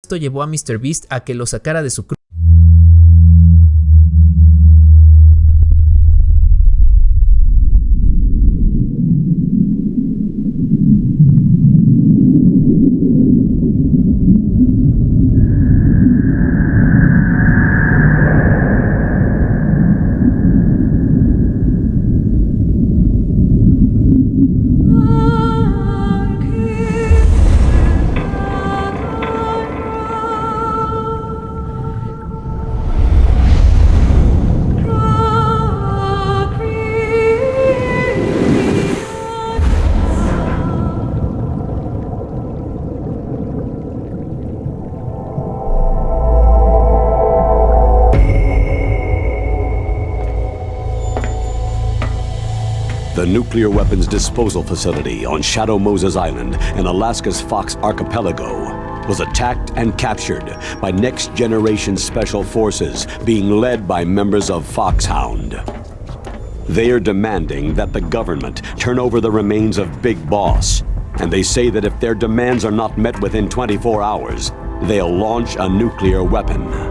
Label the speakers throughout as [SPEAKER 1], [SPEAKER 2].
[SPEAKER 1] Esto llevó a MrBeast a que lo sacara de su cruce.
[SPEAKER 2] The nuclear weapons disposal facility on Shadow Moses Island in Alaska's Fox Archipelago was attacked and captured by next-generation special forces being led by members of Foxhound. They are demanding that the government turn over the remains of Big Boss, and they say that if their demands are not met within 24 hours, they'll launch a nuclear weapon.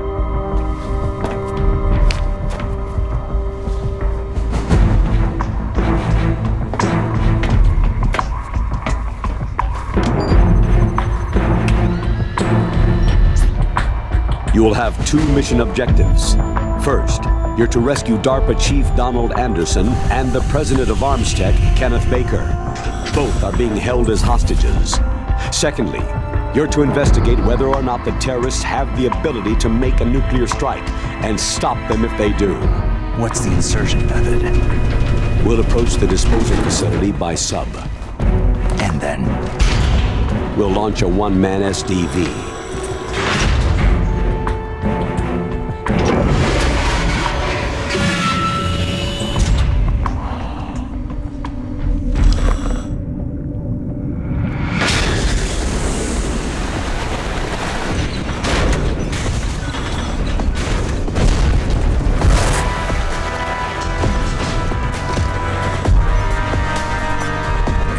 [SPEAKER 2] You will have two mission objectives. First, you're to rescue DARPA Chief Donald Anderson and the President of ArmsTech, Kenneth Baker. Both are being held as hostages. Secondly, you're to investigate whether or not the terrorists have the ability to make a nuclear strike and stop them if they do.
[SPEAKER 3] What's the insertion method?
[SPEAKER 2] We'll approach the disposal facility by sub.
[SPEAKER 3] And then?
[SPEAKER 2] We'll launch a one-man SDV.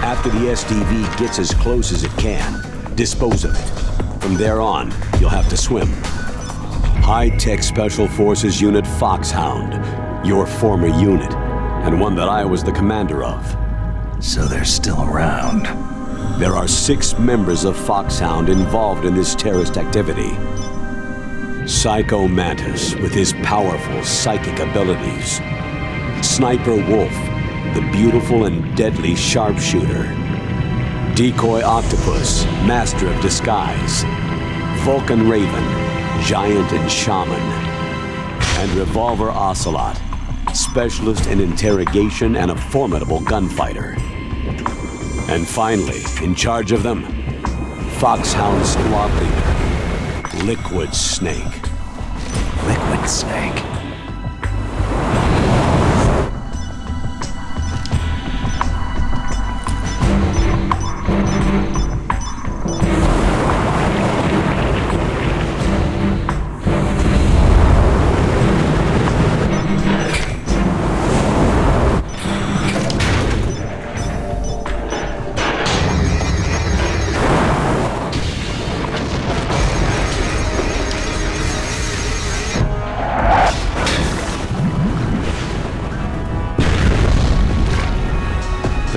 [SPEAKER 2] After the SDV gets as close as it can, dispose of it. From there on, you'll have to swim. High-Tech Special Forces Unit Foxhound, your former unit, and one that I was the commander of.
[SPEAKER 3] So they're still around.
[SPEAKER 2] There are 6 members of Foxhound involved in this terrorist activity. Psycho Mantis, with his powerful psychic abilities. Sniper Wolf, the beautiful and deadly sharpshooter. Decoy Octopus, master of disguise. Vulcan Raven, giant and shaman. And Revolver Ocelot, specialist in interrogation and a formidable gunfighter. And finally, in charge of them, Foxhound squad leader, Liquid Snake.
[SPEAKER 3] Liquid Snake.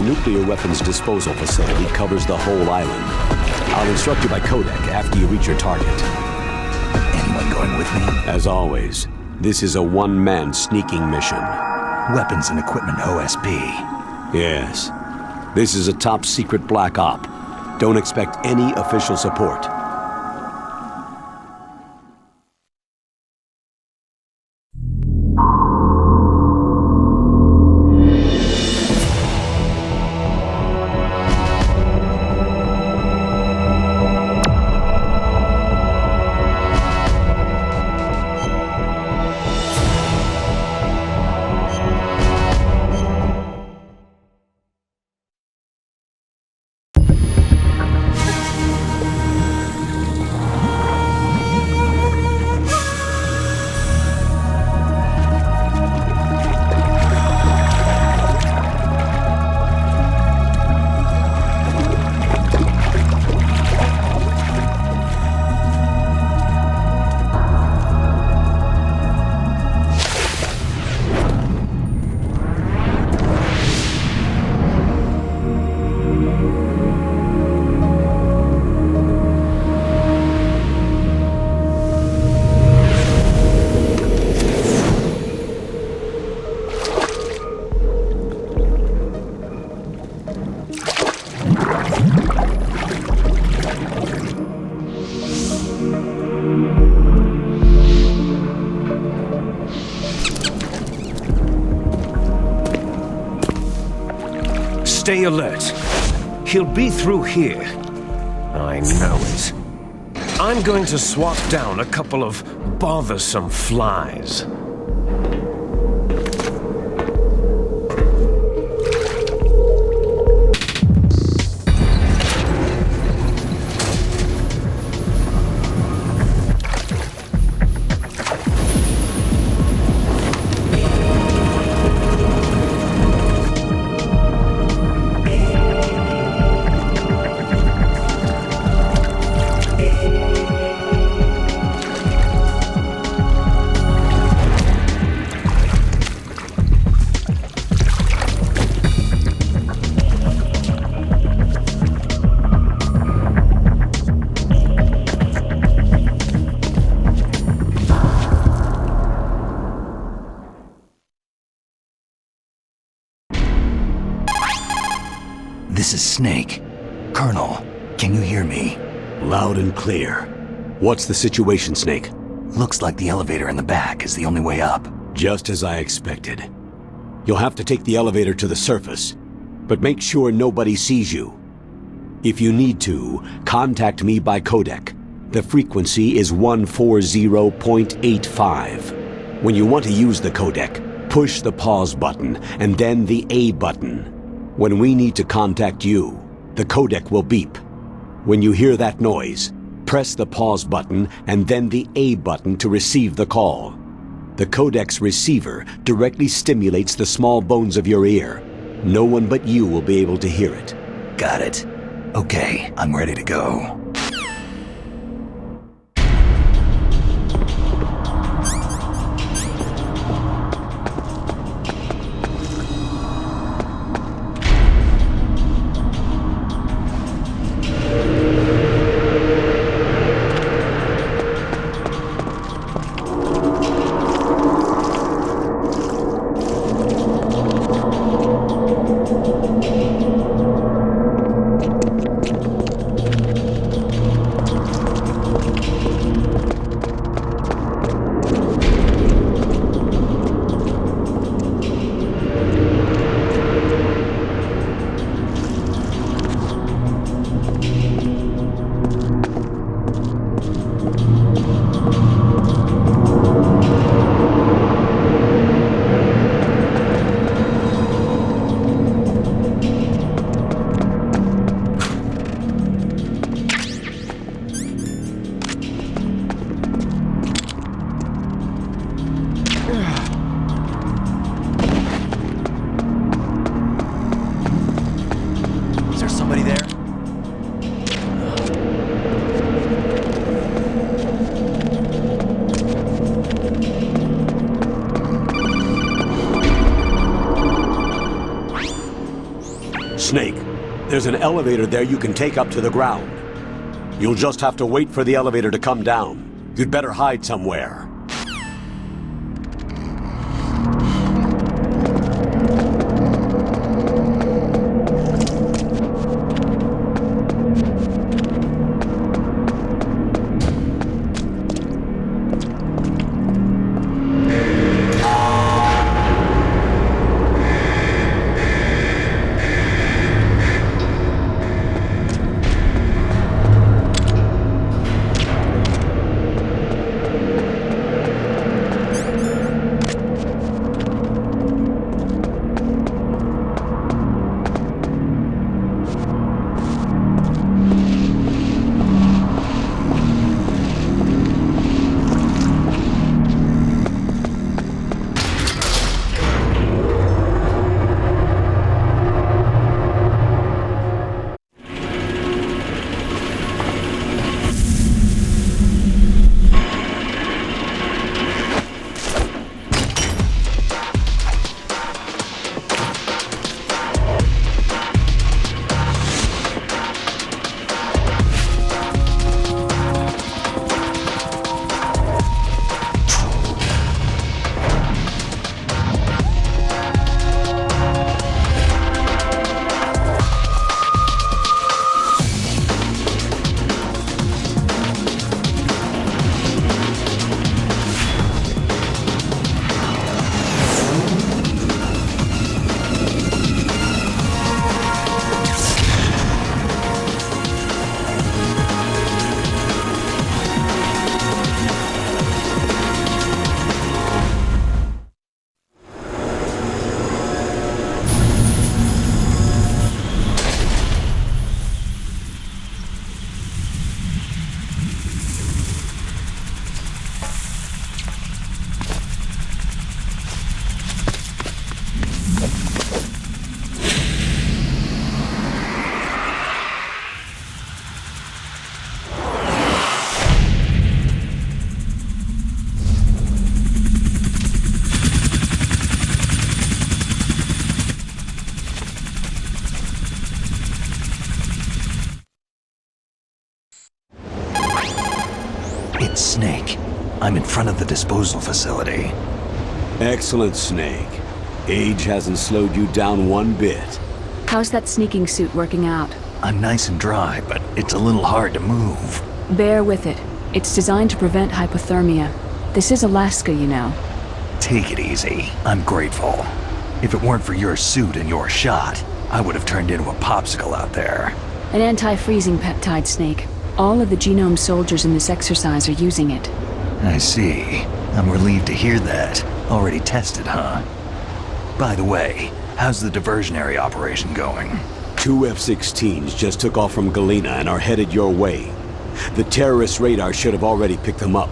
[SPEAKER 2] Nuclear weapons disposal facility covers the whole island. I'll instruct you by codec after you reach your target.
[SPEAKER 3] Anyone going with me?
[SPEAKER 2] As always, this is a one-man sneaking mission.
[SPEAKER 3] Weapons and equipment OSP.
[SPEAKER 2] Yes. This is a top-secret black op. Don't expect any official support.
[SPEAKER 4] Stay alert. He'll be through here. I know it. I'm going to swat down a couple of bothersome flies.
[SPEAKER 3] This is Snake. Colonel, can you hear me?
[SPEAKER 2] Loud and clear. What's the situation, Snake?
[SPEAKER 3] Looks like the elevator in the back is the only way up.
[SPEAKER 2] Just as I expected. You'll have to take the elevator to the surface, but make sure nobody sees you. If you need to, contact me by codec. The frequency is 140.85. When you want to use the codec, push the pause button and then the A button. When we need to contact you, the codec will beep. When you hear that noise, press the pause button and then the A button to receive the call. The codec's receiver directly stimulates the small bones of your ear. No one but you will be able to hear it.
[SPEAKER 3] Got it. Okay, I'm ready to go.
[SPEAKER 2] Snake, there's an elevator there you can take up to the ground. You'll just have to wait for the elevator to come down. You'd better hide somewhere.
[SPEAKER 3] I'm in front of the disposal facility.
[SPEAKER 2] Excellent, Snake. Age hasn't slowed you down one bit.
[SPEAKER 5] How's that sneaking suit working out?
[SPEAKER 3] I'm nice and dry, but it's a little hard to move.
[SPEAKER 5] Bear with it. It's designed to prevent hypothermia. This is Alaska, you know.
[SPEAKER 3] Take it easy. I'm grateful. If it weren't for your suit and your shot, I would have turned into a popsicle out there.
[SPEAKER 5] An anti-freezing peptide, Snake. All of the genome soldiers in this exercise are using it.
[SPEAKER 3] I see. I'm relieved to hear that. Already tested, huh? By the way, how's the diversionary operation going?
[SPEAKER 2] 2 F-16s just took off from Galena and are headed your way. The terrorist radar should have already picked them up.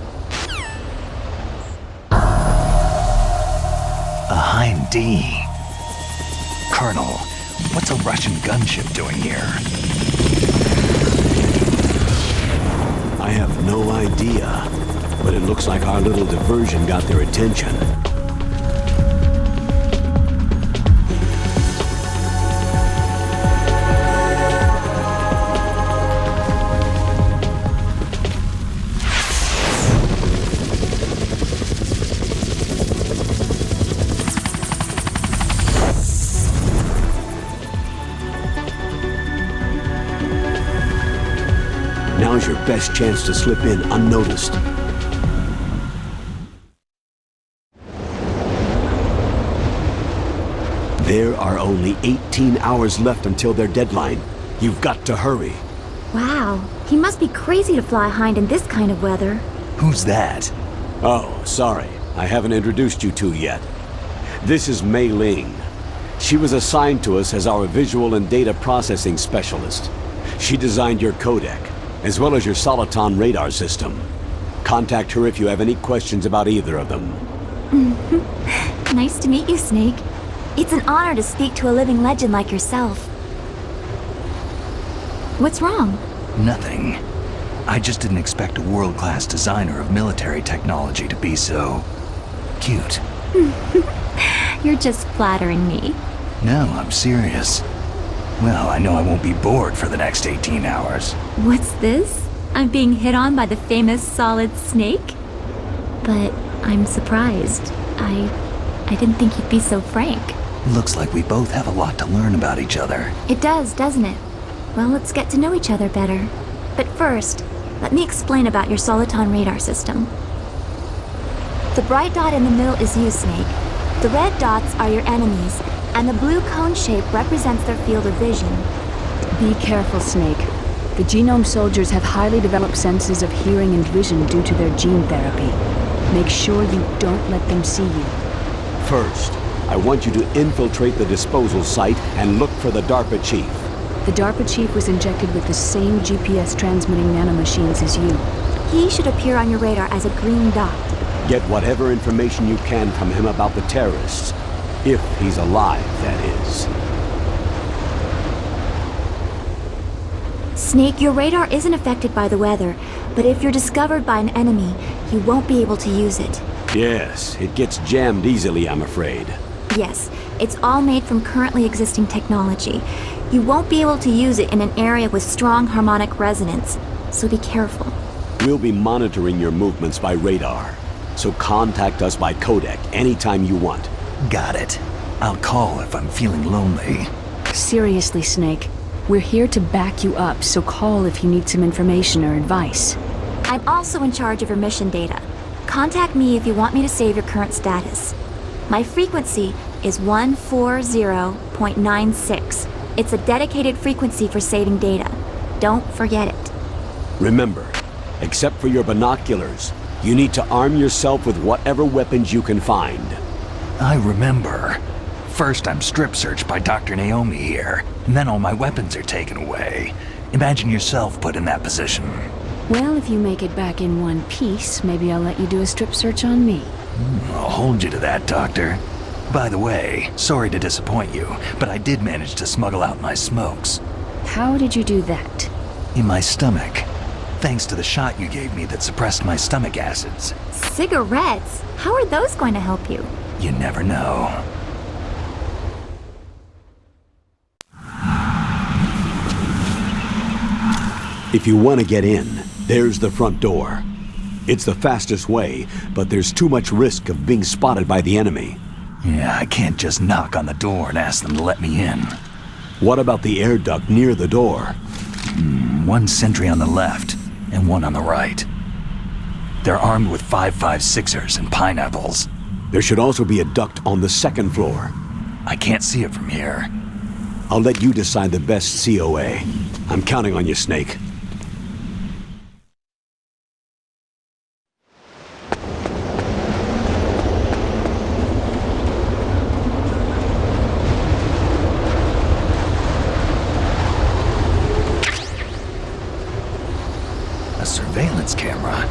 [SPEAKER 3] A Hind D. Colonel, what's a Russian gunship doing here?
[SPEAKER 2] I have no idea, but it looks like our little diversion got their attention. Now's your best chance to slip in unnoticed. There are only 18 hours left until their deadline. You've got to hurry.
[SPEAKER 6] Wow, he must be crazy to fly Hind in this kind of weather.
[SPEAKER 3] Who's that?
[SPEAKER 2] Oh, sorry. I haven't introduced you to yet. This is Mei Ling. She was assigned to us as our visual and data processing specialist. She designed your codec, as well as your Soliton radar system. Contact her if you have any questions about either of them.
[SPEAKER 6] Nice to meet you, Snake. It's an honor to speak to a living legend like yourself. What's wrong?
[SPEAKER 3] Nothing. I just didn't expect a world-class designer of military technology to be so... cute.
[SPEAKER 6] You're just flattering me.
[SPEAKER 3] No, I'm serious. Well, I know I won't be bored for the next 18 hours.
[SPEAKER 6] What's this? I'm being hit on by the famous Solid Snake? But I'm surprised. I didn't think you'd be so frank.
[SPEAKER 3] Looks like we both have a lot to learn about each other.
[SPEAKER 6] It does, doesn't it? Well, let's get to know each other better. But first, let me explain about your Soliton radar system. The bright dot in the middle is you, Snake. The red dots are your enemies, and the blue cone shape represents their field of vision.
[SPEAKER 5] Be careful, Snake. The genome soldiers have highly developed senses of hearing and vision due to their gene therapy. Make sure you don't let them see you.
[SPEAKER 2] First, I want you to infiltrate the disposal site and look for the DARPA chief.
[SPEAKER 5] The DARPA chief was injected with the same GPS transmitting nanomachines as you.
[SPEAKER 6] He should appear on your radar as a green dot.
[SPEAKER 2] Get whatever information you can from him about the terrorists. If he's alive, that is.
[SPEAKER 6] Snake, your radar isn't affected by the weather, but if you're discovered by an enemy, you won't be able to use it.
[SPEAKER 2] Yes, it gets jammed easily, I'm afraid.
[SPEAKER 6] Yes, it's all made from currently existing technology. You won't be able to use it in an area with strong harmonic resonance, so be careful.
[SPEAKER 2] We'll be monitoring your movements by radar, so contact us by codec anytime you want.
[SPEAKER 3] Got it. I'll call if I'm feeling lonely.
[SPEAKER 5] Seriously, Snake. We're here to back you up, so call if you need some information or advice.
[SPEAKER 6] I'm also in charge of your mission data. Contact me if you want me to save your current status. My frequency is 140.96. It's a dedicated frequency for saving data. Don't forget it.
[SPEAKER 2] Remember, except for your binoculars, you need to arm yourself with whatever weapons you can find.
[SPEAKER 3] I remember. First I'm strip searched by Dr. Naomi here, and then all my weapons are taken away. Imagine yourself put in that position.
[SPEAKER 5] Well, if you make it back in one piece, maybe I'll let you do a strip search on me.
[SPEAKER 3] I'll hold you to that, Doctor. By the way, sorry to disappoint you, but I did manage to smuggle out my smokes.
[SPEAKER 5] How did you do that?
[SPEAKER 3] In my stomach. Thanks to the shot you gave me that suppressed my stomach acids.
[SPEAKER 6] Cigarettes? How are those going to help you?
[SPEAKER 3] You never know.
[SPEAKER 2] If you want to get in, there's the front door. It's the fastest way, but there's too much risk of being spotted by the enemy.
[SPEAKER 3] Yeah, I can't just knock on the door and ask them to let me in.
[SPEAKER 2] What about the air duct near the door?
[SPEAKER 3] One sentry on the left, and one on the right. They're armed with 5.56ers and pineapples.
[SPEAKER 2] There should also be a duct on the second floor.
[SPEAKER 3] I can't see it from here.
[SPEAKER 2] I'll let you decide the best COA. I'm counting on you, Snake.
[SPEAKER 3] A surveillance camera.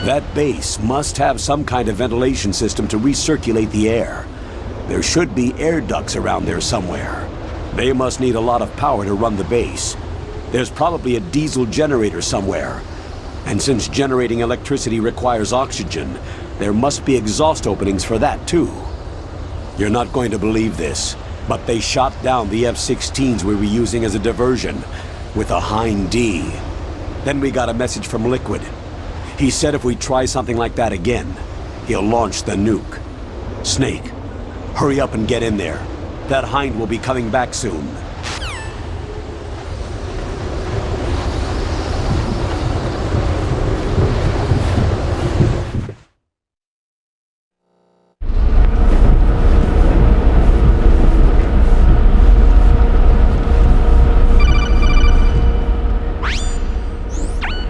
[SPEAKER 2] That base must have some kind of ventilation system to recirculate the air. There should be air ducts around there somewhere. They must need a lot of power to run the base. There's probably a diesel generator somewhere. And since generating electricity requires oxygen, there must be exhaust openings for that too. You're not going to believe this, but they shot down the F-16s we were using as a diversion with a Hind D. Then we got a message from Liquid. He said if we try something like that again, he'll launch the nuke. Snake, hurry up and get in there. That Hind will be coming back soon.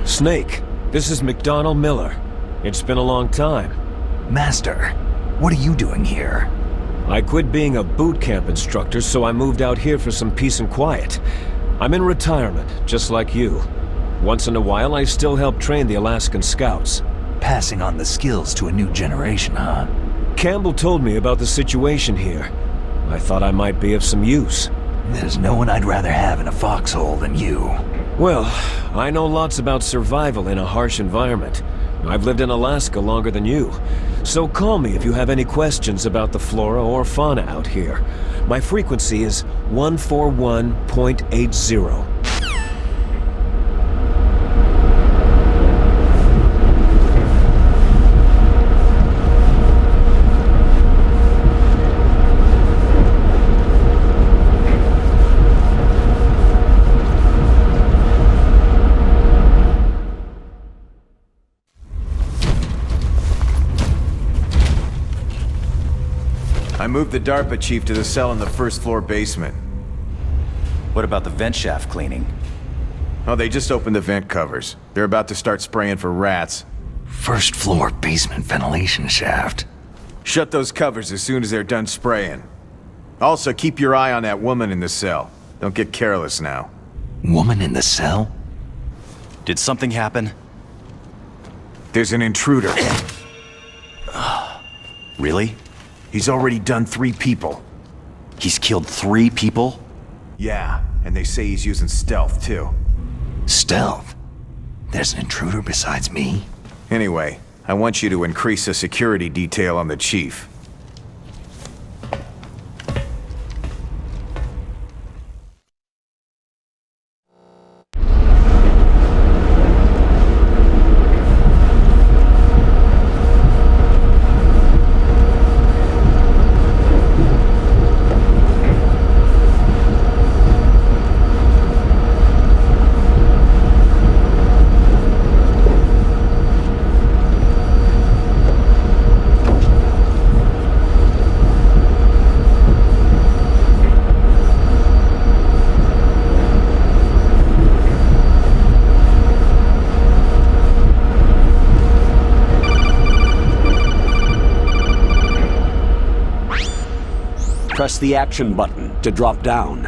[SPEAKER 4] Snake, this is McDonnell Miller. It's been a long time.
[SPEAKER 3] Master, what are you doing here?
[SPEAKER 4] I quit being a boot camp instructor, so I moved out here for some peace and quiet. I'm in retirement, just like you. Once in a while, I still help train the Alaskan Scouts.
[SPEAKER 3] Passing on the skills to a new generation, huh?
[SPEAKER 4] Campbell told me about the situation here. I thought I might be of some use.
[SPEAKER 3] There's no one I'd rather have in a foxhole than you.
[SPEAKER 4] Well, I know lots about survival in a harsh environment, I've lived in Alaska longer than you. So call me if you have any questions about the flora or fauna out here. My frequency is 141.80.
[SPEAKER 7] I moved the DARPA chief to the cell in the first floor basement.
[SPEAKER 8] What about the vent shaft cleaning?
[SPEAKER 7] Oh, they just opened the vent covers. They're about to start spraying for rats.
[SPEAKER 3] First floor basement ventilation shaft.
[SPEAKER 7] Shut those covers as soon as they're done spraying. Also, keep your eye on that woman in the cell. Don't get careless now.
[SPEAKER 3] Woman in the cell?
[SPEAKER 8] Did something happen?
[SPEAKER 7] There's an intruder.
[SPEAKER 8] Really?
[SPEAKER 7] He's already done 3 people.
[SPEAKER 8] He's killed 3 people?
[SPEAKER 7] Yeah, and they say he's using stealth, too.
[SPEAKER 3] Stealth? There's an intruder besides me?
[SPEAKER 7] Anyway, I want you to increase the security detail on the chief.
[SPEAKER 2] Press the action button to drop down.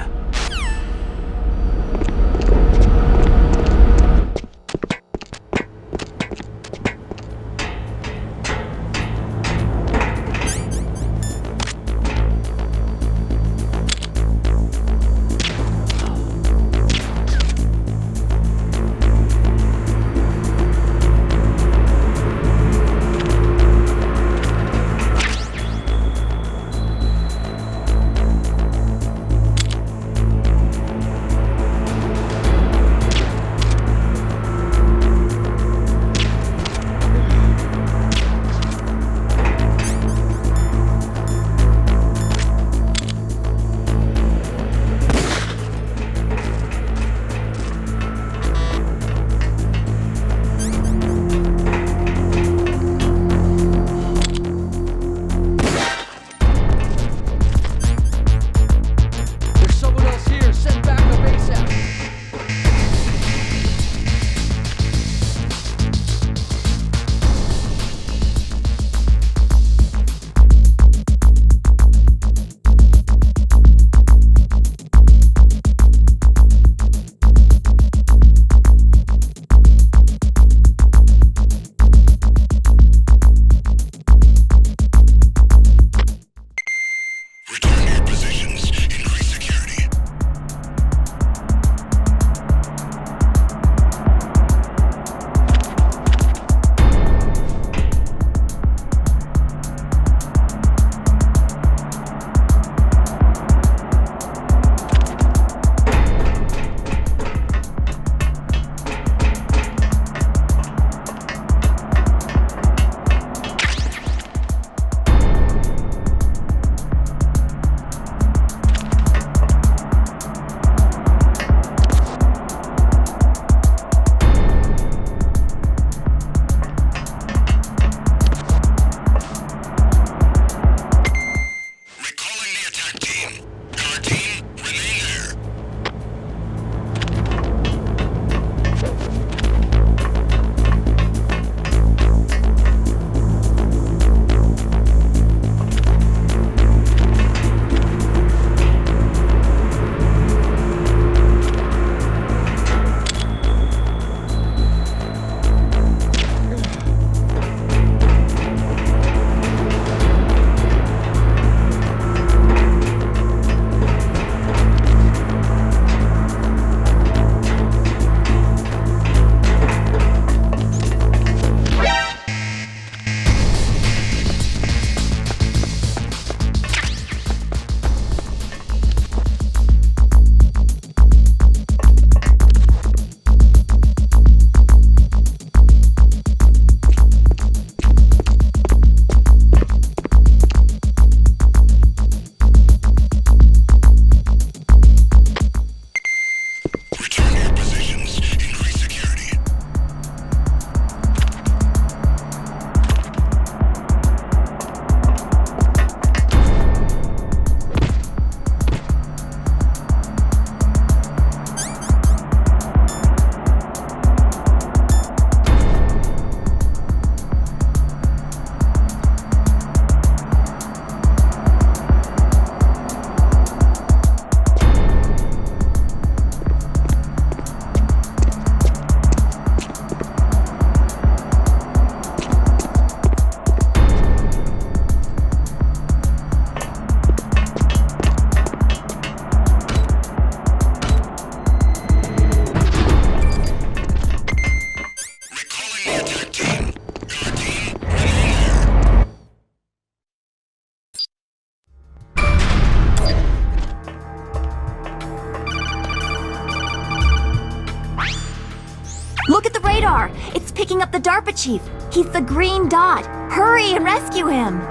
[SPEAKER 6] Look at the radar! It's picking up the DARPA chief! He's the green dot! Hurry and rescue him!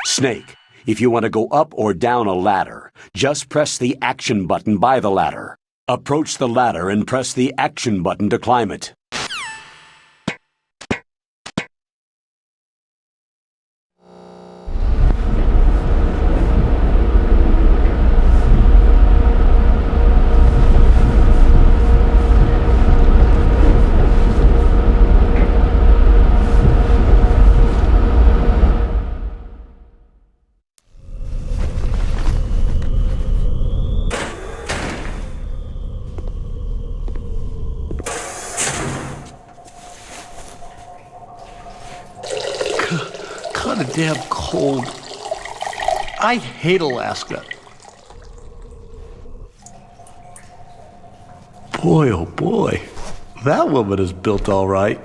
[SPEAKER 2] Snake, if you want to go up or down a ladder, just press the action button by the ladder. Approach the ladder and press the action button to climb it.
[SPEAKER 9] Kinda damn cold. I hate Alaska. Boy, oh boy. That woman is built all right.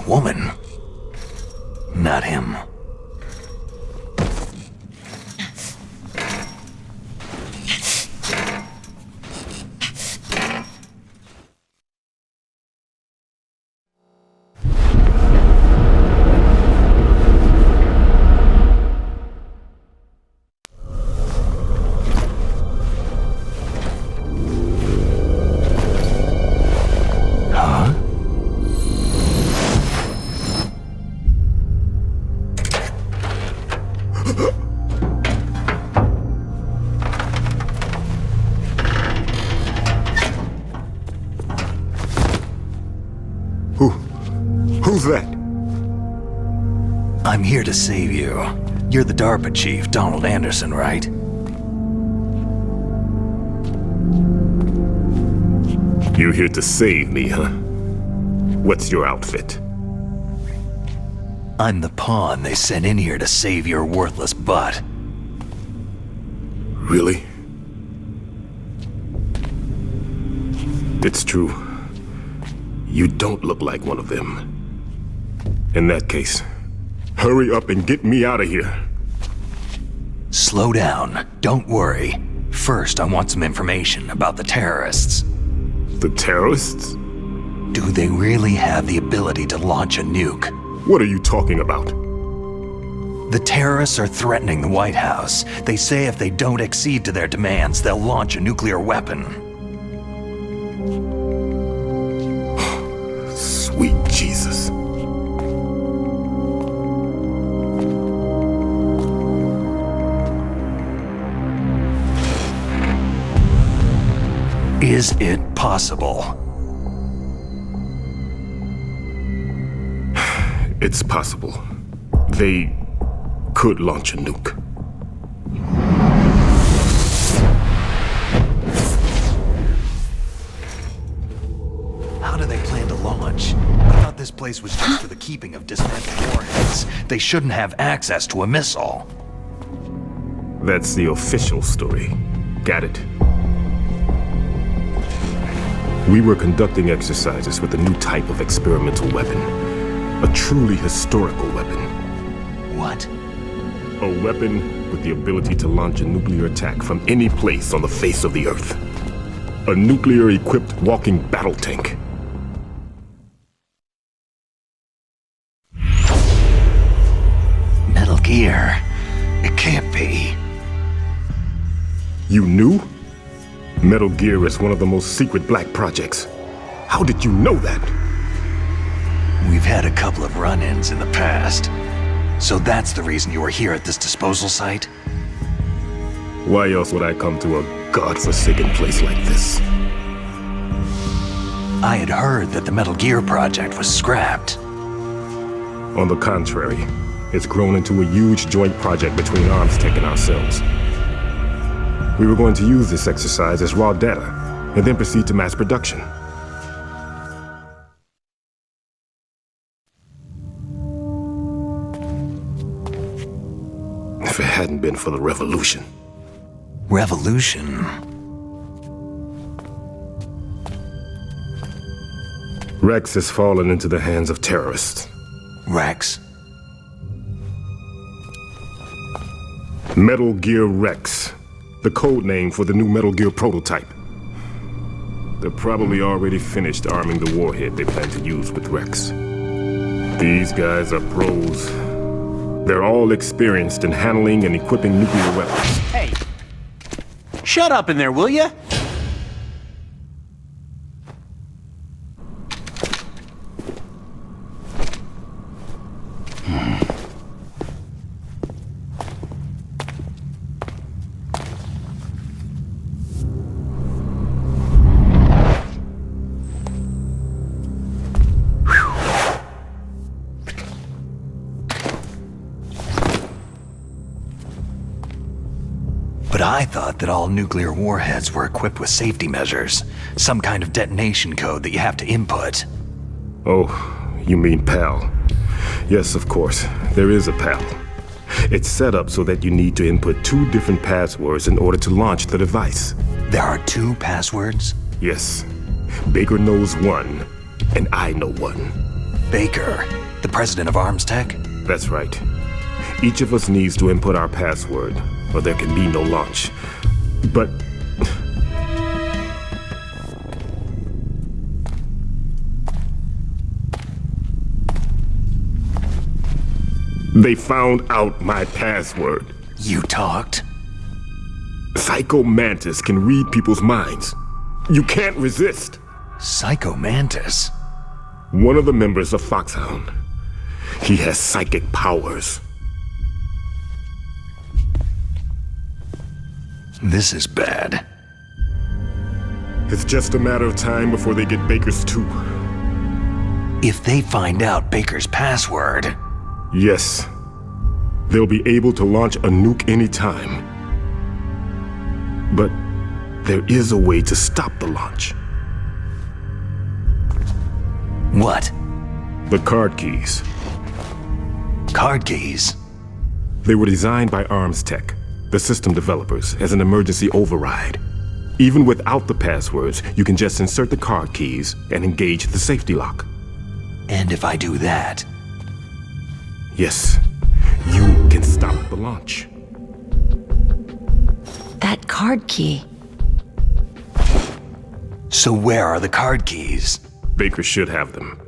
[SPEAKER 3] Woman. Not him.
[SPEAKER 7] Who's that?
[SPEAKER 3] I'm here to save you. You're the DARPA chief, Donald Anderson, right?
[SPEAKER 10] You here to save me, huh? What's your outfit?
[SPEAKER 3] I'm the pawn they sent in here to save your worthless butt.
[SPEAKER 10] Really? It's true. You don't look like one of them. In that case, hurry up and get me out of here.
[SPEAKER 3] Slow down. Don't worry. First, I want some information about the terrorists.
[SPEAKER 10] The terrorists?
[SPEAKER 3] Do they really have the ability to launch a nuke?
[SPEAKER 10] What are you talking about?
[SPEAKER 3] The terrorists are threatening the White House. They say if they don't accede to their demands, they'll launch a nuclear weapon.
[SPEAKER 10] Sweet Jesus.
[SPEAKER 3] Is it possible?
[SPEAKER 10] It's possible. They could launch a nuke.
[SPEAKER 3] How do they plan to launch? I thought this place was just for the keeping of dismantled warheads. They shouldn't have access to a missile.
[SPEAKER 10] That's the official story. Got it? We were conducting exercises with a new type of experimental weapon. A truly historical weapon.
[SPEAKER 3] What?
[SPEAKER 10] A weapon with the ability to launch a nuclear attack from any place on the face of the Earth. A nuclear-equipped walking battle tank.
[SPEAKER 3] Metal Gear. It can't be.
[SPEAKER 10] You knew? Metal Gear is one of the most secret black projects. How did you know that?
[SPEAKER 3] We've had a couple of run-ins in the past. So that's the reason you were here at this disposal site?
[SPEAKER 10] Why else would I come to a godforsaken place like this?
[SPEAKER 3] I had heard that the Metal Gear project was scrapped.
[SPEAKER 10] On the contrary, it's grown into a huge joint project between ArmsTech and ourselves. We were going to use this exercise as raw data, and then proceed to mass production. If it hadn't been for the revolution.
[SPEAKER 3] Revolution?
[SPEAKER 10] Rex has fallen into the hands of terrorists.
[SPEAKER 3] Rex?
[SPEAKER 10] Metal Gear Rex. The code name for the new Metal Gear prototype. They're probably already finished arming the warhead they plan to use with Rex. These guys are pros. They're all experienced in handling and equipping nuclear weapons.
[SPEAKER 11] Hey! Shut up in there, will ya?
[SPEAKER 3] But I thought that all nuclear warheads were equipped with safety measures. Some kind of detonation code that you have to input.
[SPEAKER 10] Oh, you mean PAL. Yes, of course, there is a PAL. It's set up so that you need to input 2 different passwords in order to launch the device.
[SPEAKER 3] There are 2 passwords?
[SPEAKER 10] Yes. Baker knows one, and I know one.
[SPEAKER 3] Baker, the president of ArmsTech?
[SPEAKER 10] That's right. Each of us needs to input our password, or there can be no launch. But... they found out my password.
[SPEAKER 3] You talked?
[SPEAKER 10] Psycho Mantis can read people's minds. You can't resist.
[SPEAKER 3] Psycho Mantis?
[SPEAKER 10] One of the members of Foxhound. He has psychic powers.
[SPEAKER 3] This is bad.
[SPEAKER 10] It's just a matter of time before they get Baker's too.
[SPEAKER 3] If they find out Baker's password...
[SPEAKER 10] Yes. They'll be able to launch a nuke anytime. But there is a way to stop the launch.
[SPEAKER 3] What?
[SPEAKER 10] The card keys.
[SPEAKER 3] Card keys?
[SPEAKER 10] They were designed by ArmsTech, the system developers, as an emergency override. Even without the passwords, you can just insert the card keys and engage the safety lock.
[SPEAKER 3] And if I do that?
[SPEAKER 10] Yes, you can stop the launch.
[SPEAKER 6] That card key.
[SPEAKER 3] So where are the card keys?
[SPEAKER 10] Baker should have them.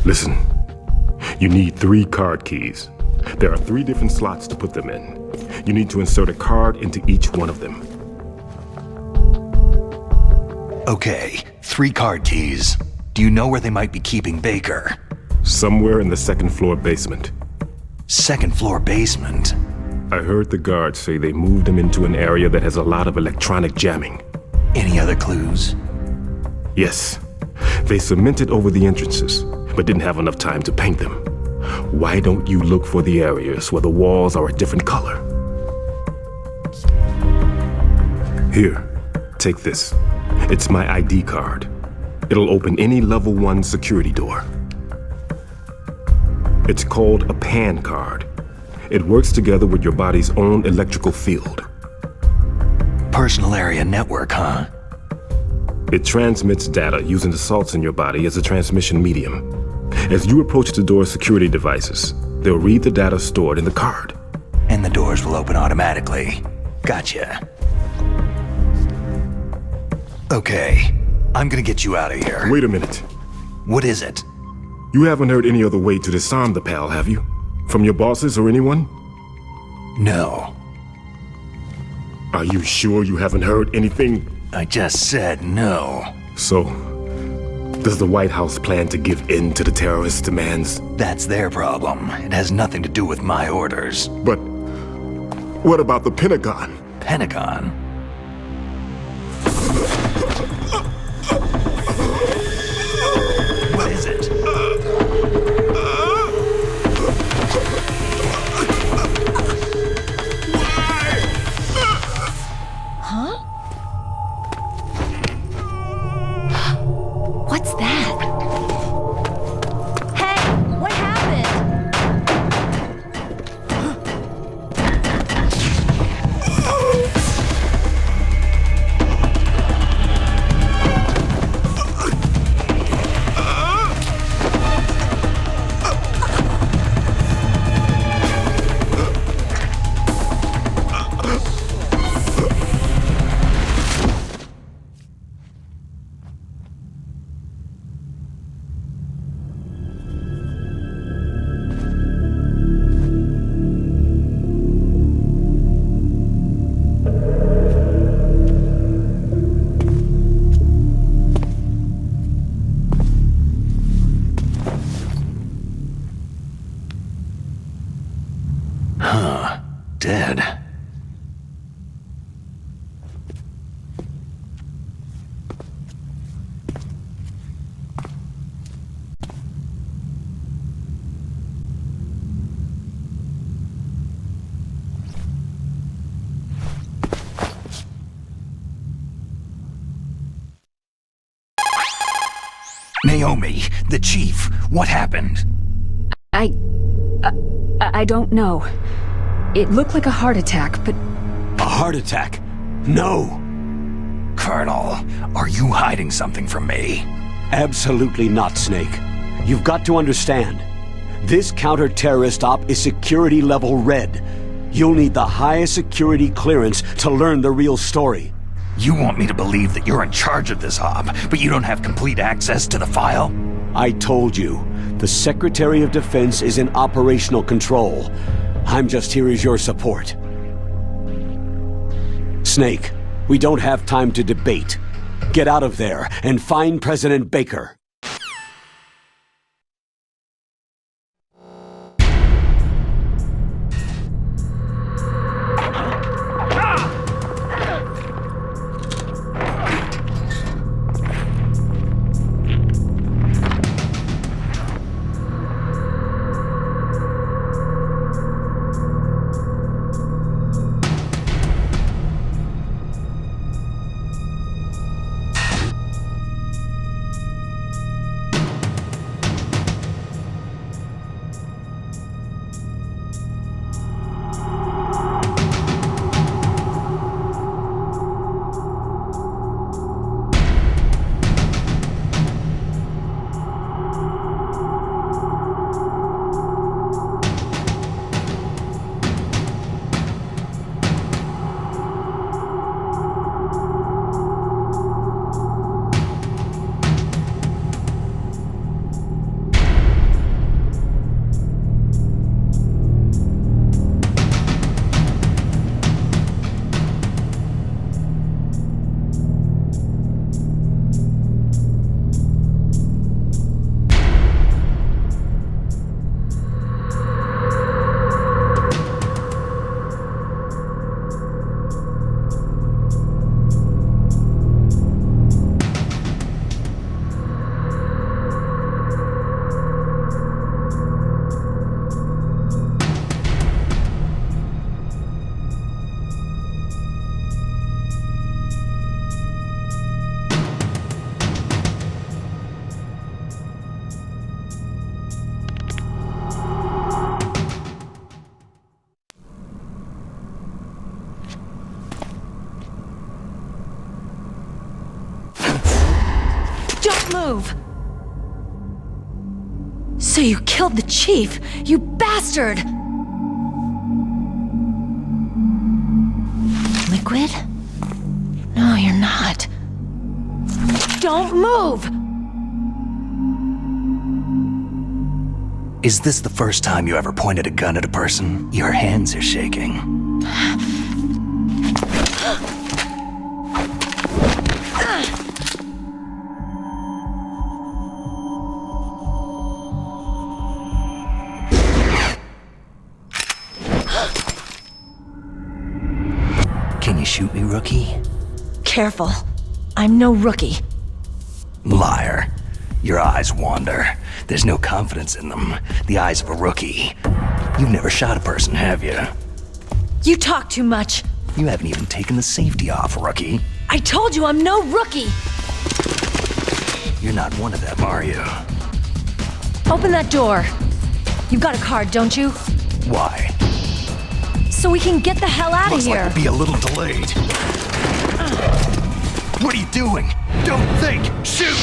[SPEAKER 10] Listen, you need 3 card keys. There are 3 different slots to put them in. You need to insert a card into each one of them.
[SPEAKER 3] Okay, 3 card keys. Do you know where they might be keeping Baker?
[SPEAKER 10] Somewhere in the 2nd floor basement.
[SPEAKER 3] 2nd floor basement?
[SPEAKER 10] I heard the guards say they moved him into an area that has a lot of electronic jamming.
[SPEAKER 3] Any other clues?
[SPEAKER 10] Yes. They cemented over the entrances, but didn't have enough time to paint them. Why don't you look for the areas where the walls are a different color? Here, take this. It's my ID card. It'll open any level 1 security door. It's called a PAN card. It works together with your body's own electrical field.
[SPEAKER 3] Personal area network, huh?
[SPEAKER 10] It transmits data using the salts in your body as a transmission medium. As you approach the door's security devices, they'll read the data stored in the card.
[SPEAKER 3] And the doors will open automatically. Gotcha. Okay, I'm gonna get you out of here.
[SPEAKER 10] Wait a minute.
[SPEAKER 3] What is it?
[SPEAKER 10] You haven't heard any other way to disarm the PAL, have you? From your bosses or anyone?
[SPEAKER 3] No.
[SPEAKER 10] Are you sure you haven't heard anything?
[SPEAKER 3] I just said no.
[SPEAKER 10] So, does the White House plan to give in to the terrorists' demands?
[SPEAKER 3] That's their problem. It has nothing to do with my orders.
[SPEAKER 10] But what about the Pentagon?
[SPEAKER 3] Pentagon? What is it?
[SPEAKER 6] What's that? Hey, what happened?
[SPEAKER 3] Dead. Naomi, the chief, what happened?
[SPEAKER 5] I don't know. It looked like a heart attack, but...
[SPEAKER 2] A heart attack? No!
[SPEAKER 3] Colonel, are you hiding something from me?
[SPEAKER 2] Absolutely not, Snake. You've got to understand. This counter-terrorist op is security level red. You'll need the highest security clearance to learn the real story.
[SPEAKER 3] You want me to believe that you're in charge of this op, but you don't have complete access to the file?
[SPEAKER 2] I told you, the Secretary of Defense is in operational control. I'm just here as your support. Snake, we don't have time to debate. Get out of there and find President Baker.
[SPEAKER 12] move! So you killed the chief, you bastard! Liquid? No, you're not. Don't move!
[SPEAKER 3] Is this the first time you ever pointed a gun at a person? Your hands are shaking. Can you shoot me, rookie?
[SPEAKER 12] Careful. I'm no rookie.
[SPEAKER 3] Liar. Your eyes wander. There's no confidence in them. The eyes of a rookie. You've never shot a person, have you?
[SPEAKER 12] You talk too much.
[SPEAKER 3] You haven't even taken the safety off, rookie.
[SPEAKER 12] I told you I'm no rookie!
[SPEAKER 3] You're not one of them, are you?
[SPEAKER 12] Open that door. You've got a card, don't you?
[SPEAKER 3] Why?
[SPEAKER 12] So we can get the hell out of here.
[SPEAKER 3] Looks like we'll be a little delayed. What are you doing? Don't think! Shoot!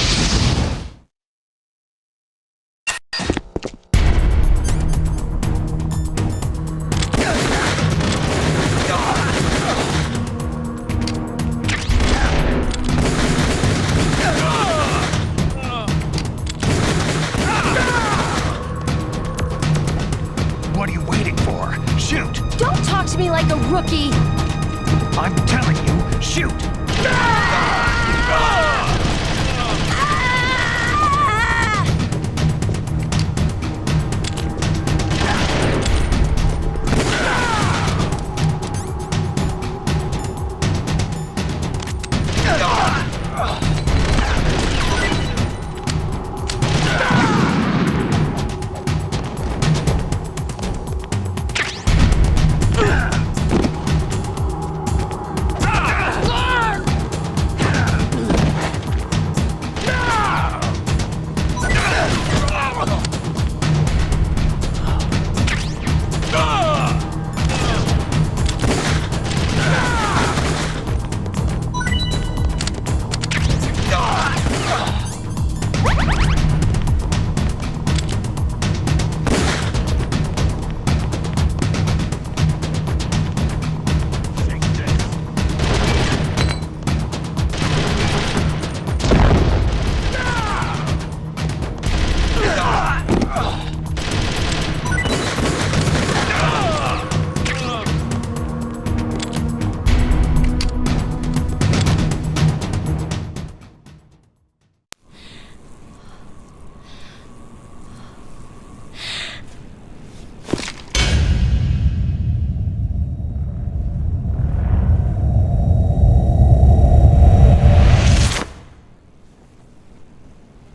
[SPEAKER 3] What are you waiting for? Shoot!
[SPEAKER 12] Don't talk to me like a rookie!
[SPEAKER 3] I'm telling you, shoot!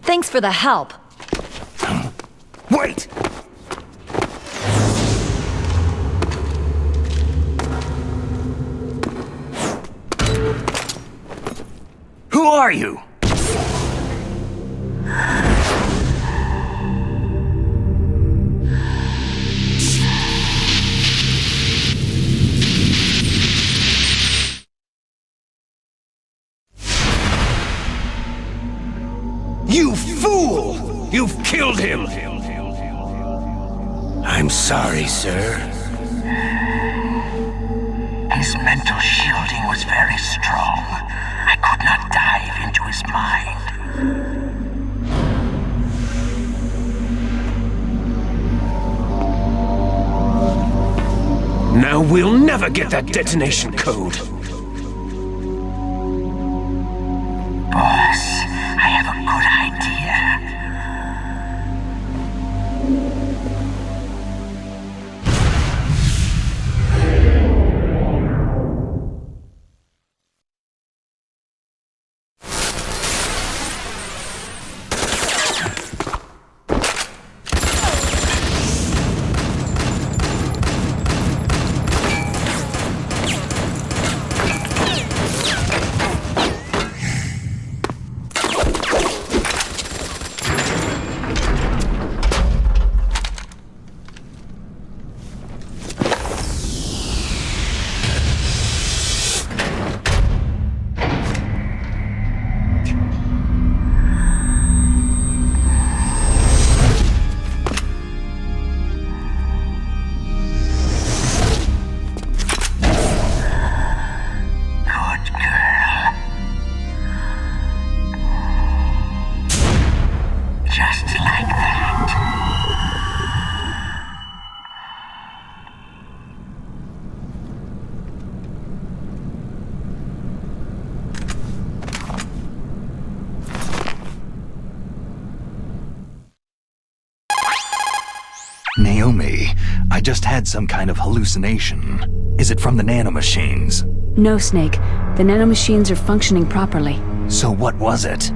[SPEAKER 12] Thanks for the help.
[SPEAKER 3] Wait! Who are you? You fool! You've killed him! I'm sorry, sir.
[SPEAKER 13] His mental shielding was very strong. I could not dive into his mind.
[SPEAKER 4] Now we'll never get that detonation code.
[SPEAKER 13] Boss, I have a good idea.
[SPEAKER 3] Naomi, I just had some kind of hallucination. Is it from the nanomachines?
[SPEAKER 5] No, Snake. The nanomachines are functioning properly.
[SPEAKER 3] So what was it?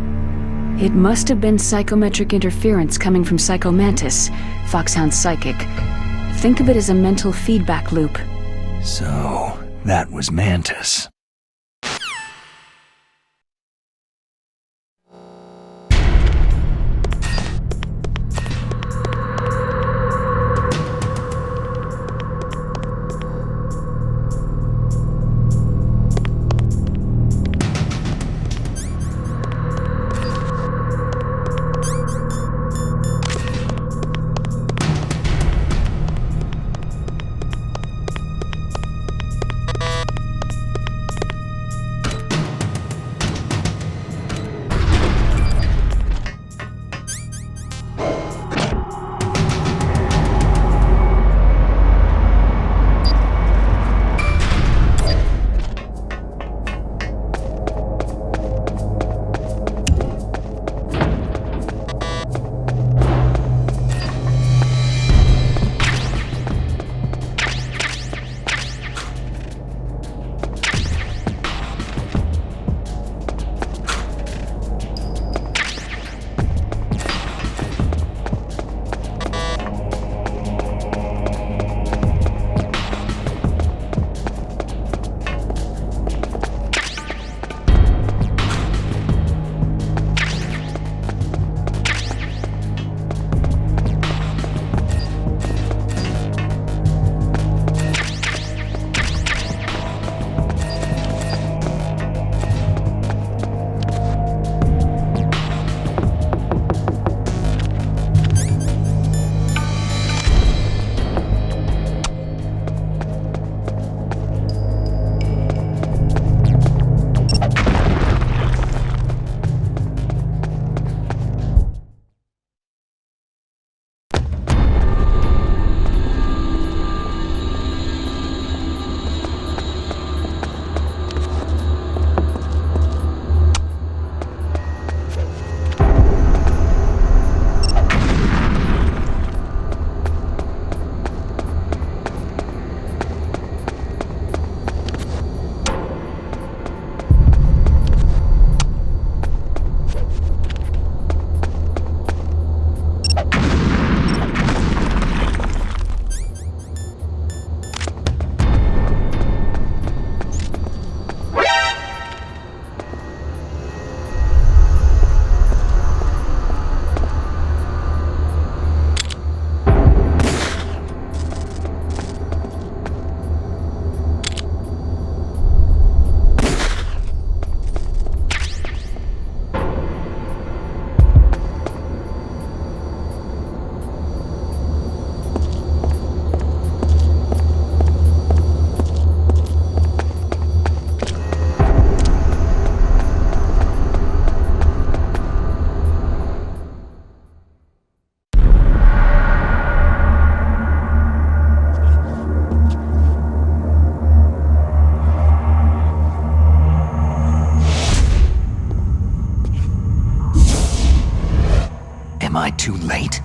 [SPEAKER 5] It must have been psychometric interference coming from Psycho Mantis, Foxhound's psychic. Think of it as a mental feedback loop.
[SPEAKER 3] So, that was Mantis. Am I too late?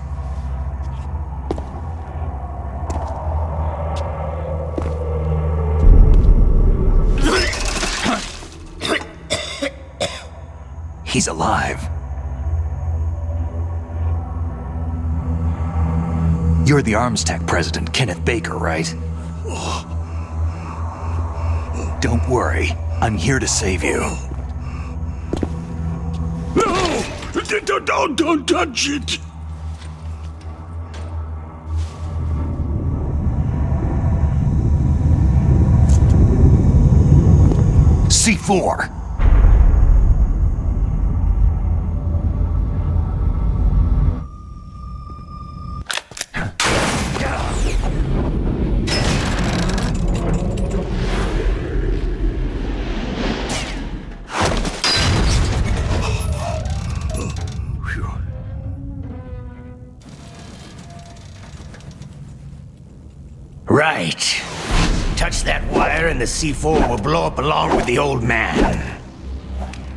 [SPEAKER 3] He's alive. You're the Arms Tech president, Kenneth Baker, right? Don't worry. I'm here to save you.
[SPEAKER 10] No! Don't touch it!
[SPEAKER 3] C4!
[SPEAKER 13] Right. Touch that wire and the C4 will blow up along with the old man.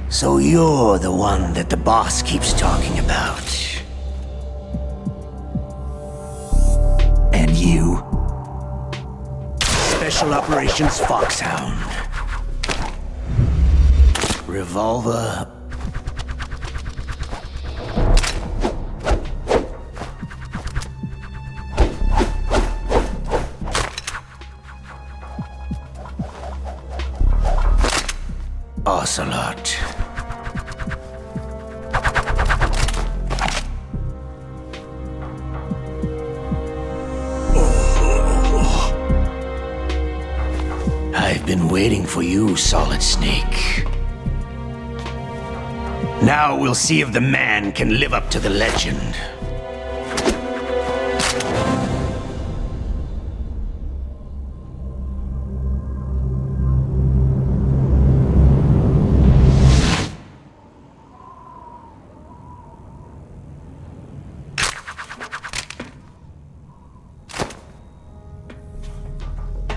[SPEAKER 13] So you're the one that the boss keeps talking about. you. Special Operations Foxhound. Revolver. Ocelot. I've been waiting for you, Solid Snake. Now we'll see if the man can live up to the legend.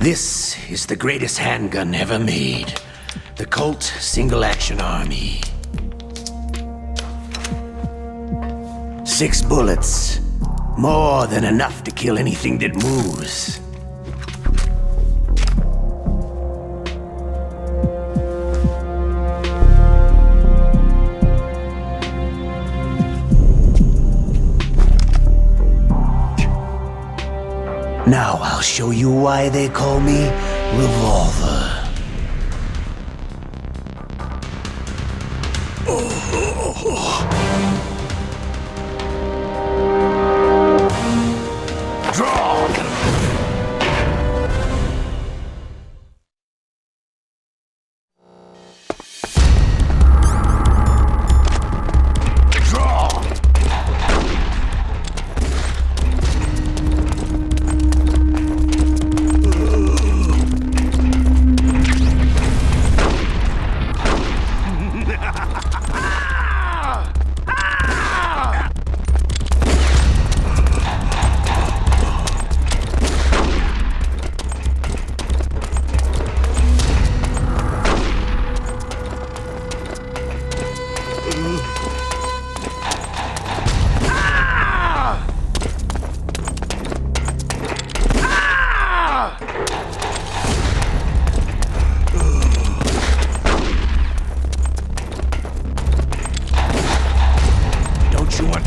[SPEAKER 13] This is the greatest handgun ever made. The Colt Single Action Army. 6 bullets. More than enough to kill anything that moves. Now I'll show you why they call me Revolver. Draw!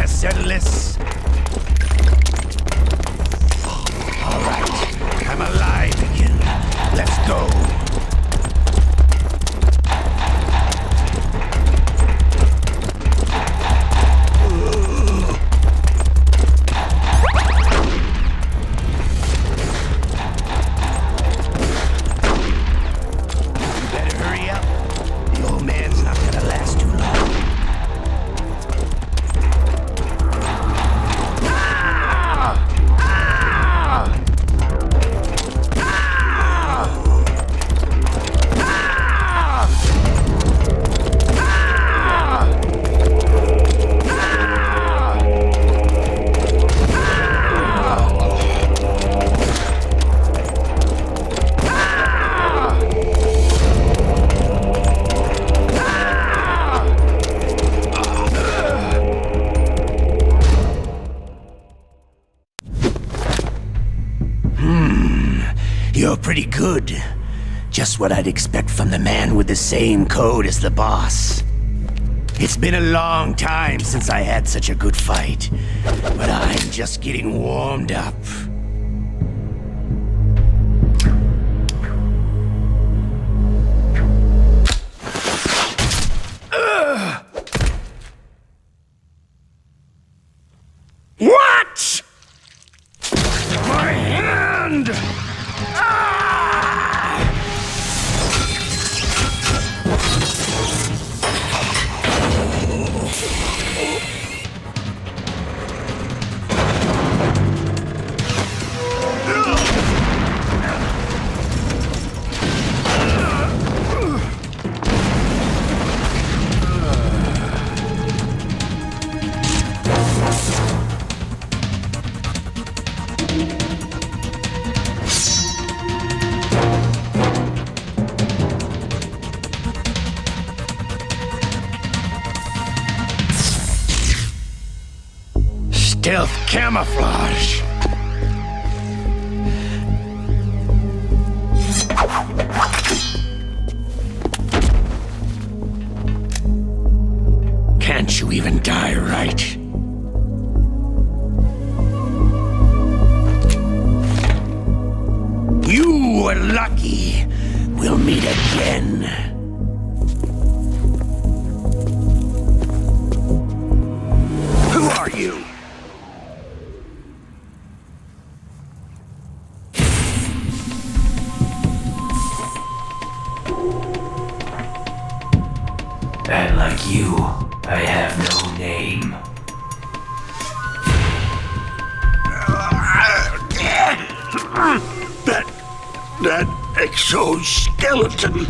[SPEAKER 13] Settle this? All right, I'm alive again. Let's go. You better hurry up. The old man's not gonna last too long. You're pretty good. Just what I'd expect from the man with the same code as the boss. It's been a long time since I had such a good fight, but I'm just getting warmed up. What? My hand! Stealth camouflage. you're lucky, we'll meet again. Who are you?
[SPEAKER 14] And like you, I have no name.
[SPEAKER 13] That exoskeleton.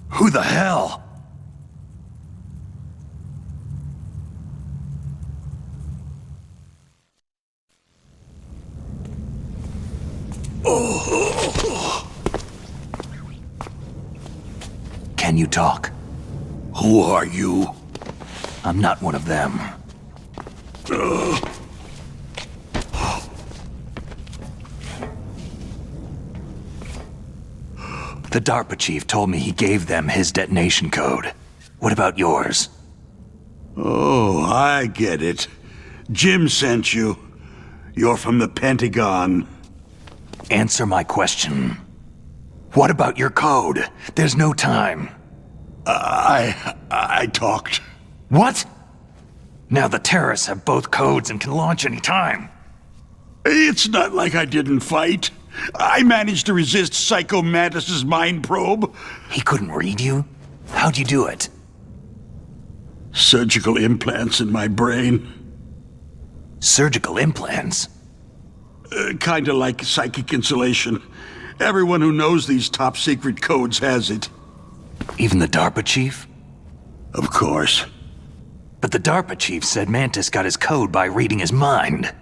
[SPEAKER 3] Who the hell? Can you talk?
[SPEAKER 13] Who are you?
[SPEAKER 3] I'm not one of them. The DARPA chief told me he gave them his detonation code. What about yours?
[SPEAKER 13] Oh, I get it. Jim sent you. You're from the Pentagon.
[SPEAKER 3] Answer my question. What about your code? There's no time.
[SPEAKER 13] I talked.
[SPEAKER 3] What? Now the terrorists have both codes and can launch any time.
[SPEAKER 13] It's not like I didn't fight. I managed to resist Psycho Mantis's mind probe.
[SPEAKER 3] He couldn't read you? How'd you do it?
[SPEAKER 13] Surgical implants in my brain.
[SPEAKER 3] Surgical implants?
[SPEAKER 13] Kinda like psychic insulation. Everyone who knows these top secret codes has it.
[SPEAKER 3] Even the DARPA chief?
[SPEAKER 13] Of course.
[SPEAKER 3] But the DARPA chief said Mantis got his code by reading his mind.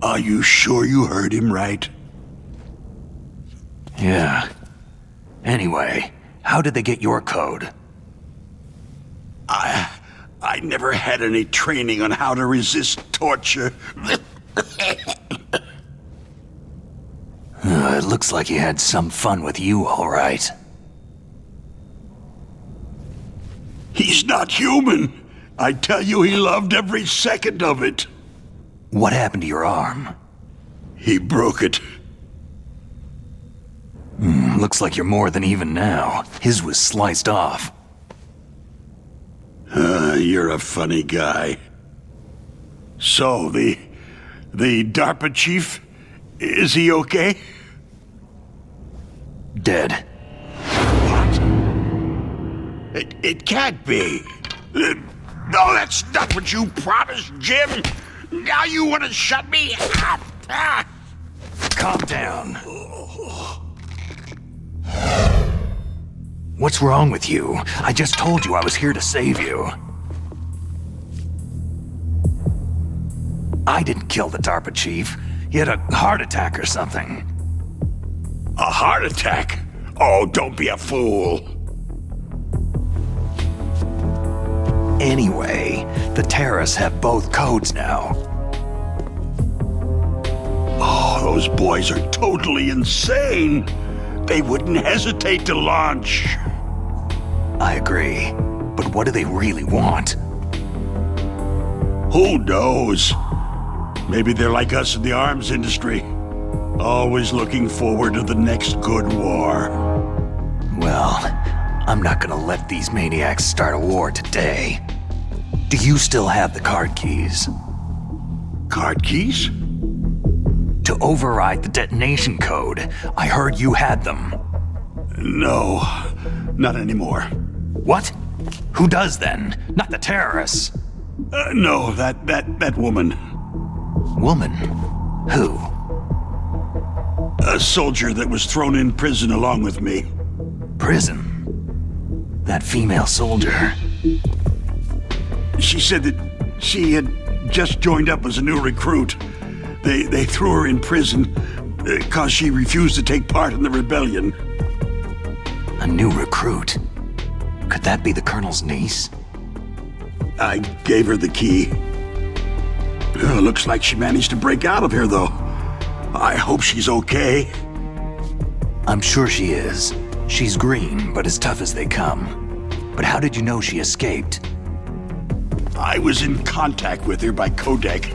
[SPEAKER 13] Are you sure you heard him right?
[SPEAKER 3] Yeah. Anyway, how did they get your code?
[SPEAKER 13] I never had any training on how to resist torture.
[SPEAKER 3] It looks like he had some fun with you, all right.
[SPEAKER 13] He's not human. I tell you, he loved every second of it.
[SPEAKER 3] What happened to your arm?
[SPEAKER 13] He broke it.
[SPEAKER 3] Looks like you're more than even now. His was sliced off.
[SPEAKER 13] You're a funny guy. So, the DARPA chief, is he okay?
[SPEAKER 3] Dead.
[SPEAKER 13] What? It can't be. No, that's not what you promised, Jim. Now you want to shut me up.
[SPEAKER 3] Calm down. What's wrong with you? I just told you I was here to save you. I didn't kill the DARPA chief. He had a heart attack or something.
[SPEAKER 13] A heart attack? Oh, don't be a fool.
[SPEAKER 3] Anyway, the terrorists have both codes now.
[SPEAKER 13] Oh, those boys are totally insane. They wouldn't hesitate to launch.
[SPEAKER 3] I agree. But what do they really want?
[SPEAKER 15] Who knows? Maybe they're like us in the arms industry. Always looking forward to the next good war.
[SPEAKER 3] Well, I'm not gonna let these maniacs start a war today. Do you still have the card keys?
[SPEAKER 15] Card keys?
[SPEAKER 3] To override the detonation code. I heard you had them.
[SPEAKER 15] No, not anymore.
[SPEAKER 3] What? Who does then? Not the terrorists.
[SPEAKER 15] No, that woman.
[SPEAKER 3] Woman? Who?
[SPEAKER 15] A soldier that was thrown in prison along with me.
[SPEAKER 3] Prison? That female soldier?
[SPEAKER 15] She said that she had just joined up as a new recruit. They threw her in prison because she refused to take part in the rebellion.
[SPEAKER 3] A new recruit? Could that be the Colonel's niece?
[SPEAKER 15] I gave her the key. Looks like she managed to break out of here, though. I hope she's okay.
[SPEAKER 3] I'm sure she is. She's green, but as tough as they come. But how did you know she escaped?
[SPEAKER 15] I was in contact with her by codec.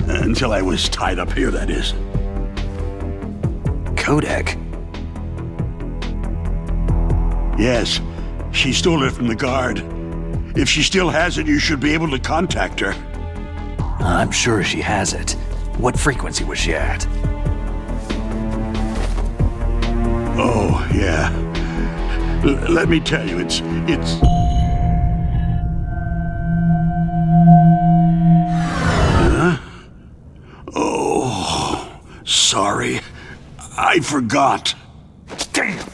[SPEAKER 15] Until I was tied up here, that is.
[SPEAKER 3] Codec?
[SPEAKER 15] Yes. She stole it from the guard. If she still has it, you should be able to contact her.
[SPEAKER 3] I'm sure she has it. What frequency was she at?
[SPEAKER 15] Oh, yeah. Let me tell you, it's... Huh? Oh, sorry. I forgot.
[SPEAKER 3] Damn!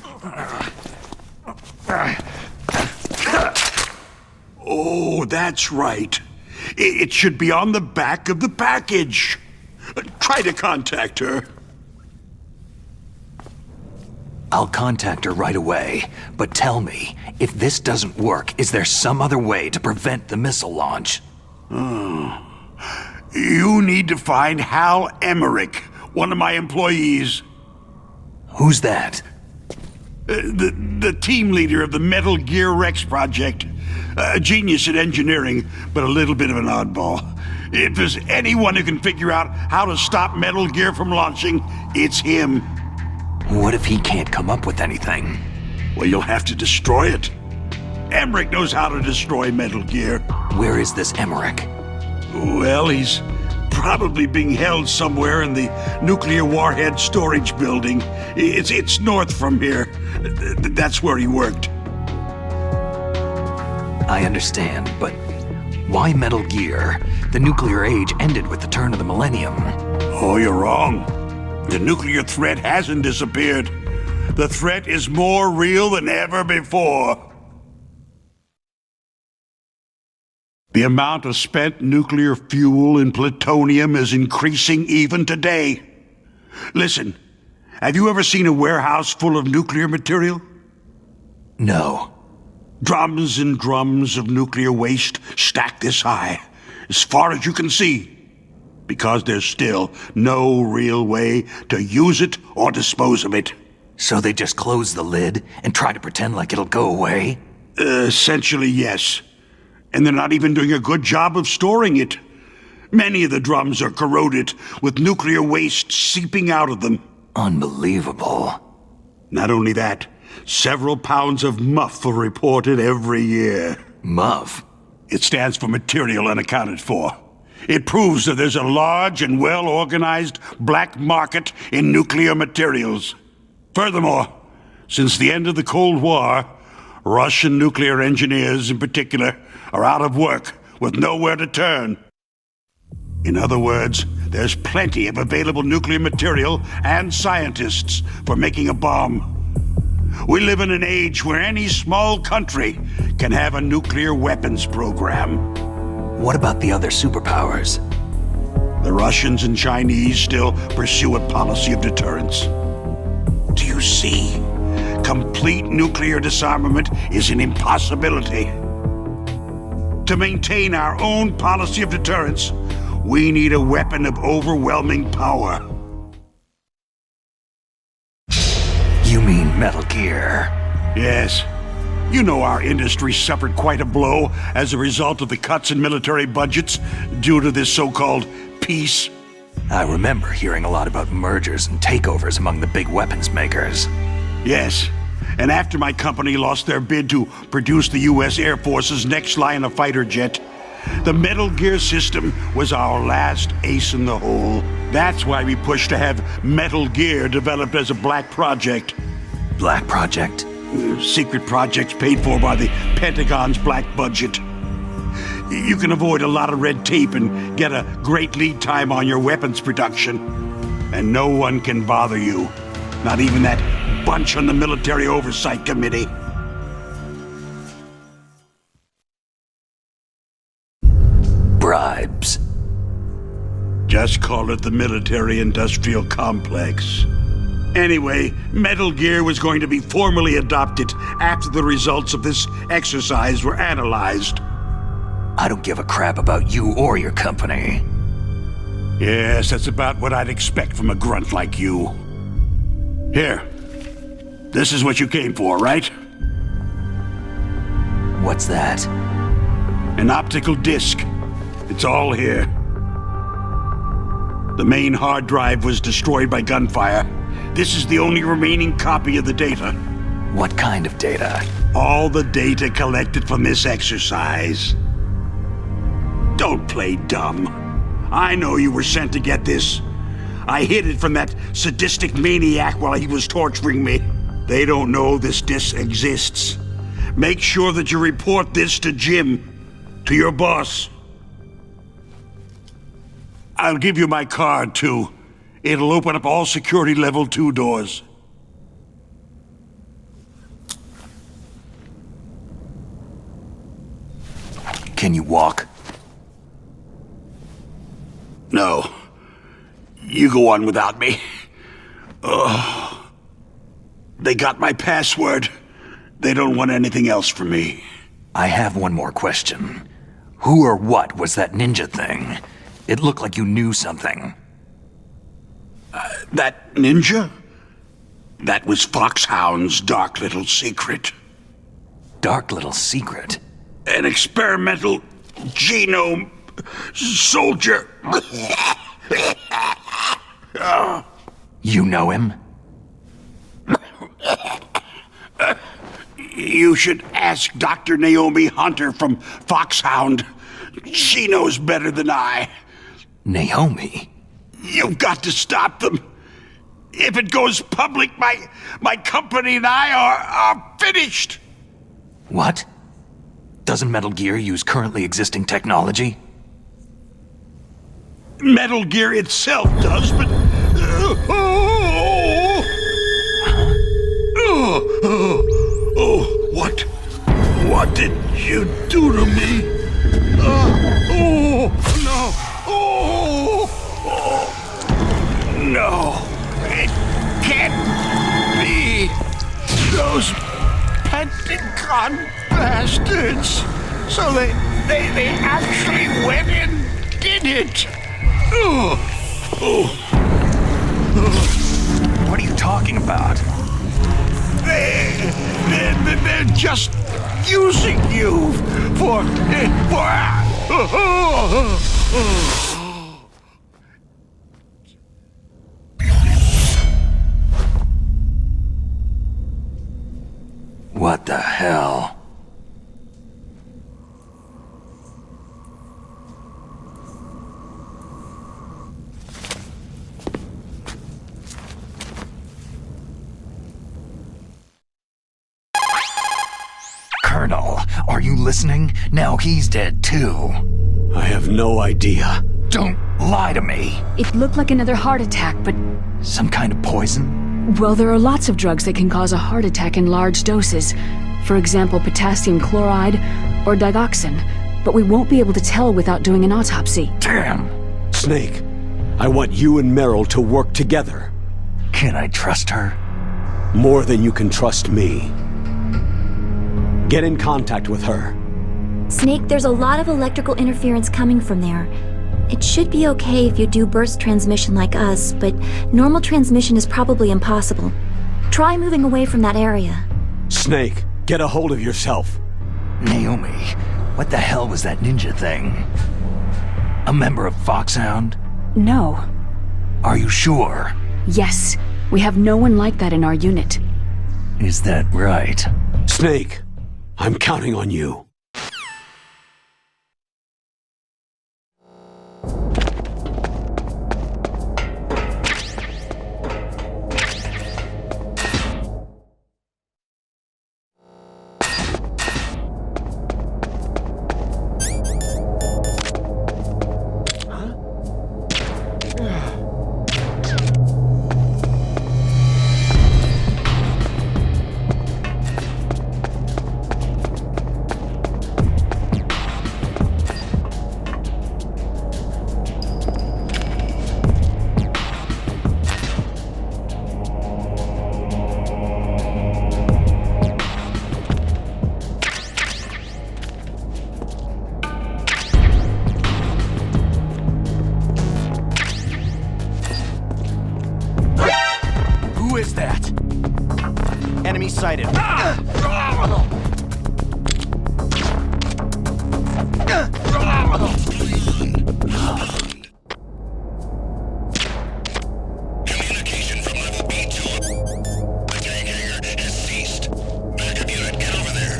[SPEAKER 15] Oh, that's right. It should be on the back of the package. Try to contact her.
[SPEAKER 3] I'll contact her right away, but tell me, if this doesn't work, is there some other way to prevent the missile launch?
[SPEAKER 15] Oh. You need to find Hal Emmerich, one of my employees.
[SPEAKER 3] Who's that?
[SPEAKER 15] The team leader of the Metal Gear Rex project. A genius at engineering, but a little bit of an oddball. If there's anyone who can figure out how to stop Metal Gear from launching, it's him.
[SPEAKER 3] What if he can't come up with anything?
[SPEAKER 15] Well, you'll have to destroy it. Emmerich knows how to destroy Metal Gear.
[SPEAKER 3] Where is this Emmerich?
[SPEAKER 15] Well, he's probably being held somewhere in the nuclear warhead storage building. It's north from here. That's where he worked.
[SPEAKER 3] I understand, but why Metal Gear? The nuclear age ended with the turn of the millennium.
[SPEAKER 15] Oh, you're wrong. The nuclear threat hasn't disappeared. The threat is more real than ever before. The amount of spent nuclear fuel and plutonium is increasing even today. Listen, have you ever seen a warehouse full of nuclear material?
[SPEAKER 3] No.
[SPEAKER 15] Drums and drums of nuclear waste stacked this high, as far as you can see, because there's still no real way to use it or dispose of it.
[SPEAKER 3] So they just close the lid and try to pretend like it'll go away?
[SPEAKER 15] Essentially, yes. And they're not even doing a good job of storing it. Many of the drums are corroded, with nuclear waste seeping out of them.
[SPEAKER 3] Unbelievable.
[SPEAKER 15] Not only that, several pounds of MUF are reported every year.
[SPEAKER 3] MUF?
[SPEAKER 15] It stands for Material Unaccounted For. It proves that there's a large and well-organized black market in nuclear materials. Furthermore, since the end of the Cold War, Russian nuclear engineers in particular are out of work with nowhere to turn. In other words, there's plenty of available nuclear material and scientists for making a bomb. We live in an age where any small country can have a nuclear weapons program.
[SPEAKER 3] What about the other superpowers?
[SPEAKER 15] The Russians and Chinese still pursue a policy of deterrence. Do you see? Complete nuclear disarmament is an impossibility. To maintain our own policy of deterrence, we need a weapon of overwhelming power.
[SPEAKER 3] You mean Metal Gear?
[SPEAKER 15] Yes. You know our industry suffered quite a blow as a result of the cuts in military budgets due to this so-called peace.
[SPEAKER 3] I remember hearing a lot about mergers and takeovers among the big weapons makers.
[SPEAKER 15] Yes, and after my company lost their bid to produce the U.S. Air Force's next line of fighter jet, the Metal Gear system was our last ace in the hole. That's why we pushed to have Metal Gear developed as a black project.
[SPEAKER 3] Black project?
[SPEAKER 15] Secret projects paid for by the Pentagon's black budget. You can avoid a lot of red tape and get a great lead time on your weapons production. And no one can bother you. Not even that bunch on the Military Oversight Committee.
[SPEAKER 3] Bribes.
[SPEAKER 15] Just call it the military-industrial complex. Anyway, Metal Gear was going to be formally adopted after the results of this exercise were analyzed.
[SPEAKER 3] I don't give a crap about you or your company.
[SPEAKER 15] Yes, that's about what I'd expect from a grunt like you. Here. This is what you came for, right?
[SPEAKER 3] What's that?
[SPEAKER 15] An optical disc. It's all here. The main hard drive was destroyed by gunfire. This is the only remaining copy of the data.
[SPEAKER 3] What kind of data?
[SPEAKER 15] All the data collected from this exercise. Don't play dumb. I know you were sent to get this. I hid it from that sadistic maniac while he was torturing me. They don't know this disc exists. Make sure that you report this to Jim, to your boss. I'll give you my card, too. It'll open up all security level 2 doors.
[SPEAKER 3] Can you walk?
[SPEAKER 15] No. You go on without me. Oh. They got my password. They don't want anything else from me.
[SPEAKER 3] I have one more question. Who or what was that ninja thing? It looked like you knew something.
[SPEAKER 15] That ninja? That was Foxhound's dark little secret.
[SPEAKER 3] Dark little secret?
[SPEAKER 15] An experimental genome soldier.
[SPEAKER 3] You know him?
[SPEAKER 15] You should ask Dr. Naomi Hunter from Foxhound. She knows better than I.
[SPEAKER 3] Naomi?
[SPEAKER 15] You've got to stop them. If it goes public, my company and I are finished.
[SPEAKER 3] What? Doesn't Metal Gear use currently existing technology?
[SPEAKER 15] Metal Gear itself does, but... What did you do to me? No, it can't be. Those Pentagon bastards. So they actually went and did it.
[SPEAKER 3] What are you talking about?
[SPEAKER 15] They're just using you for...
[SPEAKER 3] What the hell? Colonel, are you listening? Now he's dead too.
[SPEAKER 2] I have no idea.
[SPEAKER 3] Don't lie to me.
[SPEAKER 5] It looked like another heart attack, but...
[SPEAKER 3] Some kind of poison?
[SPEAKER 5] Well, there are lots of drugs that can cause a heart attack in large doses. For example, potassium chloride or digoxin. But we won't be able to tell without doing an autopsy.
[SPEAKER 3] Damn!
[SPEAKER 2] Snake, I want you and Merill to work together.
[SPEAKER 3] Can I trust her?
[SPEAKER 2] More than you can trust me. Get in contact with her.
[SPEAKER 6] Snake, there's a lot of electrical interference coming from there. It should be okay if you do burst transmission like us, but normal transmission is probably impossible. Try moving away from that area.
[SPEAKER 2] Snake, Get a hold of yourself.
[SPEAKER 3] Naomi, what the hell was that ninja thing? A member of Foxhound?
[SPEAKER 5] No.
[SPEAKER 3] Are you sure?
[SPEAKER 5] Yes. We have no one like that in our unit.
[SPEAKER 3] Is that right?
[SPEAKER 2] Snake, I'm counting on you.
[SPEAKER 8] Who is that? Enemy sighted.
[SPEAKER 16] Communication from level B2. Attack hangar has ceased. Backup unit, get over there.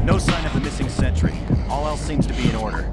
[SPEAKER 8] No sign of the missing sentry. All else seems to be in order.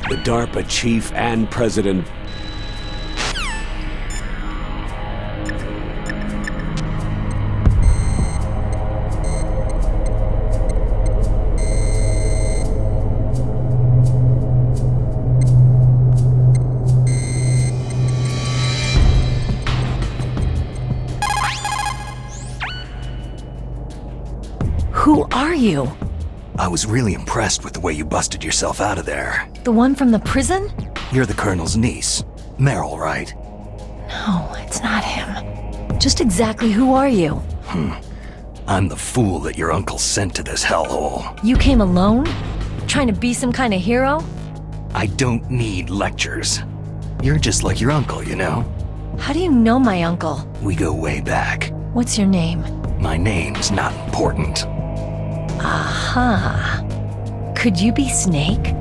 [SPEAKER 2] The DARPA chief and president.
[SPEAKER 12] Who are you?
[SPEAKER 3] I was really impressed with the way you busted yourself out of there.
[SPEAKER 12] The one from the prison?
[SPEAKER 3] You're the Colonel's niece. Merill, right?
[SPEAKER 12] No, it's not him. Just exactly who are you?
[SPEAKER 3] I'm the fool that your uncle sent to this hellhole.
[SPEAKER 12] You came alone? Trying to be some kind of hero?
[SPEAKER 3] I don't need lectures. You're just like your uncle, you know?
[SPEAKER 12] How do you know my uncle?
[SPEAKER 3] We go way back.
[SPEAKER 12] What's your name?
[SPEAKER 3] My name's not important.
[SPEAKER 12] Aha. Could you be Snake?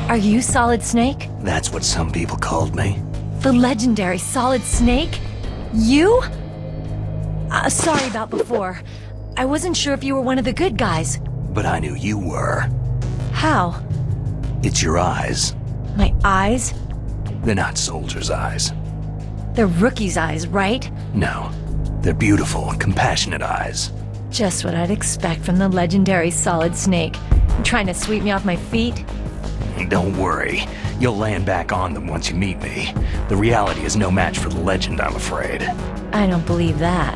[SPEAKER 12] Are you Solid Snake?
[SPEAKER 3] That's what some people called me.
[SPEAKER 12] The legendary Solid Snake? You? Sorry about before. I wasn't sure if you were one of the good guys.
[SPEAKER 3] But I knew you were.
[SPEAKER 12] How?
[SPEAKER 3] It's your eyes.
[SPEAKER 12] My eyes?
[SPEAKER 3] They're not soldiers' eyes.
[SPEAKER 12] They're rookies' eyes, right?
[SPEAKER 3] No. They're beautiful, compassionate eyes.
[SPEAKER 12] Just what I'd expect from the legendary Solid Snake. You trying to sweep me off my feet?
[SPEAKER 3] Don't worry. You'll land back on them once you meet me. The reality is no match for the legend, I'm afraid.
[SPEAKER 12] I don't believe that.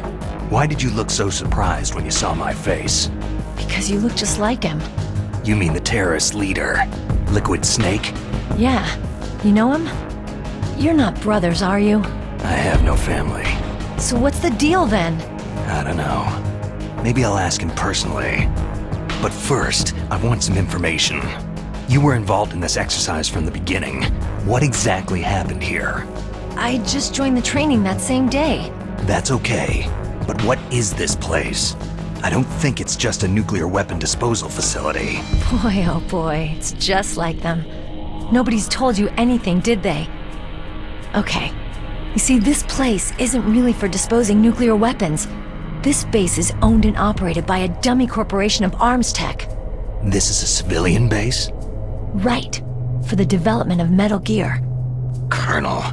[SPEAKER 3] Why did you look so surprised when you saw my face?
[SPEAKER 12] Because you look just like him.
[SPEAKER 3] You mean the terrorist leader, Liquid Snake?
[SPEAKER 12] Yeah. You know him? You're not brothers, are you?
[SPEAKER 3] I have no family.
[SPEAKER 12] So what's the deal then?
[SPEAKER 3] I don't know. Maybe I'll ask him personally. But first, I want some information. You were involved in this exercise from the beginning. What exactly happened here?
[SPEAKER 12] I just joined the training that same day.
[SPEAKER 3] That's okay. But what is this place? I don't think it's just a nuclear weapon disposal facility.
[SPEAKER 12] Boy, oh boy, it's just like them. Nobody's told you anything, did they? Okay. You see, this place isn't really for disposing nuclear weapons. This base is owned and operated by a dummy corporation of arms tech.
[SPEAKER 3] This is a civilian base?
[SPEAKER 12] Right. For the development of Metal Gear.
[SPEAKER 3] Colonel.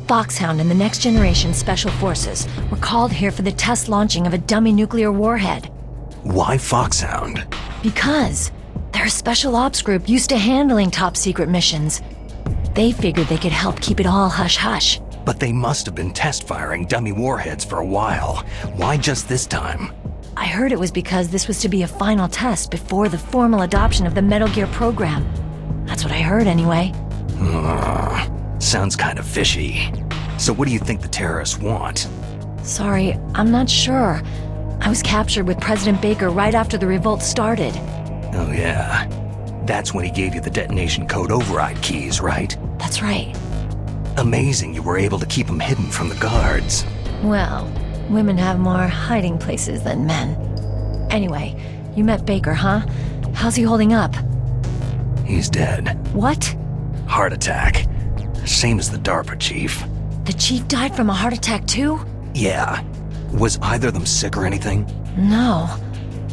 [SPEAKER 12] Foxhound and the Next Generation Special Forces were called here for the test launching of a dummy nuclear warhead.
[SPEAKER 3] Why Foxhound?
[SPEAKER 12] Because they're a special ops group used to handling top-secret missions. They figured they could help keep it all hush-hush.
[SPEAKER 3] But they must have been test-firing dummy warheads for a while. Why just this time?
[SPEAKER 12] I heard it was because this was to be a final test before the formal adoption of the Metal Gear program. That's what I heard anyway.
[SPEAKER 3] Sounds kind of fishy. So what do you think the terrorists want?
[SPEAKER 12] Sorry, I'm not sure. I was captured with President Baker right after the revolt started.
[SPEAKER 3] Oh yeah. That's when he gave you the detonation code override keys, right?
[SPEAKER 12] That's right.
[SPEAKER 3] Amazing you were able to keep them hidden from the guards.
[SPEAKER 12] Well, women have more hiding places than men. Anyway, you met Baker, huh? How's he holding up?
[SPEAKER 3] He's dead.
[SPEAKER 12] What?
[SPEAKER 3] Heart attack. Same as the DARPA chief.
[SPEAKER 12] The chief died from a heart attack too?
[SPEAKER 3] Yeah. Was either of them sick or anything?
[SPEAKER 12] No.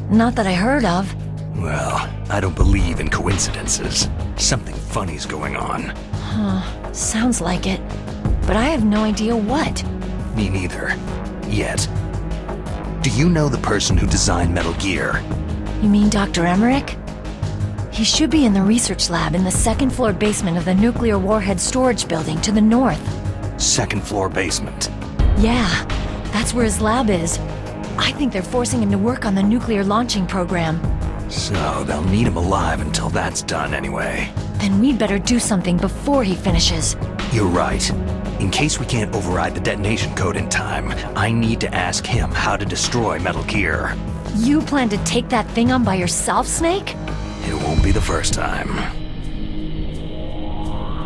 [SPEAKER 12] Not that I heard of.
[SPEAKER 3] Well, I don't believe in coincidences. Something funny's going on.
[SPEAKER 12] Huh. Sounds like it. But I have no idea what.
[SPEAKER 3] Me neither. Yet. Do you know the person who designed Metal Gear?
[SPEAKER 12] You mean Dr. Emmerich? He should be in the research lab in the second-floor basement of the nuclear warhead storage building to the north.
[SPEAKER 3] Second floor basement?
[SPEAKER 12] Yeah, that's where his lab is. I think they're forcing him to work on the nuclear launching program.
[SPEAKER 3] So they'll need him alive until that's done anyway.
[SPEAKER 12] Then we'd better do something before he finishes.
[SPEAKER 3] You're right. In case we can't override the detonation code in time, I need to ask him how to destroy Metal Gear.
[SPEAKER 12] You plan to take that thing on by yourself, Snake?
[SPEAKER 3] It won't be the first time.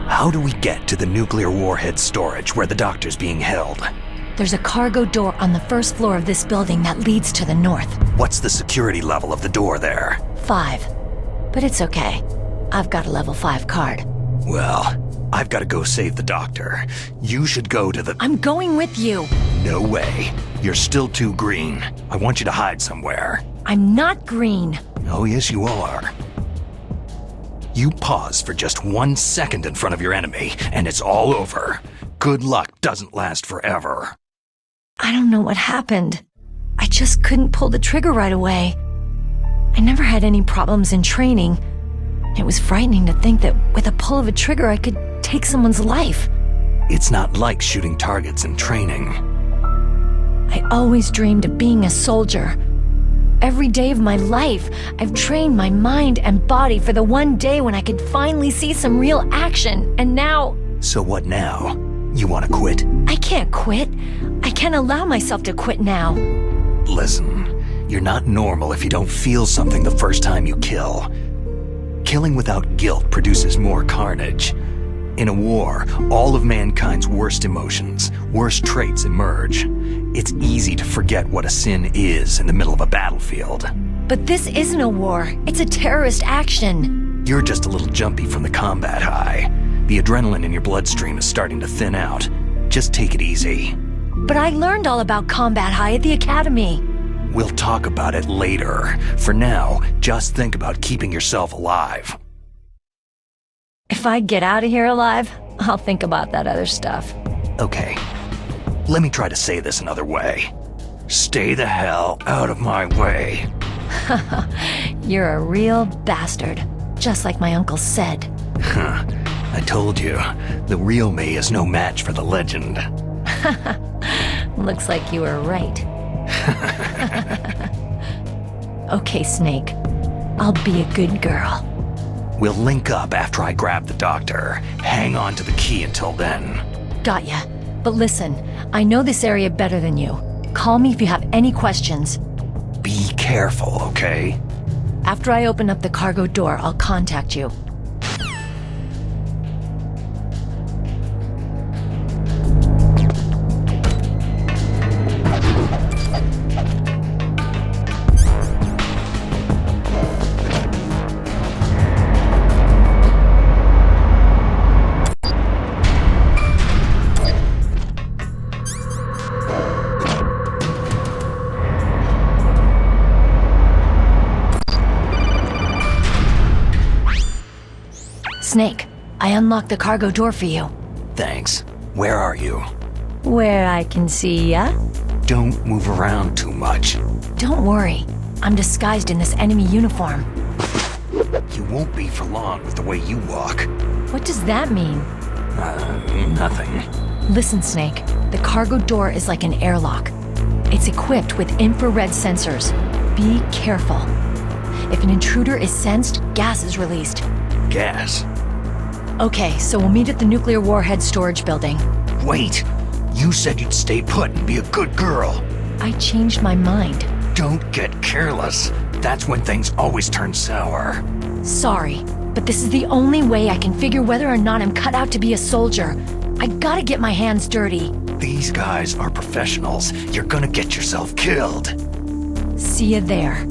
[SPEAKER 3] How do we get to the nuclear warhead storage where the doctor's being held?
[SPEAKER 12] There's a cargo door on the first floor of this building that leads to the north.
[SPEAKER 3] What's the security level of the door there?
[SPEAKER 12] 5. But it's okay. I've got a level 5 card.
[SPEAKER 3] Well, I've got to go save the doctor. You should go to the...
[SPEAKER 12] I'm going with you.
[SPEAKER 3] No way. You're still too green. I want you to hide somewhere.
[SPEAKER 12] I'm not green.
[SPEAKER 3] Oh, yes, you are. You pause for just 1 second in front of your enemy, and it's all over. Good luck doesn't last forever.
[SPEAKER 12] I don't know what happened. I just couldn't pull the trigger right away. I never had any problems in training. It was frightening to think that with a pull of a trigger I could take someone's life.
[SPEAKER 3] It's not like shooting targets in training.
[SPEAKER 12] I always dreamed of being a soldier. Every day of my life, I've trained my mind and body for the one day when I could finally see some real action, and now...
[SPEAKER 3] So what now? You want to quit?
[SPEAKER 12] I can't quit. I can't allow myself to quit now.
[SPEAKER 3] Listen, you're not normal if you don't feel something the first time you kill. Killing without guilt produces more carnage. In a war, all of mankind's worst emotions, worst traits emerge. It's easy to forget what a sin is in the middle of a battlefield.
[SPEAKER 12] But this isn't a war. It's a terrorist action.
[SPEAKER 3] You're just a little jumpy from the combat high. The adrenaline in your bloodstream is starting to thin out. Just take it easy.
[SPEAKER 12] But I learned all about combat high at the academy.
[SPEAKER 3] We'll talk about it later. For now, just think about keeping yourself alive.
[SPEAKER 12] If I get out of here alive, I'll think about that other stuff.
[SPEAKER 3] Okay. Let me try to say this another way. Stay the hell out of my way.
[SPEAKER 12] You're a real bastard. just like my uncle said.
[SPEAKER 3] Huh. I told you, the real me is no match for the legend.
[SPEAKER 12] Looks like you were right. Okay, Snake. I'll be a good girl.
[SPEAKER 3] We'll link up after I grab the doctor. Hang on to the key until then.
[SPEAKER 12] Got ya. But listen, I know this area better than you. Call me if you have any questions.
[SPEAKER 3] Be careful, okay?
[SPEAKER 12] After I open up the cargo door, I'll contact you. Snake, I unlocked the cargo door for you.
[SPEAKER 3] Thanks. Where are you?
[SPEAKER 12] Where I can see ya?
[SPEAKER 3] Don't move around too much.
[SPEAKER 12] Don't worry. I'm disguised in this enemy uniform.
[SPEAKER 3] You won't be for long with the way you walk.
[SPEAKER 12] What does that mean?
[SPEAKER 3] Nothing.
[SPEAKER 12] Listen, Snake. The cargo door is like an airlock. It's equipped with infrared sensors. Be careful. If an intruder is sensed, gas is released.
[SPEAKER 3] Gas?
[SPEAKER 12] Okay, so we'll meet at the nuclear warhead storage building.
[SPEAKER 3] Wait! You said you'd stay put and be a good girl.
[SPEAKER 12] I changed my mind.
[SPEAKER 3] Don't get careless. That's when things always turn sour.
[SPEAKER 12] Sorry, but this is the only way I can figure whether or not I'm cut out to be a soldier. I gotta get my hands dirty.
[SPEAKER 3] These guys are professionals. You're gonna get yourself killed.
[SPEAKER 12] See ya there.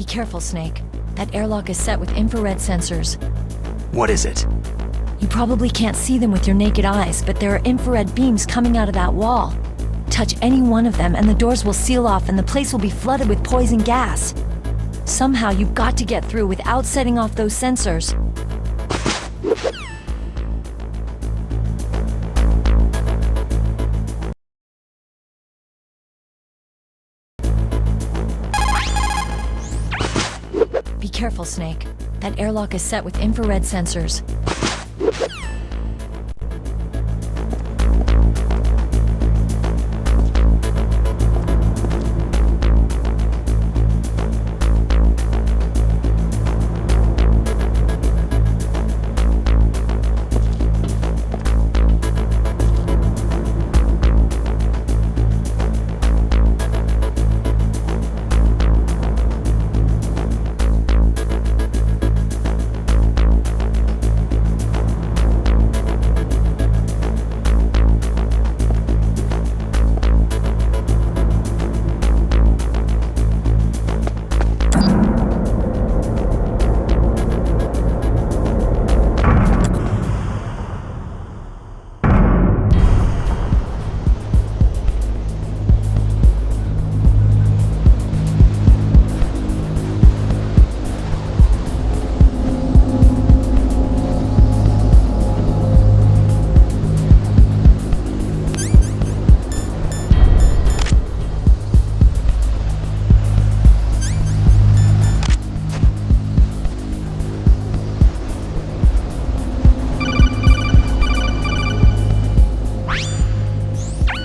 [SPEAKER 12] Careful, Snake. That airlock is set with infrared sensors.
[SPEAKER 3] What is it?
[SPEAKER 12] You probably can't see them with your naked eyes, but there are infrared beams coming out of that wall. Touch any one of them and the doors will seal off and the place will be flooded with poison gas. Somehow you've got to get through without setting off those sensors. Be careful, Snake. That airlock is set with infrared sensors.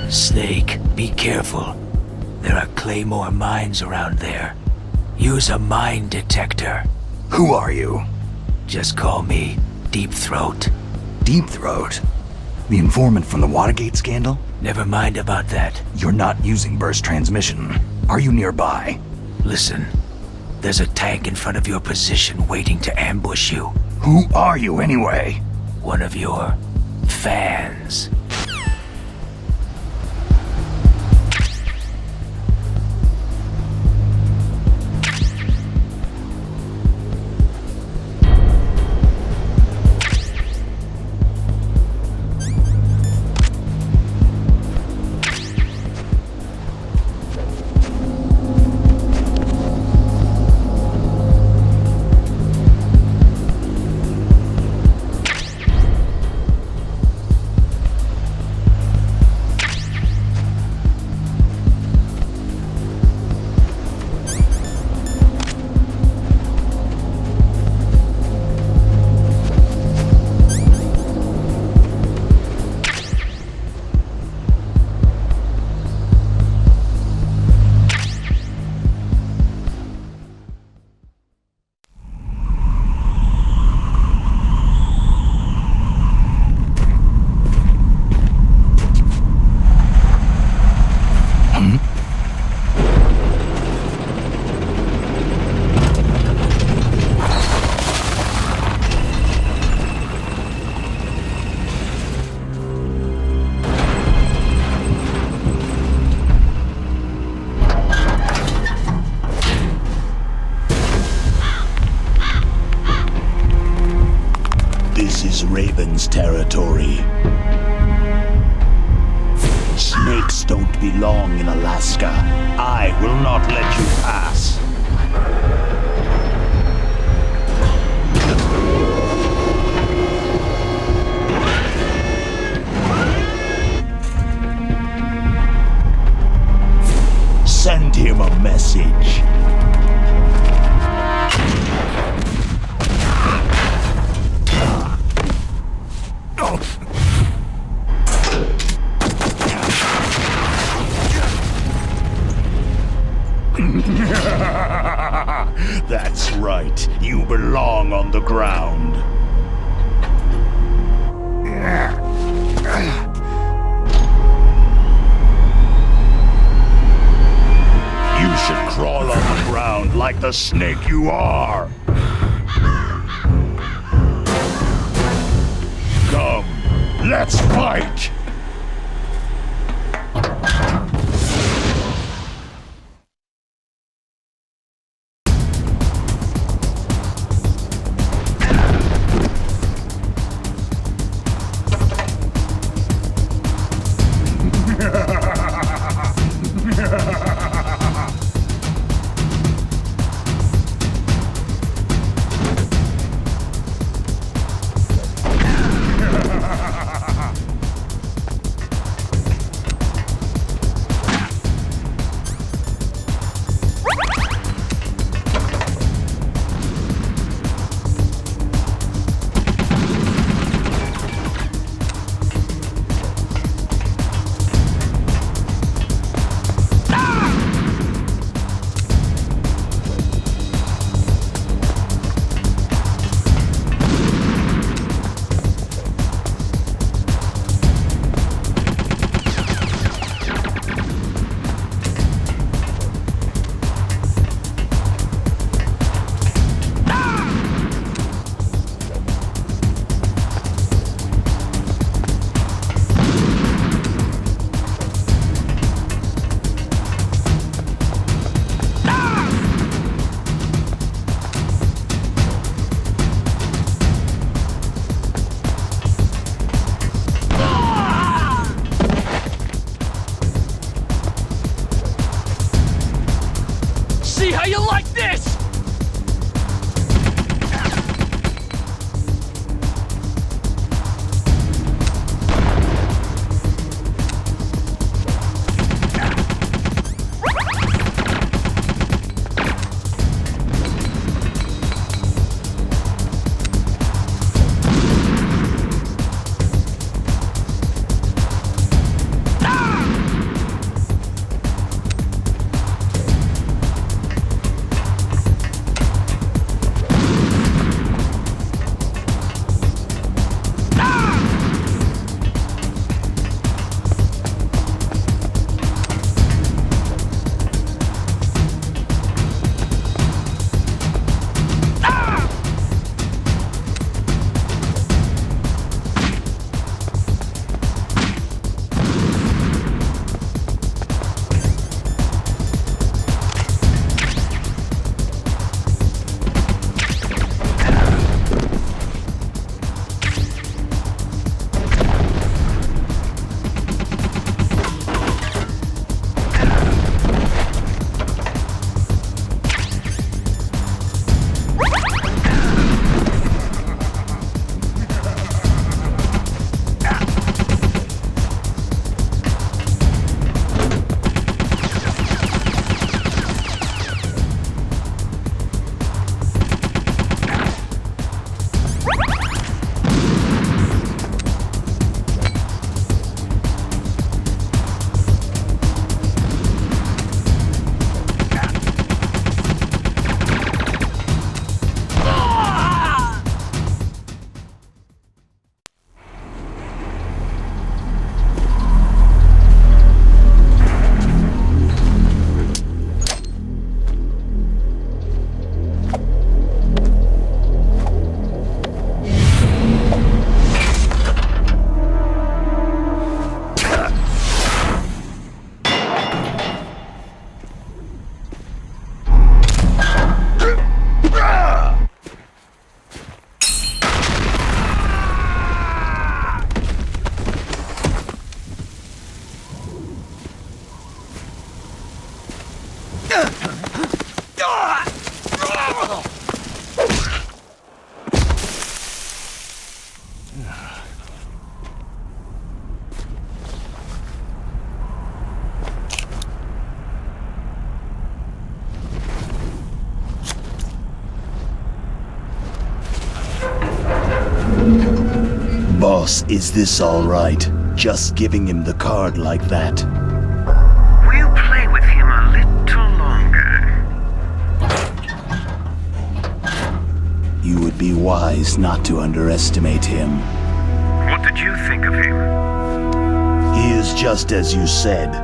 [SPEAKER 13] Snake, be careful. There are Claymore mines around there. Use a mine detector.
[SPEAKER 3] Who are you?
[SPEAKER 13] Just call me Deep Throat.
[SPEAKER 3] Deep Throat? The informant from the Watergate scandal?
[SPEAKER 13] Never mind about that.
[SPEAKER 3] You're not using burst transmission. Are you nearby?
[SPEAKER 13] Listen, there's a tank in front of your position waiting to ambush you.
[SPEAKER 3] Who are you anyway?
[SPEAKER 13] One of your fans. Territory. Snakes don't belong in Alaska. I will not let you pass. Send him a message. That's right. You belong on the ground. You should crawl on the ground like the snake you are. Come, let's fight!
[SPEAKER 17] see how you like this!
[SPEAKER 13] Boss, is this all right? Just giving him the card like that.
[SPEAKER 18] We'll play with him a little longer.
[SPEAKER 13] You would be wise not to underestimate him.
[SPEAKER 18] What did you think of him?
[SPEAKER 13] He is just as you said.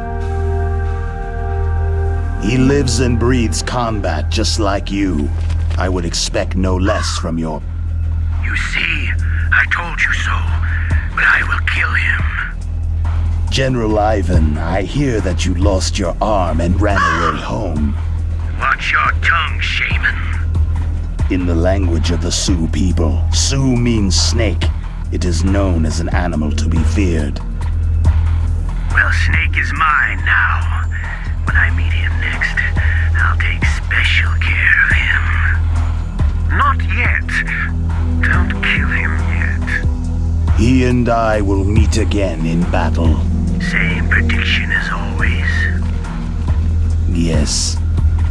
[SPEAKER 13] He lives and breathes combat just like you. I would expect no less from your...
[SPEAKER 18] You see, I told you so, but I will kill him.
[SPEAKER 13] General Ivan, I hear that you lost your arm and ran away home.
[SPEAKER 18] Watch your tongue, shaman.
[SPEAKER 13] In the language of the Sioux people, Sioux means snake. It is known as an animal to be feared.
[SPEAKER 18] Well, Snake is mine now. When I meet him next, I'll take special care of him. Not yet. Don't kill him yet.
[SPEAKER 13] He and I will meet again in battle.
[SPEAKER 18] Same prediction as always.
[SPEAKER 13] Yes,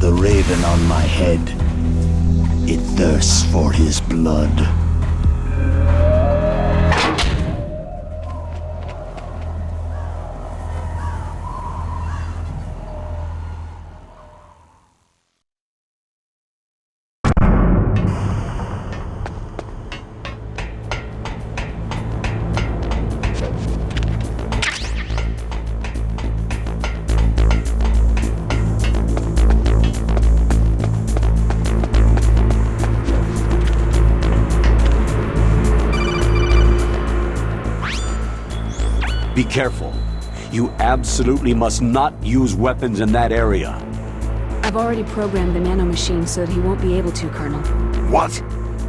[SPEAKER 13] the raven on my head. It thirsts for his blood.
[SPEAKER 2] Be careful. You absolutely must not use weapons in that area.
[SPEAKER 5] I've already programmed the nanomachine so that he won't be able to, Colonel.
[SPEAKER 3] What?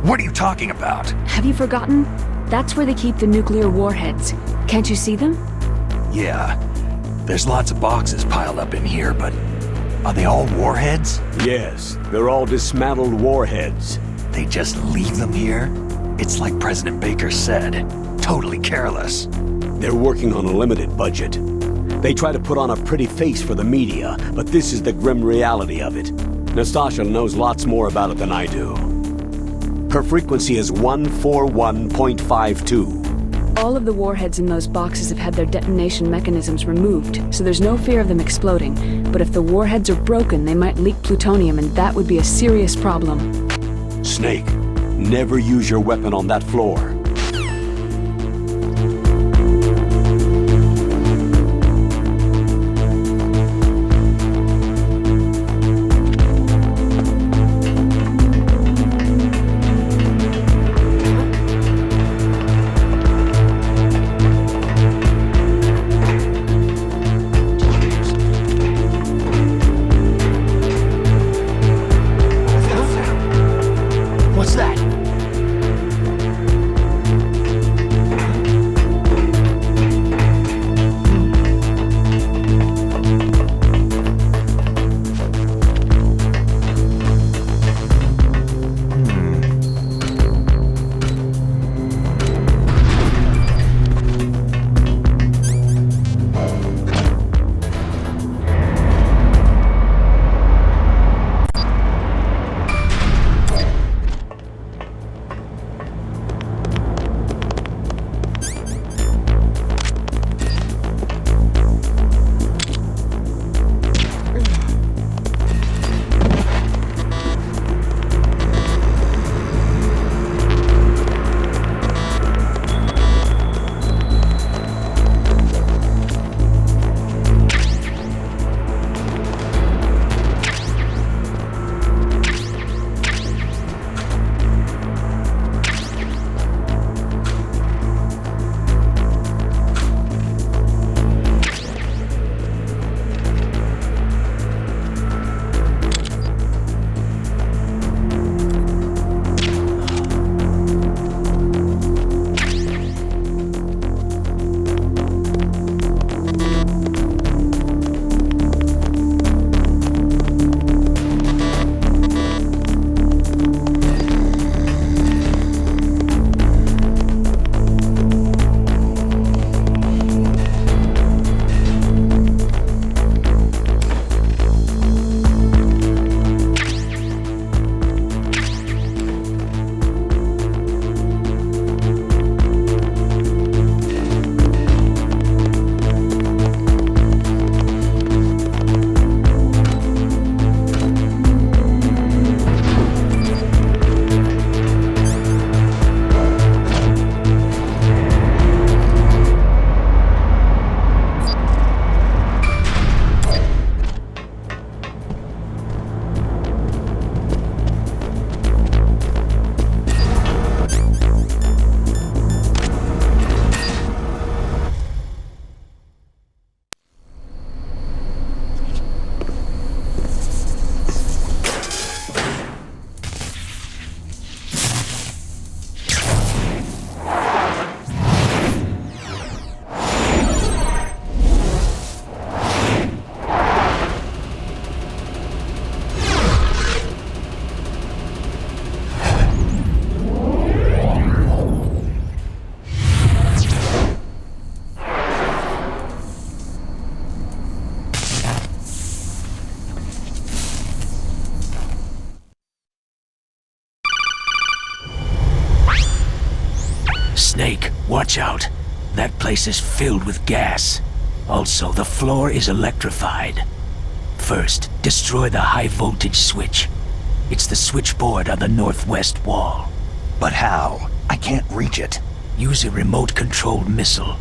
[SPEAKER 3] What are you talking about?
[SPEAKER 5] Have you forgotten? That's where they keep the nuclear warheads. Can't you see them?
[SPEAKER 3] Yeah. There's lots of boxes piled up in here, but Are they all warheads?
[SPEAKER 2] Yes, they're all dismantled warheads.
[SPEAKER 3] They just leave them here? It's like President Baker said. Totally careless.
[SPEAKER 2] They're working on a limited budget. They try to put on a pretty face for the media, but this is the grim reality of it. Nastasha knows lots more about it than I do. Her frequency is 141.52.
[SPEAKER 5] All of the warheads in those boxes have had their detonation mechanisms removed, so there's no fear of them exploding. But if the warheads are broken, they might leak plutonium, and that would be a serious problem.
[SPEAKER 2] Snake, never use your weapon on that floor.
[SPEAKER 13] Snake, watch out. That place is filled with gas. Also, the floor is electrified. First, destroy the high-voltage switch. It's the switchboard on the northwest wall.
[SPEAKER 3] But how? I can't reach it.
[SPEAKER 13] Use a remote-controlled missile.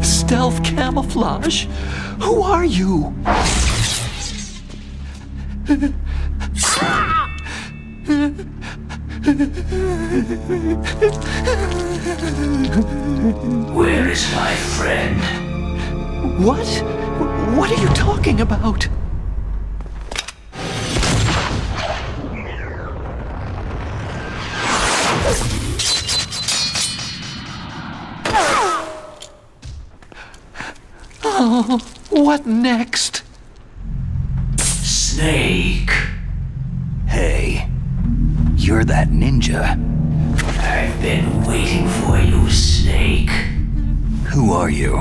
[SPEAKER 3] Stealth camouflage? Who are you?
[SPEAKER 14] Where is my friend?
[SPEAKER 3] What? What are you talking about? Oh, what next?
[SPEAKER 14] Snake.
[SPEAKER 3] Hey, you're that ninja.
[SPEAKER 14] I've been waiting for you, Snake.
[SPEAKER 3] Who are you?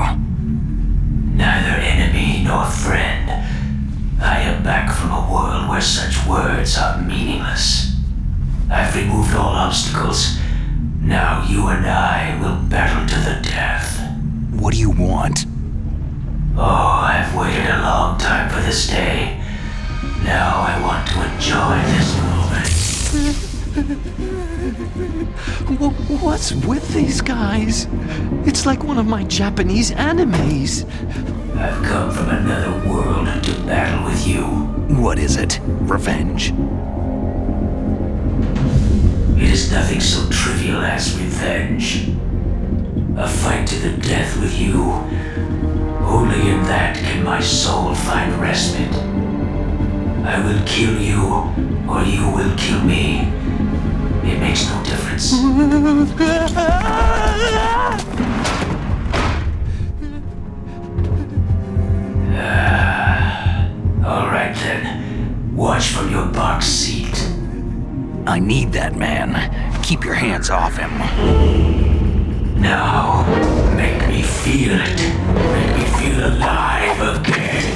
[SPEAKER 14] Neither enemy nor friend. I am back from a world where such words are meaningless. I've removed all obstacles. Now you and I will battle to the death.
[SPEAKER 3] What do you want?
[SPEAKER 14] Oh, I've waited a long time for this day. Now I want to enjoy this moment.
[SPEAKER 3] What's with these guys? It's like one of my Japanese animes.
[SPEAKER 14] I've come from another world to battle with you.
[SPEAKER 3] What is it? Revenge?
[SPEAKER 14] It is nothing so trivial as revenge. A fight to the death with you. Only in that can my soul find respite. I will kill you, or you will kill me. It makes no difference. All right then. Watch from your box seat.
[SPEAKER 3] I need that man. Keep your hands off him.
[SPEAKER 14] Now, make me feel it. Make me feel alive again.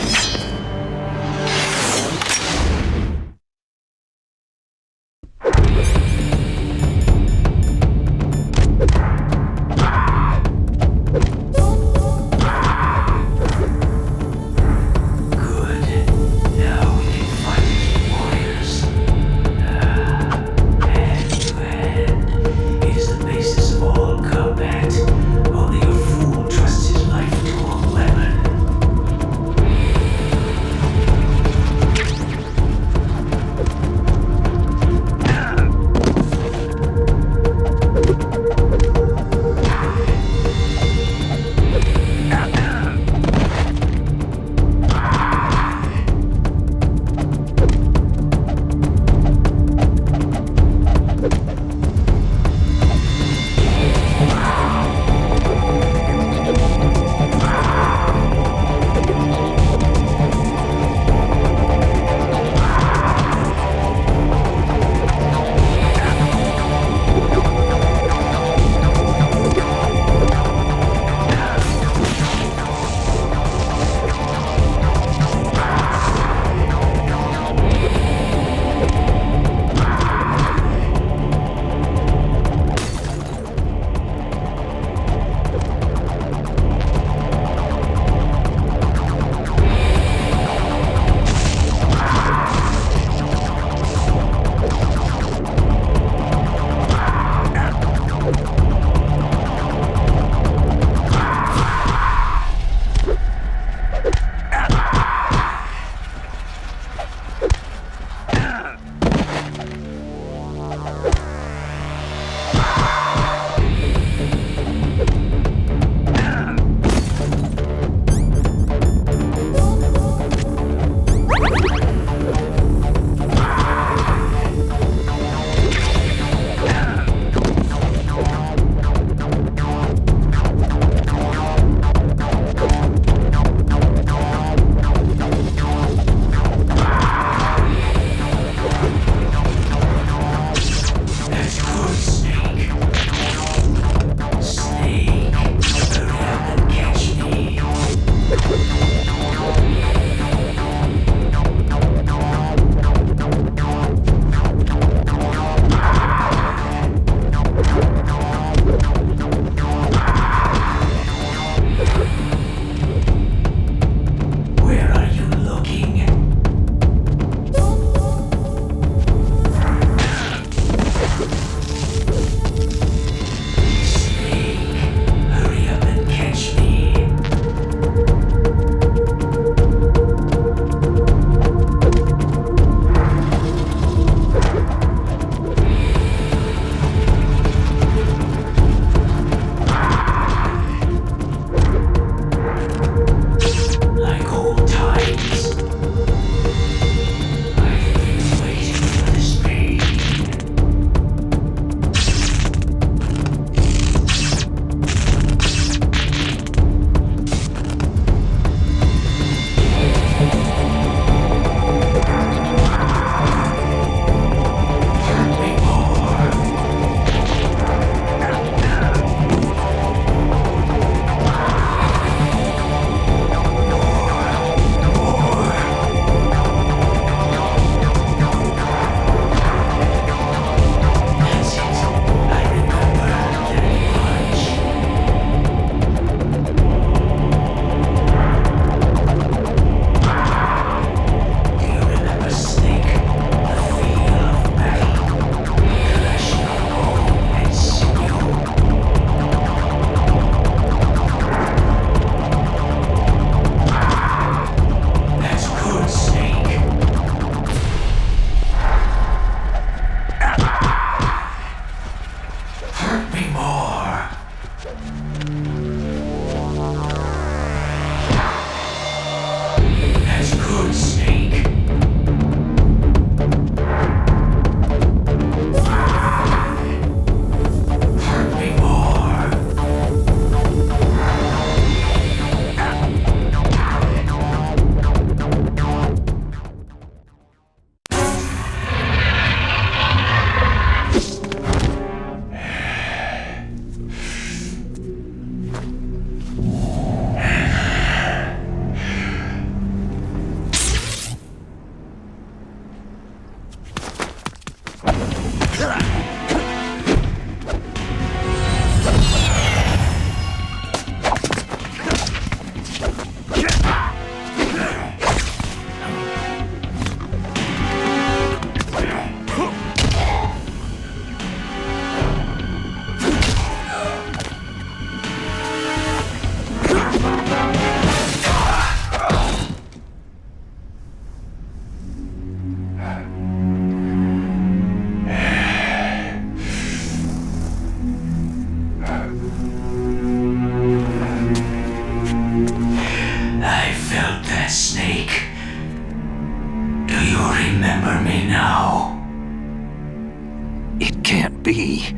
[SPEAKER 3] can't be.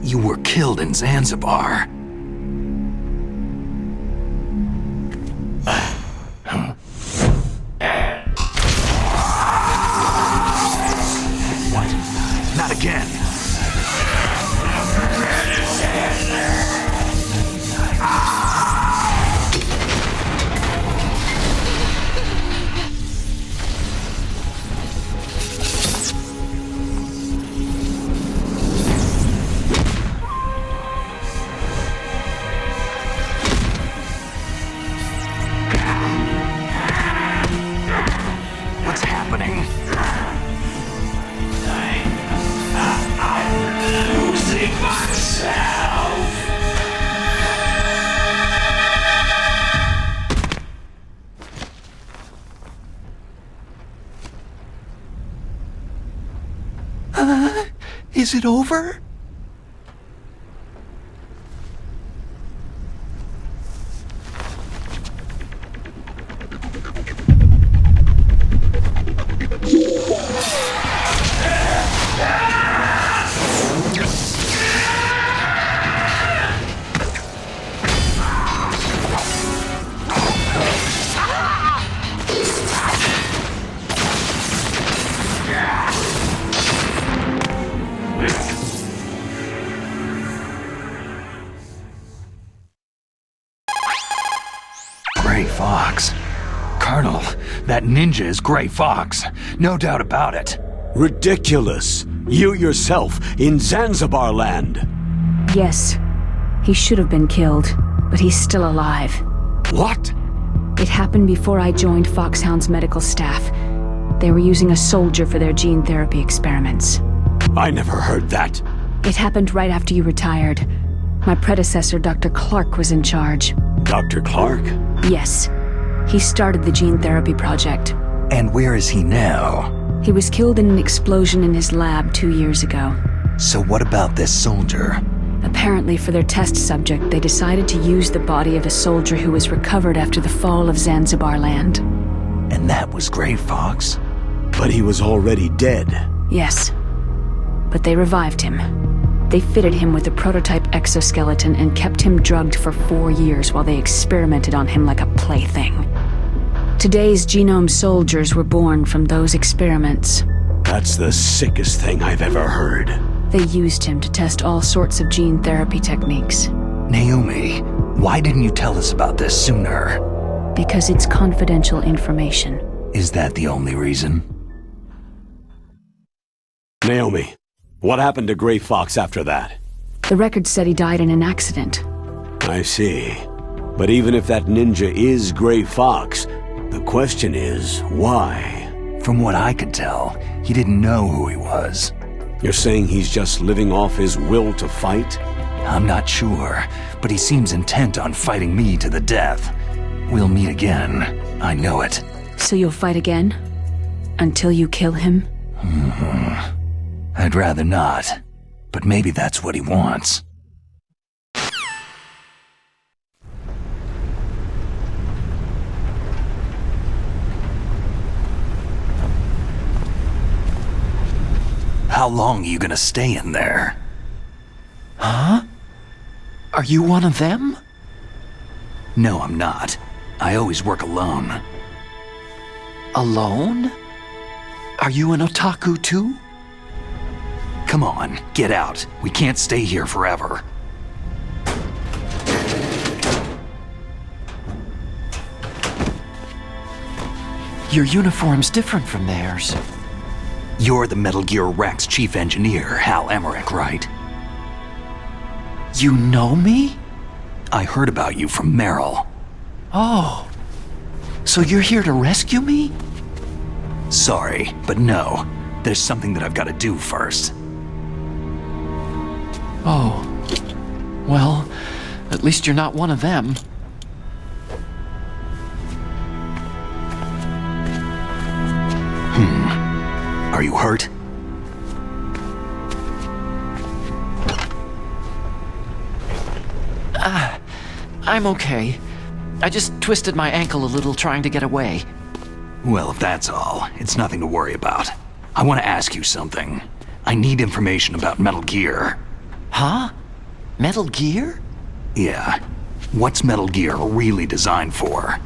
[SPEAKER 3] You were killed in Zanzibar. What? Not again. What's happening?
[SPEAKER 14] I'm losing myself.
[SPEAKER 3] Is it over? Gray Fox. Colonel, that ninja is Gray Fox. No doubt about it.
[SPEAKER 2] Ridiculous. You yourself in Zanzibar land.
[SPEAKER 5] Yes. He should have been killed, but he's still alive.
[SPEAKER 2] What?
[SPEAKER 5] It happened before I joined Foxhound's medical staff. They were using a soldier for their gene therapy experiments.
[SPEAKER 2] I never heard that.
[SPEAKER 5] It happened right after you retired. My predecessor, Dr. Clark, was in charge.
[SPEAKER 2] Dr. Clark?
[SPEAKER 5] Yes. He started the gene therapy project.
[SPEAKER 3] And where is he now?
[SPEAKER 5] He was killed in an explosion in his lab 2 years ago.
[SPEAKER 3] So what about this soldier?
[SPEAKER 5] Apparently, for their test subject, they decided to use the body of a soldier who was recovered after the fall of Zanzibar land.
[SPEAKER 3] And that was Gray Fox?
[SPEAKER 2] But he was already dead.
[SPEAKER 5] Yes. But they revived him. They fitted him with a prototype exoskeleton and kept him drugged for 4 years while they experimented on him like a plaything. Today's genome soldiers were born from those experiments.
[SPEAKER 2] That's the sickest thing I've ever heard.
[SPEAKER 5] They used him to test all sorts of gene therapy techniques.
[SPEAKER 3] Naomi, why didn't you tell us about this sooner?
[SPEAKER 5] Because it's confidential information.
[SPEAKER 3] Is that the only reason?
[SPEAKER 2] Naomi, what happened to Gray Fox after that?
[SPEAKER 5] The record said he died in an accident.
[SPEAKER 2] I see. But even if that ninja is Gray Fox, the question is, why?
[SPEAKER 3] From what I could tell, he didn't know who he was.
[SPEAKER 2] You're saying he's just living off his will to fight?
[SPEAKER 3] I'm not sure, but he seems intent on fighting me to the death. We'll meet again. I know it.
[SPEAKER 5] So you'll fight again? Until you kill him?
[SPEAKER 3] I'd rather not, but maybe that's what he wants. How long are you gonna stay in there?
[SPEAKER 11] Huh? Are you one of them?
[SPEAKER 3] No, I'm not. I always work alone.
[SPEAKER 11] Alone? Are you an otaku too?
[SPEAKER 3] Come on, get out. We can't stay here forever.
[SPEAKER 11] Your uniform's different from theirs.
[SPEAKER 3] You're the Metal Gear Rex chief engineer, Hal Emmerich, right?
[SPEAKER 11] You know me?
[SPEAKER 3] I heard about you from Merill.
[SPEAKER 11] Oh. So you're here to rescue me?
[SPEAKER 3] Sorry, but no. There's something that I've got to do first.
[SPEAKER 11] Oh. Well, at least you're not one of them.
[SPEAKER 3] Are you hurt?
[SPEAKER 11] I'm okay. I just twisted my ankle a little trying to get away.
[SPEAKER 3] Well, if that's all, it's nothing to worry about. I want to ask you something. I need information about Metal Gear.
[SPEAKER 11] Huh? Metal Gear?
[SPEAKER 3] Yeah. What's Metal Gear really designed for?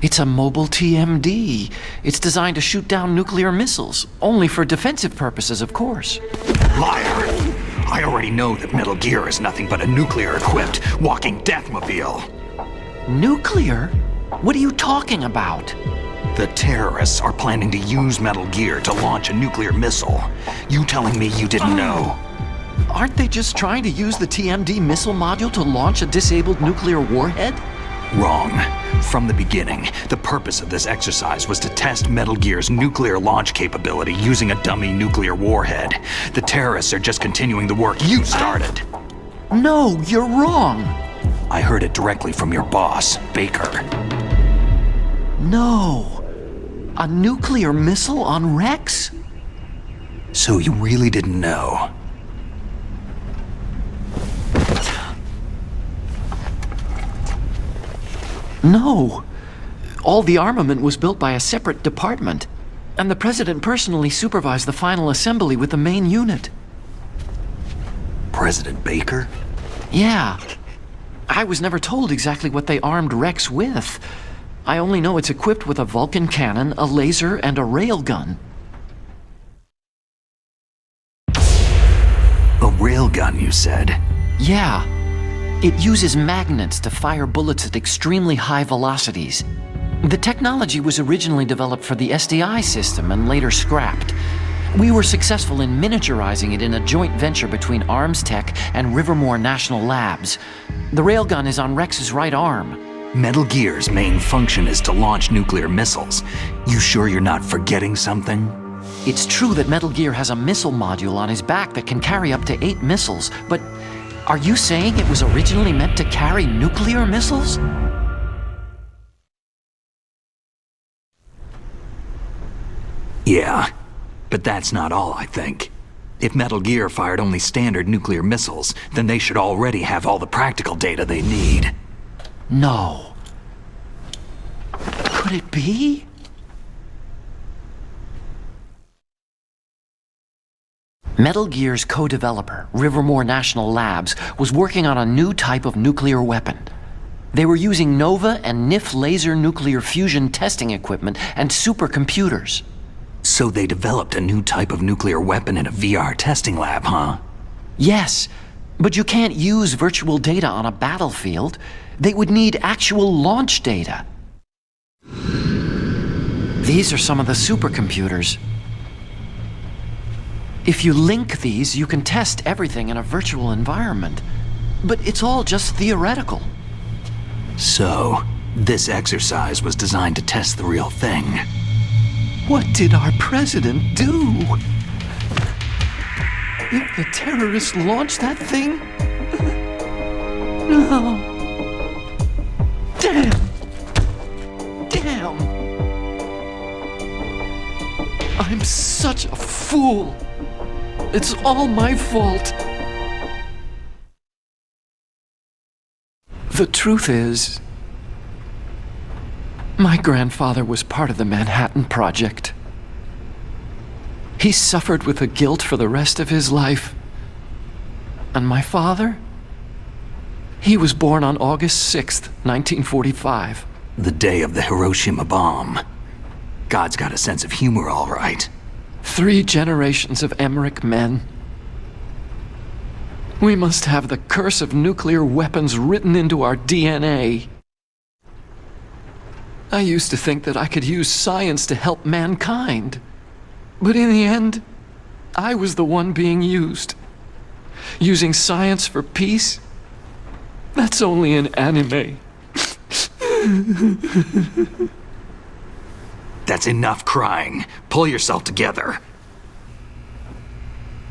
[SPEAKER 11] It's a mobile TMD. It's designed to shoot down nuclear missiles, only for defensive purposes, of course.
[SPEAKER 3] Liar! I already know that Metal Gear is nothing but a nuclear-equipped walking deathmobile.
[SPEAKER 11] Nuclear? What are you talking about?
[SPEAKER 3] The terrorists are planning to use Metal Gear to launch a nuclear missile. You telling me you didn't know?
[SPEAKER 11] Aren't they just trying to use the TMD missile module to launch a disabled nuclear warhead?
[SPEAKER 3] Wrong. From the beginning, the purpose of this exercise was to test Metal Gear's nuclear launch capability using a dummy nuclear warhead. The terrorists are just continuing the work you started.
[SPEAKER 11] No, you're wrong.
[SPEAKER 3] I heard it directly from your boss, Baker.
[SPEAKER 11] No. A nuclear missile on Rex?
[SPEAKER 3] So you really didn't know?
[SPEAKER 11] No. All the armament was built by a separate department, and the President personally supervised the final assembly with the main unit.
[SPEAKER 3] President Baker?
[SPEAKER 11] Yeah. I was never told exactly what they armed Rex with. I only know it's equipped with a Vulcan cannon, a laser, and a railgun.
[SPEAKER 3] A railgun, you said?
[SPEAKER 11] Yeah. It uses magnets to fire bullets at extremely high velocities. The technology was originally developed for the SDI system and later scrapped. We were successful in miniaturizing it in a joint venture between Arms Tech and Rivermore National Labs. The railgun is on Rex's right arm.
[SPEAKER 3] Metal Gear's main function is to launch nuclear missiles. You sure you're not forgetting something?
[SPEAKER 11] It's true that Metal Gear has a missile module on his back that can carry up to 8 missiles, but are you saying it was originally meant to carry nuclear missiles?
[SPEAKER 3] Yeah, but that's not all, I think. If Metal Gear fired only standard nuclear missiles, then they should already have all the practical data they need.
[SPEAKER 11] No. Could it be? Metal Gear's co-developer, Rivermore National Labs, was working on a new type of nuclear weapon. They were using NOVA and NIF laser nuclear fusion testing equipment and supercomputers.
[SPEAKER 3] So they developed a new type of nuclear weapon in a VR testing lab, huh?
[SPEAKER 11] Yes, but you can't use virtual data on a battlefield. They would need actual launch data. These are some of the supercomputers. If you link these, you can test everything in a virtual environment. But it's all just theoretical.
[SPEAKER 3] So, this exercise was designed to test the real thing.
[SPEAKER 11] What did our president do? If the terrorists launched that thing? No. Damn! Damn! I'm such a fool! It's all my fault! The truth is, my grandfather was part of the Manhattan Project. He suffered with the guilt for the rest of his life. And my father? He was born on August 6th, 1945.
[SPEAKER 3] The day of the Hiroshima bomb. God's got a sense of humor, all right.
[SPEAKER 11] 3 generations of Emmerich men. We must have the curse of nuclear weapons written into our DNA. I used to think that I could use science to help mankind. But in the end, I was the one being used. Using science for peace? That's only in anime.
[SPEAKER 3] That's enough crying. Pull yourself together.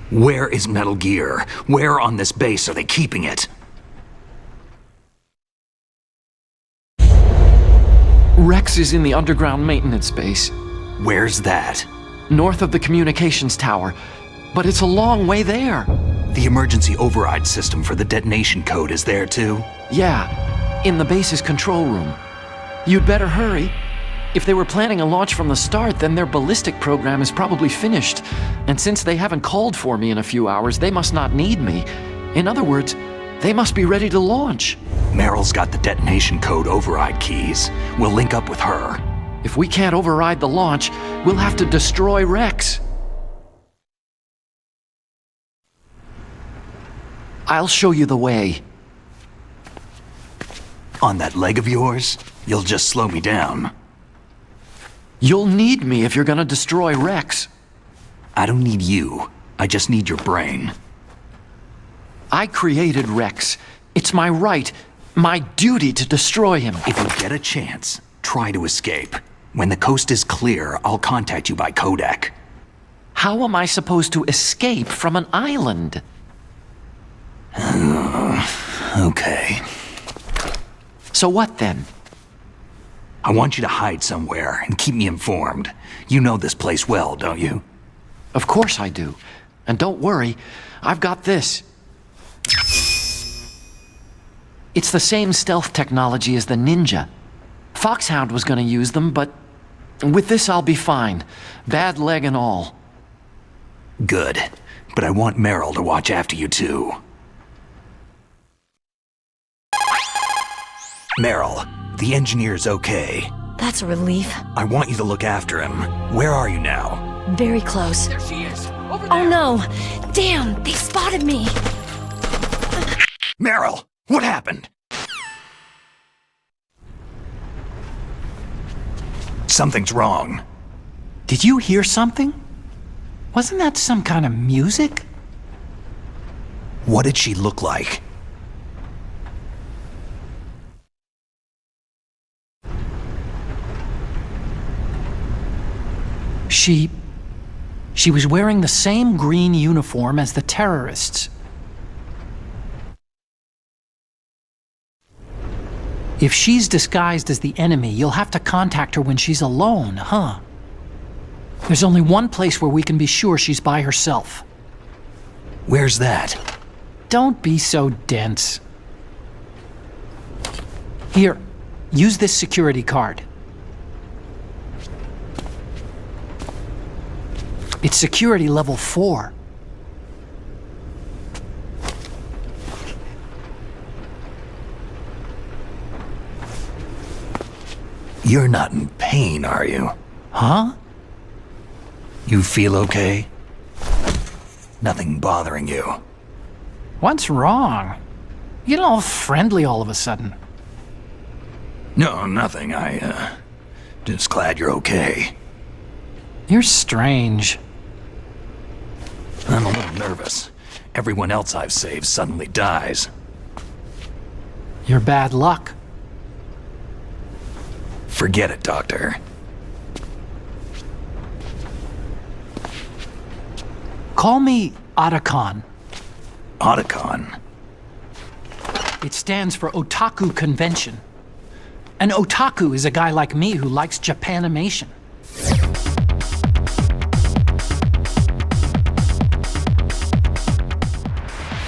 [SPEAKER 3] Where is Metal Gear? Where on this base are they keeping it?
[SPEAKER 11] Rex is in the underground maintenance base.
[SPEAKER 3] Where's that?
[SPEAKER 11] North of the communications tower. But it's a long way there.
[SPEAKER 3] The emergency override system for the detonation code is there too?
[SPEAKER 11] Yeah, in the base's control room. You'd better hurry. If they were planning a launch from the start, then their ballistic program is probably finished. And since they haven't called for me in a few hours, they must not need me. In other words, they must be ready to launch.
[SPEAKER 3] Meryl's got the detonation code override keys. We'll link up with her.
[SPEAKER 11] If we can't override the launch, we'll have to destroy Rex. I'll show you the way.
[SPEAKER 3] On that leg of yours, you'll just slow me down.
[SPEAKER 11] You'll need me if you're gonna destroy Rex.
[SPEAKER 3] I don't need you. I just need your brain.
[SPEAKER 11] I created Rex. It's my right, my duty to destroy him.
[SPEAKER 3] If you get a chance, try to escape. When the coast is clear, I'll contact you by codec.
[SPEAKER 11] How am I supposed to escape from an island?
[SPEAKER 3] Okay.
[SPEAKER 11] So what then?
[SPEAKER 3] I want you to hide somewhere and keep me informed. You know this place well, don't you?
[SPEAKER 11] Of course I do. And don't worry, I've got this. It's the same stealth technology as the Ninja. Foxhound was gonna use them, but with this I'll be fine. Bad leg and all.
[SPEAKER 3] Good. But I want Merill to watch after you too. Merill, the engineer's okay.
[SPEAKER 12] That's a relief.
[SPEAKER 3] I want you to look after him. Where are you now?
[SPEAKER 12] Very close.
[SPEAKER 16] There she is! Over there!
[SPEAKER 12] Oh no! Damn, they spotted me!
[SPEAKER 3] Merill, what happened? Something's wrong.
[SPEAKER 17] Did you hear something? Wasn't that some kind of music?
[SPEAKER 3] What did she look like?
[SPEAKER 17] She was wearing the same green uniform as the terrorists. If she's disguised as the enemy, you'll have to contact her when she's alone, huh? There's only one place where we can be sure she's by herself.
[SPEAKER 3] Where's that?
[SPEAKER 17] Don't be so dense. Here, use this security card. It's security level 4.
[SPEAKER 3] You're not in pain, are you?
[SPEAKER 17] Huh?
[SPEAKER 3] You feel okay? Nothing bothering you?
[SPEAKER 17] What's wrong? You get all friendly all of a sudden.
[SPEAKER 3] No, nothing. Just glad you're okay.
[SPEAKER 17] You're strange.
[SPEAKER 3] I'm a little nervous. Everyone else I've saved suddenly dies.
[SPEAKER 17] You're bad luck.
[SPEAKER 3] Forget it, Doctor.
[SPEAKER 17] Call me Otacon.
[SPEAKER 3] Otacon?
[SPEAKER 17] It stands for Otaku Convention. An otaku is a guy like me who likes Japanimation.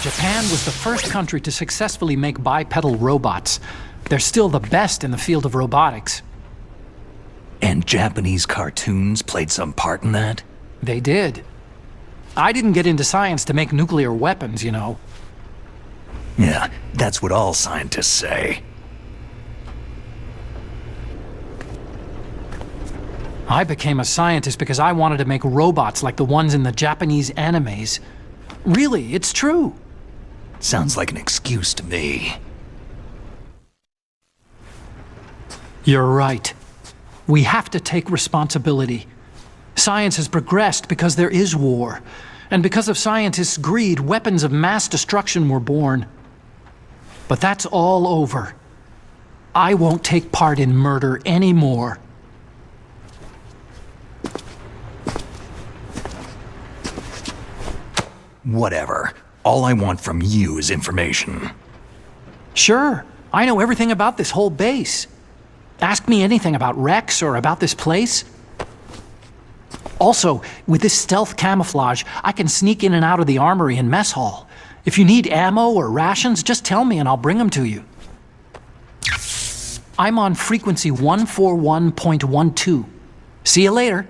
[SPEAKER 17] Japan was the first country to successfully make bipedal robots. They're still the best in the field of robotics.
[SPEAKER 3] And Japanese cartoons played some part in that?
[SPEAKER 17] They did. I didn't get into science to make nuclear weapons, you know.
[SPEAKER 3] Yeah, that's what all scientists say.
[SPEAKER 17] I became a scientist because I wanted to make robots like the ones in the Japanese animes. Really, it's true.
[SPEAKER 3] Sounds like an excuse to me.
[SPEAKER 17] You're right. We have to take responsibility. Science has progressed because there is war. And because of scientists' greed, weapons of mass destruction were born. But that's all over. I won't take part in murder anymore.
[SPEAKER 3] Whatever. All I want from you is information.
[SPEAKER 17] Sure. I know everything about this whole base. Ask me anything about Rex or about this place. Also, with this stealth camouflage, I can sneak in and out of the armory and mess hall. If you need ammo or rations, just tell me and I'll bring them to you. I'm on frequency 141.12. See you later.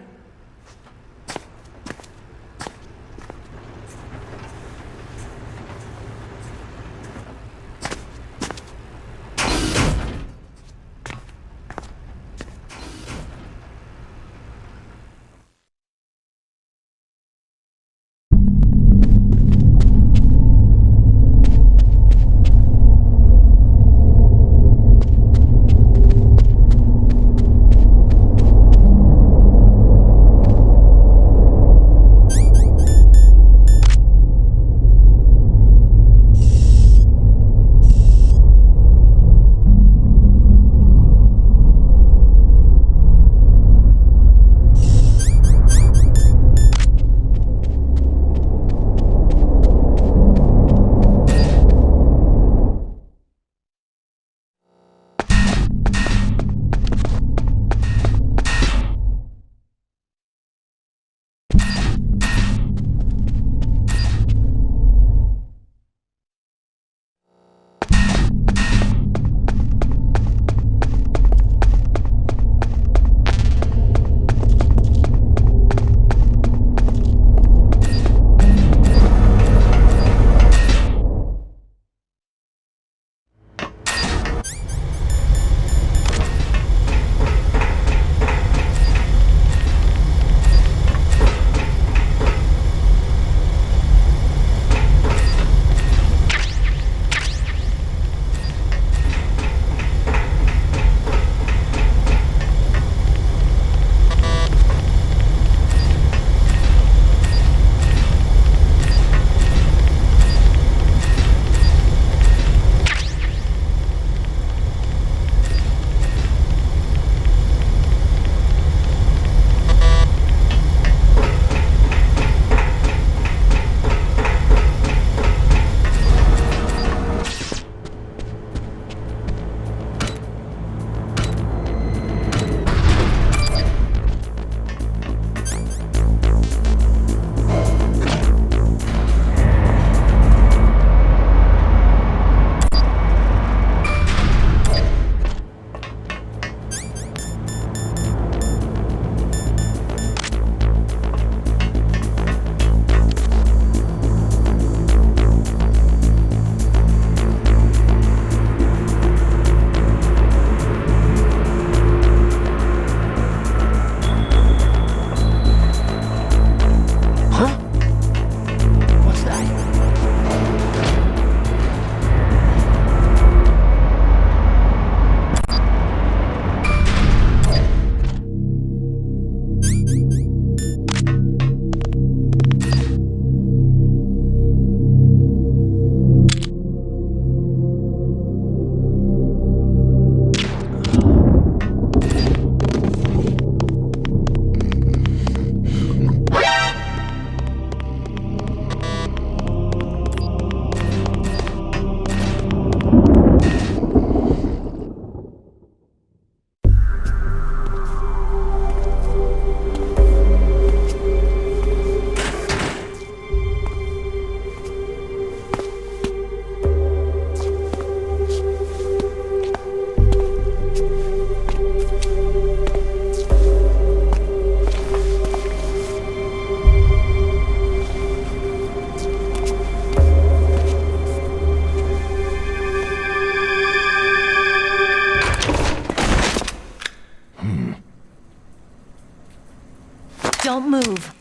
[SPEAKER 12] Don't move.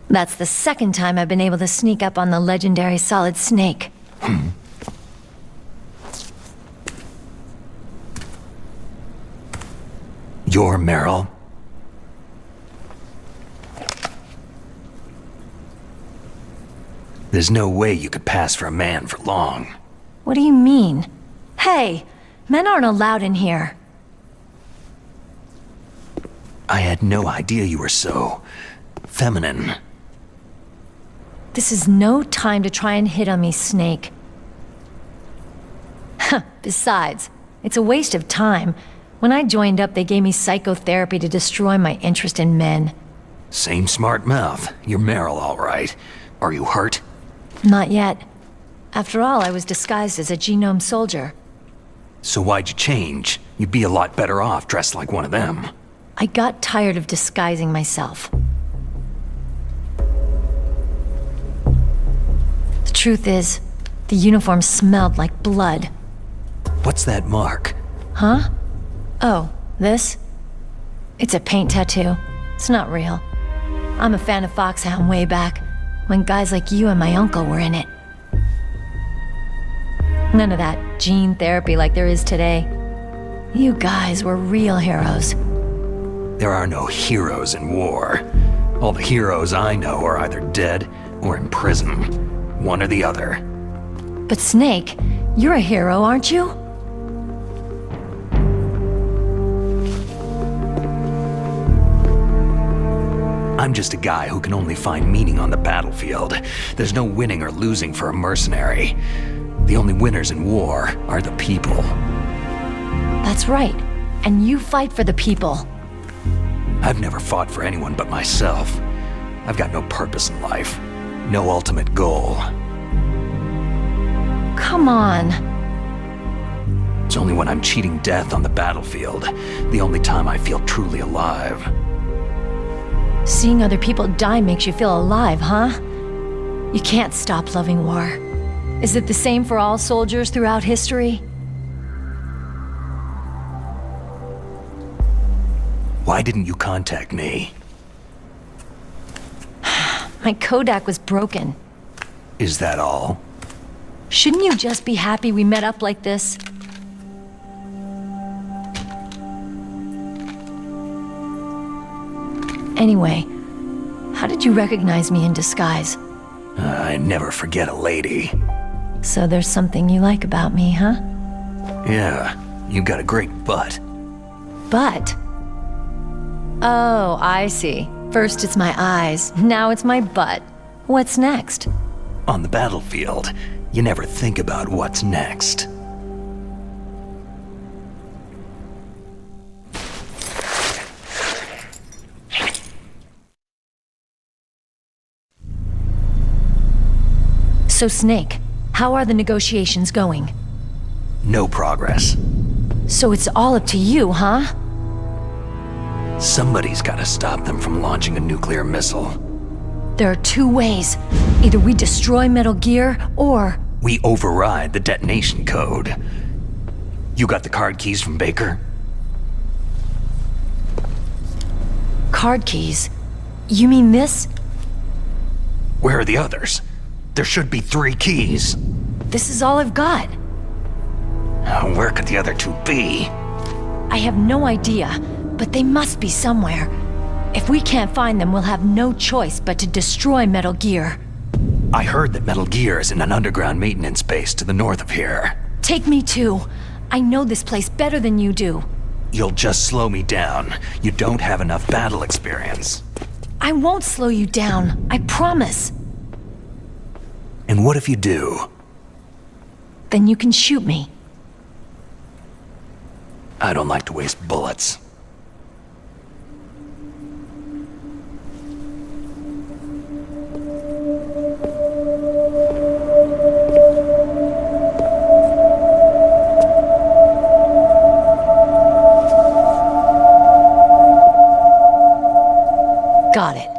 [SPEAKER 12] That's the second time I've been able to sneak up on the legendary Solid Snake.
[SPEAKER 3] You're Merill? There's no way you could pass for a man for long.
[SPEAKER 12] What do you mean? Hey, men aren't allowed in here.
[SPEAKER 3] I had no idea you were so feminine.
[SPEAKER 12] This is no time to try and hit on me, Snake. Besides, it's a waste of time. When I joined up, they gave me psychotherapy to destroy my interest in men.
[SPEAKER 3] Same smart mouth. You're Merill, all right. Are you hurt?
[SPEAKER 12] Not yet. After all, I was disguised as a genome soldier.
[SPEAKER 3] So why'd you change? You'd be a lot better off dressed like one of them.
[SPEAKER 12] I got tired of disguising myself. The truth is, the uniform smelled like blood.
[SPEAKER 3] What's that mark?
[SPEAKER 12] Huh? Oh, this? It's a paint tattoo. It's not real. I'm a fan of Foxhound way back, when guys like you and my uncle were in it. None of that gene therapy like there is today. You guys were real heroes.
[SPEAKER 3] There are no heroes in war. All the heroes I know are either dead or in prison. One or the other.
[SPEAKER 12] But Snake, you're a hero, aren't you?
[SPEAKER 3] I'm just a guy who can only find meaning on the battlefield. There's no winning or losing for a mercenary. The only winners in war are the people.
[SPEAKER 12] That's right. And you fight for the people.
[SPEAKER 3] I've never fought for anyone but myself. I've got no purpose in life. No ultimate goal.
[SPEAKER 12] Come on.
[SPEAKER 3] It's only when I'm cheating death on the battlefield, the only time I feel truly alive.
[SPEAKER 12] Seeing other people die makes you feel alive, huh? You can't stop loving war. Is it the same for all soldiers throughout history?
[SPEAKER 3] Why didn't you contact me?
[SPEAKER 12] My Kodak was broken.
[SPEAKER 3] Is that all?
[SPEAKER 12] Shouldn't you just be happy we met up like this? Anyway, how did you recognize me in disguise?
[SPEAKER 3] I never forget a lady.
[SPEAKER 12] So there's something you like about me, huh?
[SPEAKER 3] Yeah, you got a great butt.
[SPEAKER 12] Butt? Oh, I see. First it's my eyes, now it's my butt. What's next?
[SPEAKER 3] On the battlefield, you never think about what's next.
[SPEAKER 12] So Snake, how are the negotiations going?
[SPEAKER 3] No progress.
[SPEAKER 12] So it's all up to you, huh?
[SPEAKER 3] Somebody's gotta stop them from launching a nuclear missile.
[SPEAKER 12] There are two ways. Either we destroy Metal Gear, or...
[SPEAKER 3] we override the detonation code. You got the card keys from Baker?
[SPEAKER 12] Card keys? You mean this?
[SPEAKER 3] Where are the others? There should be 3 keys.
[SPEAKER 12] This is all I've got.
[SPEAKER 3] Where could the other 2 be?
[SPEAKER 12] I have no idea, but they must be somewhere. If we can't find them, we'll have no choice but to destroy Metal Gear.
[SPEAKER 3] I heard that Metal Gear is in an underground maintenance base to the north of here.
[SPEAKER 12] Take me too. I know this place better than you do.
[SPEAKER 3] You'll just slow me down. You don't have enough battle experience.
[SPEAKER 12] I won't slow you down, I promise.
[SPEAKER 3] And what if you do?
[SPEAKER 12] Then you can shoot me.
[SPEAKER 3] I don't like to waste bullets.
[SPEAKER 12] Got it.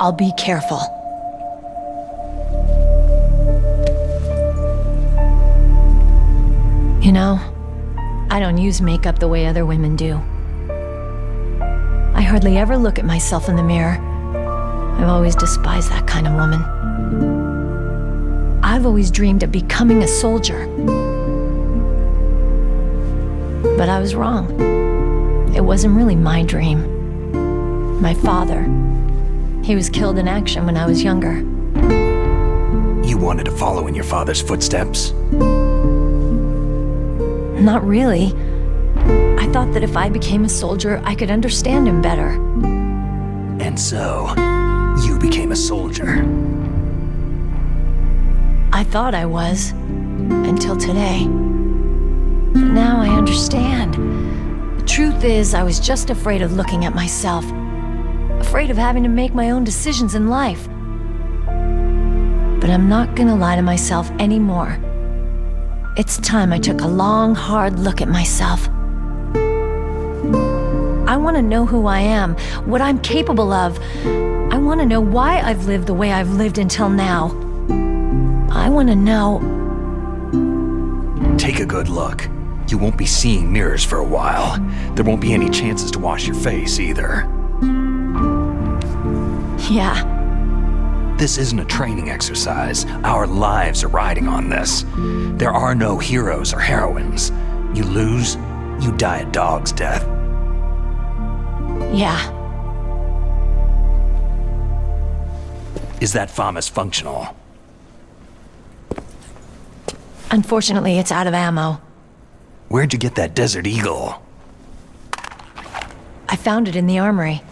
[SPEAKER 12] I'll be careful. You know, I don't use makeup the way other women do. I hardly ever look at myself in the mirror. I've always despised that kind of woman. I've always dreamed of becoming a soldier. But I was wrong. It wasn't really my dream. My father, he was killed in action when I was younger.
[SPEAKER 3] You wanted to follow in your father's footsteps?
[SPEAKER 12] Not really. I thought that if I became a soldier, I could understand him better.
[SPEAKER 3] And so, you became a soldier.
[SPEAKER 12] I thought I was, until today. But now I understand. The truth is, I was just afraid of looking at myself. Afraid of having to make my own decisions in life. but I'm not gonna lie to myself anymore. It's time I took a long, hard look at myself. I want to know who I am, what I'm capable of. I want to know why I've lived the way I've lived until now. I want to know...
[SPEAKER 3] Take a good look. You won't be seeing mirrors for a while. There won't be any chances to wash your face either.
[SPEAKER 12] Yeah.
[SPEAKER 3] This isn't a training exercise. Our lives are riding on this. There are no heroes or heroines. You lose, you die a dog's death.
[SPEAKER 12] Yeah.
[SPEAKER 3] Is that FAMAS functional?
[SPEAKER 12] Unfortunately, it's out of ammo.
[SPEAKER 3] Where'd you get that Desert Eagle?
[SPEAKER 12] I found it in the armory.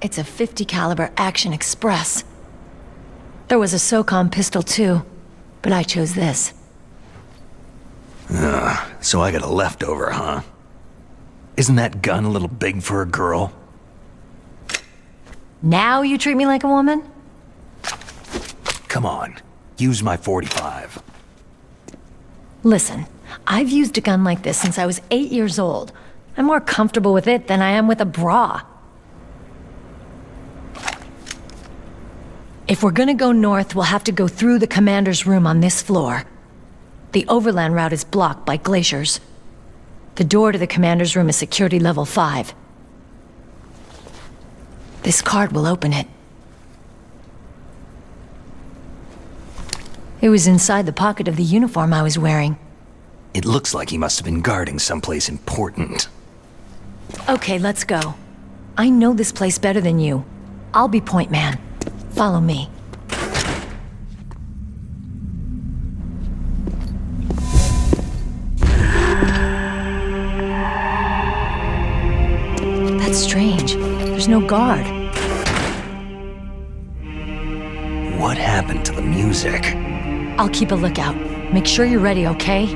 [SPEAKER 12] It's a .50 caliber Action Express. There was a SOCOM pistol too, but I chose this.
[SPEAKER 3] So I got a leftover, huh? Isn't that gun a little big for a girl?
[SPEAKER 12] Now you treat me like a woman?
[SPEAKER 3] Come on, use my .45.
[SPEAKER 12] Listen, I've used a gun like this since I was 8 years old. I'm more comfortable with it than I am with a bra. If we're gonna go north, we'll have to go through the commander's room on this floor. The overland route is blocked by glaciers. The door to the commander's room is security level 5. This card will open it. It was inside the pocket of the uniform I was wearing.
[SPEAKER 3] It looks like he must have been guarding someplace important.
[SPEAKER 12] Okay, let's go. I know this place better than you. I'll be point man. Follow me. That's strange. There's no guard.
[SPEAKER 3] What happened to the music?
[SPEAKER 12] I'll keep a lookout. Make sure you're ready, okay?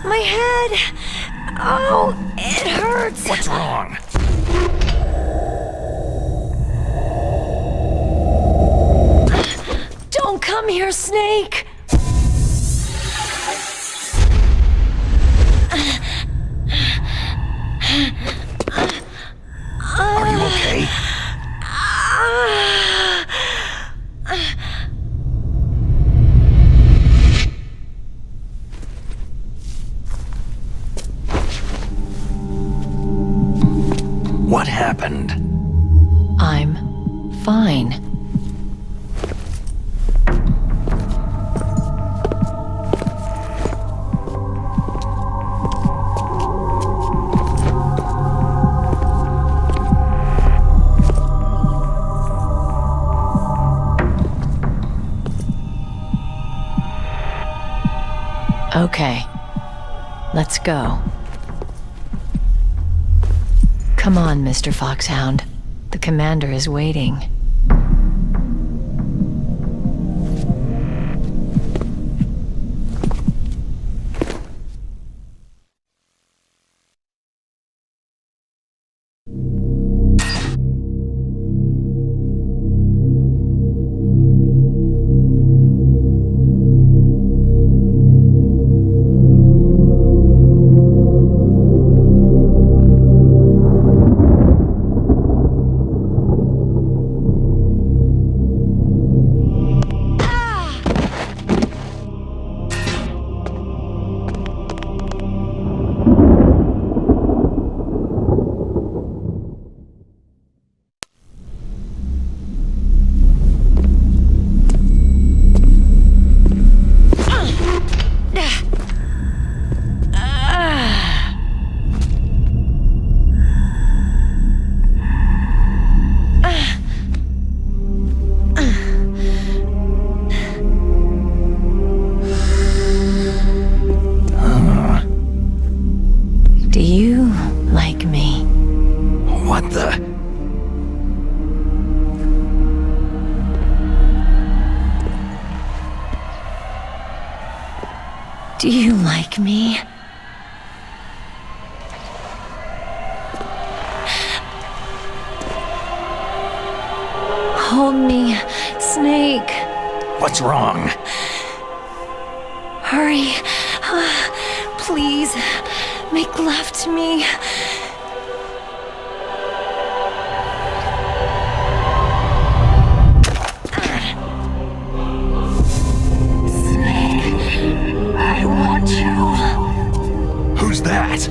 [SPEAKER 12] My head! Oh, it hurts!
[SPEAKER 3] What's wrong?
[SPEAKER 12] Don't come here, Snake!
[SPEAKER 3] Are you okay? What happened?
[SPEAKER 12] I'm fine. Okay, let's go. Come on, Mr. Foxhound. The commander is waiting. Do you like me? Hold me, Snake.
[SPEAKER 3] What's wrong?
[SPEAKER 12] Hurry. Please, make love to me.
[SPEAKER 18] Snake, I want you.
[SPEAKER 3] Who's that?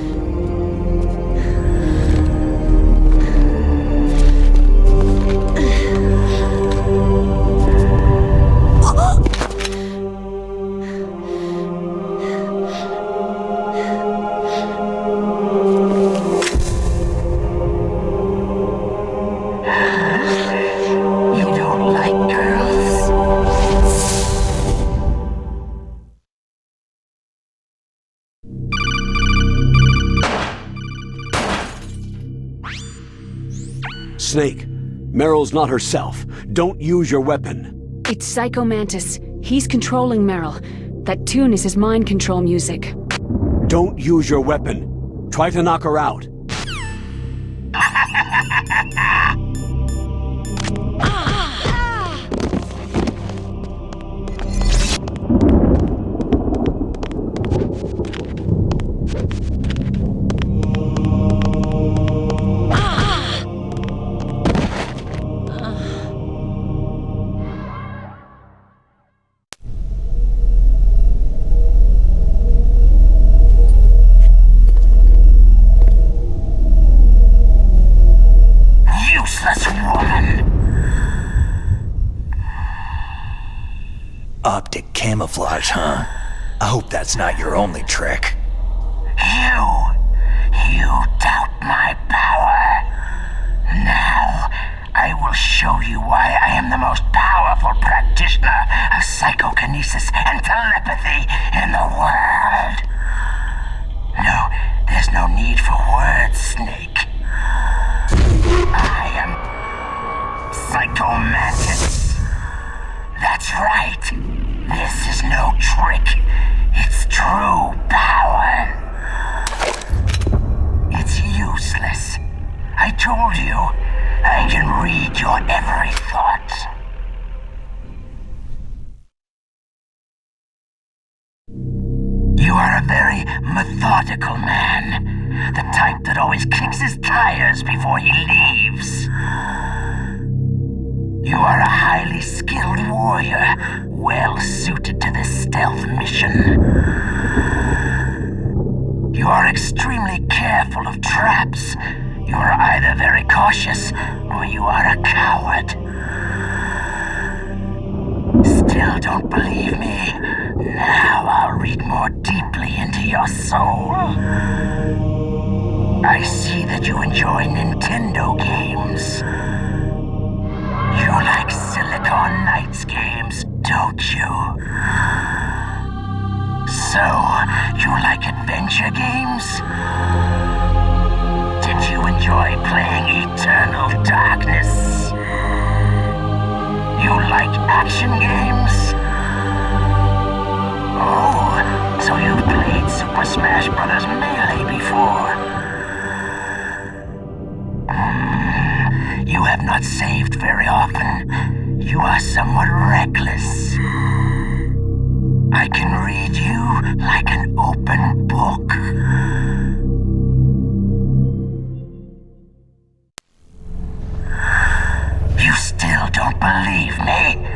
[SPEAKER 2] Snake, Meryl's not herself. Don't use your weapon.
[SPEAKER 5] It's Psycho Mantis. He's controlling Merill. That tune is his mind control music.
[SPEAKER 2] Don't use your weapon. Try to knock her out.
[SPEAKER 3] Optic camouflage, huh? I hope that's not your only trick.
[SPEAKER 18] You doubt my power. Now, I will show you why I am the most powerful practitioner of psychokinesis and telepathy in the world. No, there's no need for words, Snake. I am Psycho Mantis. That's right. This is no trick. It's true power. It's useless. I told you, I can read your every thought. You are a very methodical man. The type that always kicks his tires before he leaves. You are a highly skilled warrior, well suited to this stealth mission. You are extremely careful of traps. You are either very cautious, or you are a coward. Still don't believe me? Now I'll read more deeply into your soul. I see that you enjoy Nintendo games. You like Silicon Knights games, don't you? So, you like adventure games? Did you enjoy playing Eternal Darkness? You like action games? Oh, so you've played Super Smash Bros. Melee before? You have not saved very often. You are somewhat reckless. I can read you like an open book. You still don't believe me?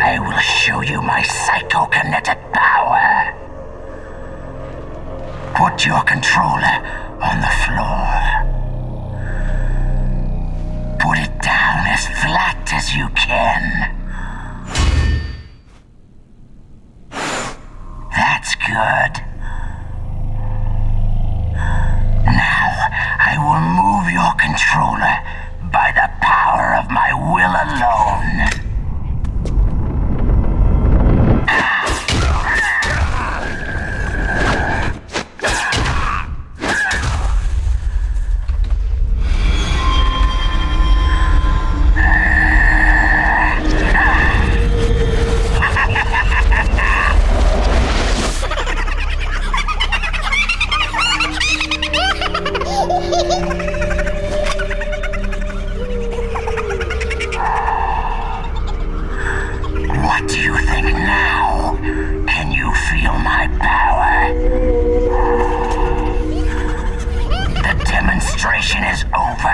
[SPEAKER 18] I will show you my psychokinetic power. Put your controller on the floor. Put it down as flat as you can. That's good. Now, I will move your controller by the power of my will alone. Infiltration is over.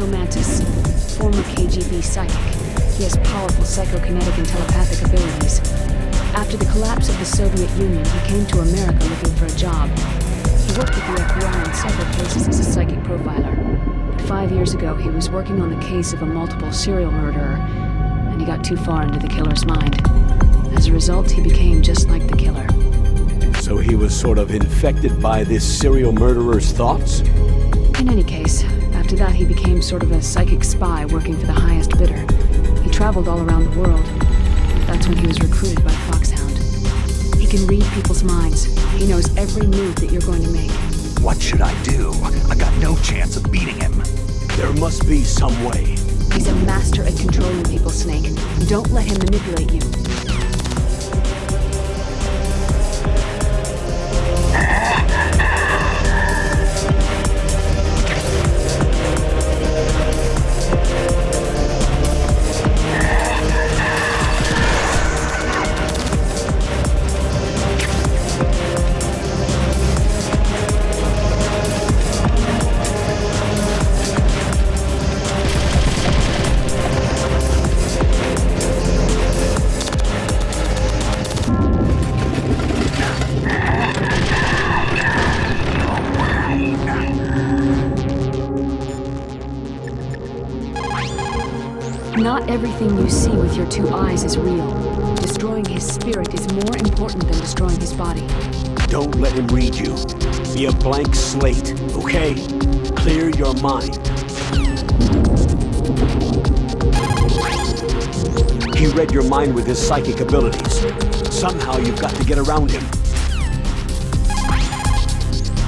[SPEAKER 5] Mantis, former KGB psychic. He has powerful psychokinetic and telepathic abilities. After the collapse of the Soviet Union, he came to America looking for a job. He worked with the FBI in several places as a psychic profiler. But 5 years ago, he was working on the case of a multiple serial murderer, and he got too far into the killer's mind. As a result, he became just like the killer.
[SPEAKER 2] So he was sort of infected by this serial murderer's thoughts?
[SPEAKER 5] In any case, after that he became sort of a psychic spy working for the highest bidder. He traveled all around the world. That's when he was recruited by Foxhound. He can read people's minds. He knows every move that you're going to make.
[SPEAKER 3] What should I do? I got no chance of beating him.
[SPEAKER 2] There must be some way.
[SPEAKER 5] He's a master at controlling people, Snake. Don't let him manipulate you. Not everything you see with your two eyes is real. Destroying his spirit is more important than destroying his body.
[SPEAKER 2] Don't let him read you. Be a blank slate, okay? Clear your mind. He read your mind with his psychic abilities. Somehow you've got to get around him.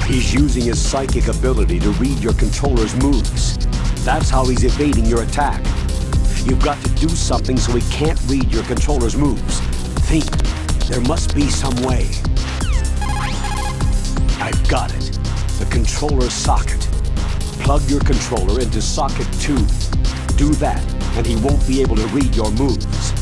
[SPEAKER 2] He's using his psychic ability to read your controller's moves. That's how he's evading your attack. You've got to do something so he can't read your controller's moves. Think. There must be some way. I've got it. The controller socket. Plug your controller into socket 2. Do that, and he won't be able to read your moves.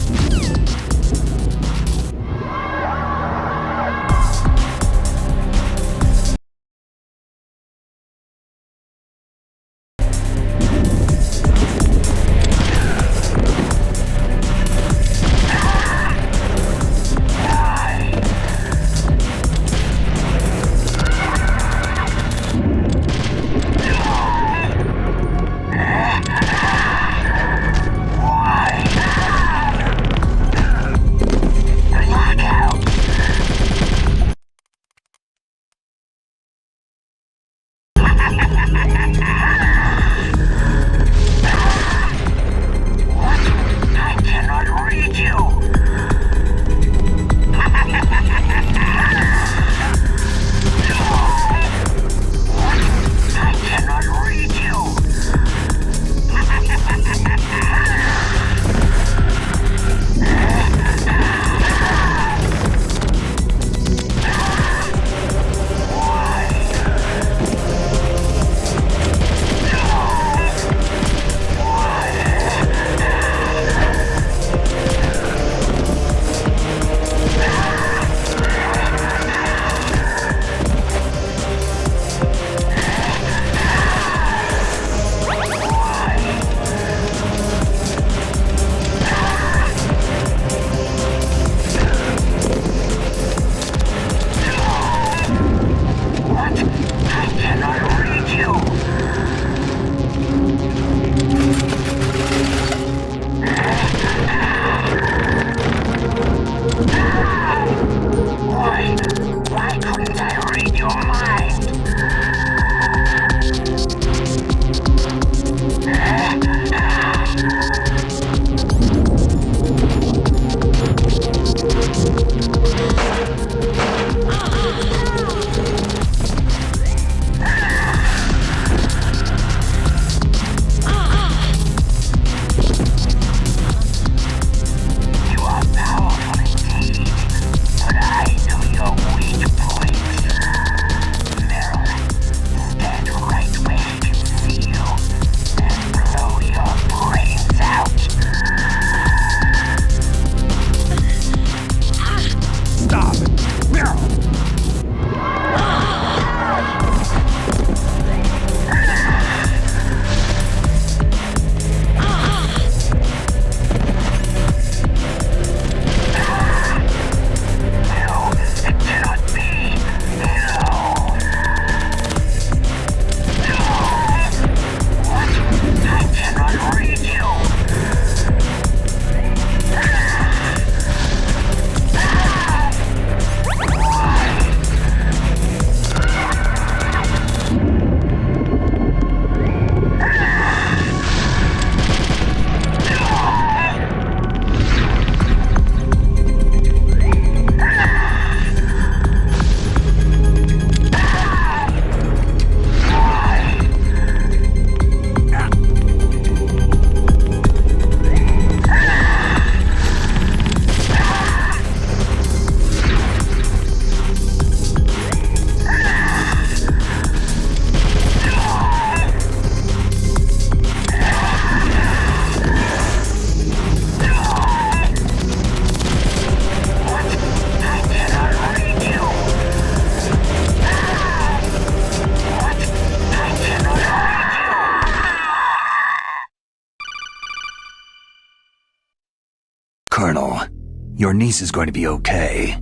[SPEAKER 3] Your niece is going to be okay.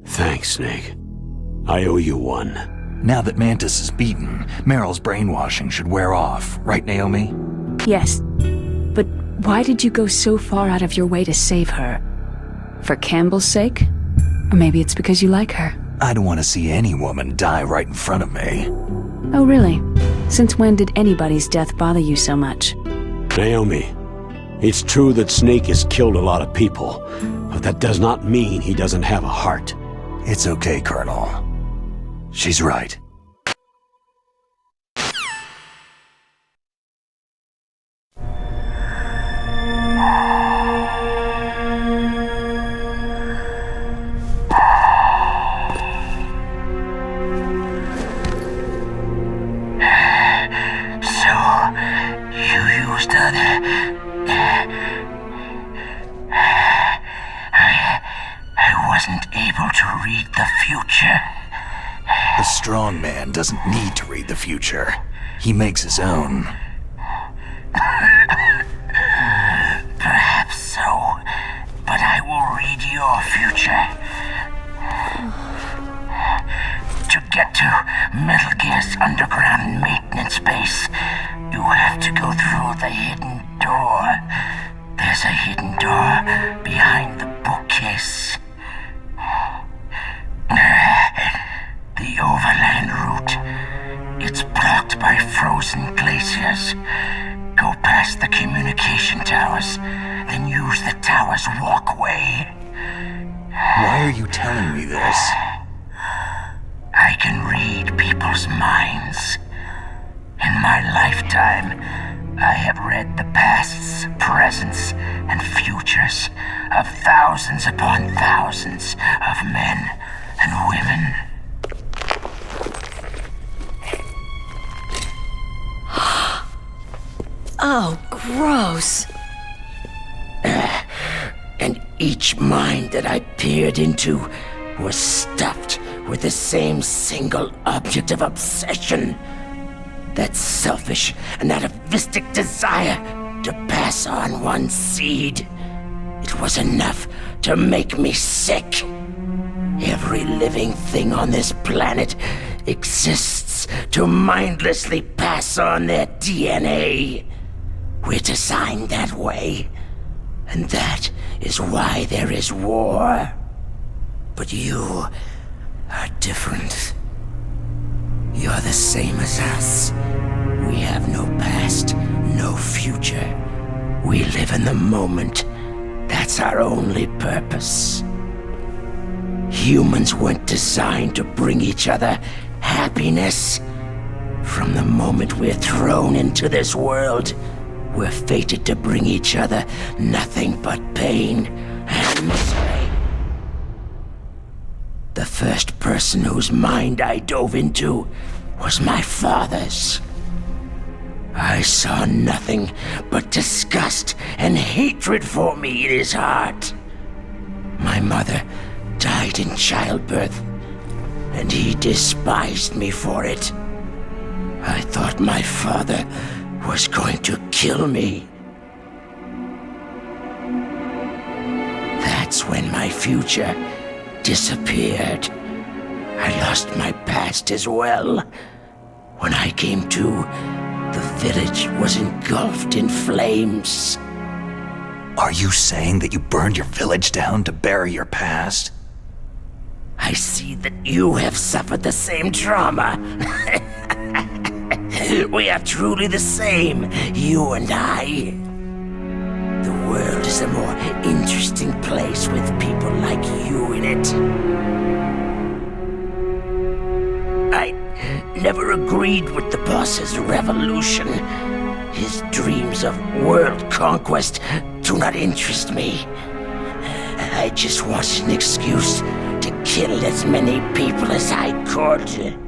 [SPEAKER 2] Thanks, Snake. I owe you one.
[SPEAKER 3] Now that Mantis is beaten, Meryl's brainwashing should wear off, right, Naomi?
[SPEAKER 5] Yes. But why did you go so far out of your way to save her? For Campbell's sake? Or maybe it's because you like her?
[SPEAKER 3] I don't want to see any woman die right in front of me.
[SPEAKER 5] Oh, really? Since when did anybody's death bother you so much?
[SPEAKER 2] Naomi, it's true that Snake has killed a lot of people, but that does not mean he doesn't have a heart.
[SPEAKER 3] It's okay, Colonel. She's right. A strong man doesn't need to read the future. He makes his own.
[SPEAKER 18] Perhaps so, but I will read your future. To get to Metal Gear's underground maintenance base, you have to go through the hidden door. There's a hidden door behind the bookcase. The overland route. It's blocked by frozen glaciers. Go past the communication towers, then use the tower's walkway.
[SPEAKER 3] Why are you telling me this?
[SPEAKER 18] I can read people's minds. In my lifetime, I have read the pasts, presents, and futures of thousands upon thousands of men and women.
[SPEAKER 12] Oh, gross.
[SPEAKER 13] And each mind that I peered into was stuffed with the same single object of obsession. That selfish and atavistic desire to pass on one's seed. It was enough to make me sick. Every living thing on this planet exists to mindlessly pass on their DNA. We're designed that way, and that is why there is war. But you are different. You're the same as us. We have no past, no future. We live in the moment. That's our only purpose. Humans weren't designed to bring each other happiness. From the moment we're thrown into this world, we're fated to bring each other nothing but pain and misery. The first person whose mind I dove into was my father's. I saw nothing but disgust and hatred for me in his heart. My mother died in childbirth, and he despised me for it. I thought my father was going to kill me. That's when my future disappeared. I lost my past as well. When I came to, the village was engulfed in flames.
[SPEAKER 3] Are you saying that you burned your village down to bury your past?
[SPEAKER 13] I see that you have suffered the same trauma. We are truly the same, you and I. The world is a more interesting place with people like you in it. I never agreed with the boss's revolution. His dreams of world conquest do not interest me. I just wanted an excuse to kill as many people as I could.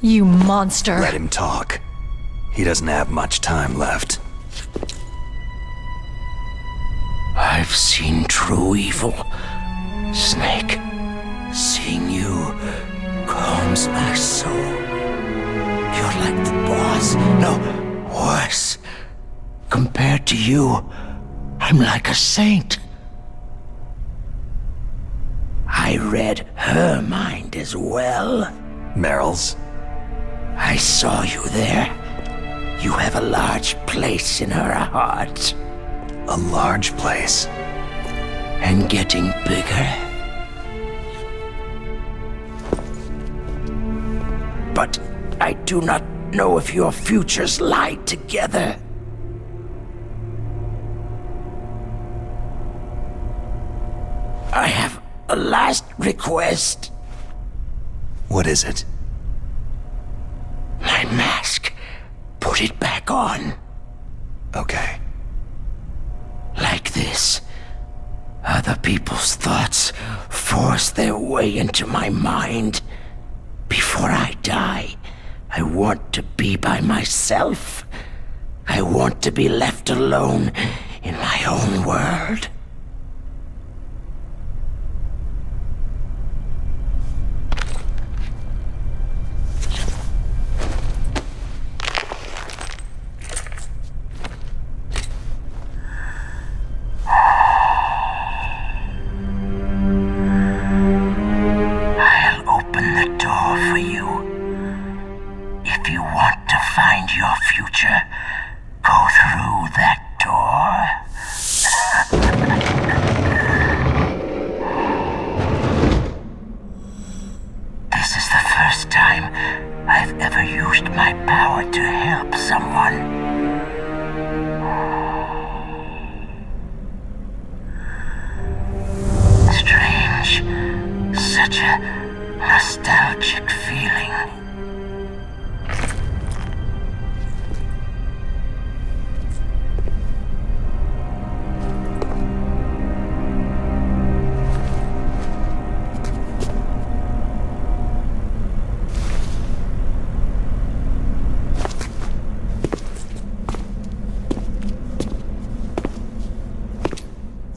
[SPEAKER 12] You monster.
[SPEAKER 3] Let him talk. He doesn't have much time left.
[SPEAKER 13] I've seen true evil, Snake. Seeing you calms my soul. You're like the boss. No, worse. Compared to you, I'm like a saint. read her mind as well.
[SPEAKER 3] Merill's?
[SPEAKER 13] I saw you there. You have a large place in her heart.
[SPEAKER 3] A large place?
[SPEAKER 13] And getting bigger. But I do not know if your futures lie together. I have a last request.
[SPEAKER 3] What is it?
[SPEAKER 13] My mask. Put it back on.
[SPEAKER 3] Okay.
[SPEAKER 13] Like this. Other people's thoughts force their way into my mind. Before I die, I want to be by myself. I want to be left alone in my own world.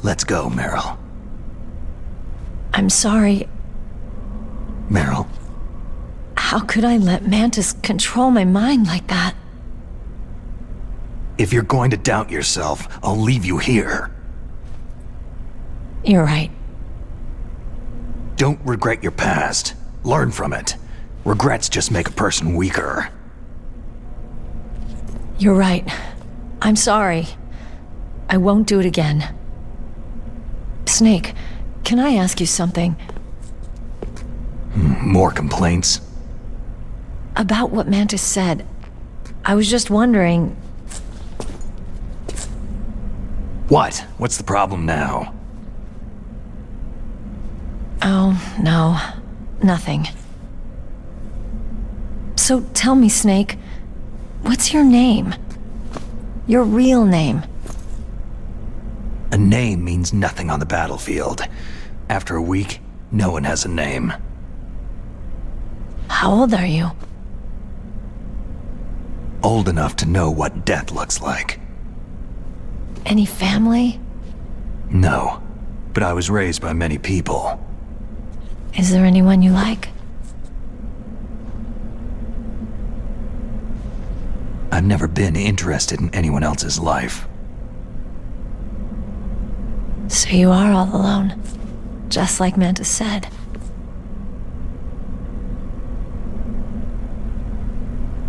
[SPEAKER 3] Let's go, Merill.
[SPEAKER 12] I'm sorry.
[SPEAKER 3] Merill?
[SPEAKER 12] How could I let Mantis control my mind like that?
[SPEAKER 3] If you're going to doubt yourself, I'll leave you here.
[SPEAKER 12] You're right.
[SPEAKER 3] Don't regret your past. Learn from it. Regrets just make a person weaker.
[SPEAKER 12] You're right. I'm sorry. I won't do it again. Snake, can I ask you something?
[SPEAKER 3] More complaints?
[SPEAKER 12] About what Mantis said. I was just wondering...
[SPEAKER 3] What? What's the problem now?
[SPEAKER 12] Oh, no. Nothing. So tell me, Snake, what's your name? Your real name?
[SPEAKER 3] A name means nothing on the battlefield. After a week, no one has a name.
[SPEAKER 12] How old are you?
[SPEAKER 3] Old enough to know what death looks like.
[SPEAKER 12] Any family?
[SPEAKER 3] No, but I was raised by many people.
[SPEAKER 12] Is there anyone you like?
[SPEAKER 3] I've never been interested in anyone else's life.
[SPEAKER 12] So you are all alone, just like Mantis said.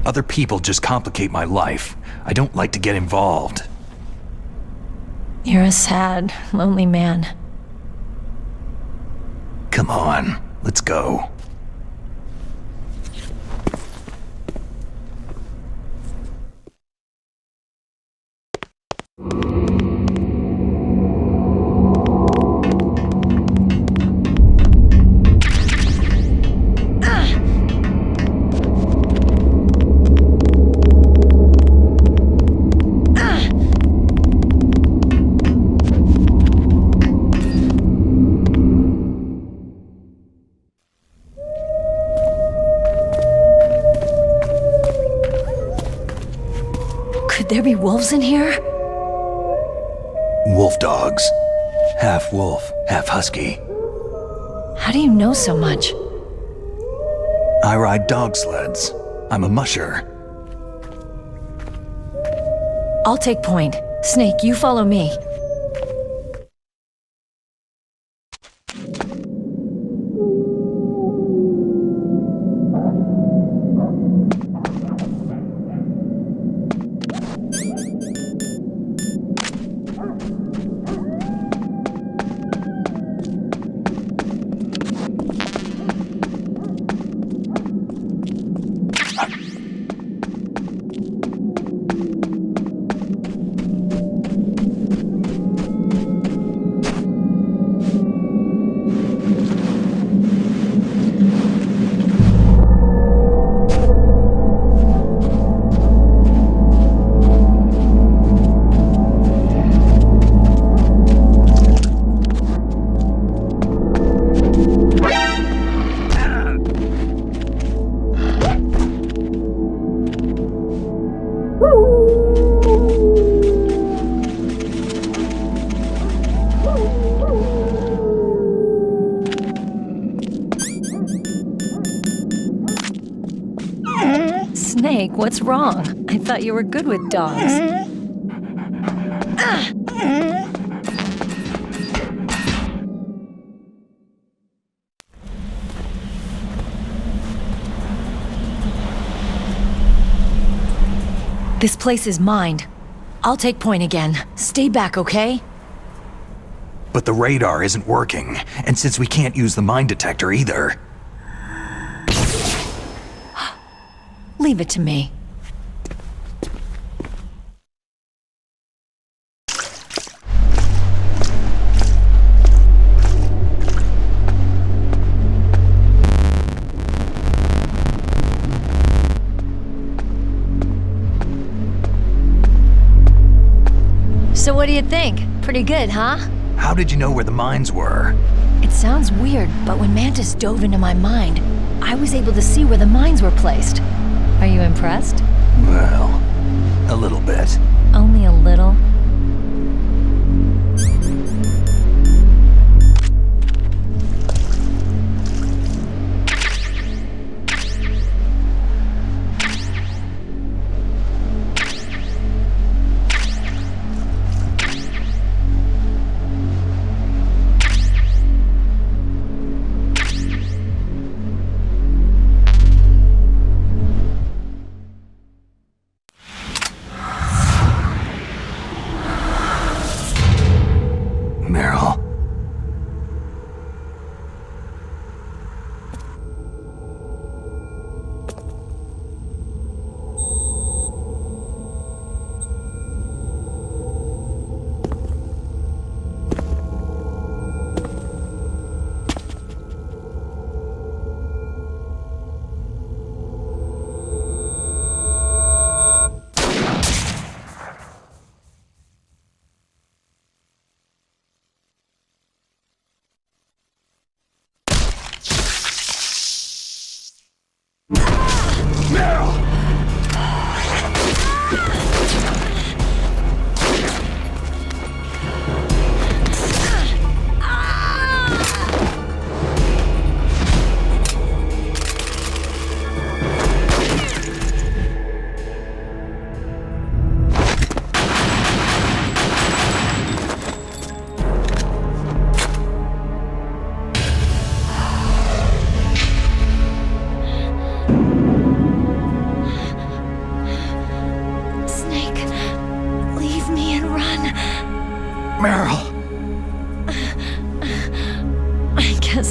[SPEAKER 3] Other people just complicate my life. I don't like to get involved.
[SPEAKER 12] You're a sad, lonely man.
[SPEAKER 3] Come on, let's go.
[SPEAKER 12] There be wolves in here?
[SPEAKER 3] Wolf dogs. Half wolf, half husky.
[SPEAKER 12] How do you know so much?
[SPEAKER 3] I ride dog sleds. I'm a musher.
[SPEAKER 12] I'll take point. Snake, you follow me. Snake, what's wrong? I thought you were good with dogs. This place is mine. I'll take point again. Stay back, okay?
[SPEAKER 3] But the radar isn't working, and since we can't use the mine detector either...
[SPEAKER 12] Leave it to me. So what do you think? Pretty good, huh?
[SPEAKER 3] How did you know where the mines were?
[SPEAKER 12] It sounds weird, but when Mantis dove into my mind, I was able to see where the mines were placed. Are you impressed?
[SPEAKER 3] Well, a little bit.
[SPEAKER 12] Only a little?
[SPEAKER 3] Merill.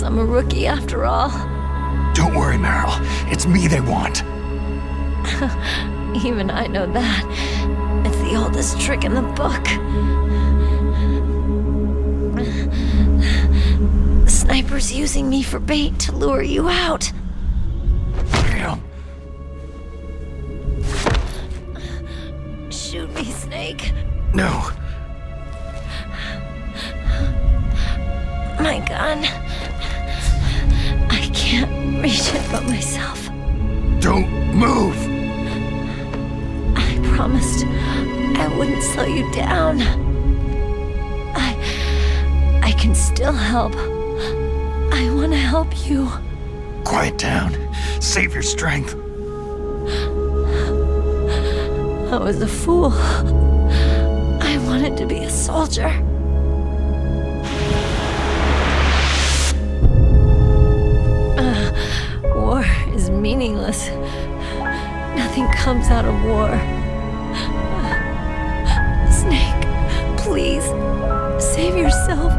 [SPEAKER 12] I'm a rookie after all.
[SPEAKER 3] Don't worry, Merill. It's me they want.
[SPEAKER 12] Even I know that. It's the oldest trick in the book. The sniper's using me for bait to lure you out.
[SPEAKER 3] Damn.
[SPEAKER 12] Shoot me, Snake.
[SPEAKER 3] No.
[SPEAKER 12] My gun. I can't reach it by myself.
[SPEAKER 3] Don't move!
[SPEAKER 12] I promised I wouldn't slow you down. I can still help. I want to help you.
[SPEAKER 3] Quiet down. Save your strength.
[SPEAKER 12] I was a fool. I wanted to be a soldier. War is meaningless. Nothing comes out of war. Snake, please, save yourself.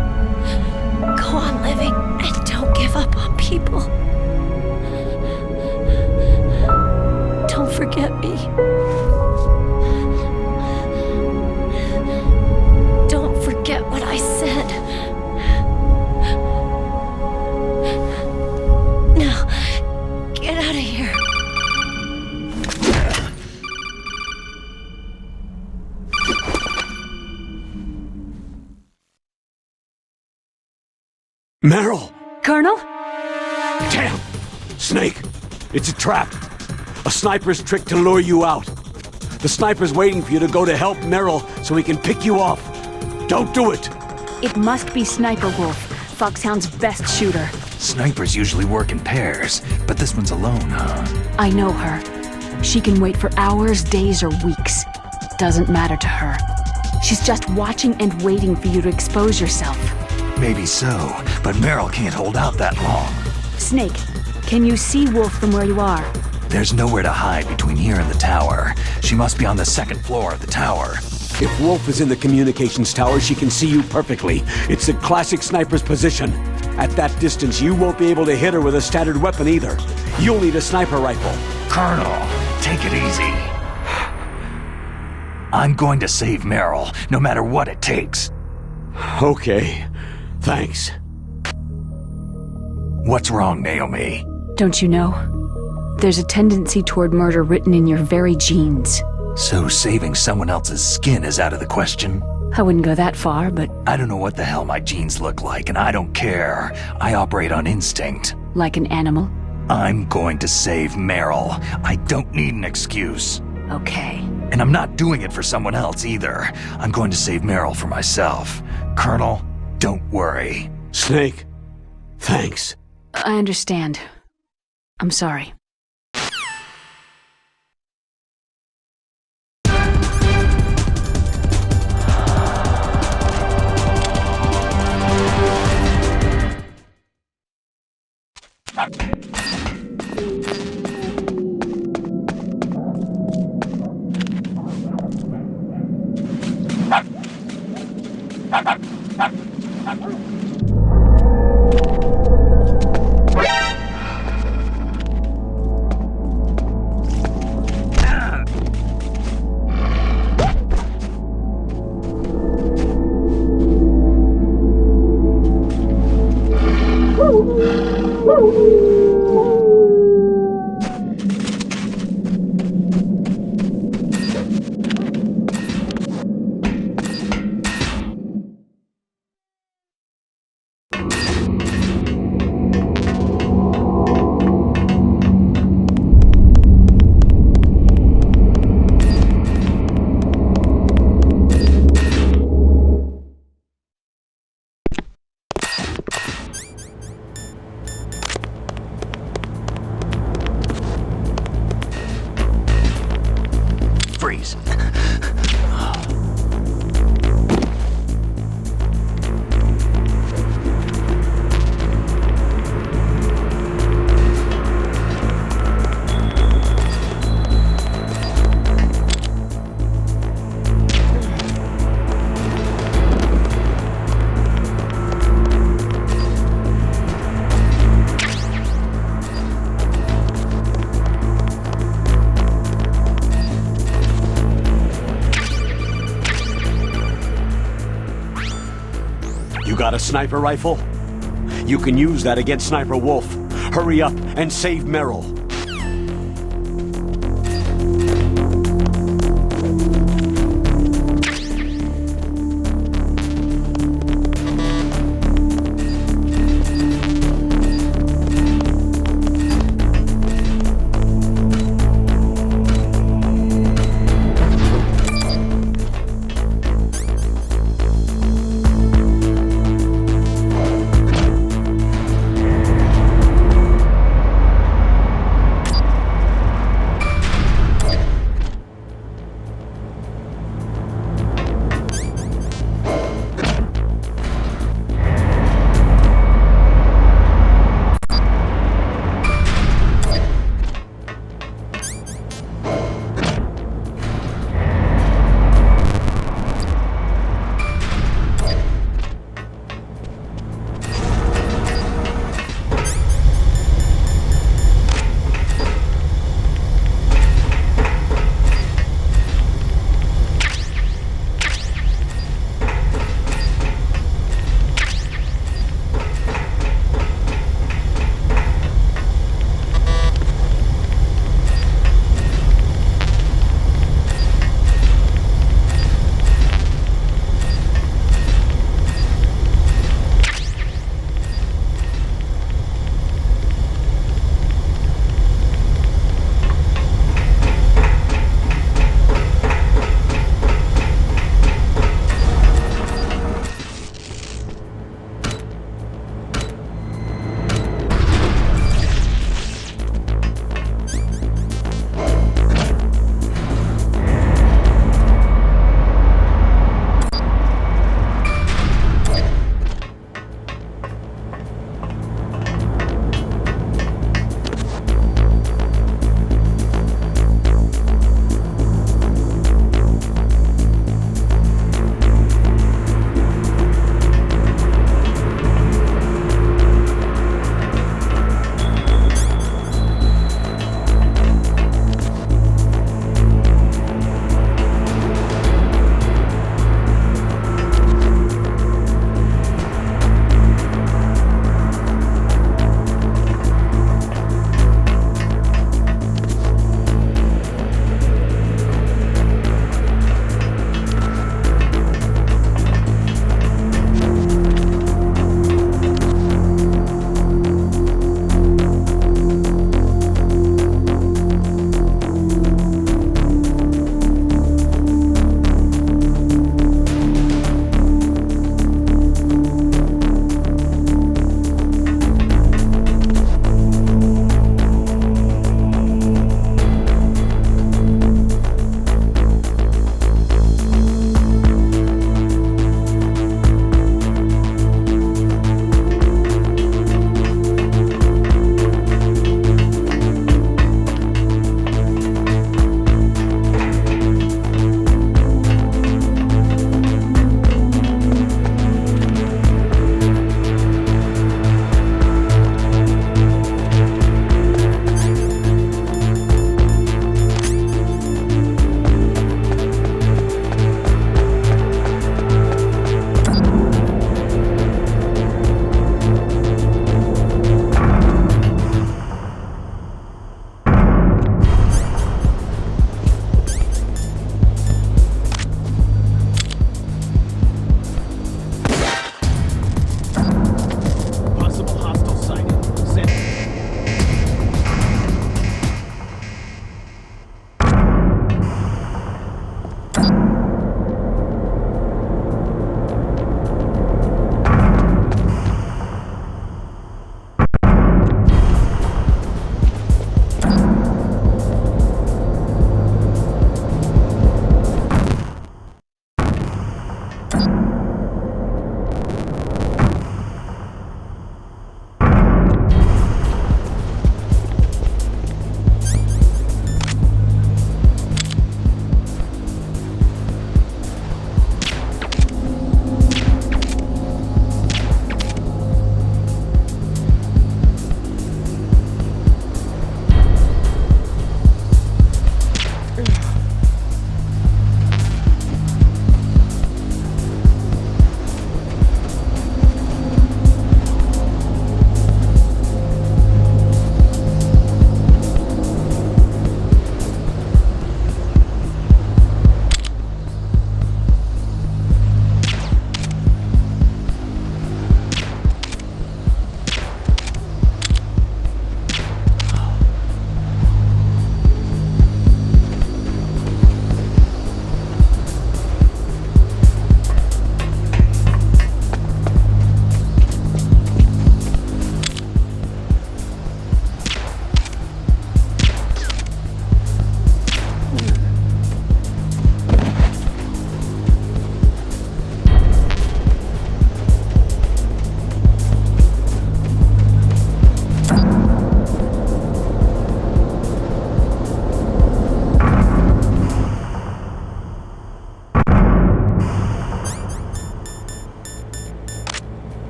[SPEAKER 12] Go on living and don't give up on people. Don't forget me. Don't forget what I said. Now, get out of here.
[SPEAKER 2] Merill!
[SPEAKER 5] Colonel?
[SPEAKER 2] Damn! Snake! It's a trap. A sniper's trick to lure you out. The sniper's waiting for you to go to help Merill so he can pick you off. Don't do it!
[SPEAKER 5] It must be Sniper Wolf, Foxhound's best shooter.
[SPEAKER 3] Snipers usually work in pairs, but this one's alone, huh?
[SPEAKER 5] I know her. She can wait for hours, days, or weeks. Doesn't matter to her. She's just watching and waiting for you to expose yourself.
[SPEAKER 3] Maybe so, but Merill can't hold out that long.
[SPEAKER 5] Snake, can you see Wolf from where you are?
[SPEAKER 3] There's nowhere to hide between here and the tower. She must be on the second floor of the tower.
[SPEAKER 2] If Wolf is in the communications tower, she can see you perfectly. It's the classic sniper's position. At that distance, you won't be able to hit her with a standard weapon either. You'll need a sniper rifle.
[SPEAKER 3] Colonel, take it easy. I'm going to save Merill, no matter what it takes.
[SPEAKER 2] Okay, thanks.
[SPEAKER 3] What's wrong, Naomi?
[SPEAKER 5] Don't you know? There's a tendency toward murder written in your very genes.
[SPEAKER 3] So saving someone else's skin is out of the question?
[SPEAKER 5] I wouldn't go that far, but...
[SPEAKER 3] I don't know what the hell my genes look like, and I don't care. I operate on instinct.
[SPEAKER 5] Like an animal?
[SPEAKER 3] I'm going to save Merill. I don't need an excuse.
[SPEAKER 5] Okay.
[SPEAKER 3] And I'm not doing it for someone else either. I'm going to save Merill for myself. Colonel, don't worry.
[SPEAKER 2] Snake, thanks.
[SPEAKER 5] I understand. I'm sorry.
[SPEAKER 3] Freeze.
[SPEAKER 2] You got a sniper rifle? You can use that against Sniper Wolf. Hurry up and save Merill.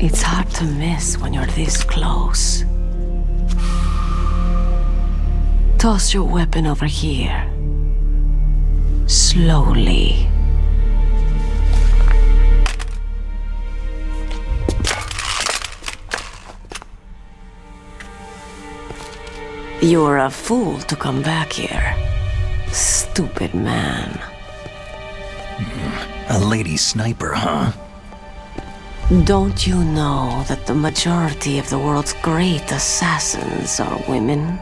[SPEAKER 19] It's hard to miss when you're this close. Toss your weapon over here. Slowly. You're a fool to come back here. Stupid man.
[SPEAKER 3] A lady sniper, huh?
[SPEAKER 19] Don't you know that the majority of the world's great assassins are women?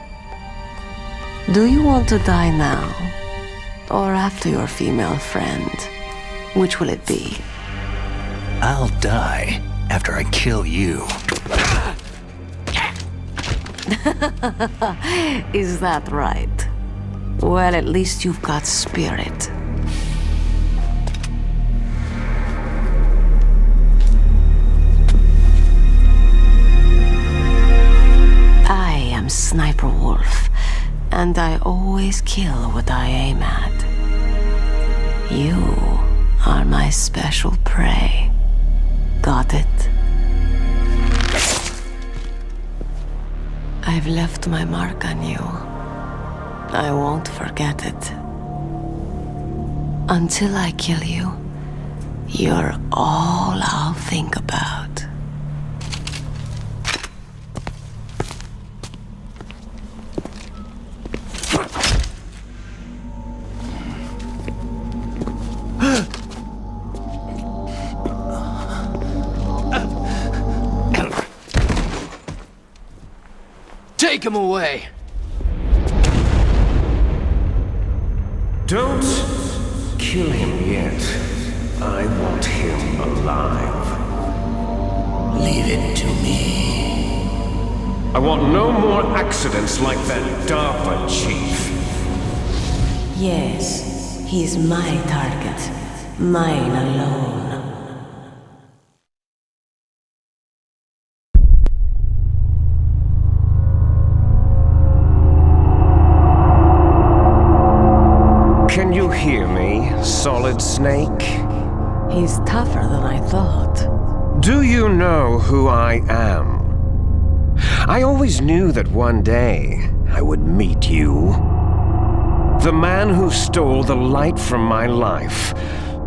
[SPEAKER 19] Do you want to die now? Or after your female friend? Which will it be?
[SPEAKER 3] I'll die after I kill you.
[SPEAKER 19] Is that right? Well, at least you've got spirit. I am Sniper Wolf, and I always kill what I aim at. You are my special prey. Got it? I've left my mark on you. I won't forget it. Until I kill you, you're all I'll think about.
[SPEAKER 17] Take him away!
[SPEAKER 4] Don't kill him yet. I want him alive.
[SPEAKER 13] Leave it to me.
[SPEAKER 4] I want no more accidents like that DARPA chief.
[SPEAKER 19] Yes, he's my target. Mine alone.
[SPEAKER 4] Can you hear me, Solid Snake?
[SPEAKER 19] He's tougher than I thought.
[SPEAKER 4] Do you know who I am? I always knew that one day I would meet you. The man who stole the light from my life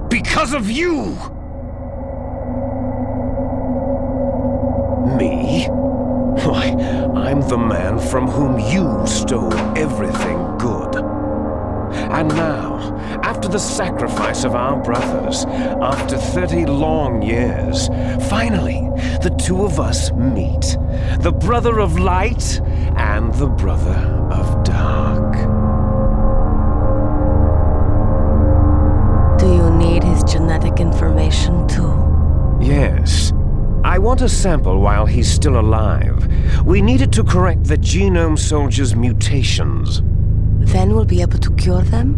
[SPEAKER 4] because of you! Me? Why, I'm the man from whom you stole everything good. And now, after the sacrifice of our brothers, after 30 long years, finally, the two of us meet. The brother of light and the brother of dark.
[SPEAKER 19] Do you need his genetic information too?
[SPEAKER 4] Yes. I want a sample while he's still alive. We need it to correct the Genome Soldier's mutations.
[SPEAKER 19] Then we'll be able to cure them?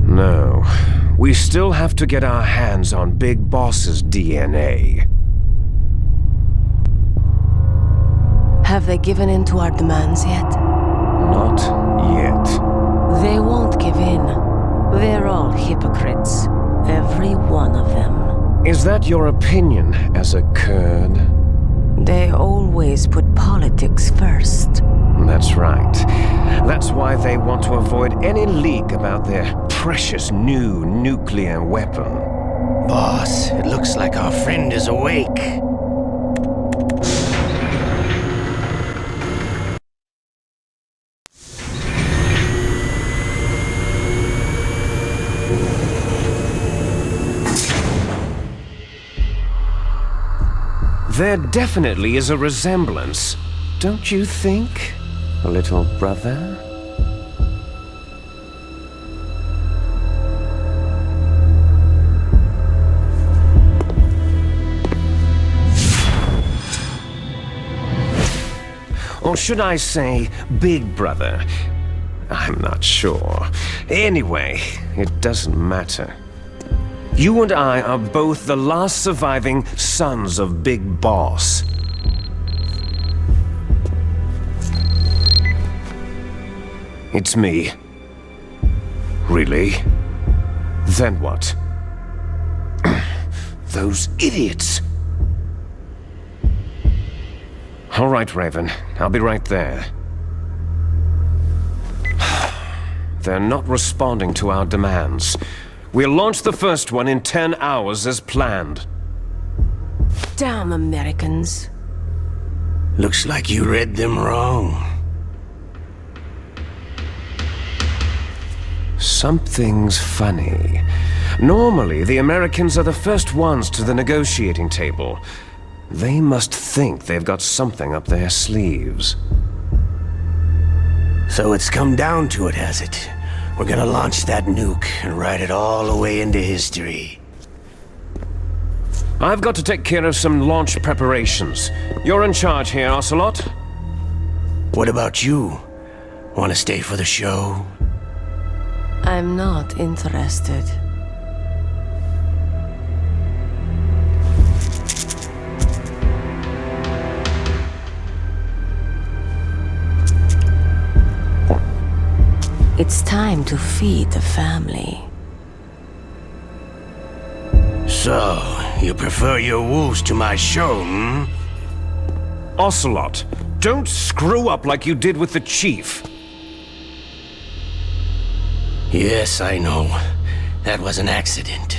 [SPEAKER 4] No. We still have to get our hands on Big Boss's DNA.
[SPEAKER 19] Have they given in to our demands yet?
[SPEAKER 4] Not yet.
[SPEAKER 19] They won't give in. They're all hypocrites. Every one of them.
[SPEAKER 4] Is that your opinion as a Kurd?
[SPEAKER 19] They always put politics first.
[SPEAKER 4] That's right. That's why they want to avoid any leak about their precious new nuclear weapon.
[SPEAKER 13] Boss, it looks like our friend is awake.
[SPEAKER 4] There definitely is a resemblance, don't you think, little brother? Or should I say, big brother? I'm not sure. Anyway, it doesn't matter. You and I are both the last surviving sons of Big Boss. It's me. Really? Then what? Those idiots! All right, Raven. I'll be right there. They're not responding to our demands. We'll launch the first one in 10 hours as planned.
[SPEAKER 19] Damn Americans.
[SPEAKER 13] Looks like you read them wrong.
[SPEAKER 4] Something's funny. Normally, the Americans are the first ones to the negotiating table. They must think they've got something up their sleeves.
[SPEAKER 13] So it's come down to it, has it? We're gonna launch that nuke and ride it all the way into history.
[SPEAKER 4] I've got to take care of some launch preparations. You're in charge here, Ocelot.
[SPEAKER 13] What about you? Want to stay for the show?
[SPEAKER 19] I'm not interested. It's time to feed the family.
[SPEAKER 13] So, you prefer your wolves to my show, hmm?
[SPEAKER 4] Ocelot, don't screw up like you did with the chief.
[SPEAKER 13] Yes, I know. That was an accident.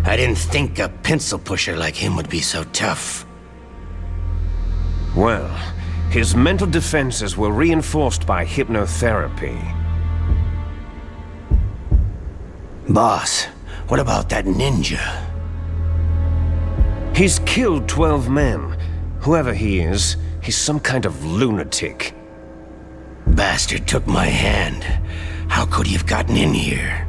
[SPEAKER 13] I didn't think a pencil pusher like him would be so tough.
[SPEAKER 4] Well, his mental defenses were reinforced by hypnotherapy.
[SPEAKER 13] Boss, what about that ninja?
[SPEAKER 4] He's killed 12 men. Whoever he is, he's some kind of lunatic.
[SPEAKER 13] Bastard took my hand. How could he have gotten in here?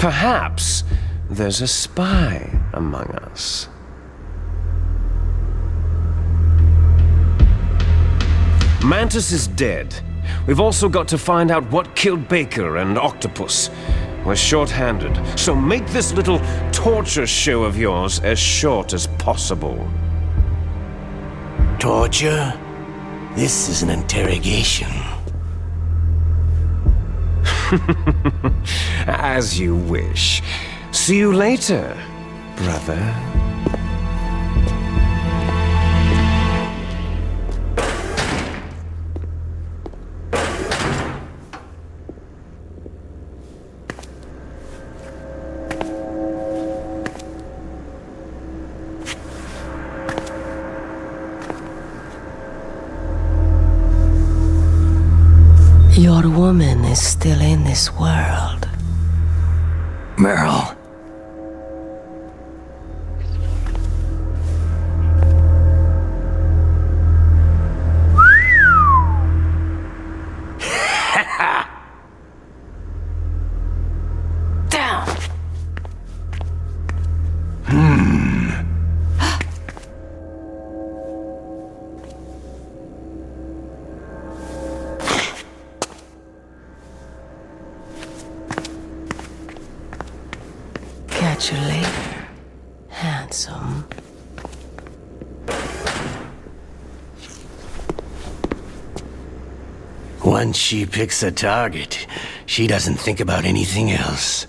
[SPEAKER 4] Perhaps there's a spy among us. Mantis is dead. We've also got to find out what killed Baker and Octopus. We're short-handed, so make this little torture show of yours as short as possible.
[SPEAKER 13] Torture? This is an interrogation.
[SPEAKER 4] As you wish. See you later, brother.
[SPEAKER 19] Your woman is still in this world.
[SPEAKER 3] Merill.
[SPEAKER 19] Down! Catch you later, handsome.
[SPEAKER 13] Once she picks a target, she doesn't think about anything else.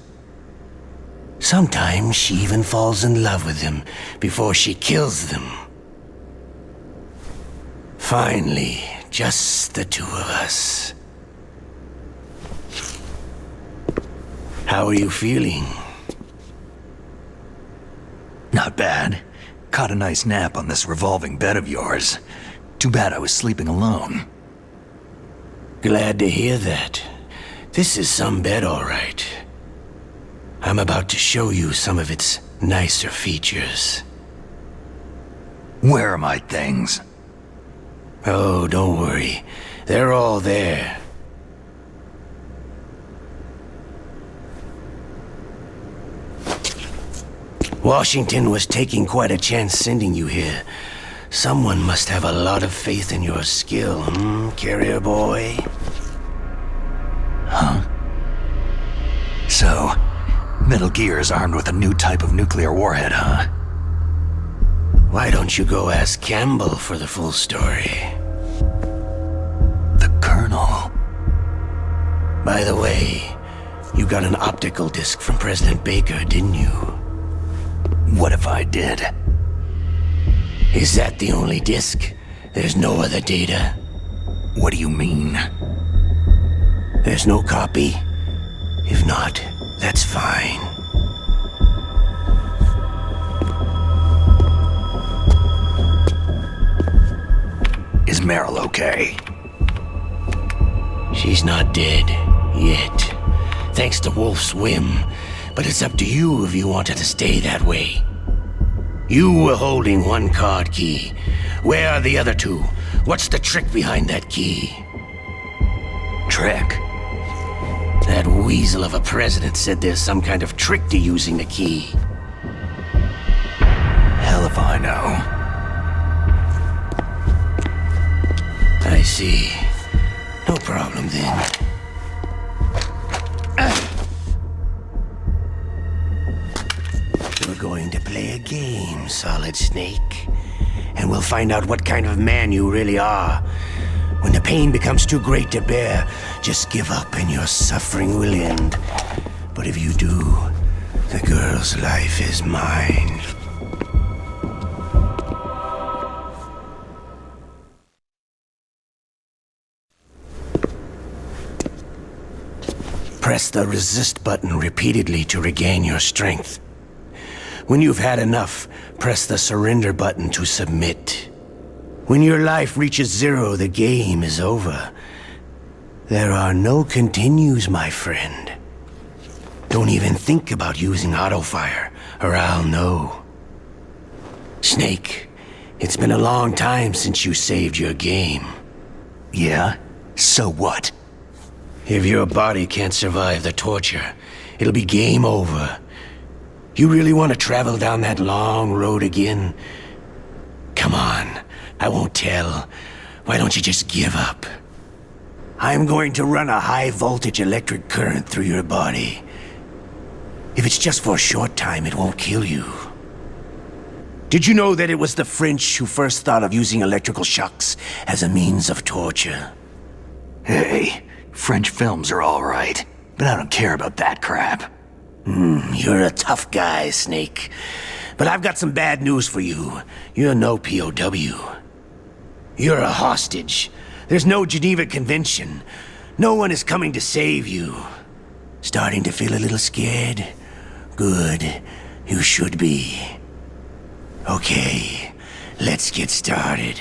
[SPEAKER 13] Sometimes she even falls in love with them before she kills them. Finally, just the two of us. How are you feeling?
[SPEAKER 3] Not bad. Caught a nice nap on this revolving bed of yours. Too bad I was sleeping alone.
[SPEAKER 13] Glad to hear that. This is some bed, all right. I'm about to show you some of its nicer features.
[SPEAKER 3] Where are my things?
[SPEAKER 13] Oh, don't worry. They're all there. Washington was taking quite a chance sending you here. Someone must have a lot of faith in your skill, carrier boy?
[SPEAKER 3] Huh? So, Metal Gear is armed with a new type of nuclear warhead, huh?
[SPEAKER 13] Why don't you go ask Campbell for the full story?
[SPEAKER 3] The Colonel.
[SPEAKER 13] By the way, you got an optical disc from President Baker, didn't you?
[SPEAKER 3] What if I did?
[SPEAKER 13] Is that the only disc? There's no other data?
[SPEAKER 3] What do you mean?
[SPEAKER 13] There's no copy? If not, that's fine.
[SPEAKER 3] Is Merill okay?
[SPEAKER 13] She She's not dead. Yet. Thanks to Wolf's whim. But it's up to you if you want her to stay that way. You were holding one card key. Where are the other two? What's the trick behind that key?
[SPEAKER 3] Trick?
[SPEAKER 13] That weasel of a president said there's some kind of trick to using the key.
[SPEAKER 3] Hell if I know.
[SPEAKER 13] I see. No problem then. We're going to play a game, Solid Snake. And we'll find out what kind of man you really are. When the pain becomes too great to bear, just give up and your suffering will end. But if you do, the girl's life is mine. Press the resist button repeatedly to regain your strength. When you've had enough, press the surrender button to submit. When your life reaches 0, the game is over. There are no continues, my friend. Don't even think about using auto-fire, or I'll know. Snake, it's been a long time since you saved your game.
[SPEAKER 3] Yeah? So what?
[SPEAKER 13] If your body can't survive the torture, it'll be game over. You really want to travel down that long road again? Come on, I won't tell. Why don't you just give up? I'm going to run a high-voltage electric current through your body. If it's just for a short time, it won't kill you. Did you know that it was the French who first thought of using electrical shocks as a means of torture?
[SPEAKER 3] Hey, French films are all right, but I don't care about that crap.
[SPEAKER 13] You're a tough guy, Snake. But I've got some bad news for you. You're no POW. You're a hostage. There's no Geneva Convention. No one is coming to save you. Starting to feel a little scared? Good. You should be. Okay, let's get started.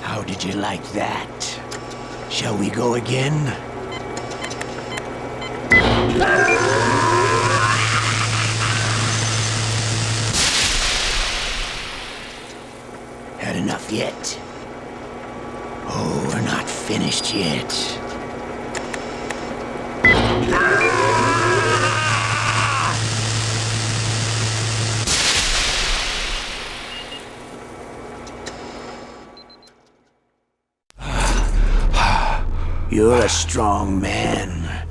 [SPEAKER 13] How did you like that? Shall we go again? Had enough yet? Oh, we're not finished yet. You're a strong man.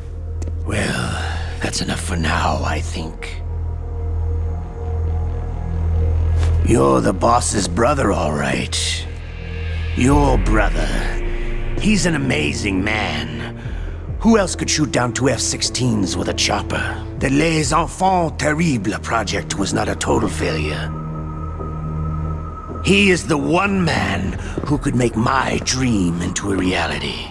[SPEAKER 13] Well, that's enough for now, I think. You're the boss's brother, all right. Your brother. He's an amazing man. Who else could shoot down 2 F-16s with a chopper? The Les Enfants Terribles project was not a total failure. He is the one man who could make my dream into a reality.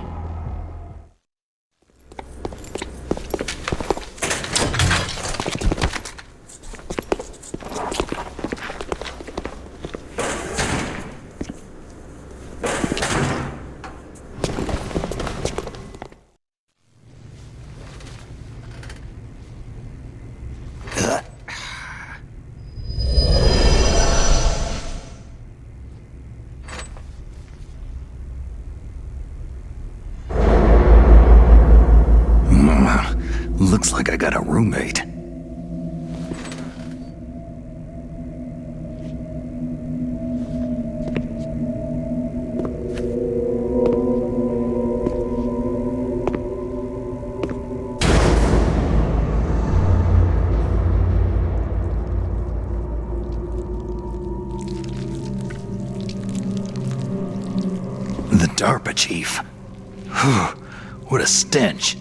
[SPEAKER 3] Looks like I got a roommate. The DARPA chief. What a stench.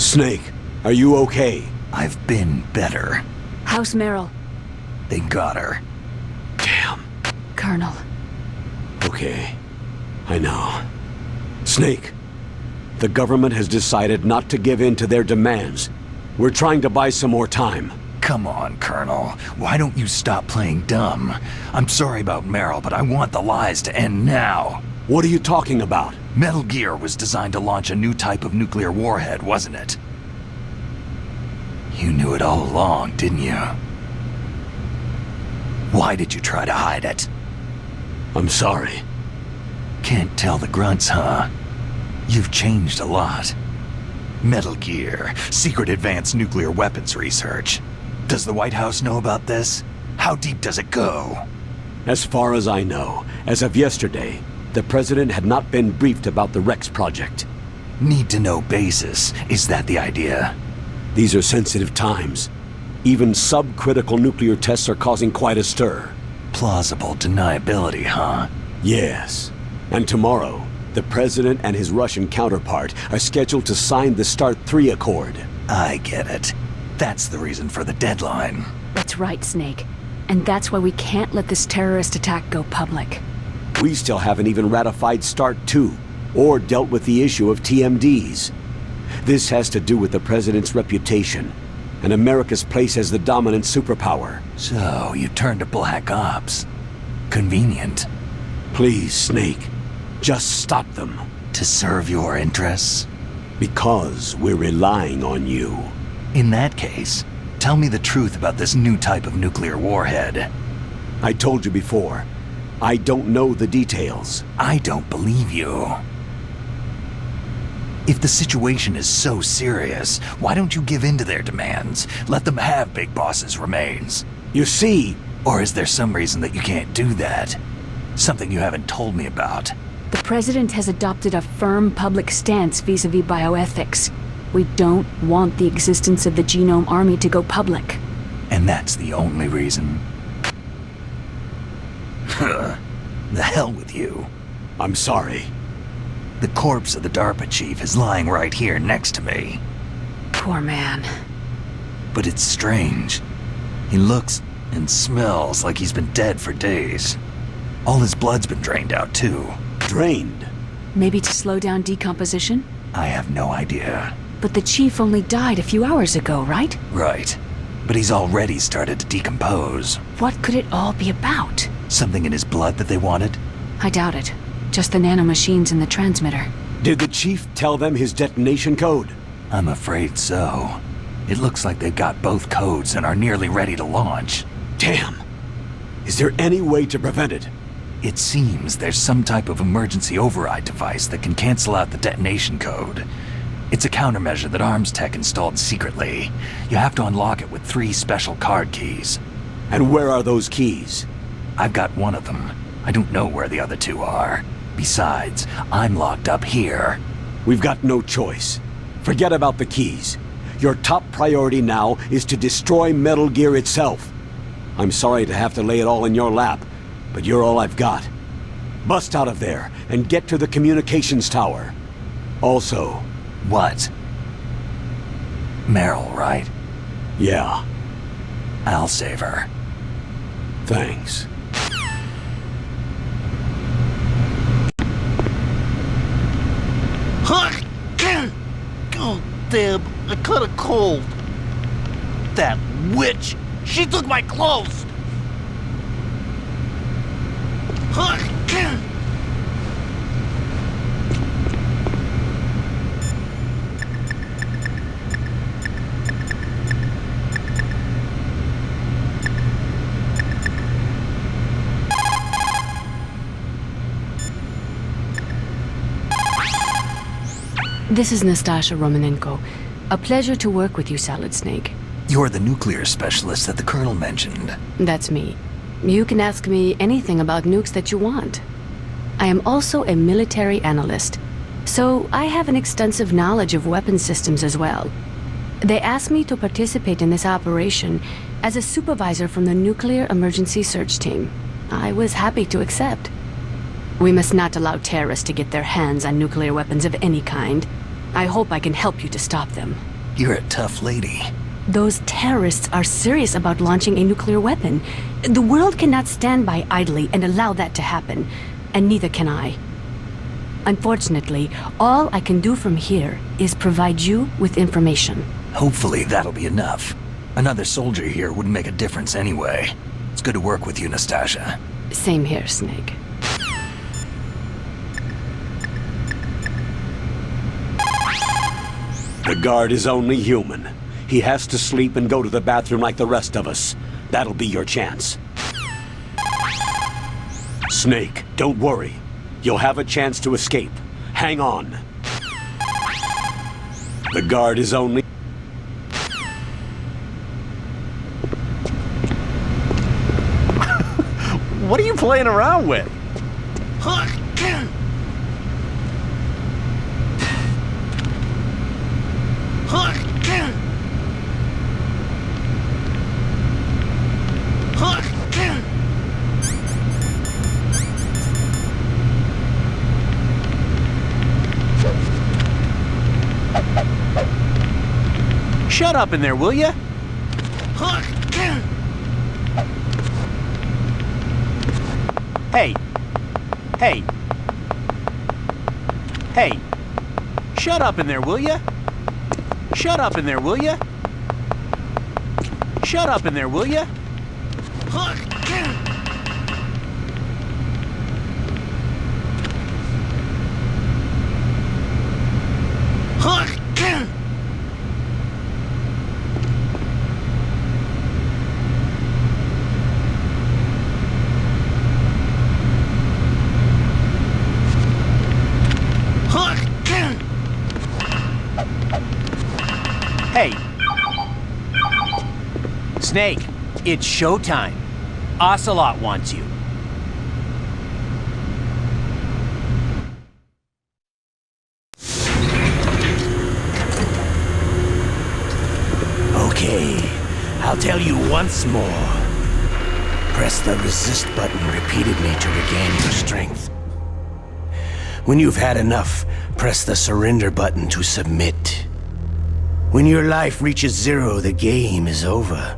[SPEAKER 2] Snake, are you okay?
[SPEAKER 3] I've been better.
[SPEAKER 5] How's Merill?
[SPEAKER 3] They got her.
[SPEAKER 2] Damn.
[SPEAKER 5] Colonel.
[SPEAKER 2] Okay. I know. Snake, the government has decided not to give in to their demands. We're trying to buy some more time.
[SPEAKER 3] Come on, Colonel. Why don't you stop playing dumb? I'm sorry about Merill, but I want the lies to end now.
[SPEAKER 2] What are you talking about?
[SPEAKER 3] Metal Gear was designed to launch a new type of nuclear warhead, wasn't it? You knew it all along, didn't you? Why did you try to hide it?
[SPEAKER 2] I'm sorry.
[SPEAKER 3] Can't tell the grunts, huh? You've changed a lot. Metal Gear, secret advanced nuclear weapons research. Does the White House know about this? How deep does it go?
[SPEAKER 2] As far as I know, as of yesterday, the president had not been briefed about the Rex project.
[SPEAKER 3] Need-to-know basis. Is that the idea?
[SPEAKER 2] These are sensitive times. Even subcritical nuclear tests are causing quite a stir.
[SPEAKER 3] Plausible deniability, huh?
[SPEAKER 2] Yes. And tomorrow, the president and his Russian counterpart are scheduled to sign the START 3 Accord.
[SPEAKER 3] I get it. That's the reason for the deadline.
[SPEAKER 5] That's right, Snake. And that's why we can't let this terrorist attack go public.
[SPEAKER 2] We still haven't even ratified START 2, or dealt with the issue of TMDs. This has to do with the president's reputation, and America's place as the dominant superpower.
[SPEAKER 3] So, you turned to Black Ops. Convenient.
[SPEAKER 2] Please, Snake, just stop them.
[SPEAKER 3] To serve your interests?
[SPEAKER 2] Because we're relying on you.
[SPEAKER 3] In that case, tell me the truth about this new type of nuclear warhead.
[SPEAKER 2] I told you before, I don't know the details.
[SPEAKER 3] I don't believe you. If the situation is so serious, why don't you give in to their demands? Let them have Big Boss's remains.
[SPEAKER 2] You see...
[SPEAKER 3] Or is there some reason that you can't do that? Something you haven't told me about.
[SPEAKER 5] The president has adopted a firm public stance vis-à-vis bioethics. We don't want the existence of the Genome Army to go public.
[SPEAKER 3] And that's the only reason? The hell with you.
[SPEAKER 2] I'm sorry.
[SPEAKER 3] The corpse of the DARPA chief is lying right here next to me.
[SPEAKER 5] Poor man.
[SPEAKER 3] But it's strange. He looks and smells like he's been dead for days. All his blood's been drained out, too.
[SPEAKER 2] Drained?
[SPEAKER 5] Maybe to slow down decomposition?
[SPEAKER 3] I have no idea.
[SPEAKER 5] But the chief only died a few hours ago, right?
[SPEAKER 3] Right. But he's already started to decompose.
[SPEAKER 5] What could it all be about?
[SPEAKER 3] Something in his blood that they wanted?
[SPEAKER 5] I doubt it. Just the nanomachines in the transmitter.
[SPEAKER 2] Did the chief tell them his detonation code?
[SPEAKER 3] I'm afraid so. It looks like they've got both codes and are nearly ready to launch.
[SPEAKER 2] Damn! Is there any way to prevent it?
[SPEAKER 3] It seems there's some type of emergency override device that can cancel out the detonation code. It's a countermeasure that Arms Tech installed secretly. You have to unlock it with 3 special card keys.
[SPEAKER 2] And where are those keys?
[SPEAKER 3] I've got one of them. I don't know where the other 2 are. Besides, I'm locked up here.
[SPEAKER 2] We've got no choice. Forget about the keys. Your top priority now is to destroy Metal Gear itself. I'm sorry to have to lay it all in your lap, but you're all I've got. Bust out of there and get to the communications tower. Also...
[SPEAKER 3] What? Merill, right?
[SPEAKER 2] Yeah.
[SPEAKER 3] I'll save her.
[SPEAKER 2] Thanks.
[SPEAKER 20] Oh, damn, I caught a cold. That witch! She took my clothes!
[SPEAKER 5] This is Nastasha Romanenko. A pleasure to work with you, Salad Snake.
[SPEAKER 3] You're the nuclear specialist that the Colonel mentioned.
[SPEAKER 5] That's me. You can ask me anything about nukes that you want. I am also a military analyst, so I have an extensive knowledge of weapon systems as well. They asked me to participate in this operation as a supervisor from the Nuclear Emergency Search Team. I was happy to accept. We must not allow terrorists to get their hands on nuclear weapons of any kind. I hope I can help you to stop them.
[SPEAKER 3] You're a tough lady.
[SPEAKER 5] Those terrorists are serious about launching a nuclear weapon. The world cannot stand by idly and allow that to happen, and neither can I. Unfortunately, all I can do from here is provide you with information.
[SPEAKER 3] Hopefully that'll be enough. Another soldier here wouldn't make a difference anyway. It's good to work with you, Nastasia.
[SPEAKER 5] Same here, Snake.
[SPEAKER 2] The guard is only human. He has to sleep and go to the bathroom like the rest of us. That'll be your chance. Snake, don't worry. You'll have a chance to escape. Hang on. The guard is only...
[SPEAKER 20] What are you playing around with? Shut up in there, will ya? Hey. Hey. Hey. Shut up in there, will ya? Shut up in there, will ya? Shut up in there, will ya? Hey. Snake, it's showtime. Ocelot wants you.
[SPEAKER 13] Okay, I'll tell you once more. Press the resist button repeatedly to regain your strength. When you've had enough, press the surrender button to submit. When your life reaches 0, the game is over.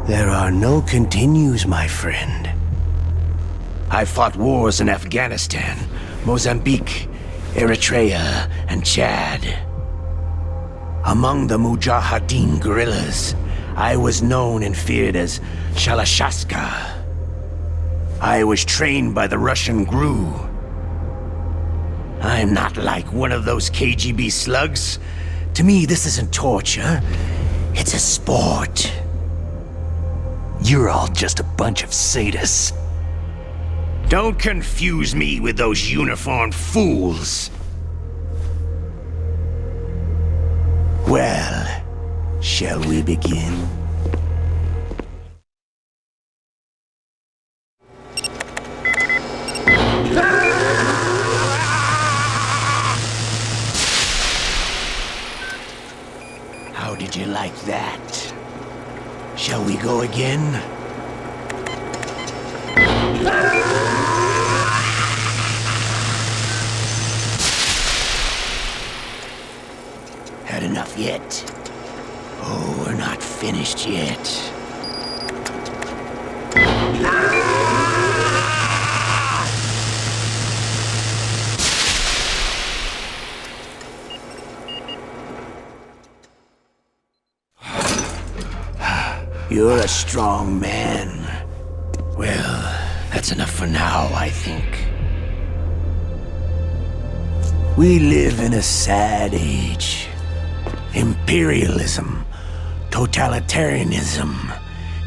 [SPEAKER 13] There are no continues, my friend. I fought wars in Afghanistan, Mozambique, Eritrea, and Chad. Among the Mujahideen guerrillas, I was known and feared as Shalashaska. I was trained by the Russian GRU. I'm not like one of those KGB slugs. To me, this isn't torture. It's a sport.
[SPEAKER 3] You're all just a bunch of sadists.
[SPEAKER 13] Don't confuse me with those uniformed fools. Well, shall we begin? How did you like that? Shall we go again? Had enough yet? Oh, we're not finished yet. You're a strong man. Well, that's enough for now, I think. We live in a sad age. Imperialism, totalitarianism,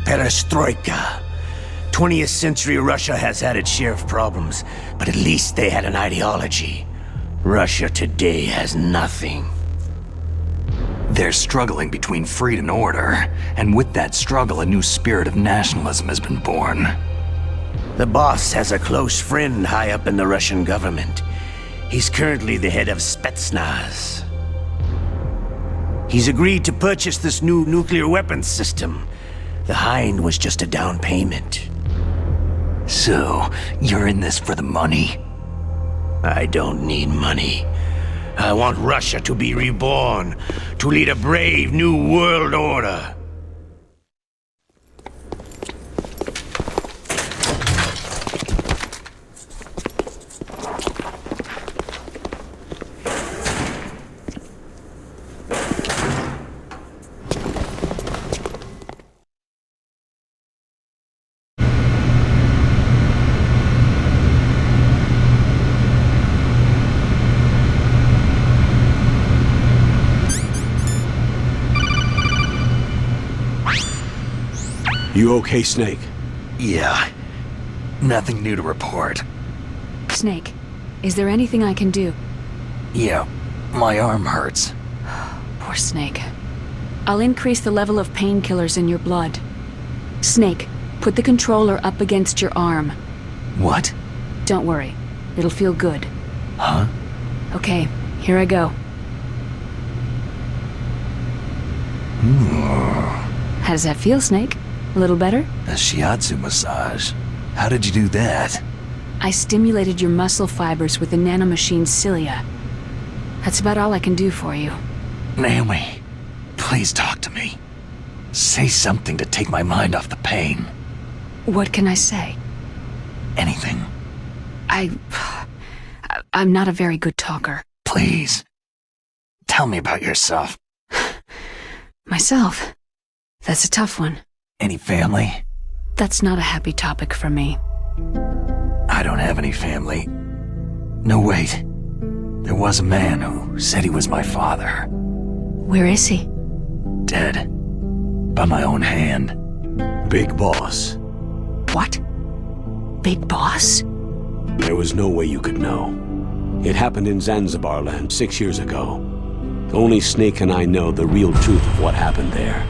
[SPEAKER 13] perestroika. 20th century Russia has had its share of problems, but at least they had an ideology. Russia today has nothing.
[SPEAKER 3] They're struggling between freedom and order, and with that struggle, a new spirit of nationalism has been born.
[SPEAKER 13] The boss has a close friend high up in the Russian government. He's currently the head of Spetsnaz. He's agreed to purchase this new nuclear weapons system. The Hind was just a down payment.
[SPEAKER 3] So, you're in this for the money?
[SPEAKER 13] I don't need money. I want Russia to be reborn, to lead a brave new world order.
[SPEAKER 2] You okay, Snake?
[SPEAKER 3] Yeah. Nothing new to report.
[SPEAKER 5] Snake, is there anything I can do?
[SPEAKER 3] Yeah, my arm hurts.
[SPEAKER 5] Poor Snake. I'll increase the level of painkillers in your blood. Snake, put the controller up against your arm.
[SPEAKER 3] What?
[SPEAKER 5] Don't worry. It'll feel good.
[SPEAKER 3] Huh?
[SPEAKER 5] Okay, here I go. How does that feel, Snake? A little better?
[SPEAKER 3] A shiatsu massage. How did you do that?
[SPEAKER 5] I stimulated your muscle fibers with the nanomachine's cilia. That's about all I can do for you.
[SPEAKER 3] Naomi, please talk to me. Say something to take my mind off the pain.
[SPEAKER 5] What can I say?
[SPEAKER 3] Anything.
[SPEAKER 5] I'm not a very good talker.
[SPEAKER 3] Please. Tell me about yourself.
[SPEAKER 5] Myself? That's a tough one.
[SPEAKER 3] Any family?
[SPEAKER 5] That's not a happy topic for me.
[SPEAKER 3] I don't have any family. No, wait. There was a man who said he was my father.
[SPEAKER 5] Where is he?
[SPEAKER 3] Dead. By my own hand.
[SPEAKER 2] Big Boss.
[SPEAKER 5] What? Big Boss?
[SPEAKER 2] There was no way you could know. It happened in Zanzibar land 6 years ago. Only Snake and I know the real truth of what happened there.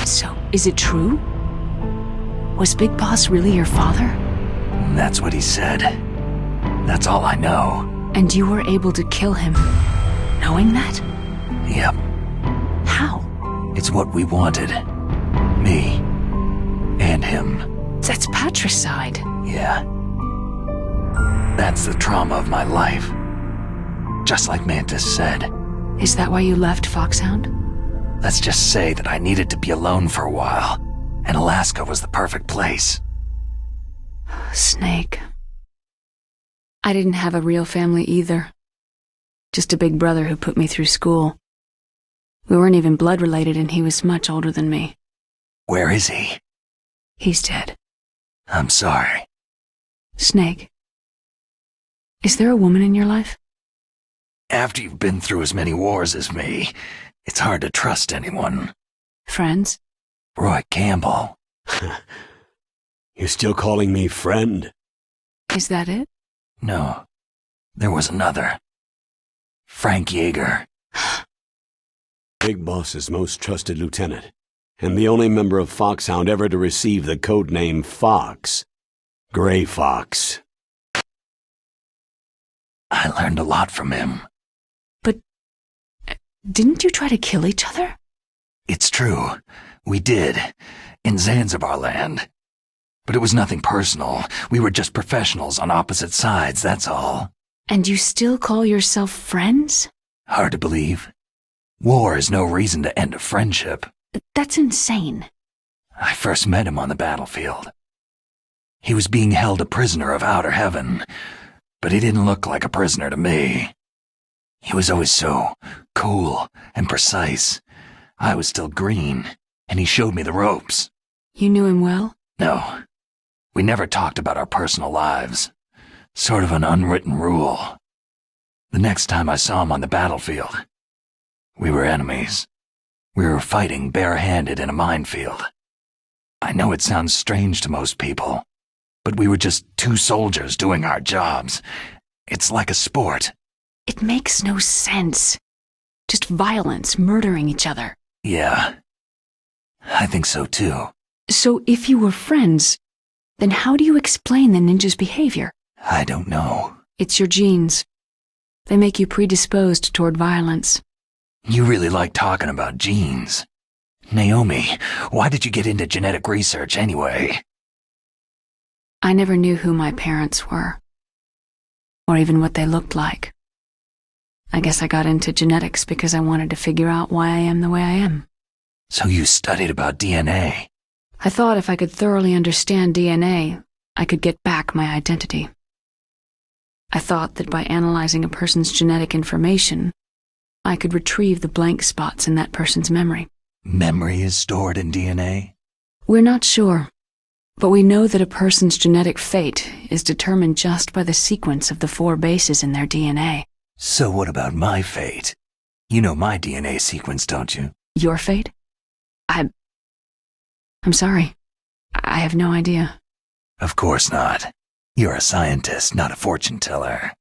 [SPEAKER 5] So, is it true? Was Big Boss really your father?
[SPEAKER 3] That's what he said. That's all I know.
[SPEAKER 5] And you were able to kill him, knowing that?
[SPEAKER 3] Yep.
[SPEAKER 5] How?
[SPEAKER 3] It's what we wanted. Me. And him.
[SPEAKER 5] That's patricide.
[SPEAKER 3] Yeah. That's the trauma of my life. Just like Mantis said.
[SPEAKER 5] Is that why you left Foxhound?
[SPEAKER 3] Let's just say that I needed to be alone for a while, and Alaska was the perfect place.
[SPEAKER 5] Snake. I didn't have a real family either. Just a big brother who put me through school. We weren't even blood related, and he was much older than me.
[SPEAKER 3] Where is he?
[SPEAKER 5] He's dead.
[SPEAKER 3] I'm sorry.
[SPEAKER 5] Snake. Is there a woman in your life?
[SPEAKER 3] After you've been through as many wars as me, it's hard to trust anyone.
[SPEAKER 5] Friends?
[SPEAKER 3] Roy Campbell.
[SPEAKER 2] You're still calling me friend?
[SPEAKER 5] Is that it?
[SPEAKER 3] No. There was another. Frank Yeager.
[SPEAKER 2] Big Boss's most trusted lieutenant, and the only member of Foxhound ever to receive the code name Fox. Gray Fox.
[SPEAKER 3] I learned a lot from him.
[SPEAKER 5] But didn't you try to kill each other?
[SPEAKER 3] It's true. We did. In Zanzibar land. But it was nothing personal. We were just professionals on opposite sides, that's all.
[SPEAKER 5] And you still call yourself friends?
[SPEAKER 3] Hard to believe. War is no reason to end a friendship.
[SPEAKER 5] That's insane.
[SPEAKER 3] I first met him on the battlefield. He was being held a prisoner of outer heaven, but he didn't look like a prisoner to me. He was always so cool and precise. I was still green, and he showed me the ropes.
[SPEAKER 5] You knew him well?
[SPEAKER 3] No. We never talked about our personal lives. Sort of an unwritten rule. The next time I saw him on the battlefield, we were enemies. We were fighting bare-handed in a minefield. I know it sounds strange to most people, but we were just two soldiers doing our jobs. It's like a sport.
[SPEAKER 5] It makes no sense. Just violence, murdering each other.
[SPEAKER 3] Yeah. I think so too.
[SPEAKER 5] So if you were friends, then how do you explain the ninja's behavior?
[SPEAKER 3] I don't know.
[SPEAKER 5] It's your genes. They make you predisposed toward violence.
[SPEAKER 3] You really like talking about genes. Naomi, why did you get into genetic research anyway?
[SPEAKER 5] I never knew who my parents were, or even what they looked like. I guess I got into genetics because I wanted to figure out why I am the way I am.
[SPEAKER 3] So you studied about DNA?
[SPEAKER 5] I thought if I could thoroughly understand DNA, I could get back my identity. I thought that by analyzing a person's genetic information, I could retrieve the blank spots in that person's memory.
[SPEAKER 3] Memory is stored in DNA?
[SPEAKER 5] We're not sure, but we know that a person's genetic fate is determined just by the sequence of the 4 bases in their DNA.
[SPEAKER 3] So what about my fate? You know my DNA sequence, don't you?
[SPEAKER 5] Your fate? I'm sorry. I have no idea.
[SPEAKER 3] Of course not. You're a scientist, not a fortune teller.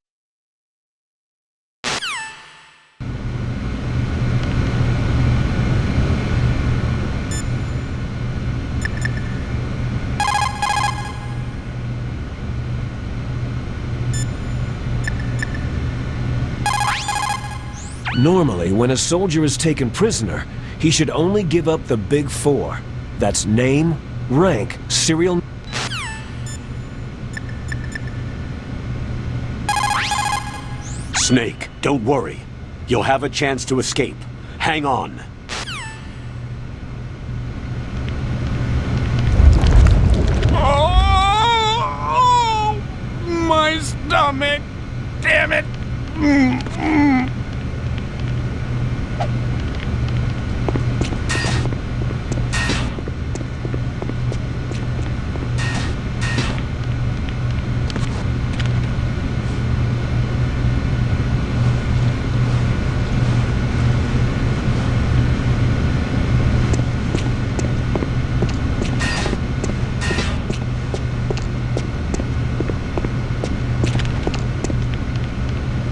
[SPEAKER 4] Normally, when a soldier is taken prisoner, he should only give up the big 4. That's name, rank, serial...
[SPEAKER 2] Snake, don't worry. You'll have a chance to escape. Hang on.
[SPEAKER 20] Oh, my stomach! Damn it!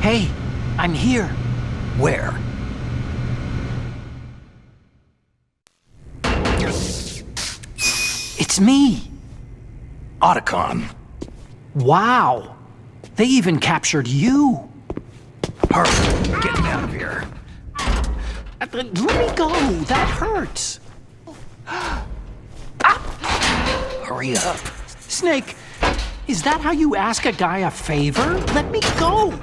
[SPEAKER 17] Hey, I'm here.
[SPEAKER 3] Where?
[SPEAKER 17] It's me.
[SPEAKER 3] Otacon.
[SPEAKER 17] Wow. They even captured you.
[SPEAKER 3] Hurry, get me out of here.
[SPEAKER 17] Let me go. That hurts.
[SPEAKER 3] Hurry up.
[SPEAKER 17] Snake, is that how you ask a guy a favor? Let me go.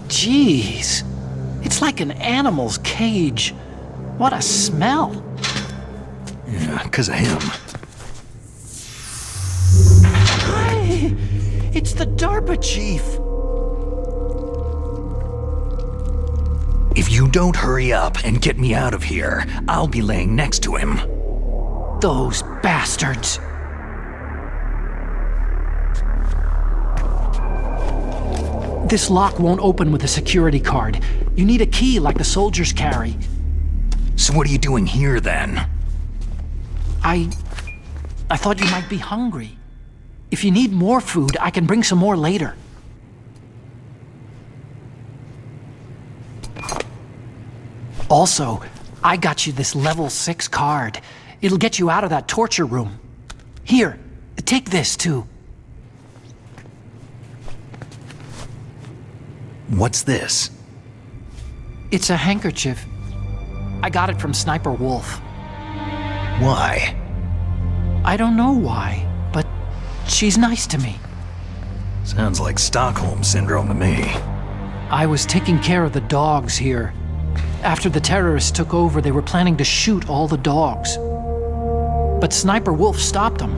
[SPEAKER 17] Jeez. It's like an animal's cage. What a smell.
[SPEAKER 3] Yeah, 'cause of him.
[SPEAKER 17] Hi! It's the DARPA chief.
[SPEAKER 3] If you don't hurry up and get me out of here, I'll be laying next to him.
[SPEAKER 17] Those bastards. This lock won't open with a security card. You need a key like the soldiers carry.
[SPEAKER 3] So what are you doing here then?
[SPEAKER 17] I thought you might be hungry. If you need more food, I can bring some more later. Also, I got you this level 6 card. It'll get you out of that torture room. Here, take this too.
[SPEAKER 3] What's this?
[SPEAKER 17] It's a handkerchief. I got it from Sniper Wolf.
[SPEAKER 3] Why?
[SPEAKER 17] I don't know why, but she's nice to me.
[SPEAKER 3] Sounds like Stockholm Syndrome to me.
[SPEAKER 17] I was taking care of the dogs here. After the terrorists took over, they were planning to shoot all the dogs. But Sniper Wolf stopped them.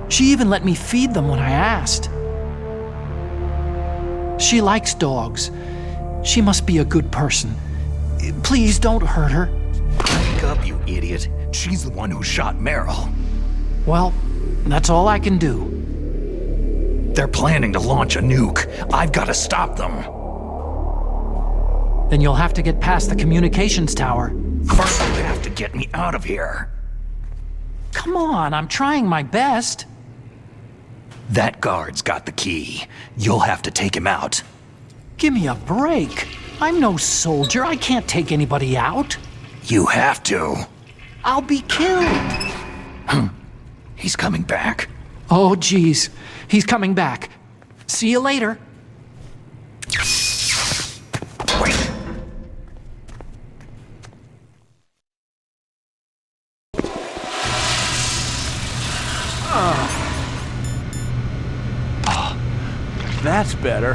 [SPEAKER 17] She even let me feed them when I asked. She likes dogs. She must be a good person. Please don't hurt her.
[SPEAKER 3] Wake up, you idiot. She's the one who shot Merill.
[SPEAKER 17] Well, that's all I can do.
[SPEAKER 3] They're planning to launch a nuke. I've got to stop them.
[SPEAKER 17] Then you'll have to get past the communications tower.
[SPEAKER 3] First, you have to get me out of here.
[SPEAKER 17] Come on, I'm trying my best.
[SPEAKER 3] That guard's got the key. You'll have to take him out.
[SPEAKER 17] Give me a break. I'm no soldier. I can't take anybody out.
[SPEAKER 3] You have to.
[SPEAKER 17] I'll be killed.
[SPEAKER 3] He's coming back.
[SPEAKER 17] Oh, geez. He's coming back. See you later.
[SPEAKER 3] Wait.
[SPEAKER 4] That's better.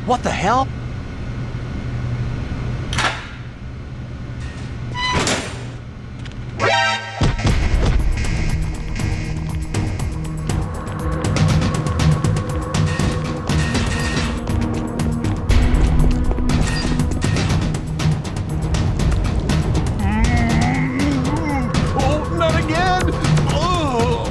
[SPEAKER 20] What the hell?
[SPEAKER 4] Oh, not again! Oh.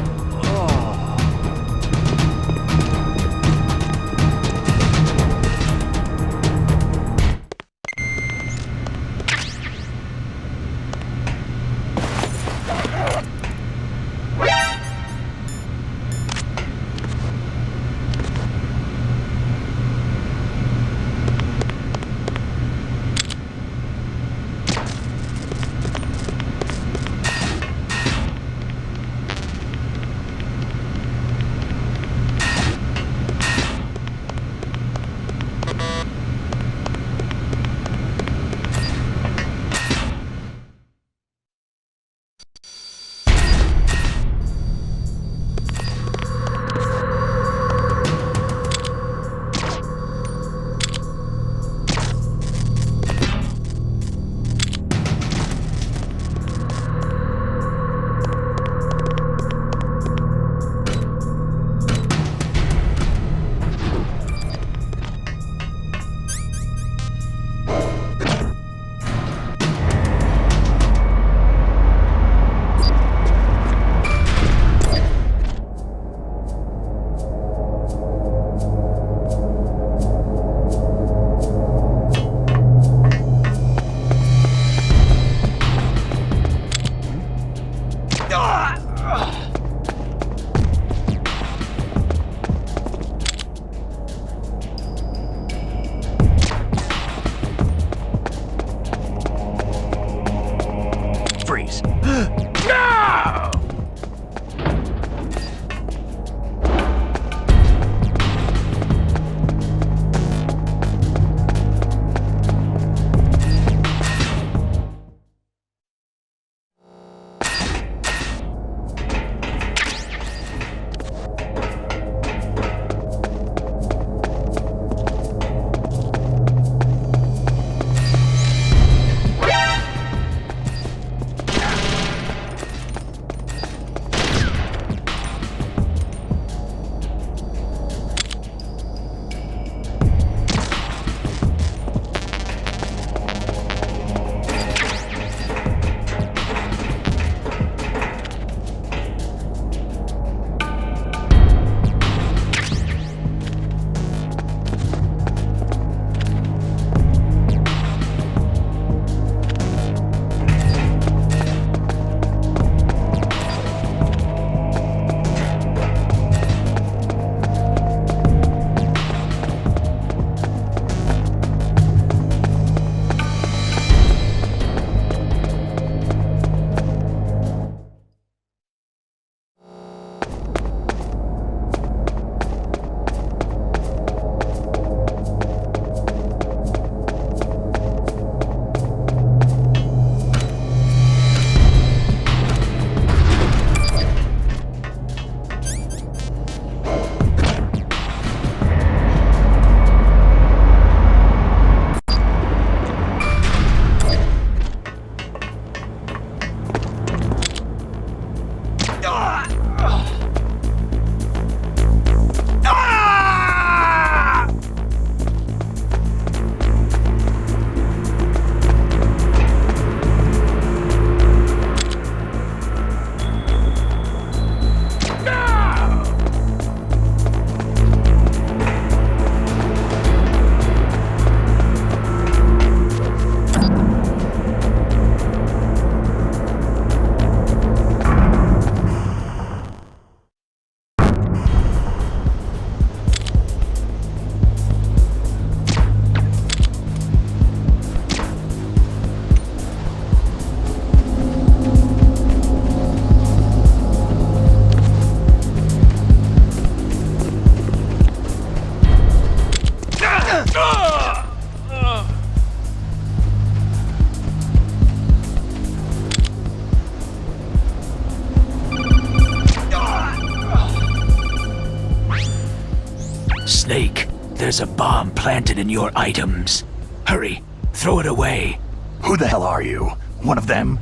[SPEAKER 14] there's a bomb planted in your items. Hurry, throw it away.
[SPEAKER 3] Who the hell are you? One of them?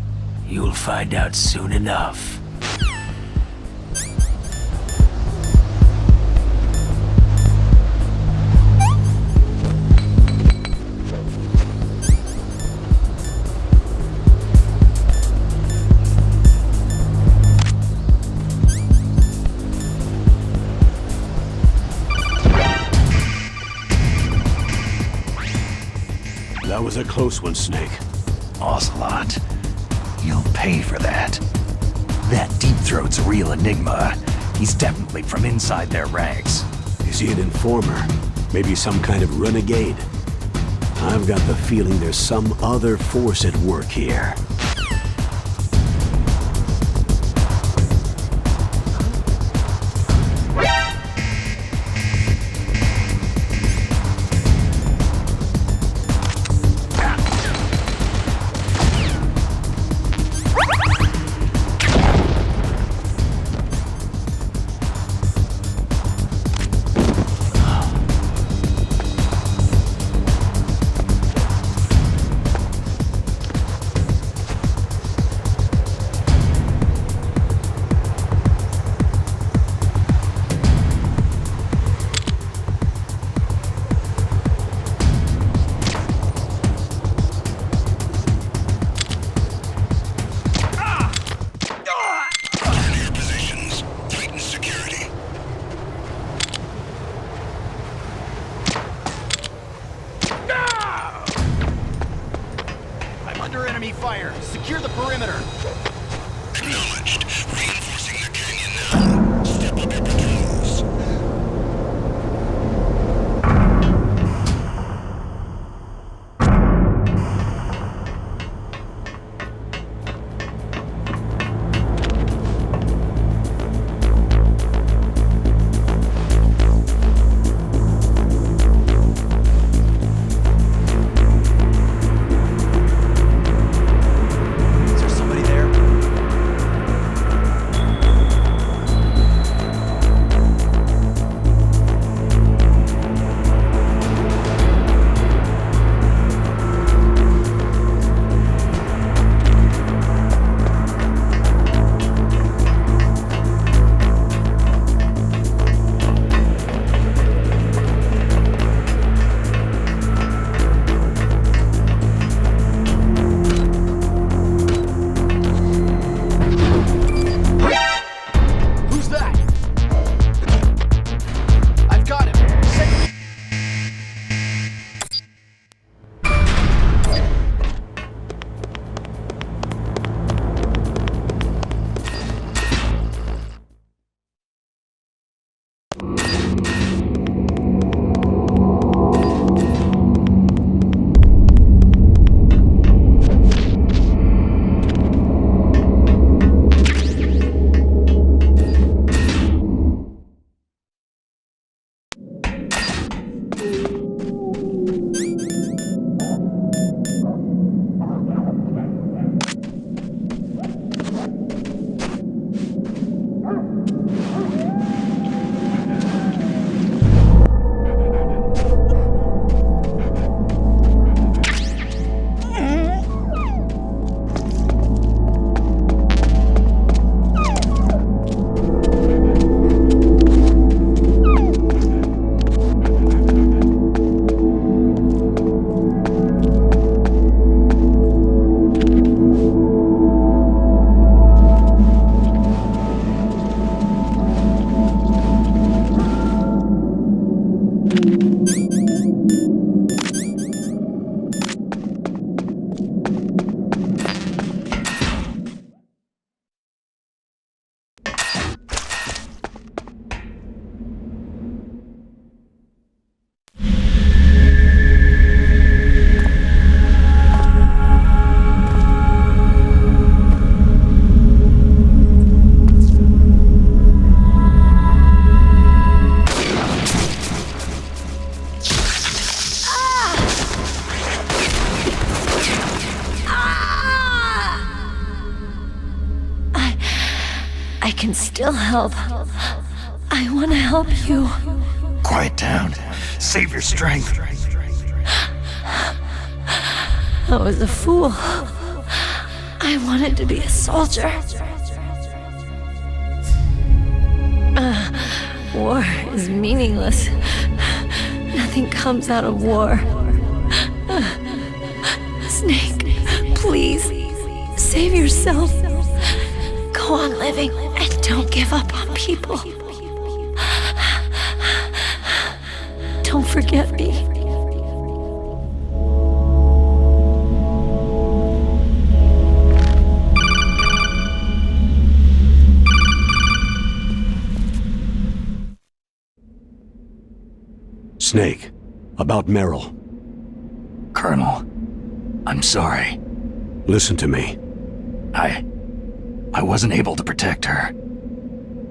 [SPEAKER 14] You'll find out soon enough.
[SPEAKER 2] That was a close one, Snake.
[SPEAKER 3] Ocelot. You'll pay for that. That Deep Throat's a real enigma. He's definitely from inside their ranks.
[SPEAKER 2] Is he an informer? Maybe some kind of renegade? I've got the feeling there's some other force at work here.
[SPEAKER 12] I can still help. I want to help you.
[SPEAKER 3] Quiet down. Save your strength.
[SPEAKER 12] I was a fool. I wanted to be a soldier. War is meaningless. Nothing comes out of war. Snake, please, save yourself. Go on living and don't give up on people. Don't forget me.
[SPEAKER 2] Snake, about Merill.
[SPEAKER 3] Colonel, I'm sorry.
[SPEAKER 2] Listen to me.
[SPEAKER 3] I wasn't able to protect her.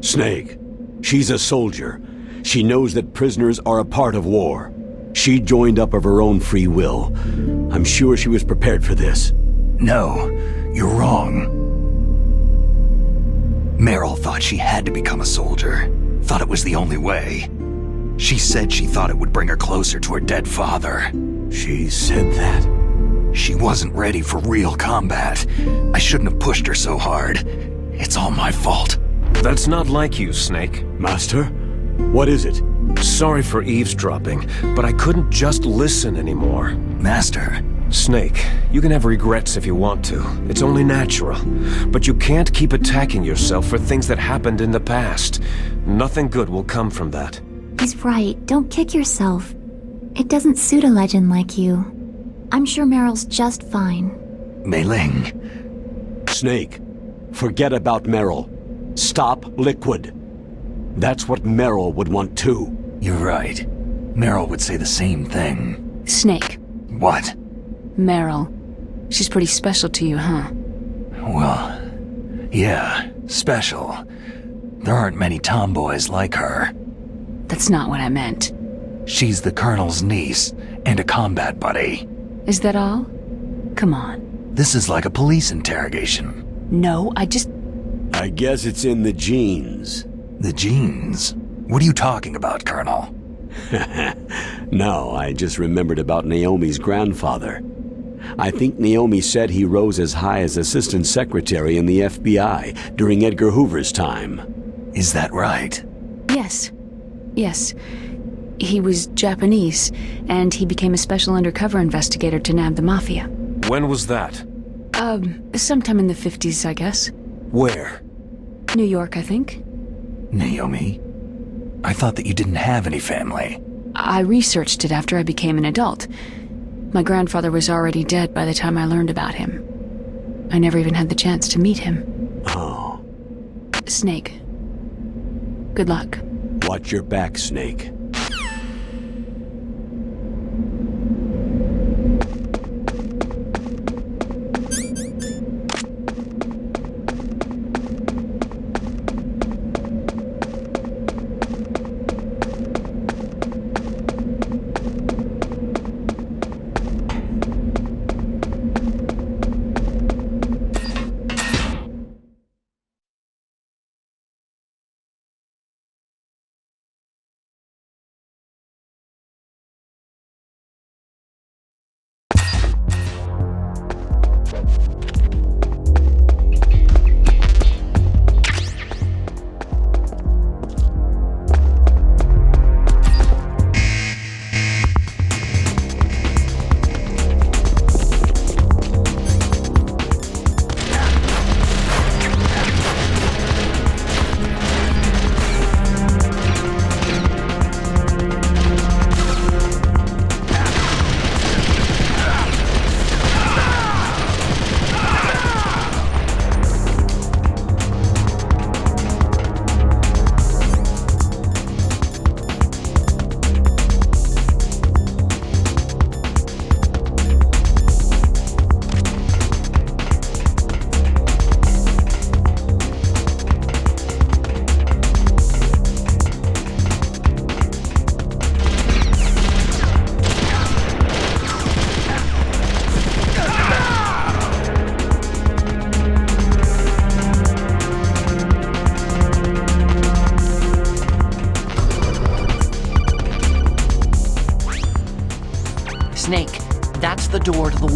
[SPEAKER 2] Snake, she's a soldier. She knows that prisoners are a part of war. She joined up of her own free will. I'm sure she was prepared for this.
[SPEAKER 3] No, you're wrong. Merill thought she had to become a soldier. Thought it was the only way. She said she thought it would bring her closer to her dead father.
[SPEAKER 2] She said that?
[SPEAKER 3] She wasn't ready for real combat. I shouldn't have pushed her so hard. It's all my fault.
[SPEAKER 4] That's not like you, Snake.
[SPEAKER 2] Master? What is it?
[SPEAKER 4] Sorry for eavesdropping, but I couldn't just listen anymore.
[SPEAKER 3] Master?
[SPEAKER 4] Snake, you can have regrets if you want to. It's only natural. But you can't keep attacking yourself for things that happened in the past. Nothing good will come from that.
[SPEAKER 6] He's right. Don't kick yourself. It doesn't suit a legend like you. I'm sure Meryl's just fine.
[SPEAKER 3] Mei Ling.
[SPEAKER 2] Snake, forget about Merill. Stop Liquid. That's what Merill would want too.
[SPEAKER 3] You're right. Merill would say the same thing.
[SPEAKER 5] Snake.
[SPEAKER 3] What?
[SPEAKER 5] Merill. She's pretty special to you, huh?
[SPEAKER 3] Well, yeah, special. There aren't many tomboys like her.
[SPEAKER 5] That's not what I meant.
[SPEAKER 3] She's the Colonel's niece and a combat buddy.
[SPEAKER 5] Is that all? Come on.
[SPEAKER 3] This is like a police interrogation.
[SPEAKER 5] No, I
[SPEAKER 2] guess it's in the genes.
[SPEAKER 3] The genes? What are you talking about, Colonel?
[SPEAKER 2] No, I just remembered about Naomi's grandfather. I think Naomi said he rose as high as assistant secretary in the FBI during Edgar Hoover's time.
[SPEAKER 3] Is that right?
[SPEAKER 5] Yes. Yes. He was Japanese, and he became a special undercover investigator to nab the Mafia.
[SPEAKER 4] When was that?
[SPEAKER 5] Sometime in the 50s, I guess.
[SPEAKER 4] Where?
[SPEAKER 5] New York, I think.
[SPEAKER 3] Naomi? I thought that you didn't have any family.
[SPEAKER 5] I researched it after I became an adult. My grandfather was already dead by the time I learned about him. I never even had the chance to meet him.
[SPEAKER 2] Oh.
[SPEAKER 5] Snake. Good luck.
[SPEAKER 2] Watch your back, Snake.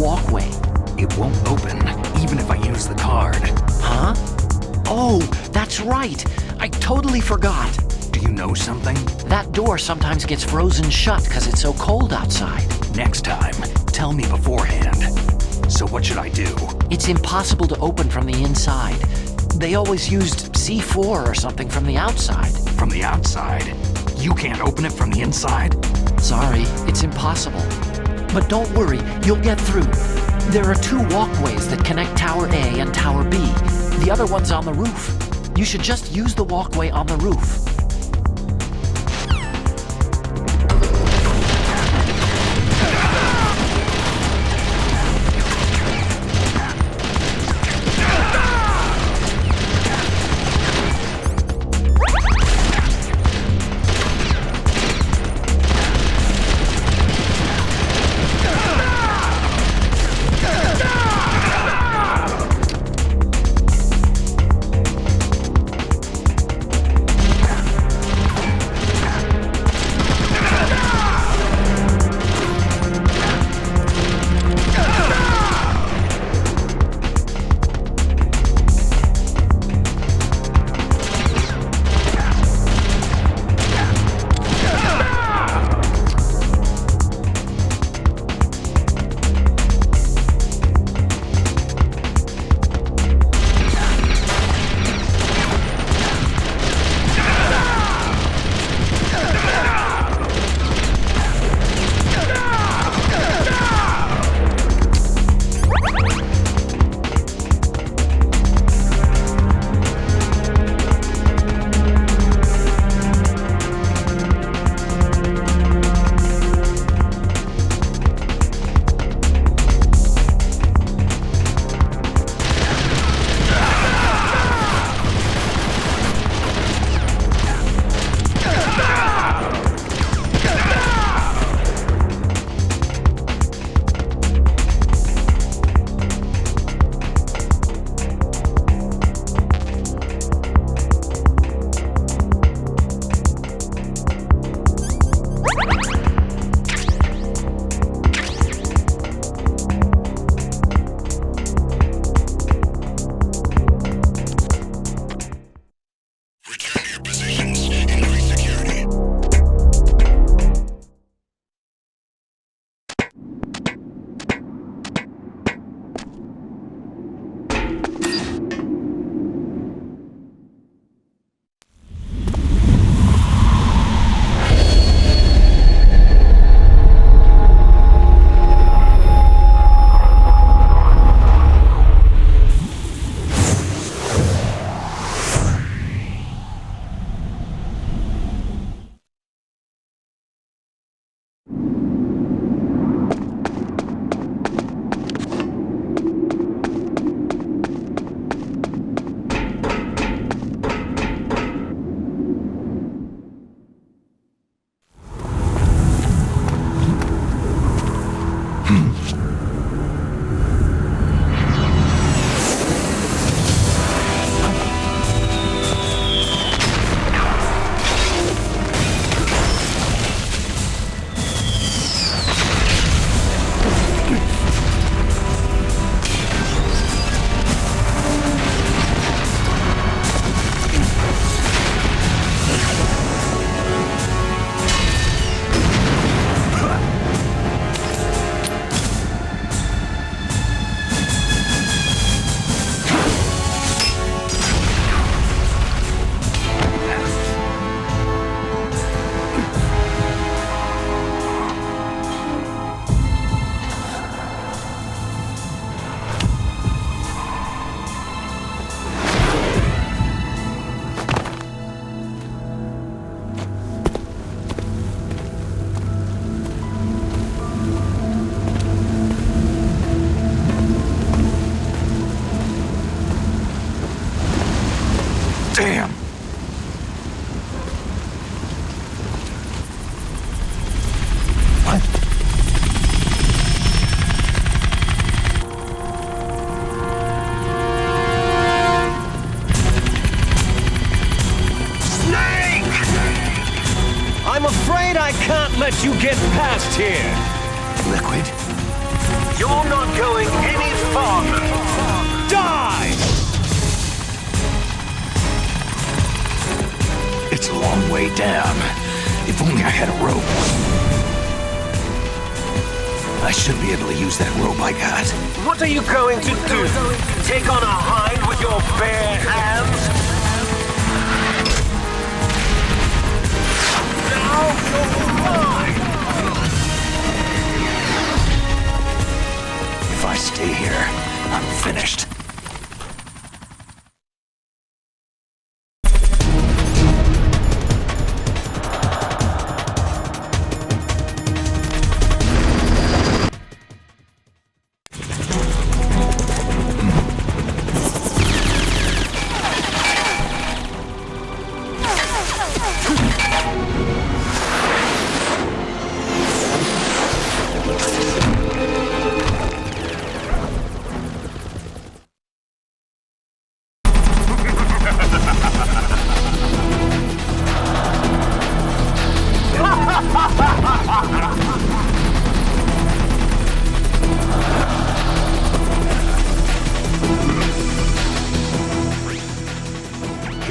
[SPEAKER 11] walkway.
[SPEAKER 3] It won't open, even if I use the card.
[SPEAKER 11] Huh? Oh, that's right. I totally forgot.
[SPEAKER 3] Do you know something?
[SPEAKER 11] That door sometimes gets frozen shut because it's so cold outside.
[SPEAKER 3] Next time, tell me beforehand. So what should I do?
[SPEAKER 11] It's impossible to open from the inside. They always used C4 or something from the outside.
[SPEAKER 3] From the outside? You can't open it from the inside?
[SPEAKER 11] Sorry, it's impossible. But don't worry, you'll get through. There are 2 walkways that connect Tower A and Tower B. The other one's on the roof. You should just use the walkway on the roof.
[SPEAKER 3] Damn! What?
[SPEAKER 4] Snake! I'm afraid I can't let you get past here.
[SPEAKER 3] Liquid?
[SPEAKER 18] You're not going any farther. Die!
[SPEAKER 3] It's a long way down. If only I had a rope. I should be able to use that rope I got.
[SPEAKER 18] What are you going to do? Take on a hind with your bare hands? Now you're mine!
[SPEAKER 3] If I stay here, I'm finished.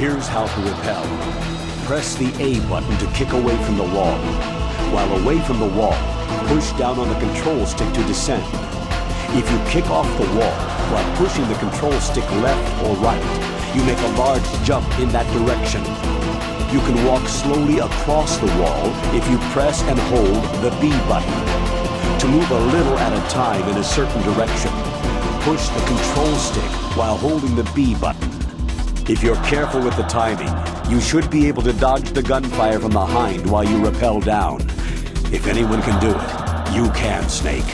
[SPEAKER 2] Here's how to repel. Press the A button to kick away from the wall. While away from the wall, push down on the control stick to descend. If you kick off the wall while pushing the control stick left or right, you make a large jump in that direction. You can walk slowly across the wall if you press and hold the B button. To move a little at a time in a certain direction, push the control stick while holding the B button. If you're careful with the timing, you should be able to dodge the gunfire from behind while you rappel down. If anyone can do it, you can, Snake.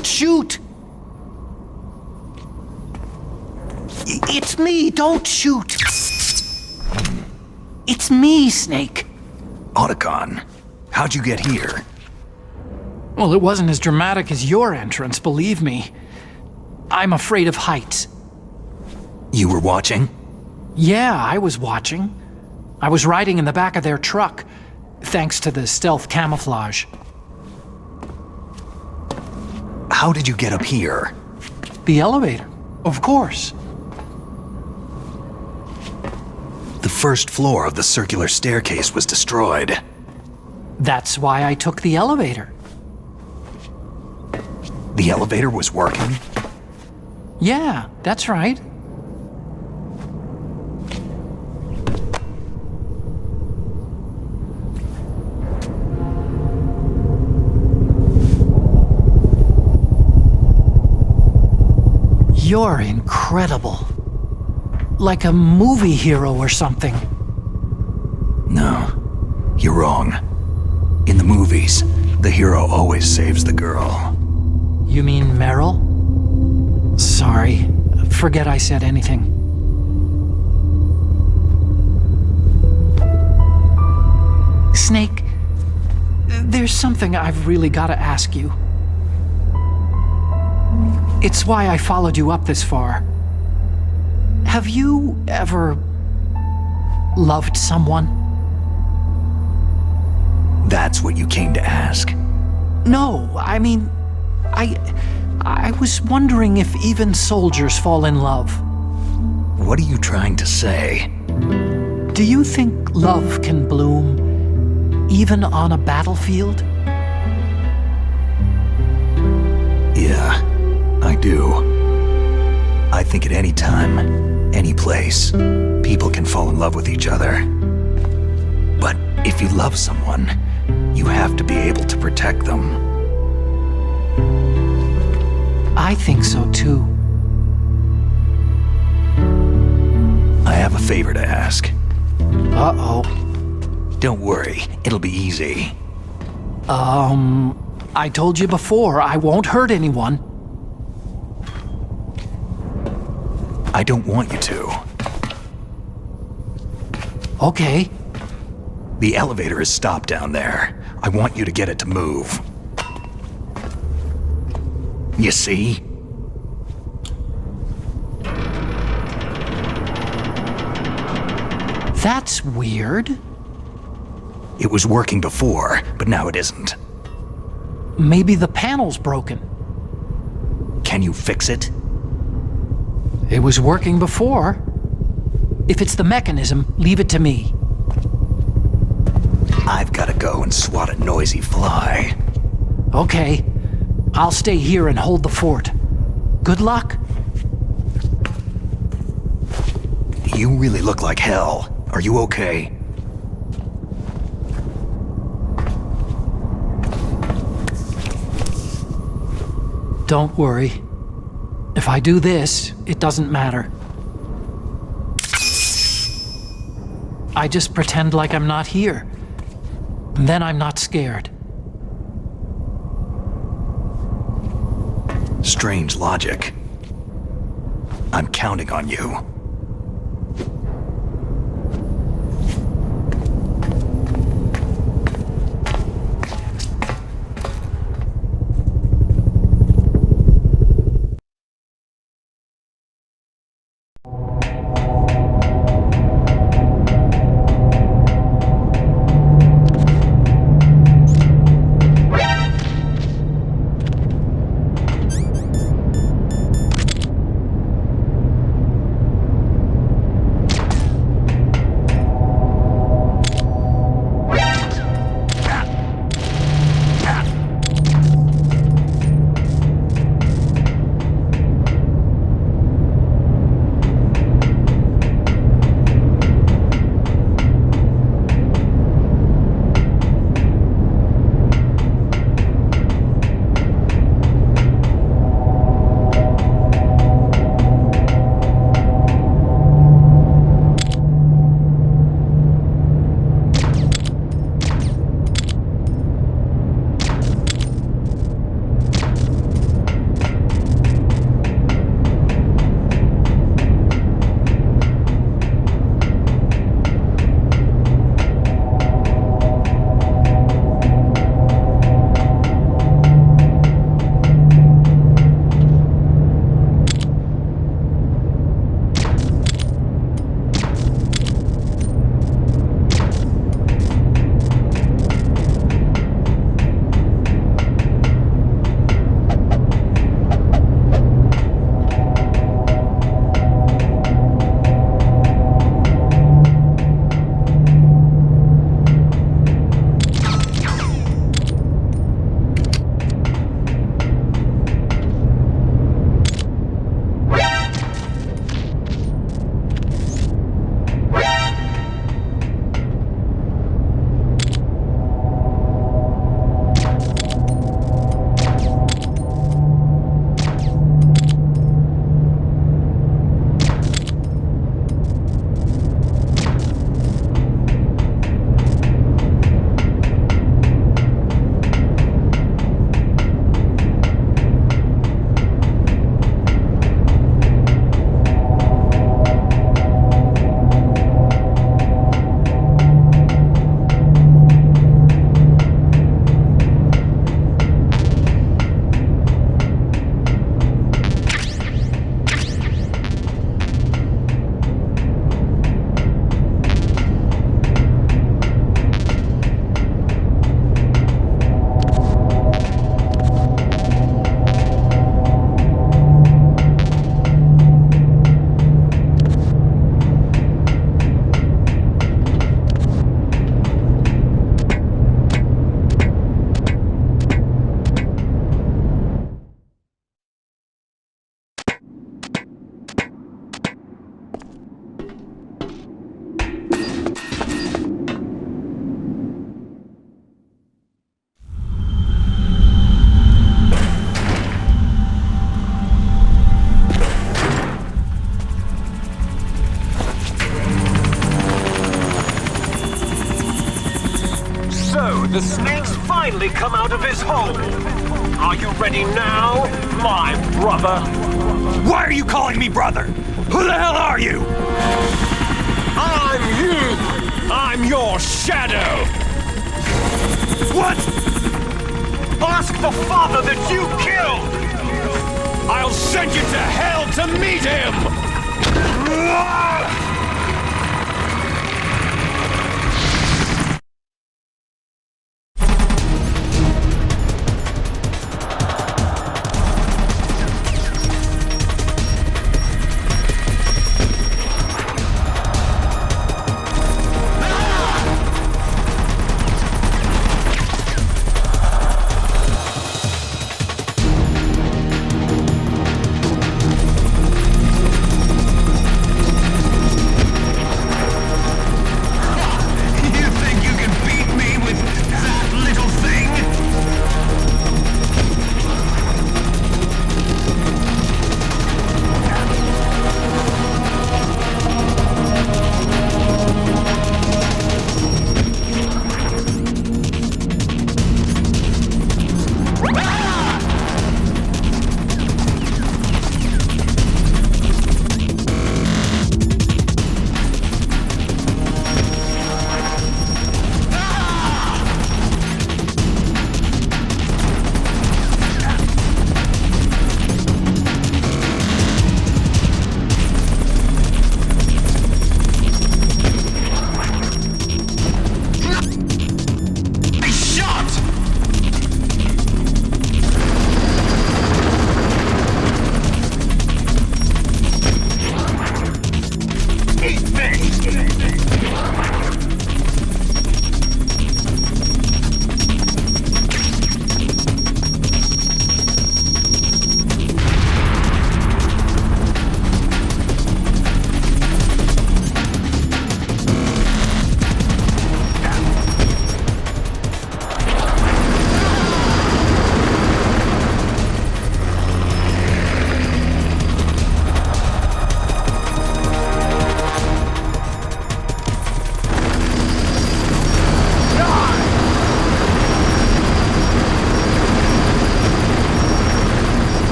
[SPEAKER 17] Don't shoot! It's me, don't shoot! It's me, Snake.
[SPEAKER 3] Otacon, how'd you get here?
[SPEAKER 17] Well, it wasn't as dramatic as your entrance, believe me. I'm afraid of heights.
[SPEAKER 3] You were watching?
[SPEAKER 17] Yeah, I was watching. I was riding in the back of their truck, thanks to the stealth camouflage.
[SPEAKER 3] How did you get up here?
[SPEAKER 17] The elevator, of course.
[SPEAKER 3] The first floor of the circular staircase was destroyed.
[SPEAKER 17] That's why I took the elevator.
[SPEAKER 3] The elevator was working?
[SPEAKER 17] Yeah, that's right. You're incredible. Like a movie hero or something.
[SPEAKER 3] No, you're wrong. In the movies, the hero always saves the girl.
[SPEAKER 17] You mean Merill? Sorry, forget I said anything. Snake, there's something I've really got to ask you. It's why I followed you up this far. Have you ever loved someone?
[SPEAKER 3] That's what you came to ask?
[SPEAKER 17] No, I mean, I was wondering if even soldiers fall in love.
[SPEAKER 3] What are you trying to say?
[SPEAKER 17] Do you think love can bloom even on a battlefield?
[SPEAKER 3] Yeah, I do. I think at any time, any place, people can fall in love with each other. But if you love someone, you have to be able to protect them.
[SPEAKER 17] I think so too.
[SPEAKER 3] I have a favor to ask.
[SPEAKER 17] Uh-oh.
[SPEAKER 3] Don't worry, it'll be easy.
[SPEAKER 17] I told you before, I won't hurt anyone.
[SPEAKER 3] I don't want you to.
[SPEAKER 17] Okay.
[SPEAKER 3] The elevator is stopped down there. I want you to get it to move. You see?
[SPEAKER 17] That's weird.
[SPEAKER 3] It was working before, but now it isn't.
[SPEAKER 17] Maybe the panel's broken.
[SPEAKER 3] Can you fix it?
[SPEAKER 17] It was working before. If it's the mechanism, leave it to me.
[SPEAKER 3] I've got to go and swat a noisy fly.
[SPEAKER 17] Okay. I'll stay here and hold the fort. Good luck.
[SPEAKER 3] You really look like hell. Are you okay?
[SPEAKER 17] Don't worry. If I do this, it doesn't matter. I just pretend like I'm not here. And then I'm not scared.
[SPEAKER 3] Strange logic. I'm counting on you.
[SPEAKER 4] So, the snake's finally come out of his hole. Are you ready now, my brother?
[SPEAKER 3] Why are you calling me brother? Who the hell are you?
[SPEAKER 4] I'm you! I'm your shadow!
[SPEAKER 3] What?
[SPEAKER 4] Ask the father that you killed! I'll send you to hell to meet him!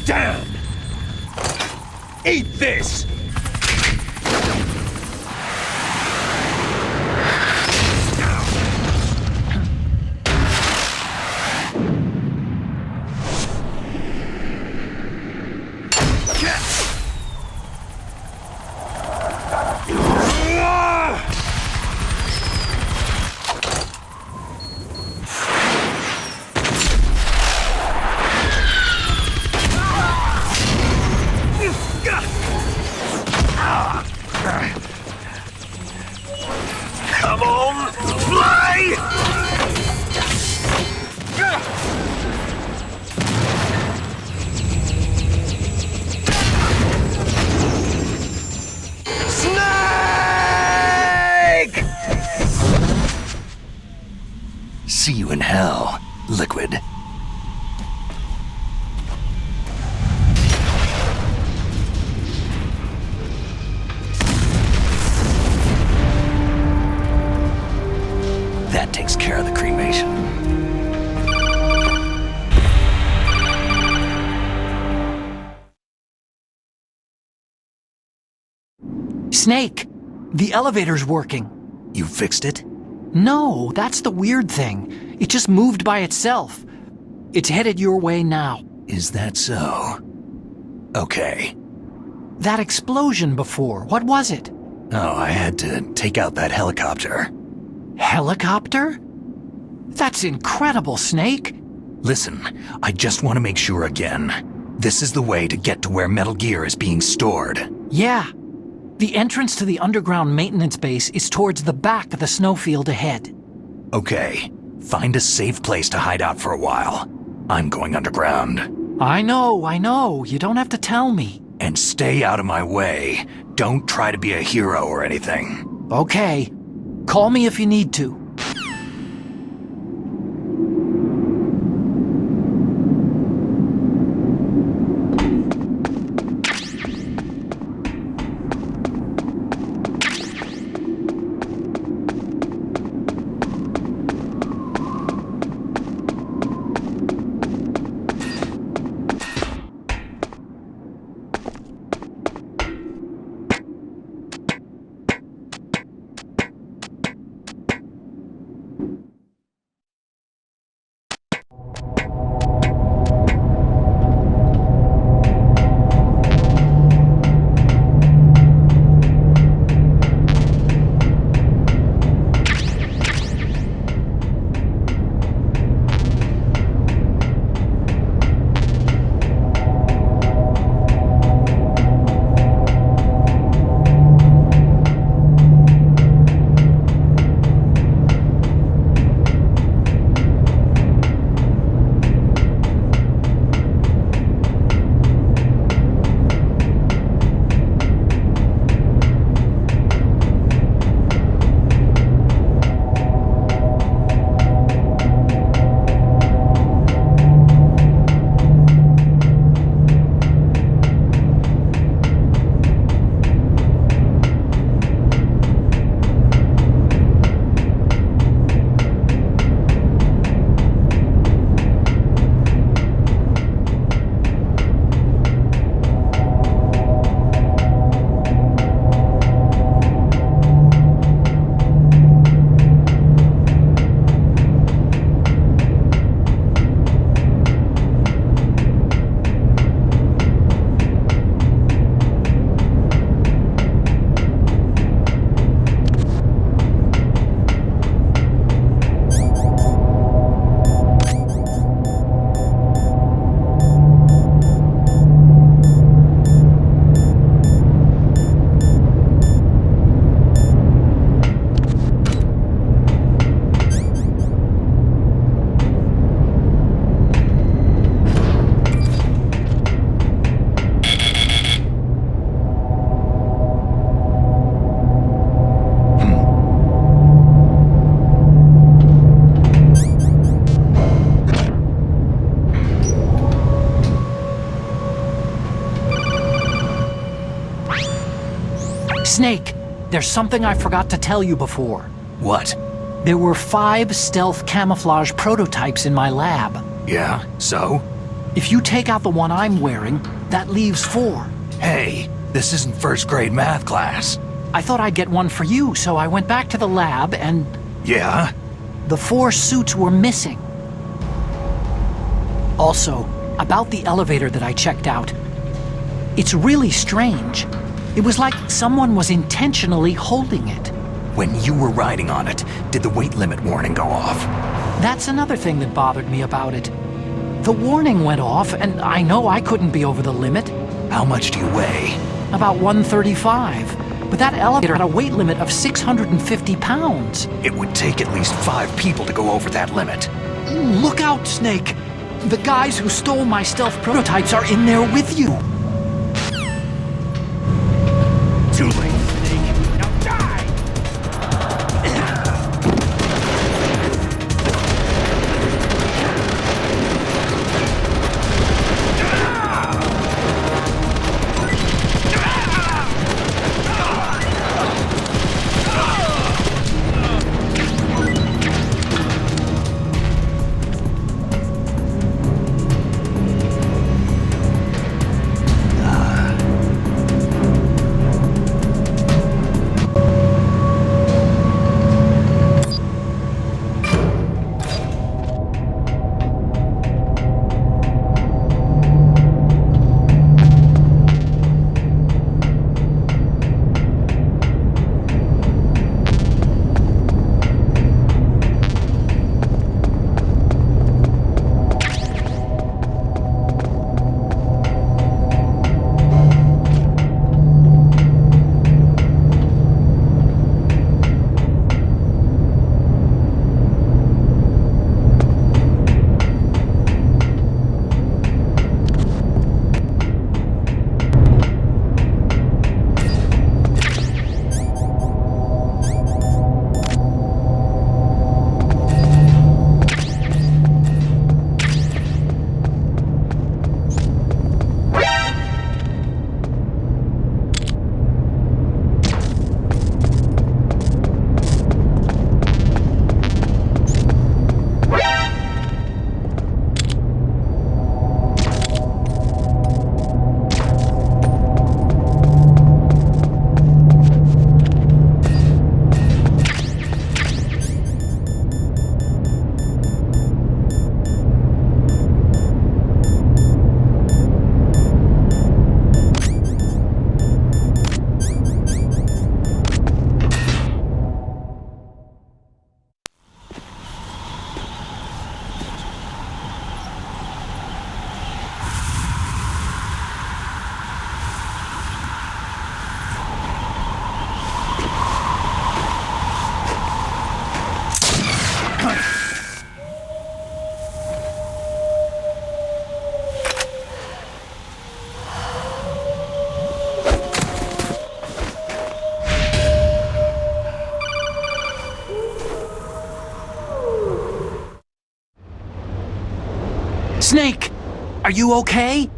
[SPEAKER 13] down! Eat this!
[SPEAKER 18] Come on, fly!
[SPEAKER 13] Snake!
[SPEAKER 3] See you in hell, Liquid. That takes care of the cremation.
[SPEAKER 17] Snake! The elevator's working.
[SPEAKER 3] You fixed it?
[SPEAKER 17] No, that's the weird thing. It just moved by itself. It's headed your way now.
[SPEAKER 3] Is that so? Okay.
[SPEAKER 17] That explosion before, what was it?
[SPEAKER 3] Oh, I had to take out that helicopter.
[SPEAKER 17] Helicopter? That's incredible, Snake.
[SPEAKER 3] Listen, I just want to make sure again. This is the way to get to where Metal Gear is being stored.
[SPEAKER 17] Yeah. The entrance to the underground maintenance base is towards the back of the snowfield ahead.
[SPEAKER 3] Okay, find a safe place to hide out for a while. I'm going underground.
[SPEAKER 17] I know. You don't have to tell me.
[SPEAKER 3] And stay out of my way. Don't try to be a hero or anything.
[SPEAKER 17] Okay. Call me if you need to. Snake, there's something I forgot to tell you before.
[SPEAKER 3] What?
[SPEAKER 17] There were 5 stealth camouflage prototypes in my lab.
[SPEAKER 3] Yeah, so?
[SPEAKER 17] If you take out the one I'm wearing, that leaves 4.
[SPEAKER 3] Hey, this isn't first grade math class.
[SPEAKER 17] I thought I'd get one for you, so I went back to the lab and...
[SPEAKER 3] Yeah?
[SPEAKER 17] The 4 suits were missing. Also, about the elevator that I checked out, it's really strange. It was like someone was intentionally holding it.
[SPEAKER 3] When you were riding on it, did the weight limit warning go off?
[SPEAKER 17] That's another thing that bothered me about it. The warning went off, and I know I couldn't be over the limit.
[SPEAKER 3] How much do you weigh?
[SPEAKER 17] About 135. But that elevator had a weight limit of 650 pounds.
[SPEAKER 3] It would take at least 5 people to go over that limit.
[SPEAKER 17] Look out, Snake! The guys who stole my stealth prototypes are in there with you.
[SPEAKER 20] Too late, Snake. Now die!
[SPEAKER 17] Snake! Are you okay?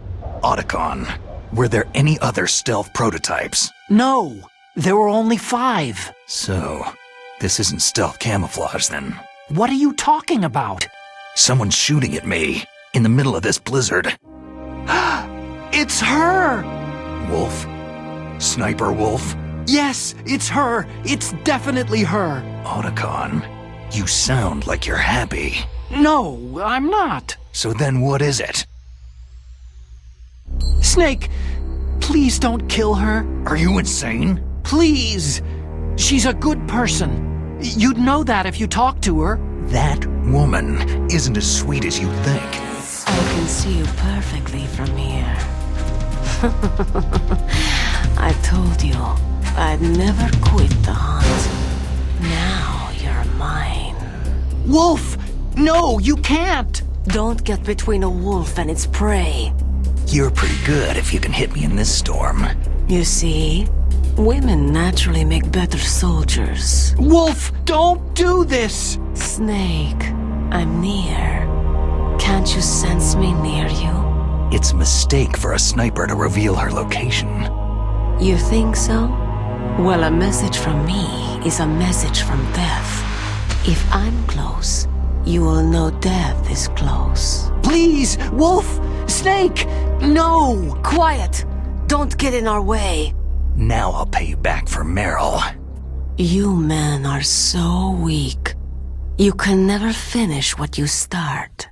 [SPEAKER 3] Otacon, were there any other stealth prototypes?
[SPEAKER 17] No, there were only 5.
[SPEAKER 3] So, this isn't stealth camouflage then?
[SPEAKER 17] What are you talking about?
[SPEAKER 3] Someone's shooting at me, in the middle of this blizzard.
[SPEAKER 17] It's her!
[SPEAKER 3] Wolf? Sniper Wolf?
[SPEAKER 17] Yes, it's her! It's definitely her!
[SPEAKER 3] Otacon, you sound like you're happy.
[SPEAKER 17] No, I'm not.
[SPEAKER 3] So then what is it?
[SPEAKER 17] Snake, please don't kill her.
[SPEAKER 3] Are you insane?
[SPEAKER 17] Please! She's a good person. You'd know that if you talked to her.
[SPEAKER 3] That woman isn't as sweet as you think.
[SPEAKER 19] I can see you perfectly from here. I told you I'd never quit the hunt. Now you're mine.
[SPEAKER 17] Wolf! No, you can't!
[SPEAKER 19] Don't get between a wolf and its prey.
[SPEAKER 3] You're pretty good if you can hit me in this storm.
[SPEAKER 19] You see, women naturally make better soldiers.
[SPEAKER 17] Wolf, don't do this!
[SPEAKER 19] Snake, I'm near. Can't you sense me near you?
[SPEAKER 3] It's a mistake for a sniper to reveal her location.
[SPEAKER 19] You think so? Well, a message from me is a message from death. If I'm close, you will know death is close.
[SPEAKER 17] Please, Wolf!
[SPEAKER 11] Snake! No!
[SPEAKER 19] Quiet! Don't get in our way.
[SPEAKER 3] Now I'll pay you back for Merill.
[SPEAKER 19] You men are so weak. You can never finish what you start.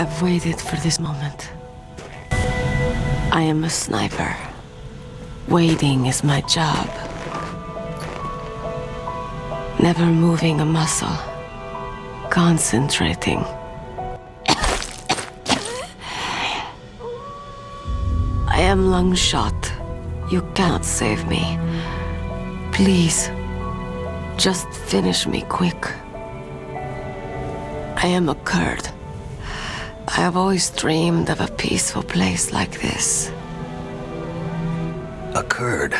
[SPEAKER 19] I've waited for this moment. I am a sniper. Waiting is my job. Never moving a muscle. Concentrating. I am long shot. You cannot save me. Please, just finish me quick. I am a Kurd. I have always dreamed of a peaceful place like this.
[SPEAKER 3] A Kurd?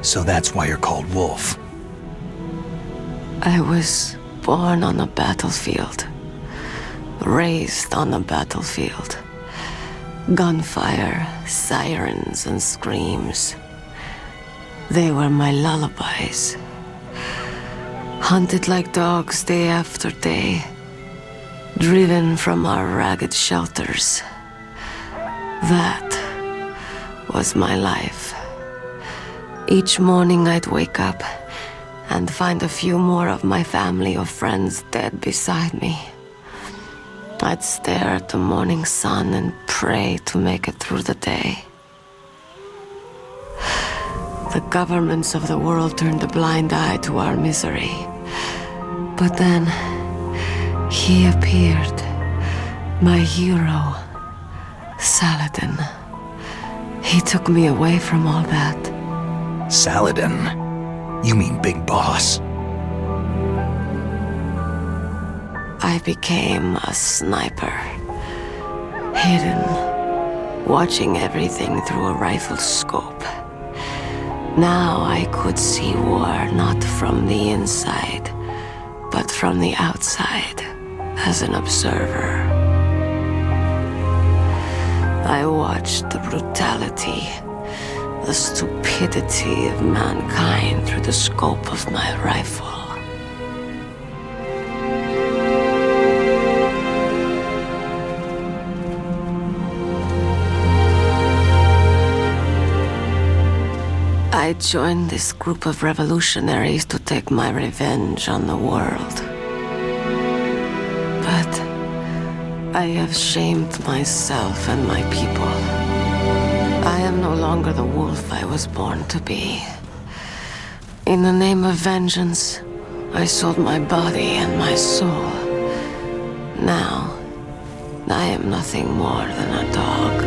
[SPEAKER 3] So that's why you're called Wolf.
[SPEAKER 19] I was born on a battlefield. Raised on a battlefield. Gunfire, sirens, and screams. They were my lullabies. Hunted like dogs day after day. Driven from our ragged shelters. That was my life. Each morning I'd wake up and find a few more of my family or friends dead beside me. I'd stare at the morning sun and pray to make it through the day. The governments of the world turned a blind eye to our misery. But then, he appeared. My hero, Saladin. He took me away from all that.
[SPEAKER 3] Saladin? You mean Big Boss?
[SPEAKER 19] I became a sniper. Hidden, watching everything through a rifle's scope. Now I could see war not from the inside, but from the outside, as an observer. I watched the brutality, the stupidity of mankind through the scope of my rifle. I joined this group of revolutionaries to take my revenge on the world. But I have shamed myself and my people. I am no longer the wolf I was born to be. In the name of vengeance, I sold my body and my soul. Now, I am nothing more than a dog.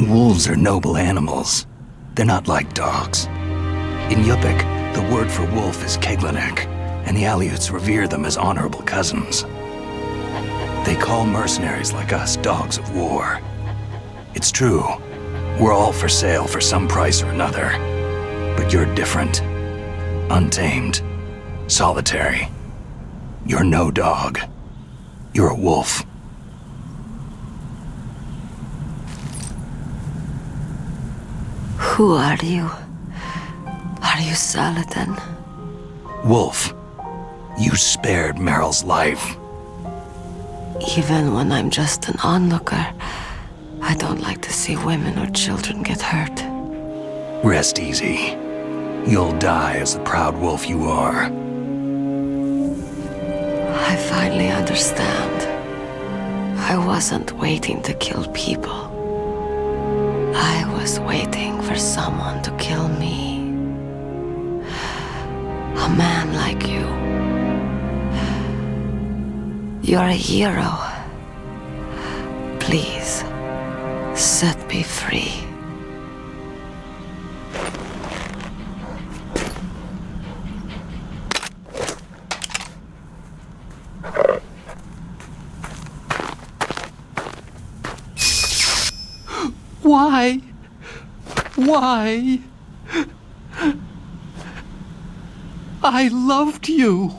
[SPEAKER 3] Wolves are noble animals. They're not like dogs. In Yupik, the word for wolf is Keglanek, and the Aleuts revere them as honorable cousins. They call mercenaries like us dogs of war. It's true, we're all for sale for some price or another. But you're different. Untamed. Solitary. You're no dog. You're a wolf.
[SPEAKER 19] Who are you? Are you Saladin?
[SPEAKER 3] Wolf, you spared Meryl's life.
[SPEAKER 19] Even when I'm just an onlooker, I don't like to see women or children get hurt.
[SPEAKER 3] Rest easy. You'll die as the proud wolf you are.
[SPEAKER 19] I finally understand. I wasn't waiting to kill people. I was waiting for someone to kill me. A man like you. You're a hero. Please, set me free.
[SPEAKER 17] Why? Why? I loved you.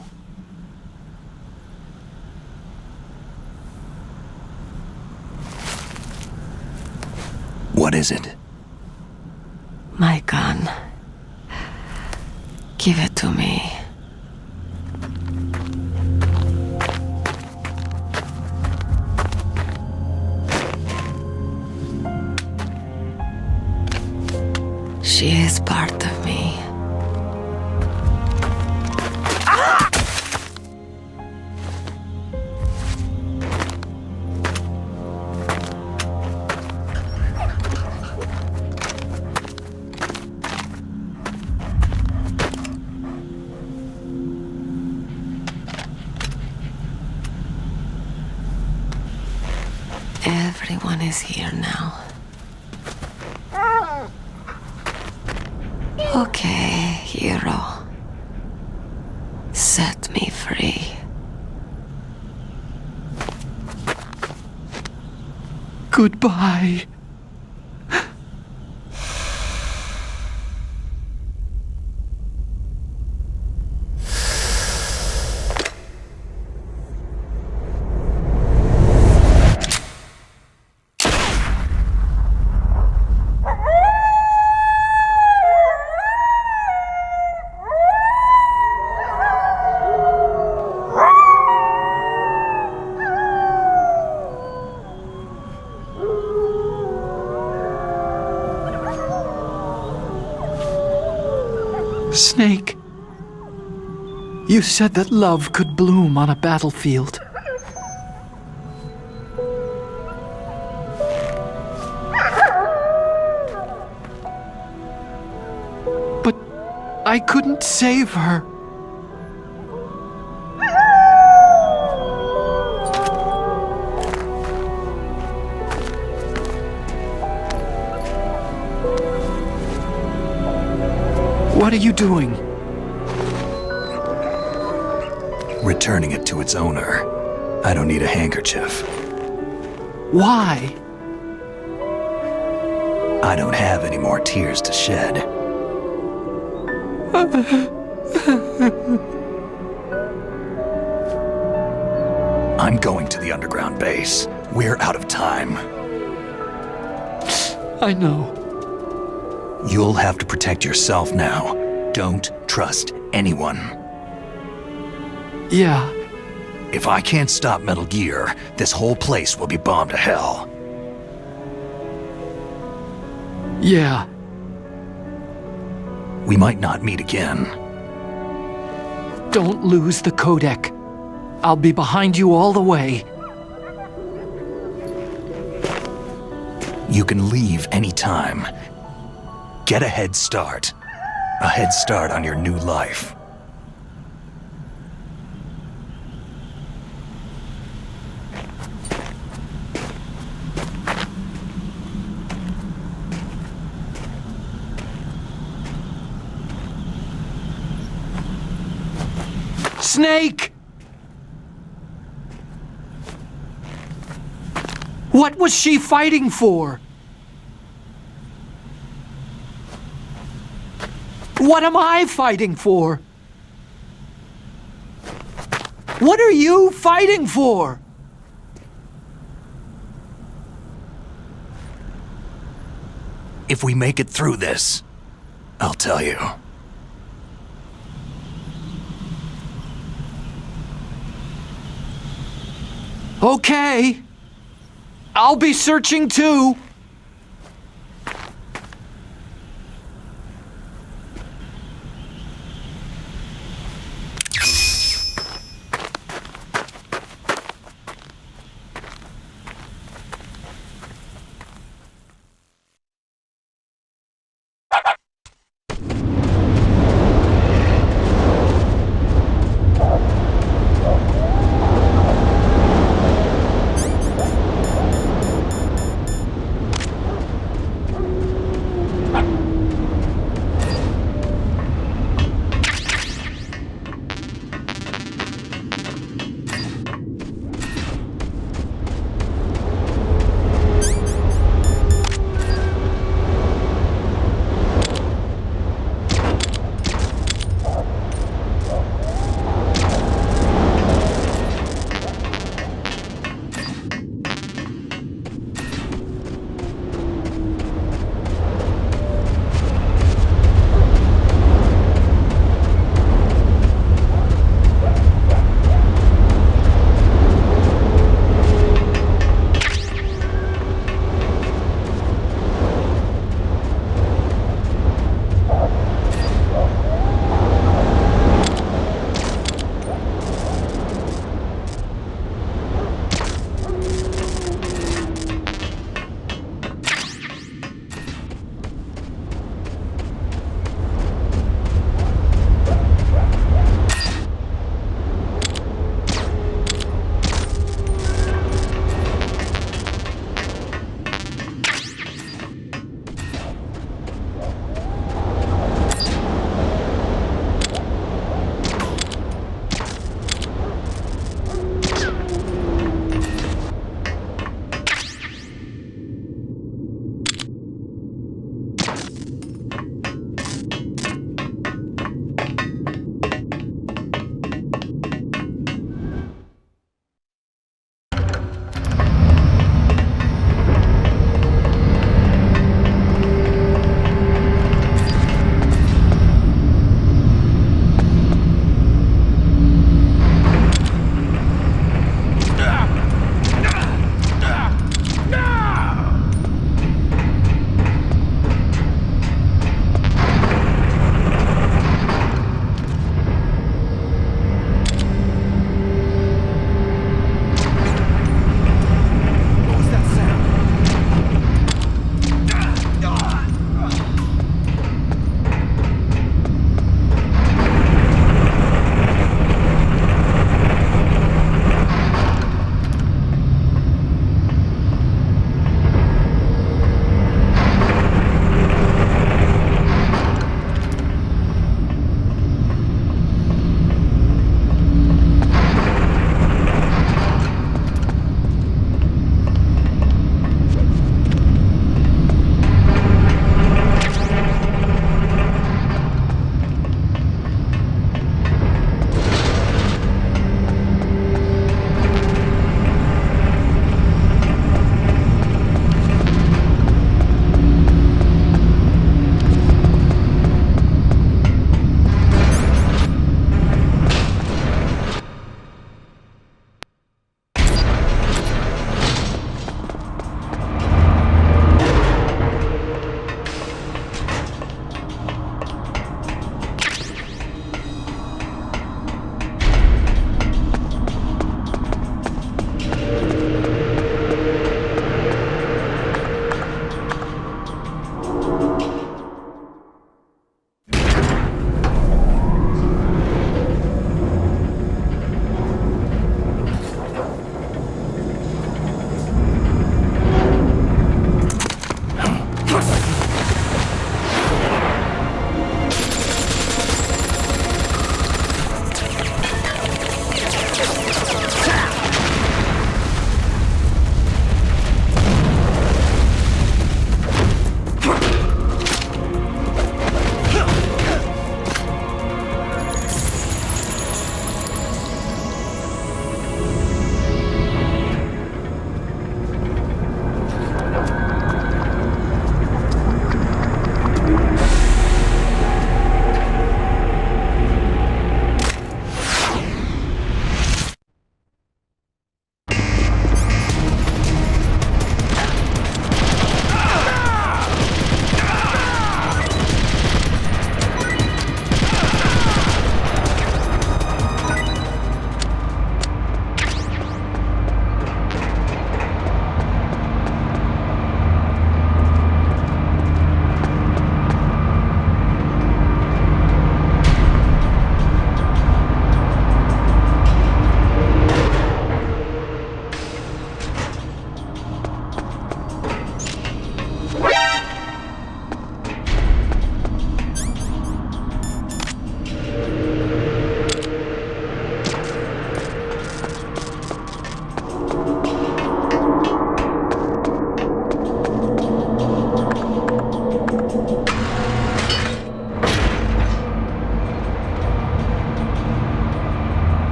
[SPEAKER 3] What is it?
[SPEAKER 19] My gun. Give it to me. She is part of me. is here now. Okay, hero. Set me free.
[SPEAKER 17] Goodbye. Snake, you said that love could bloom on a battlefield. But I couldn't save her. What are you doing?
[SPEAKER 3] Returning it to its owner. I don't need a handkerchief.
[SPEAKER 17] Why?
[SPEAKER 3] I don't have any more tears to shed. I'm going to the underground base. We're out of time.
[SPEAKER 17] I know.
[SPEAKER 3] You'll have to protect yourself now. Don't trust anyone.
[SPEAKER 17] Yeah.
[SPEAKER 3] If I can't stop Metal Gear, this whole place will be bombed to hell.
[SPEAKER 17] Yeah.
[SPEAKER 3] We might not meet again.
[SPEAKER 17] Don't lose the codec. I'll be behind you all the way.
[SPEAKER 3] You can leave anytime. Get a head start. A head start on your new life.
[SPEAKER 17] Snake! What was she fighting for? What am I fighting for? What are you fighting for?
[SPEAKER 3] If we make it through this, I'll tell you.
[SPEAKER 17] Okay. I'll be searching too.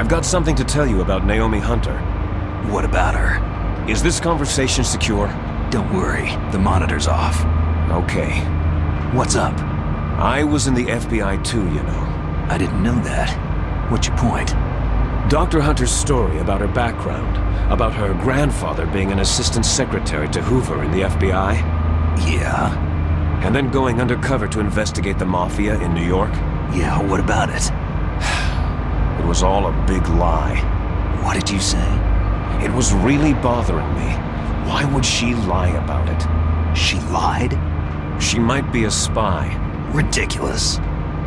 [SPEAKER 21] I've got something to tell you about Naomi Hunter.
[SPEAKER 3] What about her?
[SPEAKER 21] Is this conversation secure?
[SPEAKER 3] Don't worry, the monitor's off.
[SPEAKER 21] Okay.
[SPEAKER 3] What's up?
[SPEAKER 21] I was in the FBI too, you know.
[SPEAKER 3] I didn't know that. What's your point?
[SPEAKER 21] Dr. Hunter's story about her background, about her grandfather being an assistant secretary to Hoover in the FBI.
[SPEAKER 3] Yeah?
[SPEAKER 21] And then going undercover to investigate the Mafia in New York.
[SPEAKER 3] Yeah, what about it?
[SPEAKER 21] It was all a big lie.
[SPEAKER 3] What did you say?
[SPEAKER 21] It was really bothering me. Why would she lie about it?
[SPEAKER 3] She lied?
[SPEAKER 21] She might be a spy.
[SPEAKER 3] Ridiculous.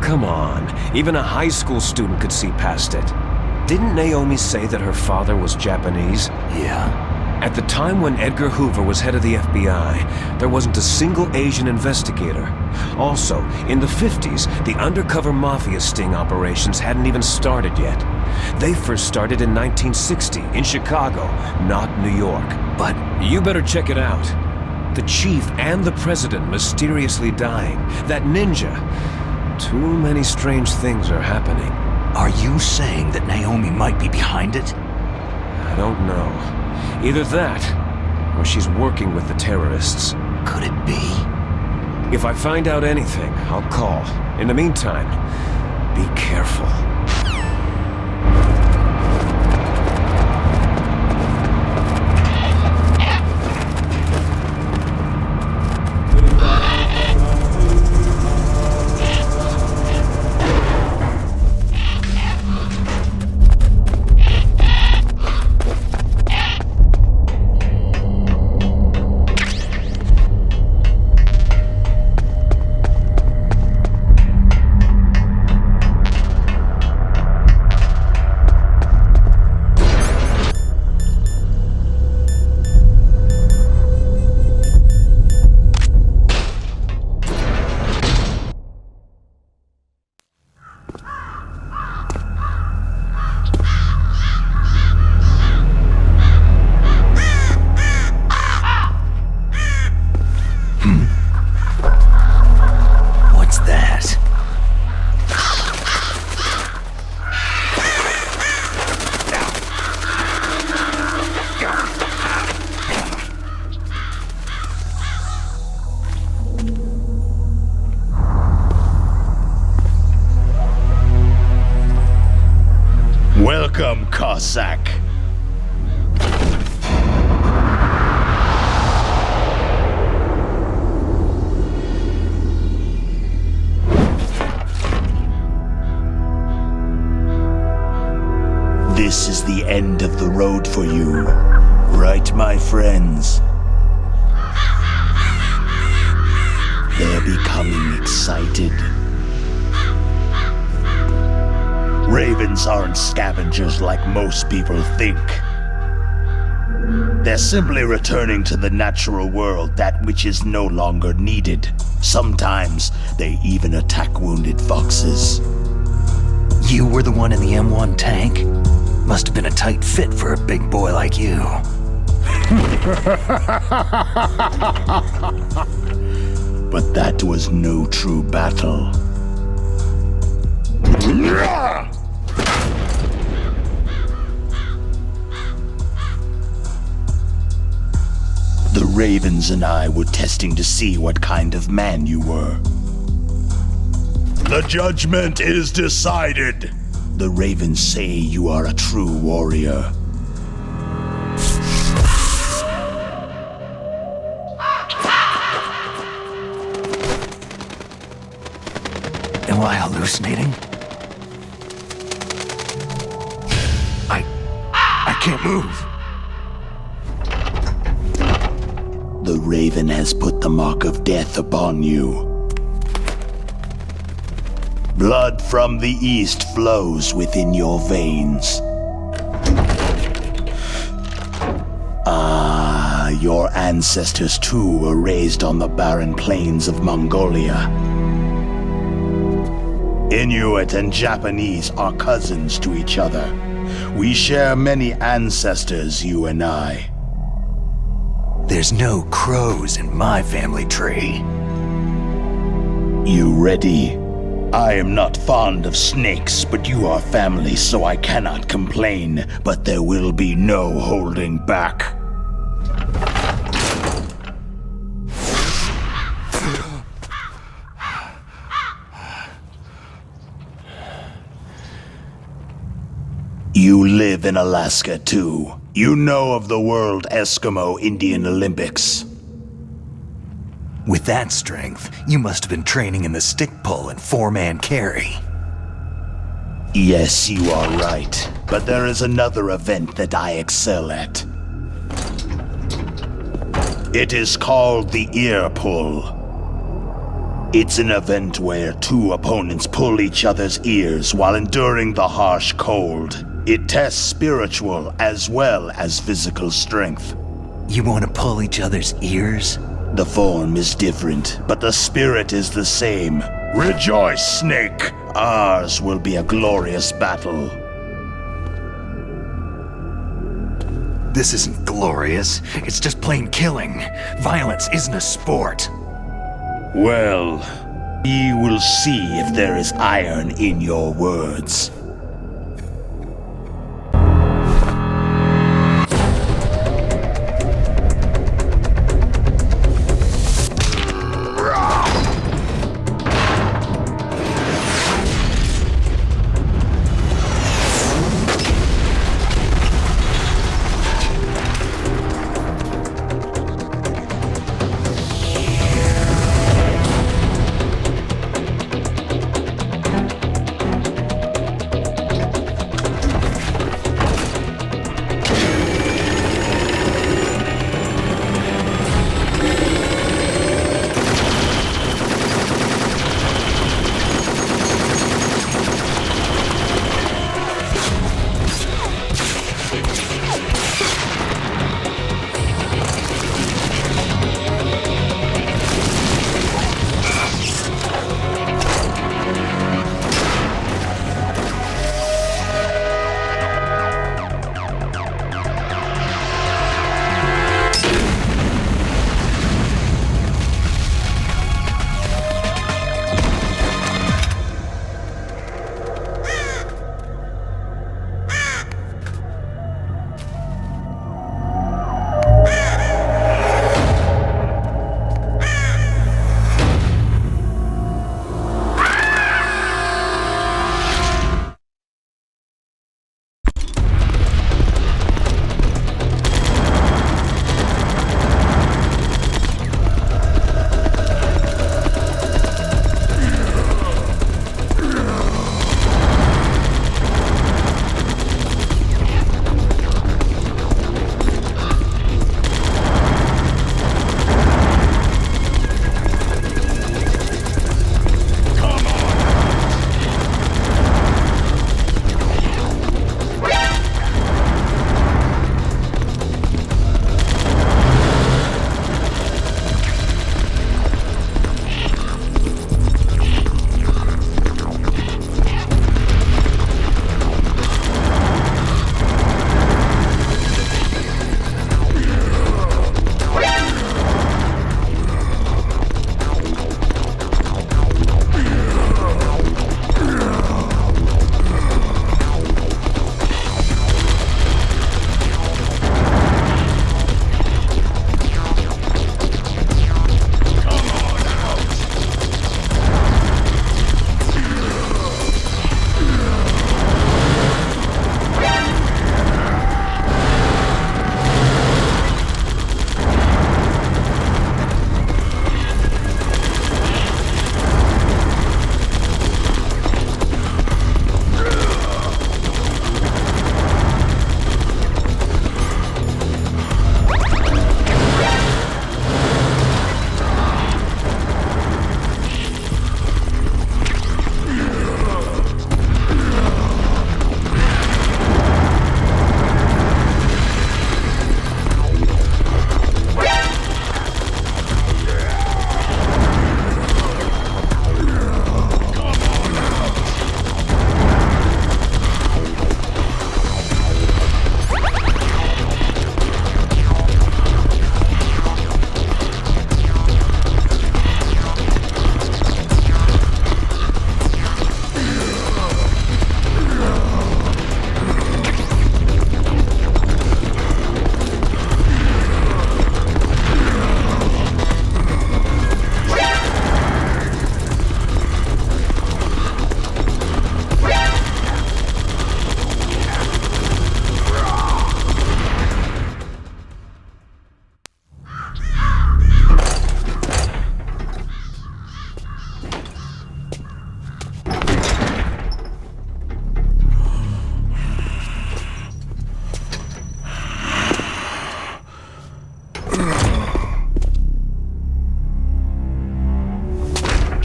[SPEAKER 21] Come on, even a high school student could see past it. Didn't Naomi say that her father was Japanese?
[SPEAKER 3] Yeah.
[SPEAKER 21] At the time when Edgar Hoover was head of the FBI, there wasn't a single Asian investigator. Also, in the 50s, the undercover mafia sting operations hadn't even started yet. They first started in 1960, in Chicago, not New York. But you better check it out. The chief and the president mysteriously dying. That ninja. Too many strange things are happening.
[SPEAKER 3] Are you saying that Naomi might be behind it?
[SPEAKER 21] I don't know. Either that, or she's working with the terrorists.
[SPEAKER 3] Could it be?
[SPEAKER 21] If I find out anything, I'll call. In the meantime, be careful.
[SPEAKER 13] Welcome, Cossack. This is the end of the road for you, right, my friends? They're becoming excited. Ravens aren't scavengers like most people think. They're simply returning to the natural world, that which is no longer needed. Sometimes they even attack wounded foxes.
[SPEAKER 3] You were the one in the M1 tank? Must have been a tight fit for a big boy like you.
[SPEAKER 13] But that was no true battle. The Ravens and I were testing to see what kind of man you were. The judgment is decided. The Ravens say you are a true warrior.
[SPEAKER 3] Am I hallucinating? I can't move.
[SPEAKER 13] The Raven has put the mark of death upon you. Blood from the east flows within your veins. Ah, your ancestors too were raised on the barren plains of Mongolia. Inuit and Japanese are cousins to each other. We share many ancestors, you and I.
[SPEAKER 3] There's no crows in my family tree.
[SPEAKER 13] You ready? I am not fond of snakes, but you are family, so I cannot complain. But there will be no holding back. You live in Alaska, too. You know of the World Eskimo Indian Olympics.
[SPEAKER 3] With that strength, you must have been training in the stick pull and four-man carry.
[SPEAKER 13] Yes, you are right. But there is another event that I excel at. It is called the ear pull. It's an event where two opponents pull each other's ears while enduring the harsh cold. It tests spiritual as well as physical strength.
[SPEAKER 3] You want to pull each other's ears?
[SPEAKER 13] The form is different, but the spirit is the same. Rejoice, Snake! Ours will be a glorious battle.
[SPEAKER 3] This isn't glorious. It's just plain killing. Violence isn't a sport.
[SPEAKER 13] Well, we will see if there is iron in your words.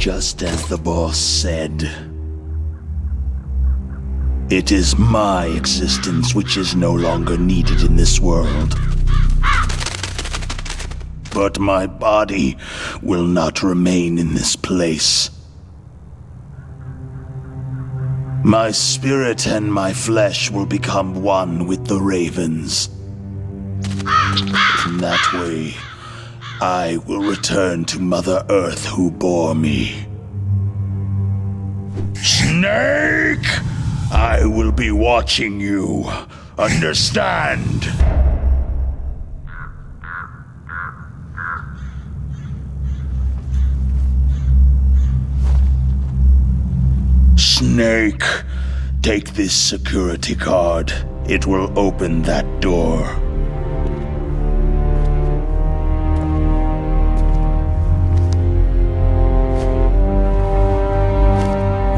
[SPEAKER 13] Just as the boss said. It is my existence which is no longer needed in this world. But my body will not remain in this place. My spirit and my flesh will become one with the ravens. In that way, I will return to Mother Earth who bore me. Snake! I will be watching you. Understand? Snake, take this security card. It will open that door.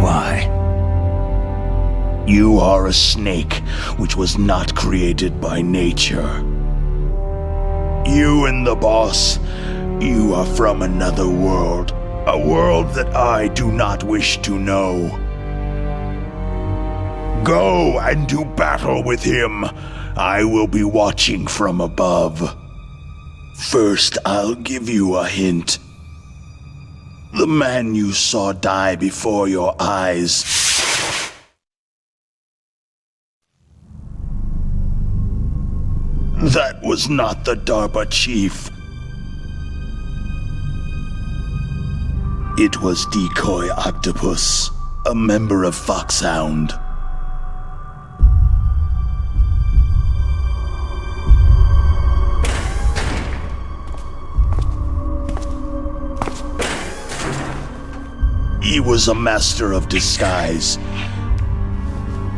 [SPEAKER 3] Why?
[SPEAKER 13] You are a snake, which was not created by nature. You and the boss, you are from another world. A world that I do not wish to know. Go and do battle with him. I will be watching from above. First, I'll give you a hint. The man you saw die before your eyes. That was not the DARPA chief. It was Decoy Octopus, a member of Foxhound. He was a master of disguise.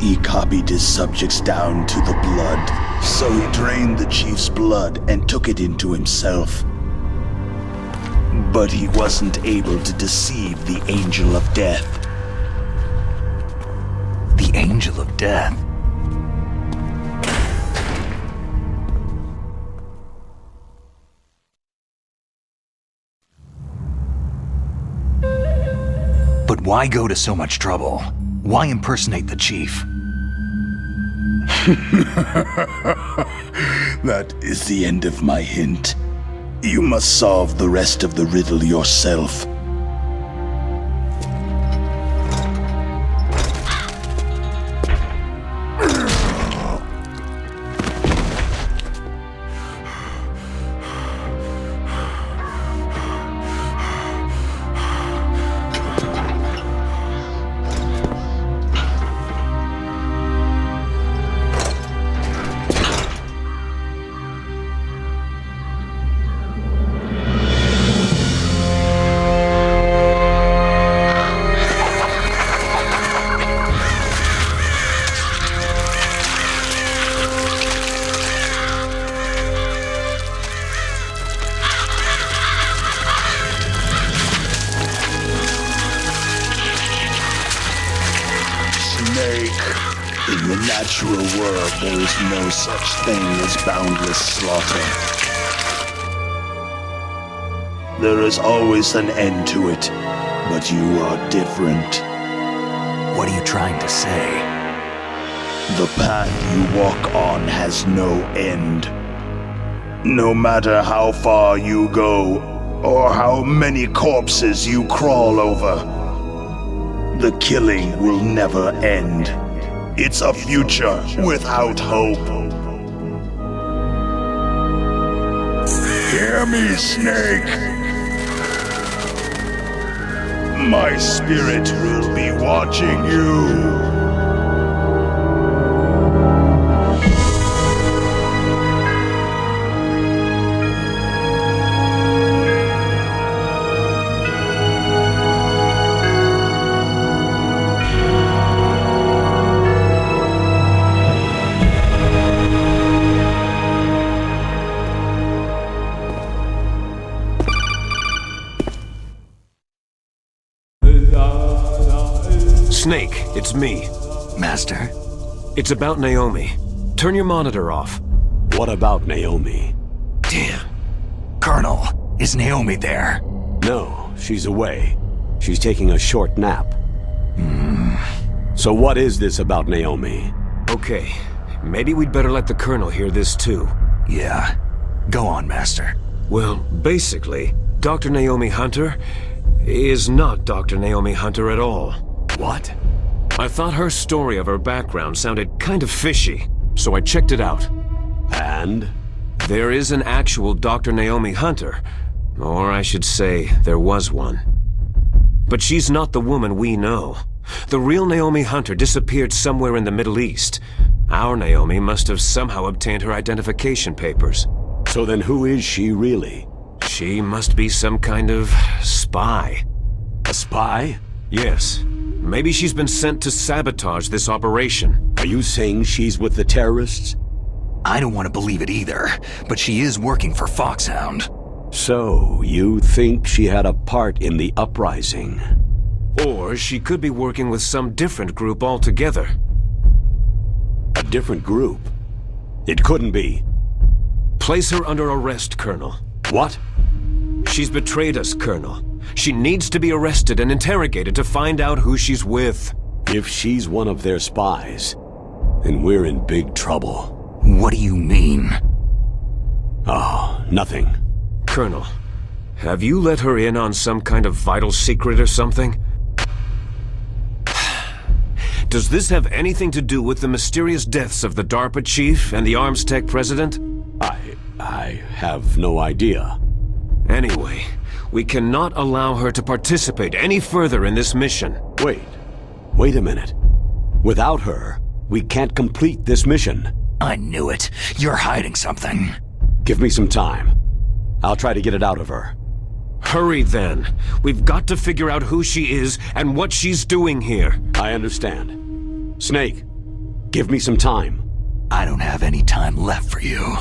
[SPEAKER 13] He copied his subjects down to the blood, so he drained the chief's blood and took it into himself. But he wasn't able to deceive the Angel of Death.
[SPEAKER 3] The Angel of Death? But why go to so much trouble? Why impersonate the chief?
[SPEAKER 13] That is the end of my hint. You must solve the rest of the riddle yourself. In the natural world, there is no such thing as boundless slaughter. There is always an end to it, but you are different.
[SPEAKER 3] What are you trying to say?
[SPEAKER 13] The path you walk on has no end. No matter how far you go, or how many corpses you crawl over, the killing will never end. It's a future without hope. Hear me, Snake. My spirit will be watching you.
[SPEAKER 21] Snake, it's me.
[SPEAKER 3] Master?
[SPEAKER 21] It's about Naomi. Turn your monitor off.
[SPEAKER 2] What about Naomi?
[SPEAKER 3] Damn. Colonel, is Naomi there?
[SPEAKER 2] No, she's away. She's taking a short nap. So what is this about Naomi?
[SPEAKER 21] Okay, maybe we'd better let the Colonel hear this too.
[SPEAKER 3] Yeah. Go on, Master.
[SPEAKER 21] Well, basically, Dr. Naomi Hunter is not Dr. Naomi Hunter at all.
[SPEAKER 3] What?
[SPEAKER 21] I thought her story of her background sounded kind of fishy, so I checked it out.
[SPEAKER 2] And?
[SPEAKER 21] There is an actual Dr. Naomi Hunter, or I should say, there was one. But she's not the woman we know. The real Naomi Hunter disappeared somewhere in the Middle East. Our Naomi must have somehow obtained her identification papers.
[SPEAKER 2] So then who is she really?
[SPEAKER 21] She must be some kind of spy.
[SPEAKER 2] A spy?
[SPEAKER 21] Yes. Maybe she's been sent to sabotage this operation.
[SPEAKER 2] Are you saying she's with the terrorists?
[SPEAKER 3] I don't want to believe it either, but she is working for Foxhound.
[SPEAKER 2] So, you think she had a part in the uprising?
[SPEAKER 21] Or she could be working with some different group altogether.
[SPEAKER 2] A different group? It couldn't be.
[SPEAKER 21] Place her under arrest, Colonel.
[SPEAKER 2] What?
[SPEAKER 21] She's betrayed us, Colonel. She needs to be arrested and interrogated to find out who she's with.
[SPEAKER 2] If she's one of their spies, then we're in big trouble.
[SPEAKER 3] What do you mean?
[SPEAKER 2] Oh, nothing.
[SPEAKER 21] Colonel, have you let her in on some kind of vital secret or something? Does this have anything to do with the mysterious deaths of the DARPA chief and the arms tech president?
[SPEAKER 2] I have no idea.
[SPEAKER 21] Anyway, we cannot allow her to participate any further in this mission.
[SPEAKER 2] Wait a minute. Without her, we can't complete this mission.
[SPEAKER 3] I knew it. You're hiding something.
[SPEAKER 2] Give me some time. I'll try to get it out of her.
[SPEAKER 21] Hurry then. We've got to figure out who she is and what she's doing here.
[SPEAKER 2] I understand. Snake, give me some time.
[SPEAKER 3] I don't have any time left for you.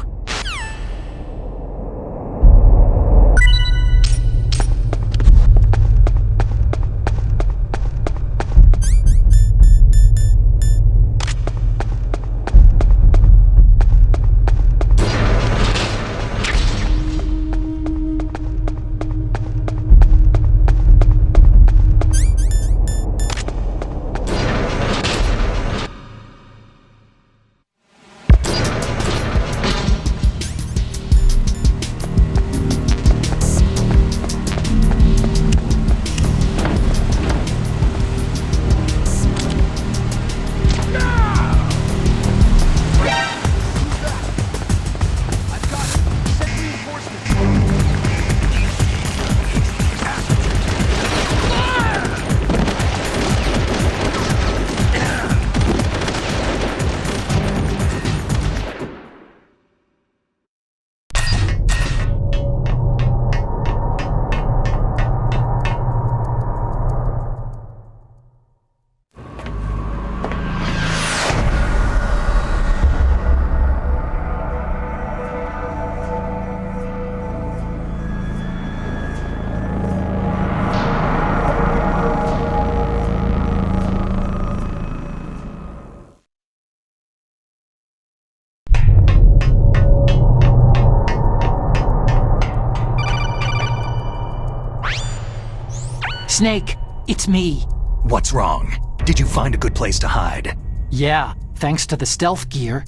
[SPEAKER 17] Snake, it's me.
[SPEAKER 3] What's wrong? Did you find a good place to hide?
[SPEAKER 17] Yeah, thanks to the stealth gear.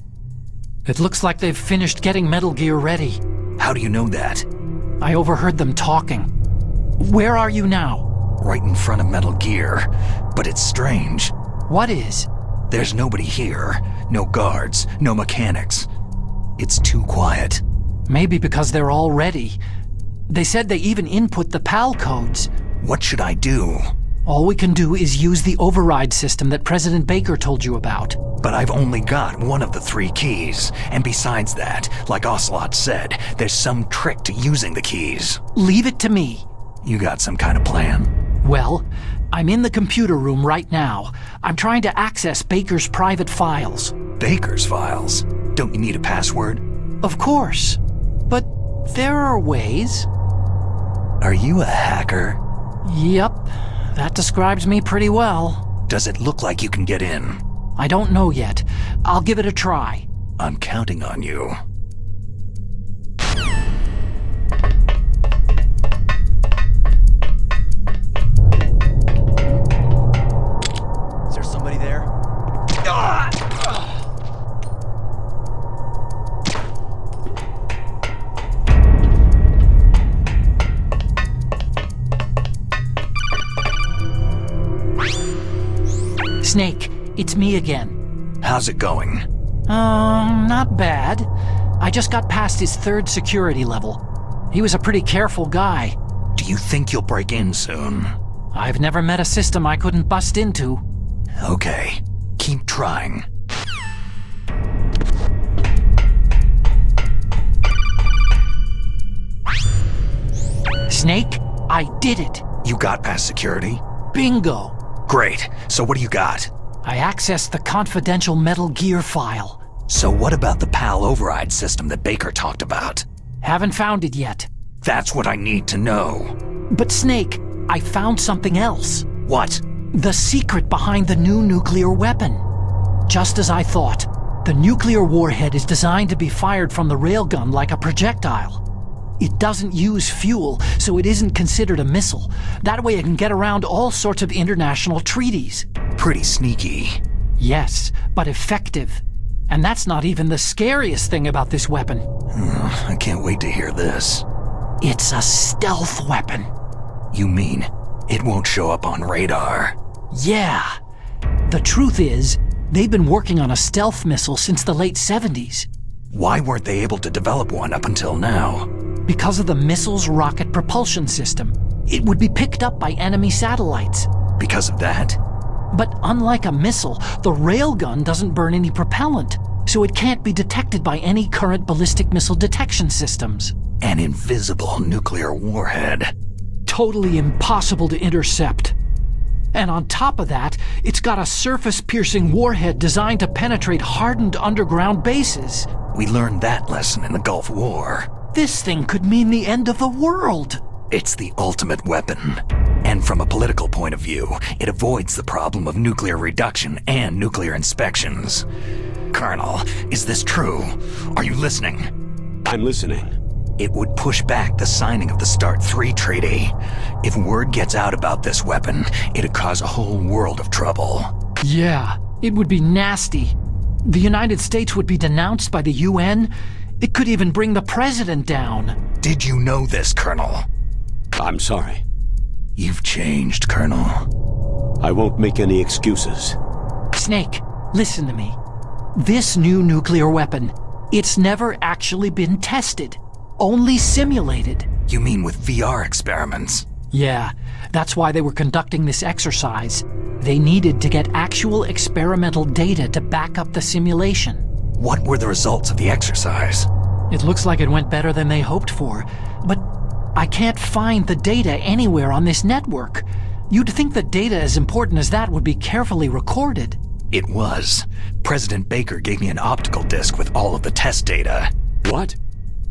[SPEAKER 17] It looks like they've finished getting Metal Gear ready.
[SPEAKER 3] How do you know that?
[SPEAKER 17] I overheard them talking. Where are you now?
[SPEAKER 3] Right in front of Metal Gear. But it's strange.
[SPEAKER 17] What is?
[SPEAKER 3] There's nobody here. No guards, no mechanics. It's too quiet.
[SPEAKER 17] Maybe because they're all ready. They said they even input the PAL codes.
[SPEAKER 3] What should I do?
[SPEAKER 17] All we can do is use the override system that President Baker told you about.
[SPEAKER 3] But I've only got one of the 3 keys. And besides that, like Ocelot said, there's some trick to using the keys.
[SPEAKER 17] Leave it to me.
[SPEAKER 3] You got some kind of plan?
[SPEAKER 17] Well, I'm in the computer room right now. I'm trying to access Baker's private files.
[SPEAKER 3] Baker's files? Don't you need a password?
[SPEAKER 17] Of course. But there are ways.
[SPEAKER 3] Are you a hacker?
[SPEAKER 17] Yep. That describes me pretty well.
[SPEAKER 3] Does it look like you can get in?
[SPEAKER 17] I don't know yet. I'll give it a try.
[SPEAKER 3] I'm counting on you.
[SPEAKER 17] Snake, it's me again.
[SPEAKER 3] How's it going?
[SPEAKER 17] Not bad. I just got past his 3rd security level. He was a pretty careful guy.
[SPEAKER 3] Do you think you'll break in soon?
[SPEAKER 17] I've never met a system I couldn't bust into.
[SPEAKER 3] Okay, keep trying.
[SPEAKER 17] Snake, I did it.
[SPEAKER 3] You got past security?
[SPEAKER 17] Bingo.
[SPEAKER 3] Great. So what do you got?
[SPEAKER 17] I accessed the confidential Metal Gear file.
[SPEAKER 3] So what about the PAL override system that Baker talked about?
[SPEAKER 17] Haven't found it yet.
[SPEAKER 3] That's what I need to know.
[SPEAKER 17] But Snake, I found something else.
[SPEAKER 3] What?
[SPEAKER 17] The secret behind the new nuclear weapon. Just as I thought, the nuclear warhead is designed to be fired from the railgun like a projectile. It doesn't use fuel, so it isn't considered a missile. That way it can get around all sorts of international treaties.
[SPEAKER 3] Pretty sneaky.
[SPEAKER 17] Yes, but effective. And that's not even the scariest thing about this weapon.
[SPEAKER 3] I can't wait to hear this.
[SPEAKER 17] It's a stealth weapon.
[SPEAKER 3] You mean it won't show up on radar?
[SPEAKER 17] Yeah. The truth is, they've been working on a stealth missile since the late 70s.
[SPEAKER 3] Why weren't they able to develop one up until now?
[SPEAKER 17] Because of the missile's rocket propulsion system. It would be picked up by enemy satellites.
[SPEAKER 3] Because of that?
[SPEAKER 17] But unlike a missile, the railgun doesn't burn any propellant, so it can't be detected by any current ballistic missile detection systems.
[SPEAKER 3] An invisible nuclear warhead.
[SPEAKER 17] Totally impossible to intercept. And on top of that, it's got a surface-piercing warhead designed to penetrate hardened underground bases.
[SPEAKER 3] We learned that lesson in the Gulf War.
[SPEAKER 17] This thing could mean the end of the world.
[SPEAKER 3] It's the ultimate weapon. And from a political point of view, it avoids the problem of nuclear reduction and nuclear inspections. Colonel, is this true? Are you listening?
[SPEAKER 2] I'm listening.
[SPEAKER 3] It would push back the signing of the START 3 treaty. If word gets out about this weapon, it'd cause a whole world of trouble.
[SPEAKER 17] Yeah, it would be nasty. The United States would be denounced by the UN. It could even bring the president down.
[SPEAKER 3] Did you know this, Colonel?
[SPEAKER 2] I'm sorry.
[SPEAKER 3] You've changed, Colonel.
[SPEAKER 2] I won't make any excuses.
[SPEAKER 17] Snake, listen to me. This new nuclear weapon, it's never actually been tested. Only simulated.
[SPEAKER 3] You mean with VR experiments?
[SPEAKER 17] Yeah, that's why they were conducting this exercise. They needed to get actual experimental data to back up the simulation.
[SPEAKER 3] What were the results of the exercise?
[SPEAKER 17] It looks like it went better than they hoped for, but I can't find the data anywhere on this network. You'd think the data as important as that would be carefully recorded.
[SPEAKER 3] It was. President Baker gave me an optical disc with all of the test data.
[SPEAKER 2] What?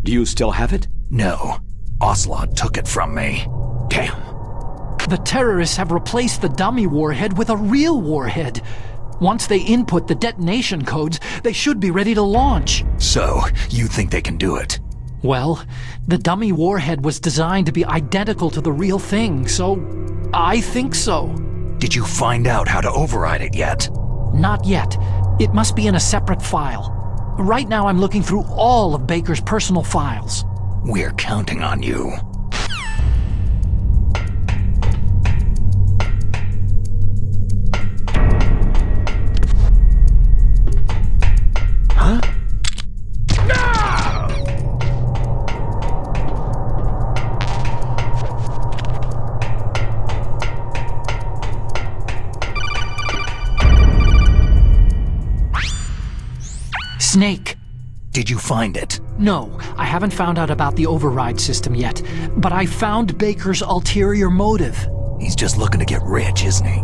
[SPEAKER 2] Do you still have it?
[SPEAKER 3] No. Ocelot took it from me.
[SPEAKER 2] Damn.
[SPEAKER 17] The terrorists have replaced the dummy warhead with a real warhead. Once they input the detonation codes, they should be ready to launch.
[SPEAKER 3] So, you think they can do it?
[SPEAKER 17] Well, the dummy warhead was designed to be identical to the real thing, so I think so.
[SPEAKER 3] Did you find out how to override it yet?
[SPEAKER 17] Not yet. It must be in a separate file. Right now I'm looking through all of Baker's personal files.
[SPEAKER 3] We're counting on you.
[SPEAKER 2] Huh?
[SPEAKER 17] Snake.
[SPEAKER 3] Did you find it?
[SPEAKER 17] No, I haven't found out about the override system yet, but I found Baker's ulterior motive.
[SPEAKER 3] He's just looking to get rich, isn't he?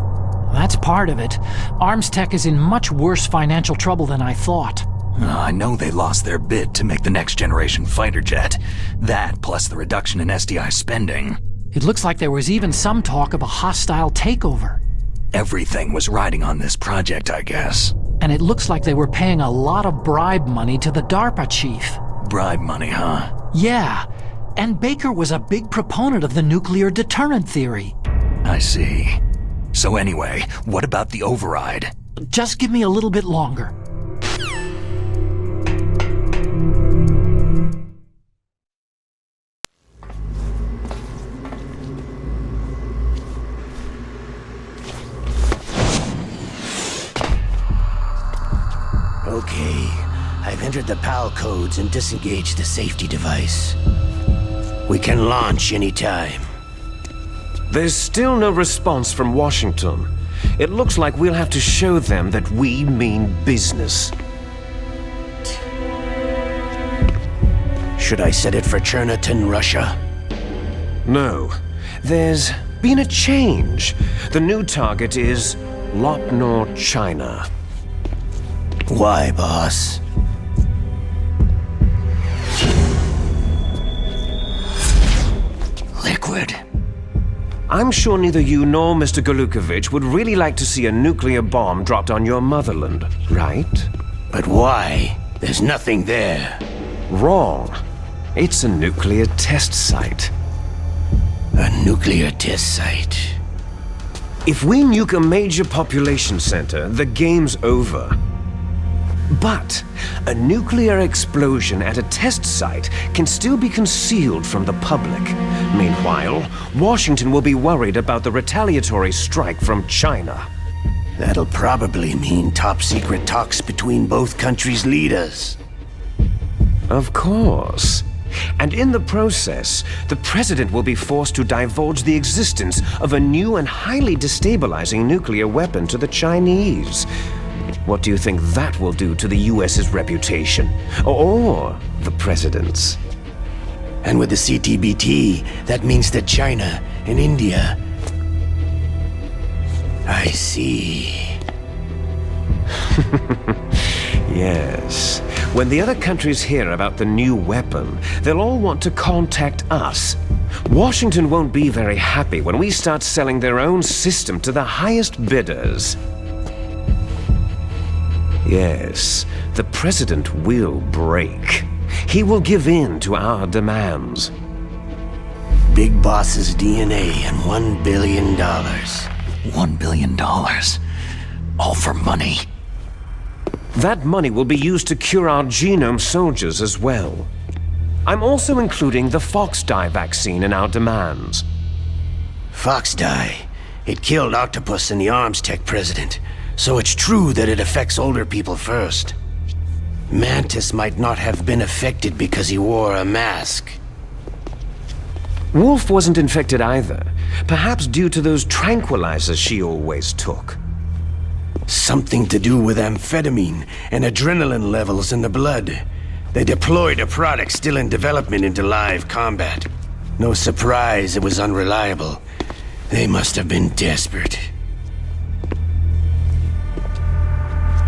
[SPEAKER 17] That's part of it. Arms Tech is in much worse financial trouble than I thought.
[SPEAKER 3] I know they lost their bid to make the next generation fighter jet. That, plus the reduction in SDI spending.
[SPEAKER 17] It looks like there was even some talk of a hostile takeover.
[SPEAKER 3] Everything was riding on this project, I guess.
[SPEAKER 17] And it looks like they were paying a lot of bribe money to the DARPA chief.
[SPEAKER 3] Bribe money, huh?
[SPEAKER 17] Yeah. And Baker was a big proponent of the nuclear deterrent theory.
[SPEAKER 3] I see. So anyway, what about the override?
[SPEAKER 17] Just give me a little bit longer.
[SPEAKER 13] the PAL codes and disengage the safety device. We can launch anytime.
[SPEAKER 21] There's still no response from Washington. It looks like we'll have to show them that we mean business.
[SPEAKER 13] Should I set it for Cherniton, Russia?
[SPEAKER 21] No. There's been a change. The new target is Lopnor, China.
[SPEAKER 13] Why, boss? Liquid.
[SPEAKER 21] I'm sure neither you nor Mr. Galukovich would really like to see a nuclear bomb dropped on your motherland, right?
[SPEAKER 13] But why? There's nothing there.
[SPEAKER 21] Wrong. It's a nuclear test site.
[SPEAKER 13] A nuclear test site?
[SPEAKER 21] If we nuke a major population center, the game's over. But a nuclear explosion at a test site can still be concealed from the public. Meanwhile, Washington will be worried about the retaliatory strike from China.
[SPEAKER 13] That'll probably mean top-secret talks between both countries' leaders.
[SPEAKER 21] Of course. And in the process, the president will be forced to divulge the existence of a new and highly destabilizing nuclear weapon to the Chinese. What do you think that will do to the US's reputation? Or the president's?
[SPEAKER 13] And with the CTBT, that means that China and India... I see.
[SPEAKER 21] Yes. When the other countries hear about the new weapon, they'll all want to contact us. Washington won't be very happy when we start selling their own system to the highest bidders. Yes, the president will break. He will give in to our demands.
[SPEAKER 13] Big Boss's DNA and $1 billion.
[SPEAKER 3] $1 billion? All for money?
[SPEAKER 21] That money will be used to cure our genome soldiers as well. I'm also including the Fox-Die vaccine in our demands.
[SPEAKER 13] Fox-Die? It killed Octopus and the Arms Tech president, so it's true that it affects older people first. Mantis might not have been affected because he wore a mask.
[SPEAKER 21] Wolf wasn't infected either, perhaps due to those tranquilizers she always took.
[SPEAKER 13] Something to do with amphetamine and adrenaline levels in the blood. They deployed a product still in development into live combat. No surprise it was unreliable. They must have been desperate.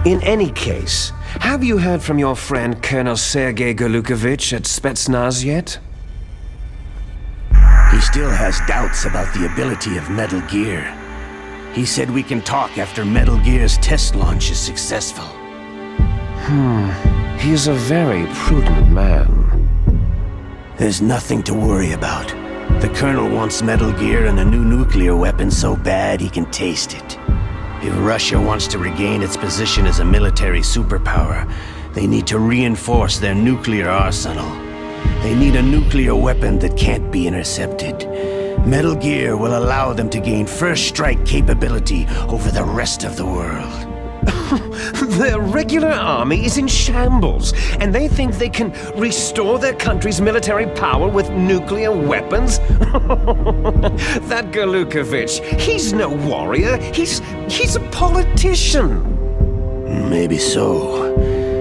[SPEAKER 21] In any case, have you heard from your friend Colonel Sergei Galukovich at Spetsnaz yet?
[SPEAKER 13] He still has doubts about the ability of Metal Gear. He said we can talk after Metal Gear's test launch is successful.
[SPEAKER 21] He is a very prudent man.
[SPEAKER 13] There's nothing to worry about. The Colonel wants Metal Gear and a new nuclear weapon so bad he can taste it. If Russia wants to regain its position as a military superpower, they need to reinforce their nuclear arsenal. They need a nuclear weapon that can't be intercepted. Metal Gear will allow them to gain first strike capability over the rest of the world.
[SPEAKER 21] Their regular army is in shambles, and they think they can restore their country's military power with nuclear weapons? That Galukovich, he's no warrior, he's a politician.
[SPEAKER 13] Maybe so,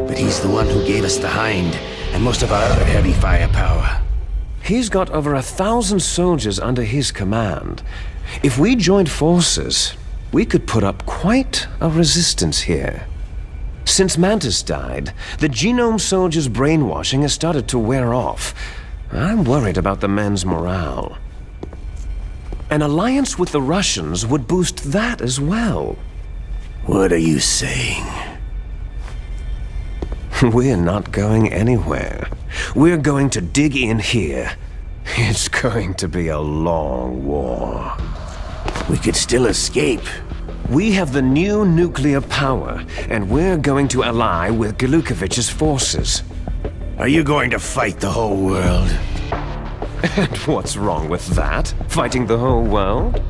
[SPEAKER 13] but he's the one who gave us the Hind and most of our other heavy firepower.
[SPEAKER 21] He's got over 1,000 soldiers under his command. If we joined forces, we could put up quite a resistance here. Since Mantis died, the genome soldiers' brainwashing has started to wear off. I'm worried about the men's morale. An alliance with the Russians would boost that as well.
[SPEAKER 13] What are you saying?
[SPEAKER 21] We're not going anywhere. We're going to dig in here. It's going to be a long war.
[SPEAKER 13] We could still escape.
[SPEAKER 21] We have the new nuclear power, and we're going to ally with Galukovich's forces.
[SPEAKER 13] Are you going to fight the whole world?
[SPEAKER 21] And what's wrong with that? Fighting the whole world?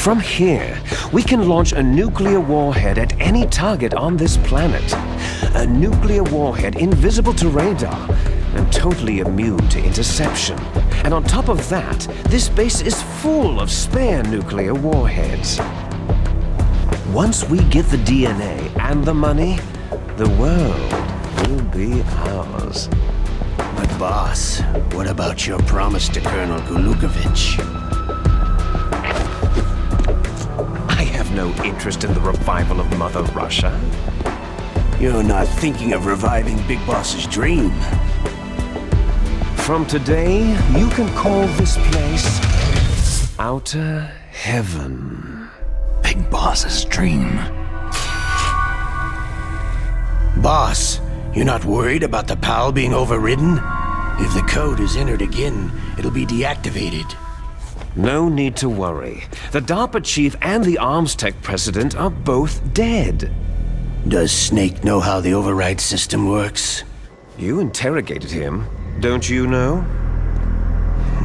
[SPEAKER 21] From here, we can launch a nuclear warhead at any target on this planet. A nuclear warhead invisible to radar and totally immune to interception. And on top of that, this base is full of spare nuclear warheads. Once we get the DNA and the money, the world will be ours.
[SPEAKER 13] But boss, what about your promise to Colonel Gulukovich?
[SPEAKER 21] I have no interest in the revival of Mother Russia.
[SPEAKER 13] You're not thinking of reviving Big Boss's dream.
[SPEAKER 21] From today, you can call this place Outer Heaven.
[SPEAKER 3] Big Boss's dream.
[SPEAKER 13] Boss, you're not worried about the PAL being overridden? If the code is entered again, it'll be deactivated.
[SPEAKER 21] No need to worry. The DARPA chief and the arms tech president are both dead.
[SPEAKER 13] Does Snake know how the override system works?
[SPEAKER 21] You interrogated him, don't you know?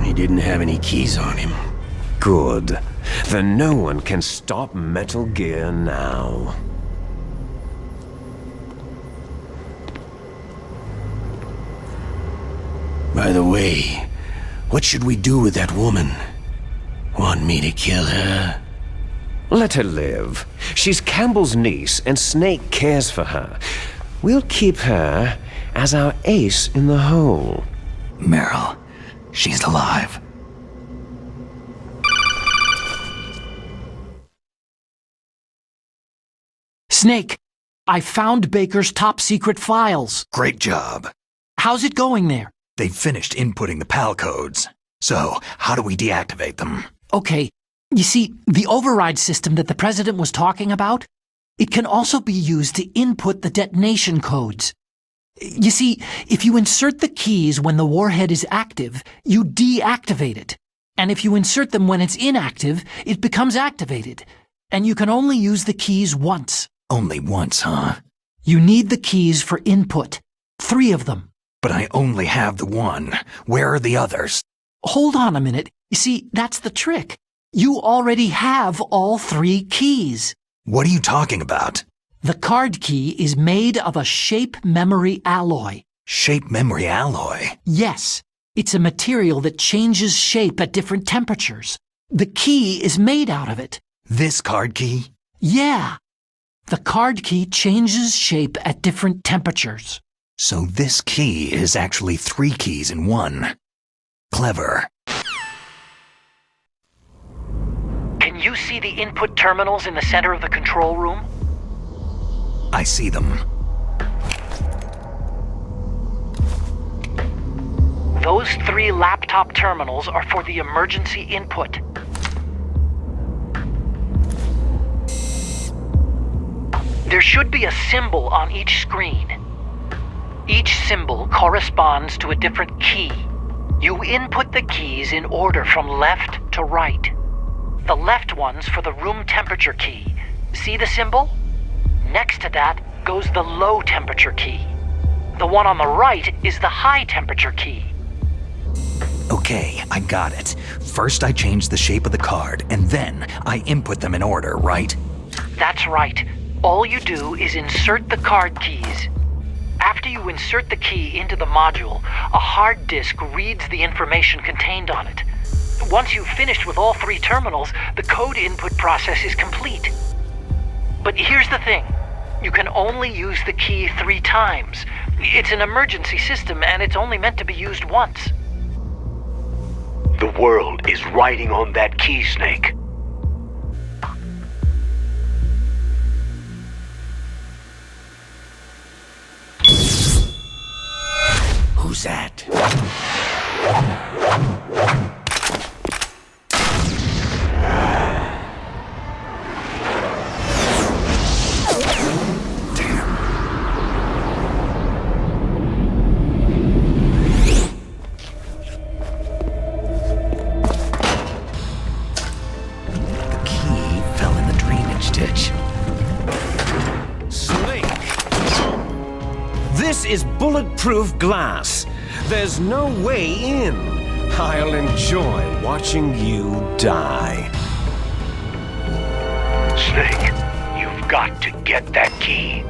[SPEAKER 13] He didn't have any keys on him.
[SPEAKER 21] Good. Then no one can stop Metal Gear now.
[SPEAKER 13] By the way, what should we do with that woman? Want me to kill her?
[SPEAKER 21] Let her live. She's Campbell's niece, and Snake cares for her. We'll keep her as our ace in the hole.
[SPEAKER 3] Merill, she's alive.
[SPEAKER 17] Snake, I found Baker's top-secret files.
[SPEAKER 3] Great job.
[SPEAKER 17] How's it going there?
[SPEAKER 3] They've finished inputting the PAL codes. So, how do we deactivate them?
[SPEAKER 17] Okay, you see, the override system that the President was talking about, it can also be used to input the detonation codes. You see, if you insert the keys when the warhead is active, you deactivate it. And if you insert them when it's inactive, it becomes activated. And you can only use the keys once.
[SPEAKER 3] Only once, huh?
[SPEAKER 17] You need the keys for input. 3 of them.
[SPEAKER 3] But I only have the one. Where are the others?
[SPEAKER 17] Hold on a minute. You see, that's the trick. You already have all 3 keys.
[SPEAKER 3] What are you talking about?
[SPEAKER 17] The card key is made of a shape memory alloy.
[SPEAKER 3] Shape memory alloy?
[SPEAKER 17] Yes. It's a material that changes shape at different temperatures. The key is made out of it.
[SPEAKER 3] This card key?
[SPEAKER 17] Yeah. The card key changes shape at different temperatures.
[SPEAKER 3] So this key is actually 3 keys in one. Clever.
[SPEAKER 17] Can you see the input terminals in the center of the control room?
[SPEAKER 3] I see them.
[SPEAKER 17] Those 3 laptop terminals are for the emergency input. There should be a symbol on each screen. Each symbol corresponds to a different key. You input the keys in order from left to right. The left one's for the room temperature key. See the symbol? Next to that goes the low temperature key. The one on the right is the high temperature key.
[SPEAKER 3] Okay, I got it. First I change the shape of the card, and then I input them in order, right?
[SPEAKER 17] That's right. All you do is insert the card keys. After you insert the key into the module, a hard disk reads the information contained on it. Once you've finished with all 3 terminals, the code input process is complete. But here's the thing. You can only use the key 3 times. It's an emergency system, and it's only meant to be used once.
[SPEAKER 2] The world is riding on that key, Snake.
[SPEAKER 13] Who's that?
[SPEAKER 21] This is bulletproof glass. There's no way in. I'll enjoy watching you die.
[SPEAKER 2] Snake, you've got to get that key.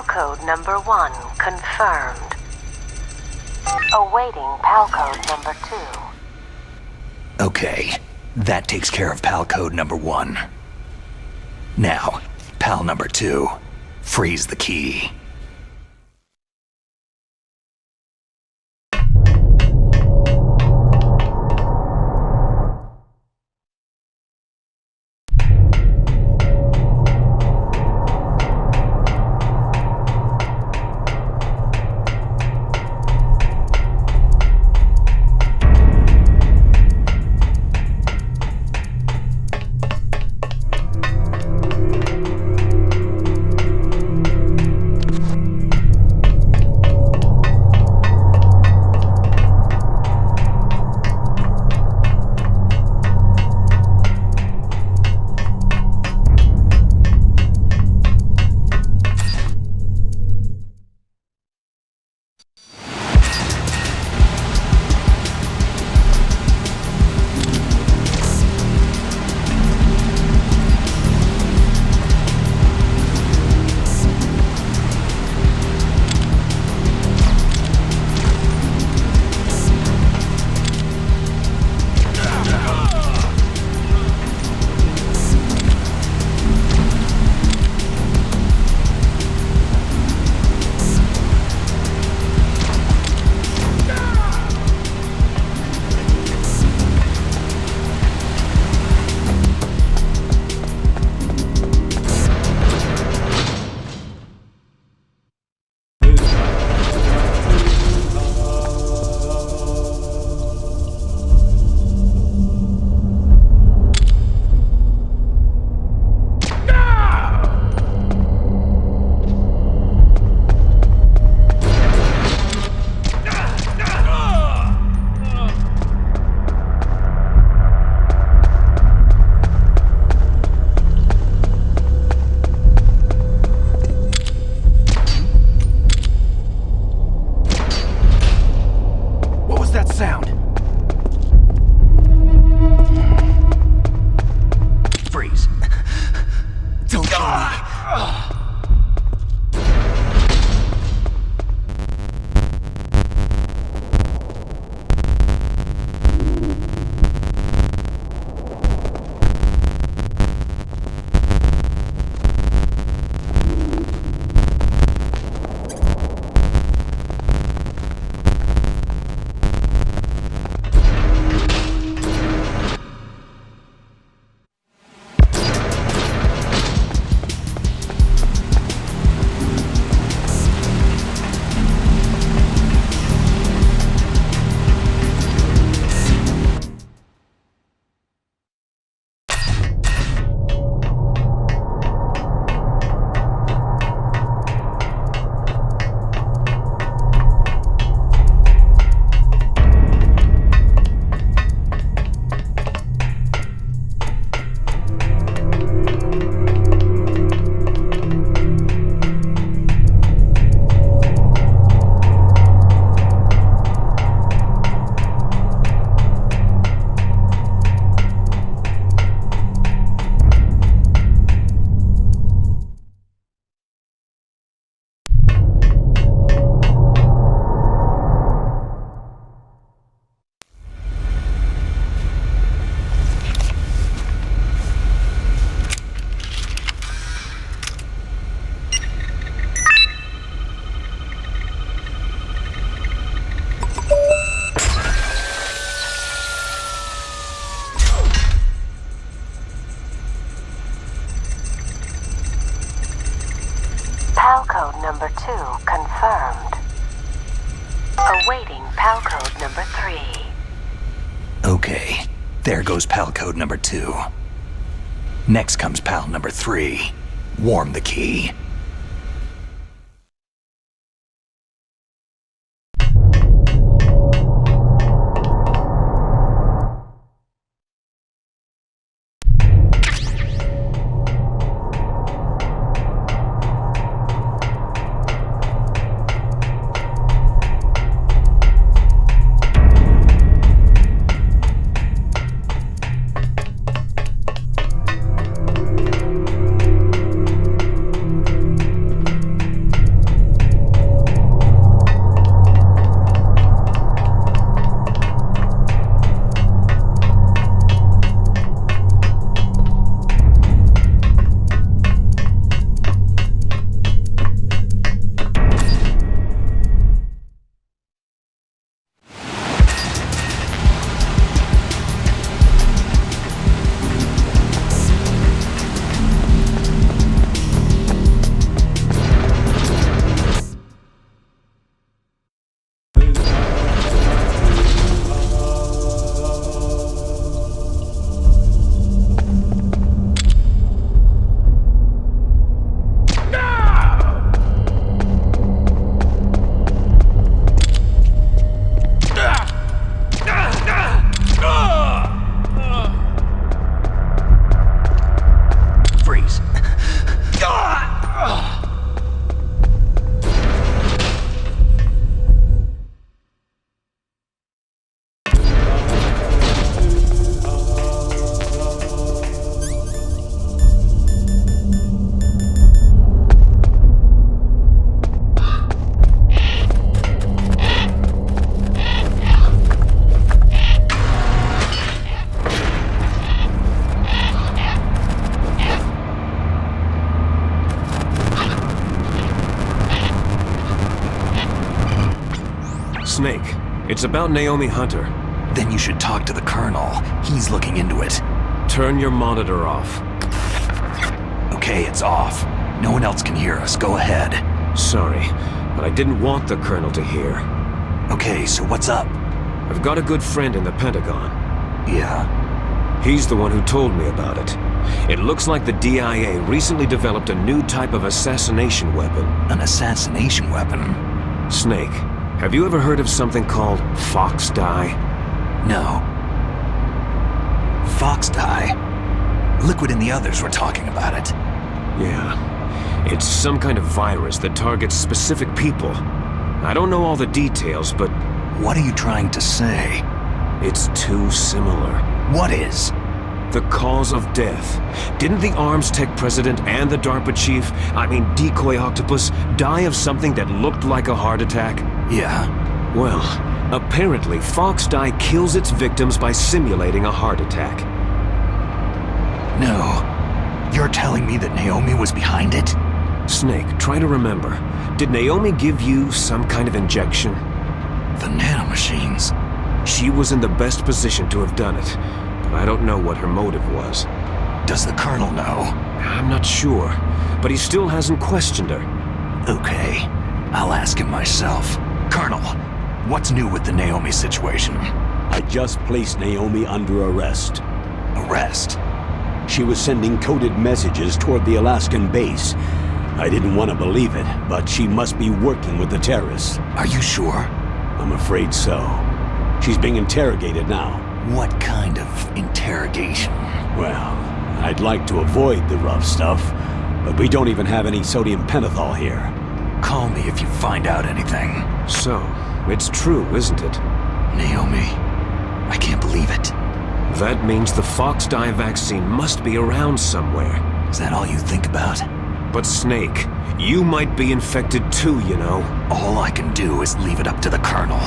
[SPEAKER 19] PAL code number 1 confirmed. Awaiting PAL code number 2.
[SPEAKER 3] Okay, that takes care of PAL code number 1. Now, PAL number 2, freeze the key.
[SPEAKER 19] PAL code number 2 confirmed. Awaiting PAL code number 3.
[SPEAKER 3] Okay, there goes PAL code number 2. Next comes PAL number 3. Warm the key.
[SPEAKER 21] Snake, it's about Naomi Hunter.
[SPEAKER 3] Then you should talk to the Colonel. He's looking into it.
[SPEAKER 21] Turn your monitor off.
[SPEAKER 3] Okay, it's off. No one else can hear us. Go ahead.
[SPEAKER 21] Sorry, but I didn't want the Colonel to hear.
[SPEAKER 3] Okay, so what's up?
[SPEAKER 21] I've got a good friend in the Pentagon.
[SPEAKER 3] Yeah?
[SPEAKER 21] He's the one who told me about it. It looks like the DIA recently developed a new type of assassination weapon.
[SPEAKER 3] An assassination weapon?
[SPEAKER 21] Snake, have you ever heard of something called Fox Dye?
[SPEAKER 3] No. Fox Dye? Liquid and the others were talking about it.
[SPEAKER 21] Yeah. It's some kind of virus that targets specific people. I don't know all the details, but...
[SPEAKER 3] What are you trying to say?
[SPEAKER 21] It's too similar.
[SPEAKER 3] What is?
[SPEAKER 21] The cause of death. Didn't the Arms Tech president and the DARPA chief, Decoy Octopus, die of something that looked like a heart attack?
[SPEAKER 3] Yeah.
[SPEAKER 21] Well, apparently Fox Dye kills its victims by simulating a heart attack.
[SPEAKER 3] No. You're telling me that Naomi was behind it?
[SPEAKER 21] Snake, try to remember. Did Naomi give you some kind of injection?
[SPEAKER 3] The nanomachines.
[SPEAKER 21] She was in the best position to have done it, but I don't know what her motive was.
[SPEAKER 3] Does the Colonel know?
[SPEAKER 21] I'm not sure, but he still hasn't questioned her.
[SPEAKER 3] Okay, I'll ask him myself. Colonel, what's new with the Naomi situation?
[SPEAKER 2] I just placed Naomi under arrest.
[SPEAKER 3] Arrest?
[SPEAKER 2] She was sending coded messages toward the Alaskan base. I didn't want to believe it, but she must be working with the terrorists.
[SPEAKER 3] Are you sure?
[SPEAKER 2] I'm afraid so. She's being interrogated now.
[SPEAKER 3] What kind of interrogation?
[SPEAKER 2] Well, I'd like to avoid the rough stuff, but we don't even have any sodium pentothal here.
[SPEAKER 3] Call me if you find out anything.
[SPEAKER 21] So, it's true, isn't it?
[SPEAKER 3] Naomi, I can't believe it.
[SPEAKER 21] That means the Fox Dye vaccine must be around somewhere.
[SPEAKER 3] Is that all you think about?
[SPEAKER 21] But Snake, you might be infected too, you know.
[SPEAKER 3] All I can do is leave it up to the Colonel.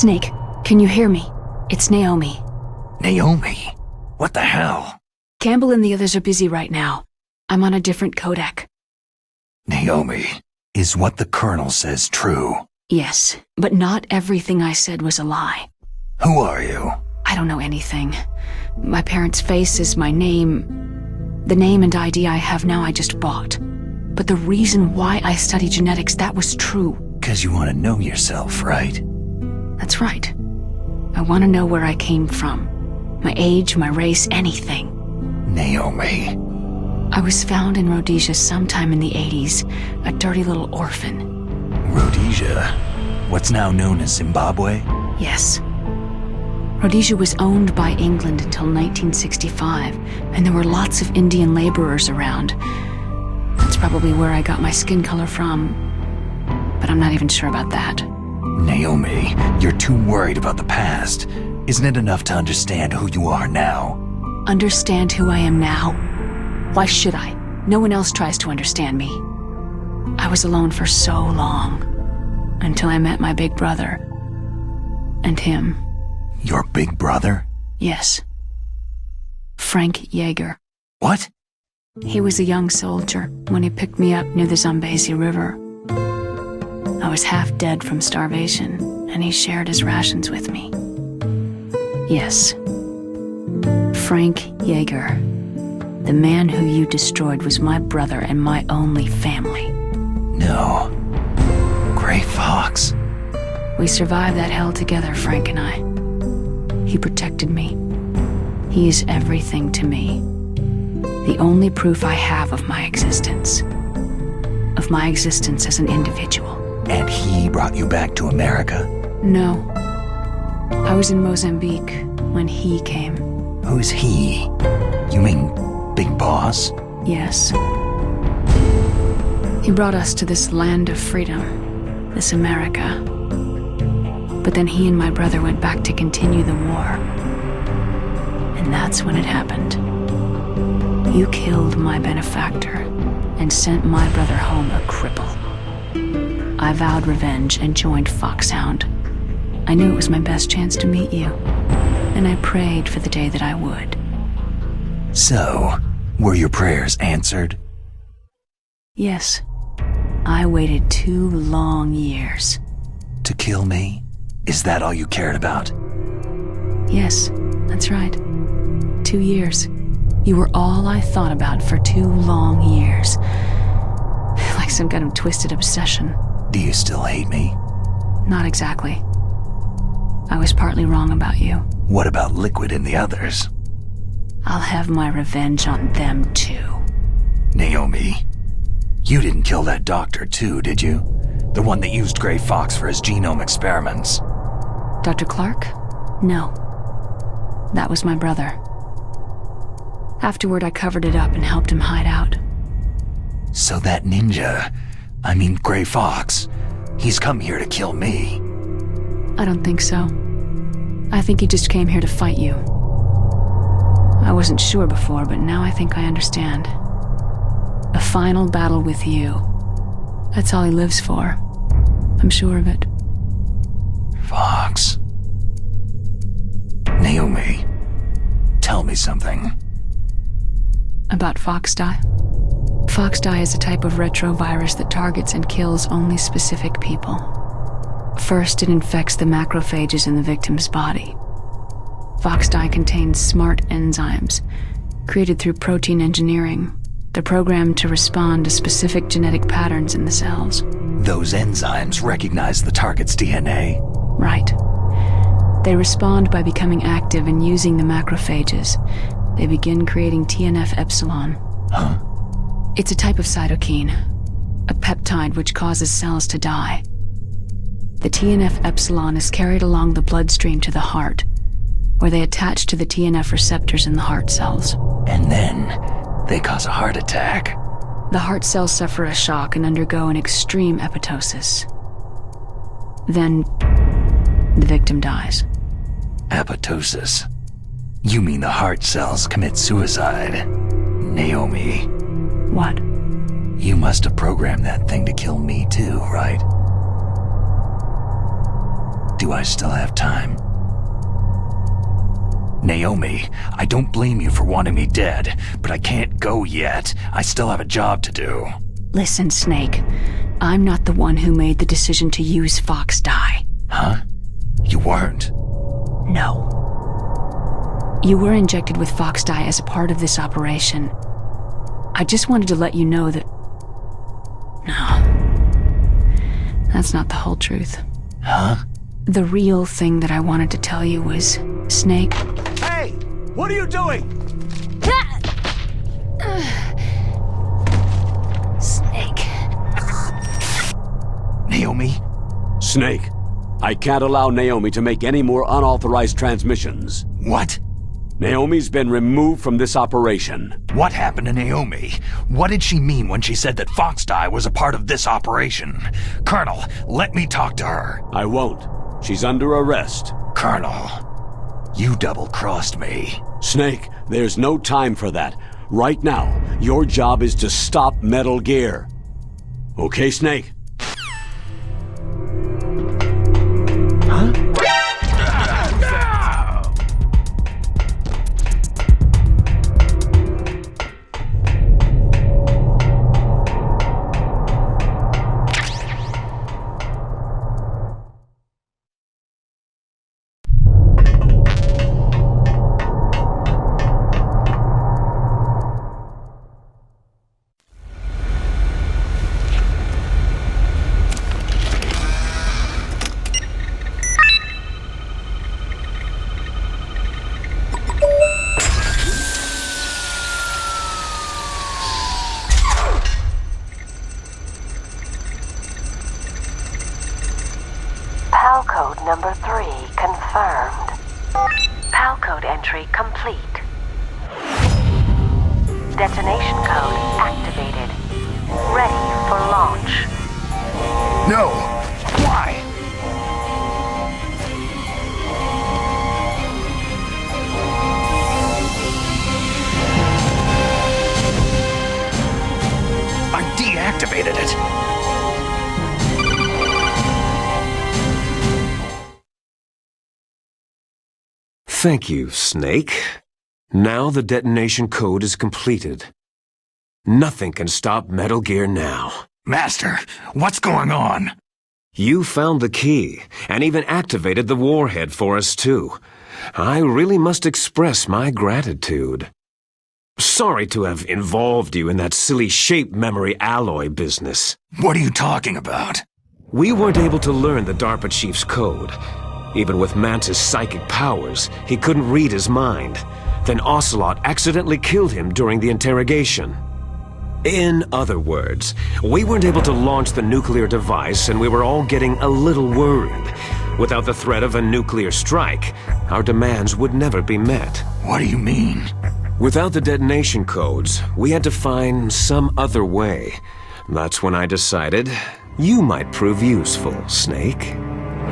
[SPEAKER 5] Snake, can you hear me? It's Naomi.
[SPEAKER 3] Naomi? What the hell?
[SPEAKER 5] Campbell and the others are busy right now. I'm on a different codec.
[SPEAKER 3] Naomi, is what the Colonel says true?
[SPEAKER 5] Yes, but not everything I said was a lie.
[SPEAKER 3] Who are you?
[SPEAKER 5] I don't know anything. My parents' face is my name. The name and ID I have now I just bought. But the reason why I study genetics, that was true.
[SPEAKER 3] 'Cause you want to know yourself, right?
[SPEAKER 5] That's right. I want to know where I came from. My age, my race, anything.
[SPEAKER 3] Naomi.
[SPEAKER 5] I was found in Rhodesia sometime in the 80s, a dirty little orphan.
[SPEAKER 3] Rhodesia? What's now known as Zimbabwe?
[SPEAKER 5] Yes. Rhodesia was owned by England until 1965, and there were lots of Indian laborers around. That's probably where I got my skin color from, but I'm not even sure about that.
[SPEAKER 3] Naomi, you're too worried about the past. Isn't it enough to understand who you are now?
[SPEAKER 5] Understand who I am now? Why should I? No one else tries to understand me. I was alone for so long, until I met my big brother. And him.
[SPEAKER 3] Your big brother?
[SPEAKER 5] Yes. Frank Yeager.
[SPEAKER 3] What?
[SPEAKER 5] He was a young soldier when he picked me up near the Zambezi River. I was half dead from starvation, and he shared his rations with me. Yes. Frank Yeager. The man who you destroyed was my brother and my only family.
[SPEAKER 3] No. Gray Fox.
[SPEAKER 5] We survived that hell together, Frank and I. He protected me. He is everything to me. The only proof I have of my existence. Of my existence as an individual.
[SPEAKER 3] And he brought you back to America?
[SPEAKER 5] No. I was in Mozambique when he came.
[SPEAKER 3] Who's he? You mean Big Boss?
[SPEAKER 5] Yes. He brought us to this land of freedom, this America. But then he and my brother went back to continue the war. And that's when it happened. You killed my benefactor and sent my brother home a cripple. I vowed revenge and joined Foxhound. I knew it was my best chance to meet you, and I prayed for the day that I would.
[SPEAKER 3] So, were your prayers answered?
[SPEAKER 5] Yes. I waited 2 long years.
[SPEAKER 3] To kill me? Is that all you cared about?
[SPEAKER 5] Yes, that's right. 2 years. You were all I thought about for 2 long years. Like some kind of twisted obsession.
[SPEAKER 3] Do you still hate me?
[SPEAKER 5] Not exactly. I was partly wrong about you.
[SPEAKER 3] What about Liquid and the others?
[SPEAKER 5] I'll have my revenge on them too.
[SPEAKER 3] Naomi, you didn't kill that doctor too, did you? The one that used Gray Fox for his genome experiments.
[SPEAKER 5] Dr. Clark? No. That was my brother. Afterward, I covered it up and helped him hide out.
[SPEAKER 3] So that ninja, I mean Gray Fox, he's come here to kill me.
[SPEAKER 5] I don't think so. I think he just came here to fight you. I wasn't sure before, but now I think I understand. A final battle with you. That's all he lives for. I'm sure of it.
[SPEAKER 3] Fox. Naomi, tell me something.
[SPEAKER 5] About Foxdie? Foxdie is a type of retrovirus that targets and kills only specific people. First, it infects the macrophages in the victim's body. Foxdie contains smart enzymes, created through protein engineering. They're programmed to respond to specific genetic patterns in the cells.
[SPEAKER 3] Those enzymes recognize the target's DNA.
[SPEAKER 5] Right. They respond by becoming active and using the macrophages. They begin creating TNF-epsilon.
[SPEAKER 3] Huh?
[SPEAKER 5] It's a type of cytokine, a peptide which causes cells to die. The TNF-epsilon is carried along the bloodstream to the heart, where they attach to the TNF receptors in the heart cells.
[SPEAKER 3] And then they cause a heart attack.
[SPEAKER 5] The heart cells suffer a shock and undergo an extreme apoptosis. Then the victim dies.
[SPEAKER 3] Apoptosis? You mean the heart cells commit suicide? Naomi.
[SPEAKER 5] What?
[SPEAKER 3] You must have programmed that thing to kill me too, right? Do I still have time? Naomi, I don't blame you for wanting me dead, but I can't go yet. I still have a job to do.
[SPEAKER 5] Listen, Snake. I'm not the one who made the decision to use Fox Dye.
[SPEAKER 3] Huh? You weren't?
[SPEAKER 5] No. You were injected with Fox Dye as a part of this operation. I just wanted to let you know that... No. That's not the whole truth.
[SPEAKER 3] Huh?
[SPEAKER 5] The real thing that I wanted to tell you was, Snake...
[SPEAKER 20] Hey! What are you doing?
[SPEAKER 5] Snake.
[SPEAKER 3] Naomi?
[SPEAKER 2] Snake, I can't allow Naomi to make any more unauthorized transmissions.
[SPEAKER 3] What?
[SPEAKER 2] Naomi's been removed from this operation.
[SPEAKER 3] What happened to Naomi? What did she mean when she said that Fox Dye was a part of this operation? Colonel, let me talk to her.
[SPEAKER 2] I won't. She's under arrest.
[SPEAKER 3] Colonel, you double-crossed me.
[SPEAKER 2] Snake, there's no time for that. Right now, your job is to stop Metal Gear. Okay, Snake?
[SPEAKER 1] PAL code number 3 confirmed. PAL code entry complete. Detonation code activated. Ready for launch.
[SPEAKER 3] No! Why? I deactivated it.
[SPEAKER 21] Thank you, Snake. Now the detonation code is completed. Nothing can stop Metal Gear now.
[SPEAKER 3] Master, what's going on?
[SPEAKER 21] You found the key, and even activated the warhead for us too. I really must express my gratitude. Sorry to have involved you in that silly shape memory alloy business.
[SPEAKER 3] What are you talking about?
[SPEAKER 21] We weren't able to learn the DARPA chief's code. Even with Mantis' psychic powers, he couldn't read his mind. Then Ocelot accidentally killed him during the interrogation. In other words, we weren't able to launch the nuclear device, and we were all getting a little worried. Without the threat of a nuclear strike, our demands would never be met.
[SPEAKER 3] What do you mean?
[SPEAKER 21] Without the detonation codes, we had to find some other way. That's when I decided you might prove useful, Snake.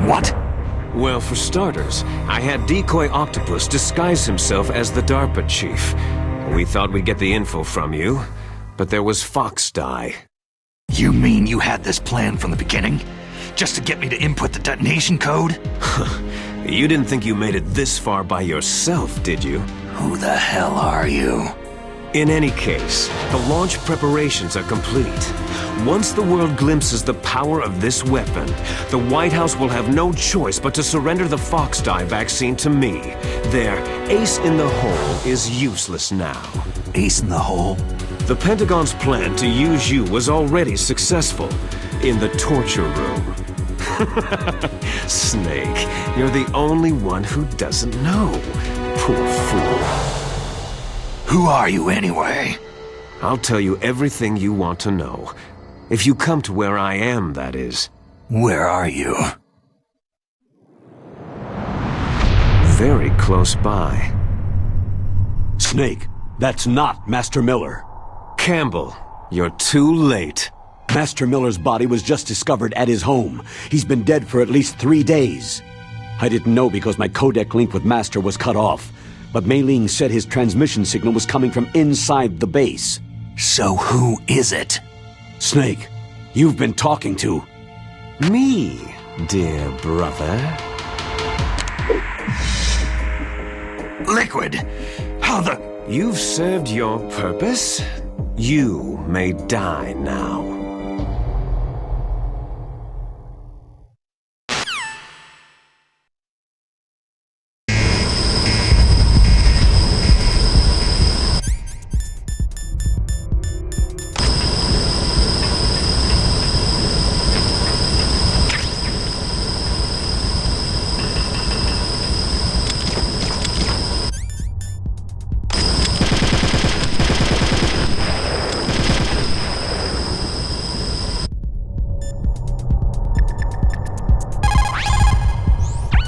[SPEAKER 3] What?
[SPEAKER 21] Well, for starters, I had Decoy Octopus disguise himself as the DARPA chief. We thought we'd get the info from you, but there was Fox Dye.
[SPEAKER 3] You mean you had this plan from the beginning? Just to get me to input the detonation code?
[SPEAKER 21] You didn't think you made it this far by yourself, did you?
[SPEAKER 3] Who the hell are you?
[SPEAKER 21] In any case, the launch preparations are complete. Once the world glimpses the power of this weapon, the White House will have no choice but to surrender the Fox Dye vaccine to me. Their ace in the hole is useless now.
[SPEAKER 3] Ace in the hole?
[SPEAKER 21] The Pentagon's plan to use you was already successful in the torture room. Snake, you're the only one who doesn't know. Poor fool.
[SPEAKER 3] Who are you anyway?
[SPEAKER 21] I'll tell you everything you want to know. If you come to where I am, that is.
[SPEAKER 3] Where are you?
[SPEAKER 21] Very close by.
[SPEAKER 2] Snake, that's not Master Miller.
[SPEAKER 21] Campbell, you're too late.
[SPEAKER 2] Master Miller's body was just discovered at his home. He's been dead for at least 3 days. I didn't know because my codec link with Master was cut off. But Mei Ling said his transmission signal was coming from inside the base.
[SPEAKER 3] So who is it?
[SPEAKER 2] Snake, you've been talking to...
[SPEAKER 21] Me, dear brother.
[SPEAKER 3] Liquid! How the...
[SPEAKER 21] You've served your purpose. You may die now.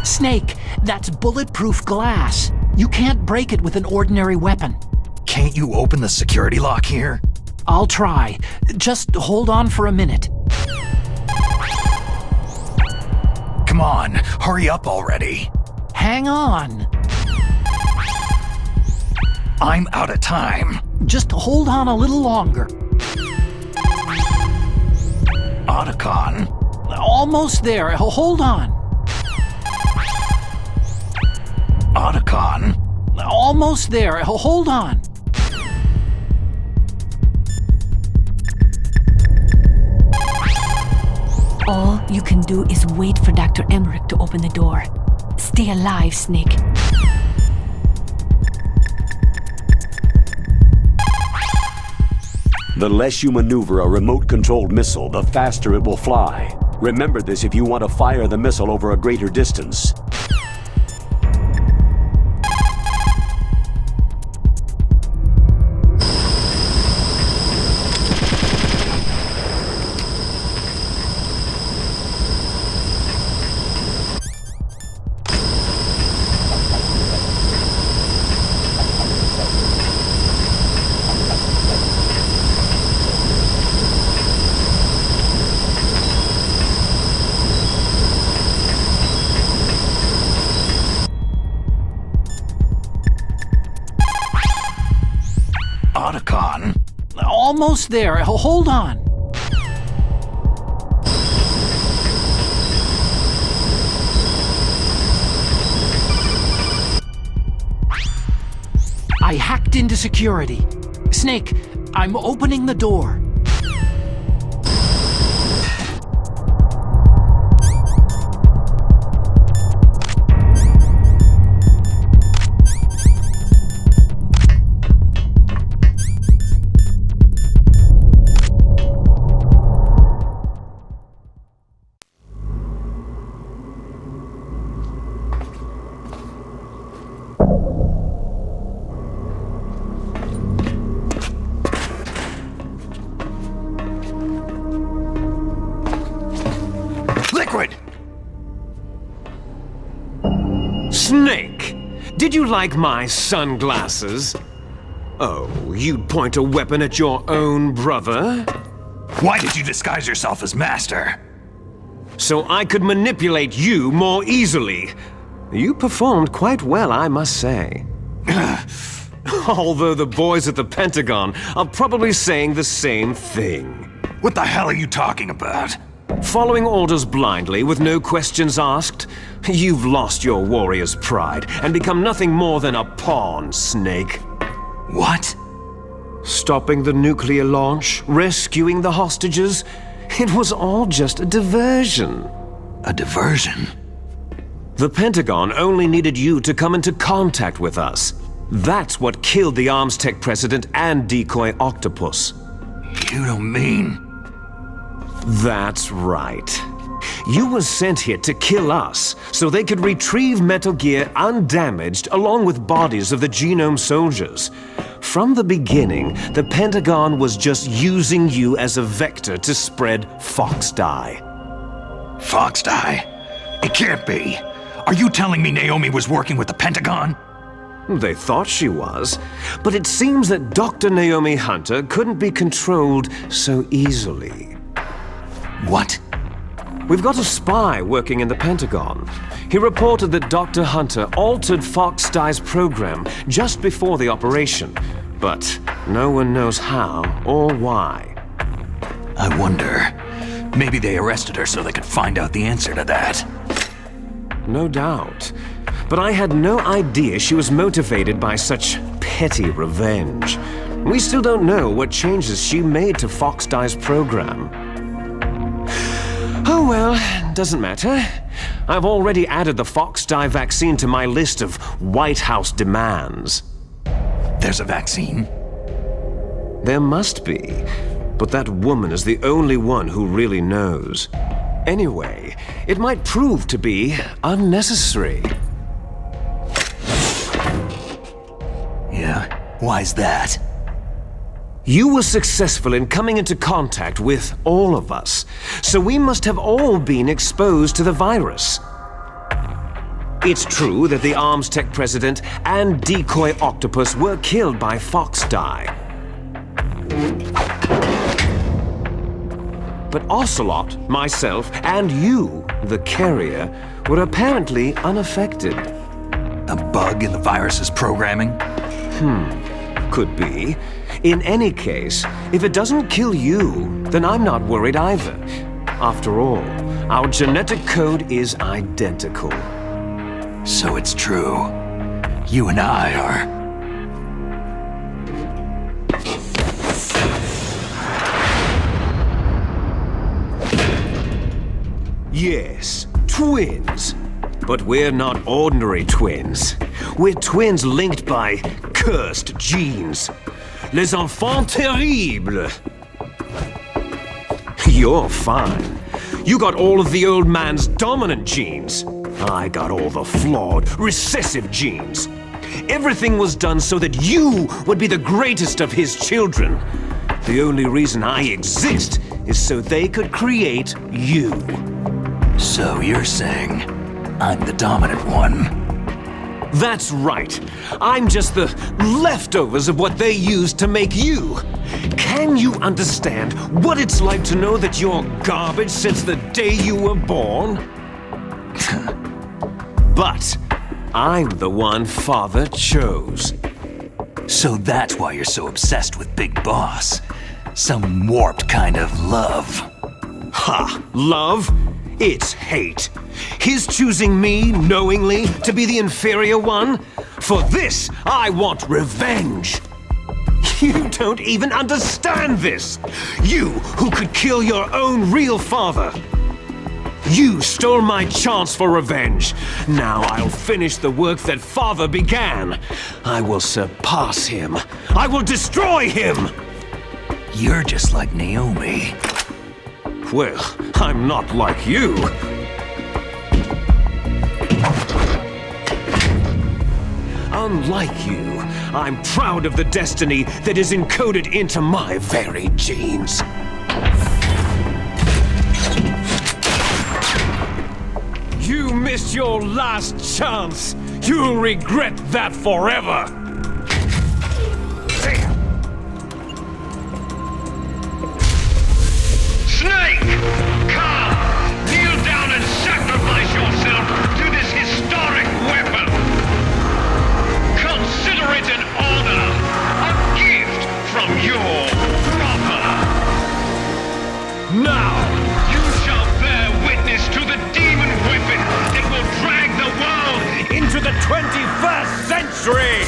[SPEAKER 17] Snake, that's bulletproof glass. You can't break it with an ordinary weapon.
[SPEAKER 3] Can't you open the security lock here?
[SPEAKER 17] I'll try. Just hold on for a minute.
[SPEAKER 3] Come on, hurry up already.
[SPEAKER 17] Hang on.
[SPEAKER 3] I'm out of time.
[SPEAKER 17] Just hold on a little longer.
[SPEAKER 3] Otacon?
[SPEAKER 17] Almost there. Hold on.
[SPEAKER 3] Otacon?
[SPEAKER 17] Almost there. Hold on.
[SPEAKER 5] All you can do is wait for Dr. Emmerich to open the door. Stay alive, Snake.
[SPEAKER 2] The less you maneuver a remote-controlled missile, the faster it will fly. Remember this if you want to fire the missile over a greater distance.
[SPEAKER 3] Otacon?
[SPEAKER 17] Almost there. Hold on. I hacked into security. Snake, I'm opening the door.
[SPEAKER 21] Snake! Did you like my sunglasses? Oh, you'd point a weapon at your own brother?
[SPEAKER 3] Why did you disguise yourself as Master?
[SPEAKER 21] So I could manipulate you more easily. You performed quite well, I must say. Although the boys at the Pentagon are probably saying the same thing.
[SPEAKER 3] What the hell are you talking about?
[SPEAKER 21] Following orders blindly with no questions asked? You've lost your warrior's pride and become nothing more than a pawn, Snake.
[SPEAKER 3] What?
[SPEAKER 21] Stopping the nuclear launch, rescuing the hostages, it was all just a diversion.
[SPEAKER 3] A diversion?
[SPEAKER 21] The Pentagon only needed you to come into contact with us. That's what killed the Arms Tech president and decoy octopus.
[SPEAKER 3] You don't mean...
[SPEAKER 21] That's right. You were sent here to kill us, so they could retrieve Metal Gear undamaged along with bodies of the Genome soldiers. From the beginning, the Pentagon was just using you as a vector to spread Fox Dye.
[SPEAKER 3] Fox Dye? It can't be. Are you telling me Naomi was working with the Pentagon?
[SPEAKER 21] They thought she was, but it seems that Dr. Naomi Hunter couldn't be controlled so easily.
[SPEAKER 3] What?
[SPEAKER 21] We've got a spy working in the Pentagon. He reported that Dr. Hunter altered Fox Dye's program just before the operation, but no one knows how or why.
[SPEAKER 3] I wonder, maybe they arrested her so they could find out the answer to that.
[SPEAKER 21] no doubt. But I had no idea she was motivated by such petty revenge. We still don't know what changes she made to Fox-Die's program. Oh well, doesn't matter. I've already added the Fox-Die vaccine to my list of White House demands.
[SPEAKER 3] There's a vaccine?
[SPEAKER 21] There must be, but that woman is the only one who really knows. Anyway, it might prove to be unnecessary.
[SPEAKER 3] Yeah? Why's that?
[SPEAKER 21] You were successful in coming into contact with all of us, so we must have all been exposed to the virus. It's true that the Arms Tech president and decoy octopus were killed by Fox-Die. But Ocelot, myself, and you, the carrier, were apparently unaffected.
[SPEAKER 3] A bug in the virus's programming?
[SPEAKER 21] Could be. In any case, if it doesn't kill you, then I'm not worried either. After all, our genetic code is identical.
[SPEAKER 3] So it's true. You and I are...
[SPEAKER 21] Yes, twins. But we're not ordinary twins. We're twins linked by cursed genes. Les enfants terribles. You're fine. You got all of the old man's dominant genes. I got all the flawed, recessive genes. Everything was done so that you would be the greatest of his children. The only reason I exist is so they could create you.
[SPEAKER 3] So you're saying I'm the dominant one?
[SPEAKER 21] That's right. I'm just the leftovers of what they used to make you. Can you understand what it's like to know that you're garbage since the day you were born? But I'm the one Father chose.
[SPEAKER 3] So that's why you're so obsessed with Big Boss. Some warped kind of love.
[SPEAKER 21] Ha! Love? It's hate. His choosing me, knowingly, to be the inferior one? For this, I want revenge. You don't even understand this. You, who could kill your own real father. You stole my chance for revenge. Now I'll finish the work that Father began. I will surpass him. I will destroy him.
[SPEAKER 3] You're just like Naomi.
[SPEAKER 21] Well, I'm not like you. Unlike you, I'm proud of the destiny that is encoded into my very genes. You missed your last chance. You'll regret that forever.
[SPEAKER 18] Snake! Come! Kneel down and sacrifice yourself to this historic weapon! Consider it an honor! A gift from your brother!
[SPEAKER 21] Now!
[SPEAKER 18] You shall bear witness to the demon weapon that will drag the world
[SPEAKER 21] into the 21st century!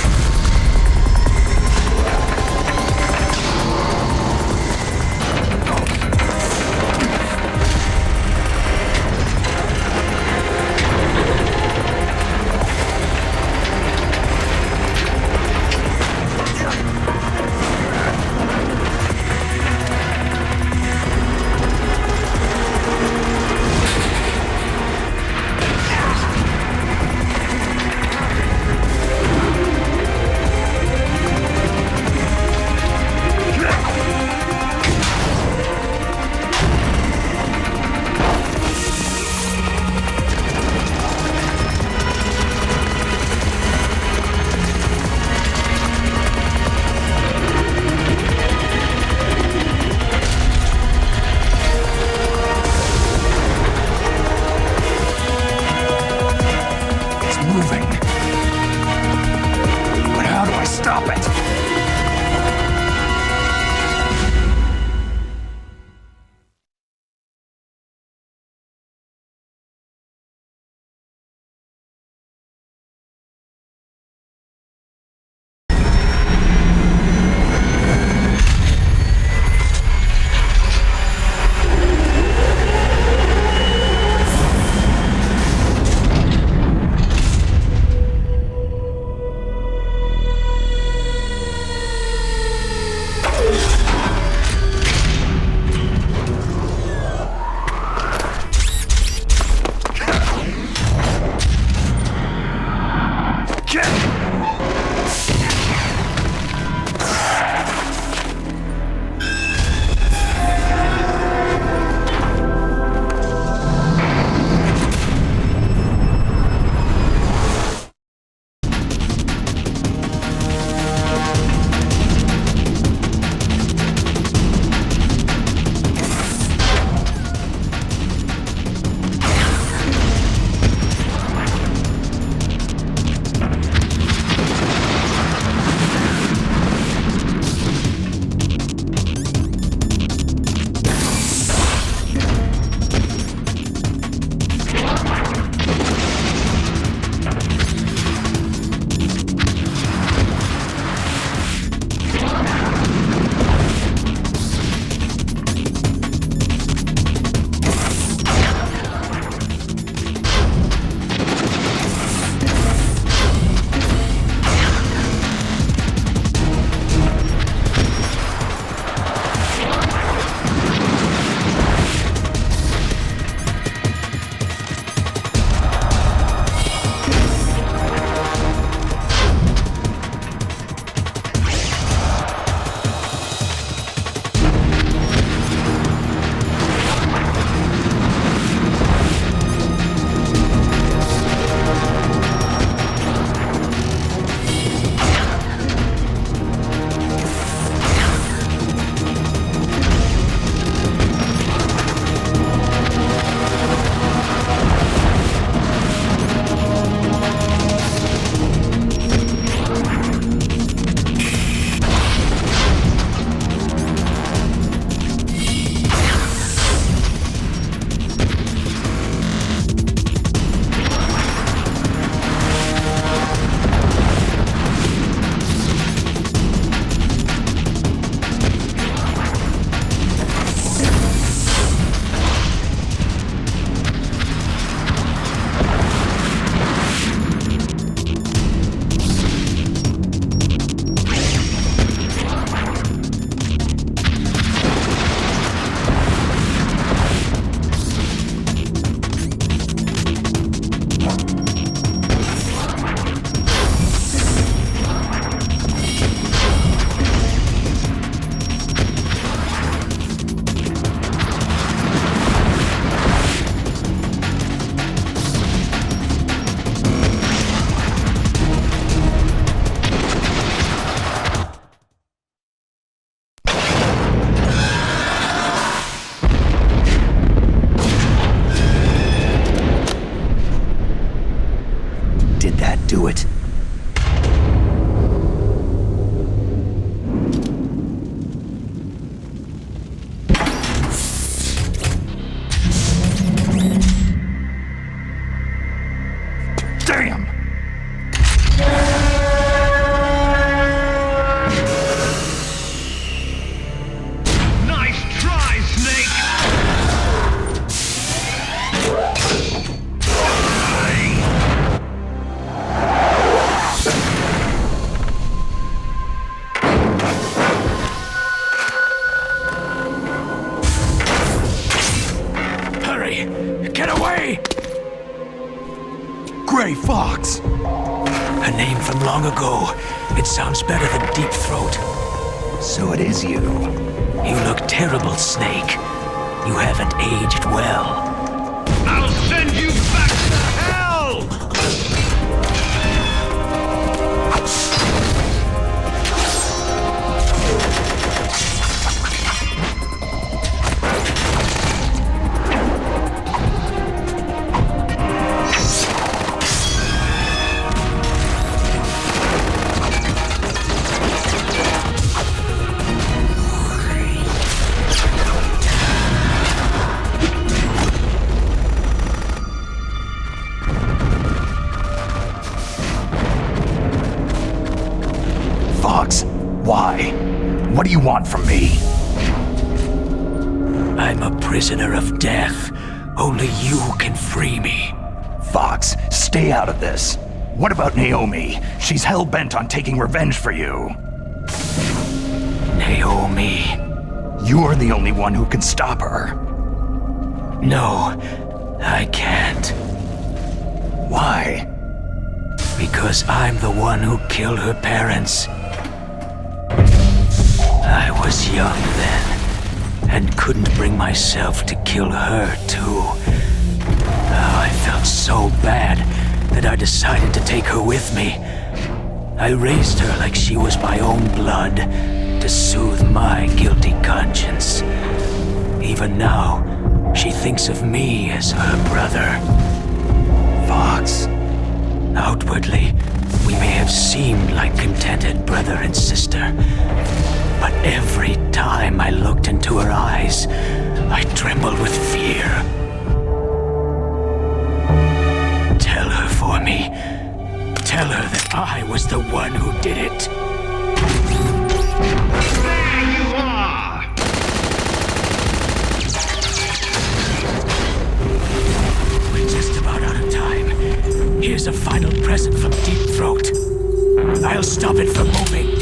[SPEAKER 3] Get away! Gray Fox! A name from long ago. It sounds better than Deep Throat. So it is you. You look terrible, Snake. You haven't aged well.
[SPEAKER 18] I'll send you back to hell!
[SPEAKER 3] Why? What do you want from me? I'm a prisoner of death. Only you can free me. Fox, stay out of this. What about Naomi? She's hell-bent on taking revenge for you. Naomi? You're the only one who can stop her. No, I can't. Why? Because I'm the one who killed her parents. I was young then, and couldn't bring myself to kill her, too. Oh, I felt so bad that I decided to take her with me. I raised her like she was my own blood, to soothe my guilty conscience. Even now, she thinks of me as her brother. Fox. Outwardly, we may have seemed like contented brother and sister. But every time I looked into her eyes, I trembled with fear. Tell her for me. Tell her that I was the one who did it.
[SPEAKER 18] There you are!
[SPEAKER 3] We're just about out of time. Here's a final present from Deep Throat. I'll stop it from moving.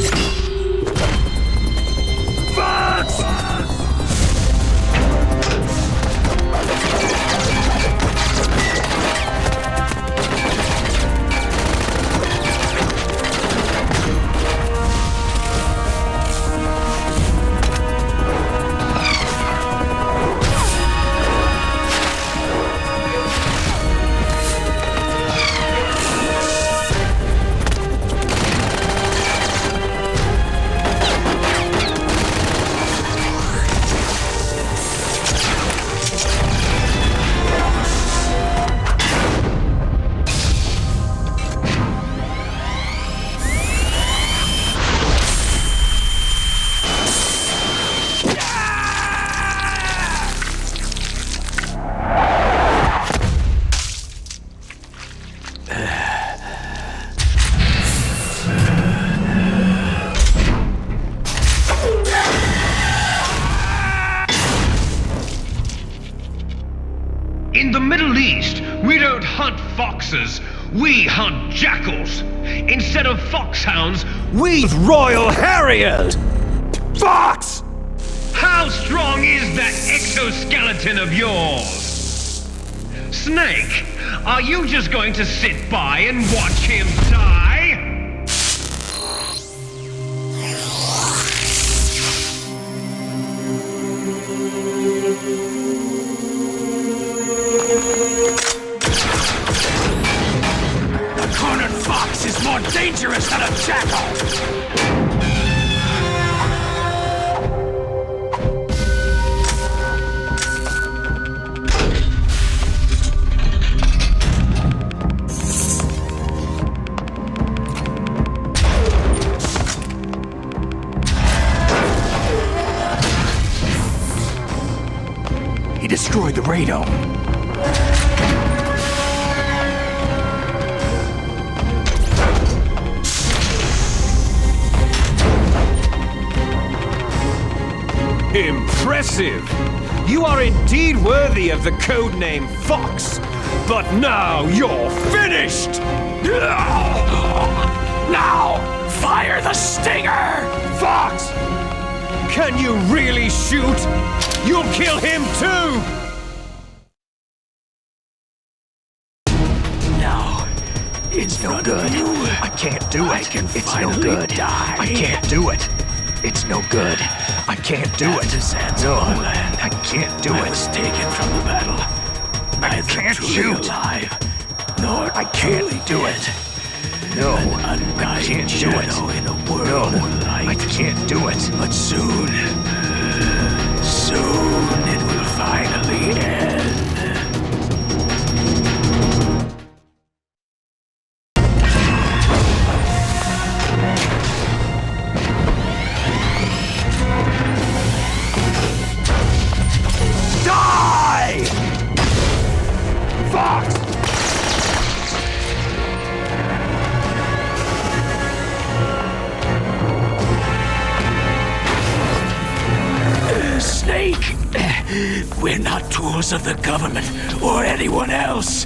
[SPEAKER 18] In the Middle East, we don't hunt foxes, we hunt jackals. Instead of foxhounds, we
[SPEAKER 21] Royal Harriers! Fox!
[SPEAKER 18] How strong is that exoskeleton of yours? Snake, are you just going to sit by and watch him die?
[SPEAKER 3] A cornered fox is more dangerous than a jackal! He destroyed the radome.
[SPEAKER 21] Impressive! You are indeed worthy of the codename Fox, but now you're finished!
[SPEAKER 3] Now, fire the stinger!
[SPEAKER 21] Fox! Can you really shoot? You'll kill him too!
[SPEAKER 3] no good. I can't do it. It's no good. I can't do it. It's no good. I can't do it. No, I can't do it. I was taken from the battle. I can't shoot. Nor I can't do it. No, I can't do it. In a world no, I can't do it. But soon it will finally end. Die! Fox! Snake! We're not tools of the government or anyone else.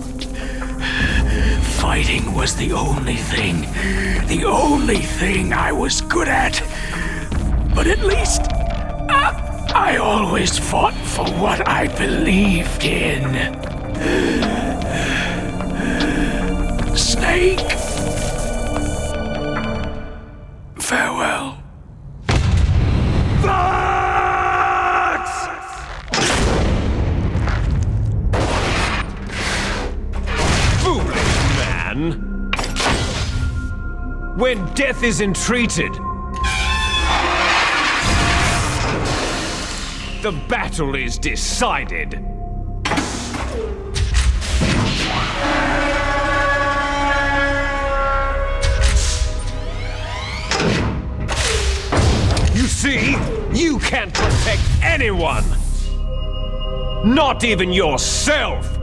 [SPEAKER 3] Fighting was the only thing I was good at. But at least I always fought for what I believed in. Snake. Farewell.
[SPEAKER 21] When death is entreated, the battle is decided. You see, you can't protect anyone. Not even yourself.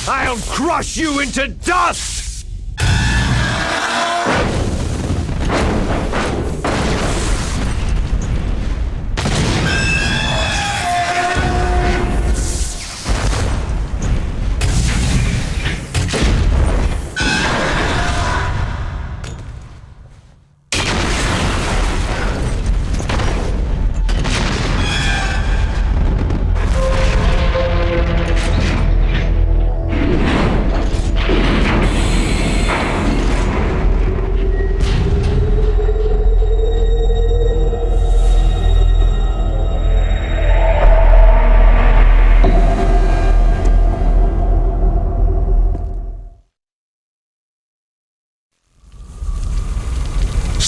[SPEAKER 21] I'll crush you into dust!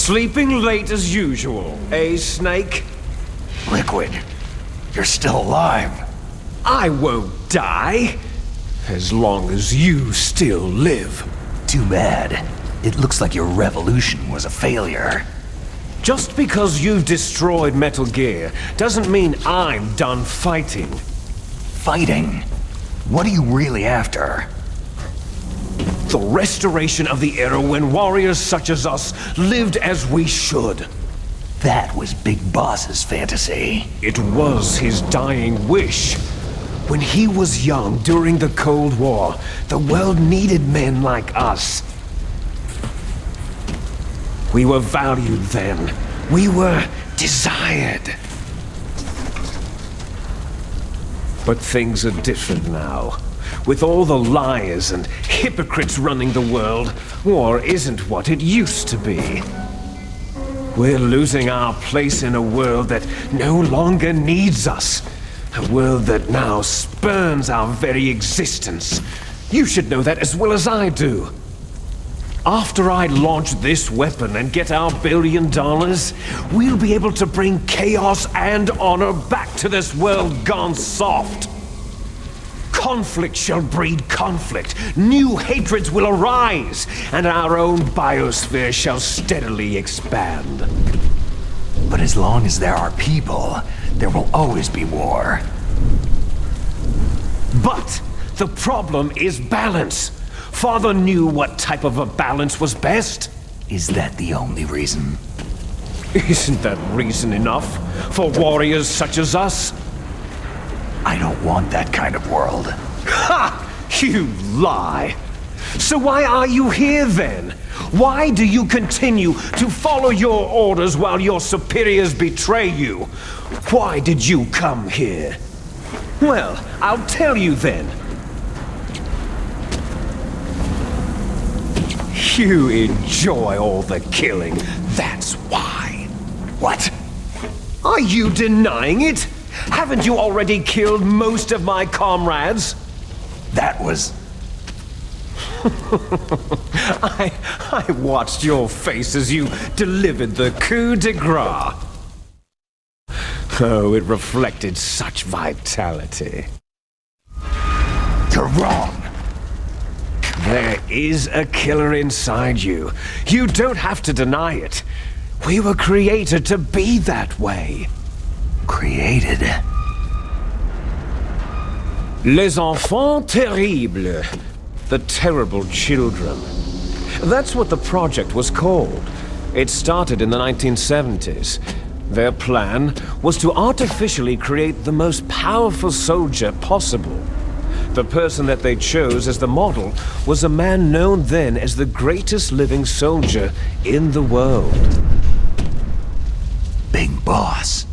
[SPEAKER 21] Sleeping late as usual, eh, Snake?
[SPEAKER 3] Liquid, you're still alive.
[SPEAKER 21] I won't die, as long as you still live.
[SPEAKER 3] Too bad. It looks like your revolution was a failure.
[SPEAKER 21] Just because you've destroyed Metal Gear doesn't mean I'm done fighting.
[SPEAKER 3] Fighting? What are you really after?
[SPEAKER 21] The restoration of the era when warriors such as us lived as we should.
[SPEAKER 3] That was Big Boss's fantasy.
[SPEAKER 21] It was his dying wish. When he was young during the Cold War, the world needed men like us. We were valued then. We were desired. But things are different now. With all the liars and hypocrites running the world, war isn't what it used to be. We're losing our place in a world that no longer needs us. A world that now spurns our very existence. You should know that as well as I do. After I launch this weapon and get our $1 billion, we'll be able to bring chaos and honor back to this world gone soft. Conflict shall breed conflict, new hatreds will arise, and our own biosphere shall steadily expand.
[SPEAKER 3] But as long as there are people, there will always be war.
[SPEAKER 21] But the problem is balance. Father knew what type of a balance was best.
[SPEAKER 3] Is that the only reason?
[SPEAKER 21] Isn't that reason enough for warriors such as us?
[SPEAKER 3] I don't want that kind of world.
[SPEAKER 21] Ha! You lie! So why are you here then? Why do you continue to follow your orders while your superiors betray you? Why did you come here? Well, I'll tell you then. You enjoy all the killing, that's why.
[SPEAKER 3] What?
[SPEAKER 21] Are you denying it? Haven't you already killed most of my comrades?
[SPEAKER 3] That was...
[SPEAKER 21] I watched your face as you delivered the coup de grace. Oh, it reflected such vitality.
[SPEAKER 3] You're wrong.
[SPEAKER 21] There is a killer inside you. You don't have to deny it. We were created to be that way.
[SPEAKER 3] Created?
[SPEAKER 21] Les enfants terribles. The terrible children. That's what the project was called. It started in the 1970s. Their plan was to artificially create the most powerful soldier possible. The person that they chose as the model was a man known then as the greatest living soldier in the world.
[SPEAKER 3] Big Boss.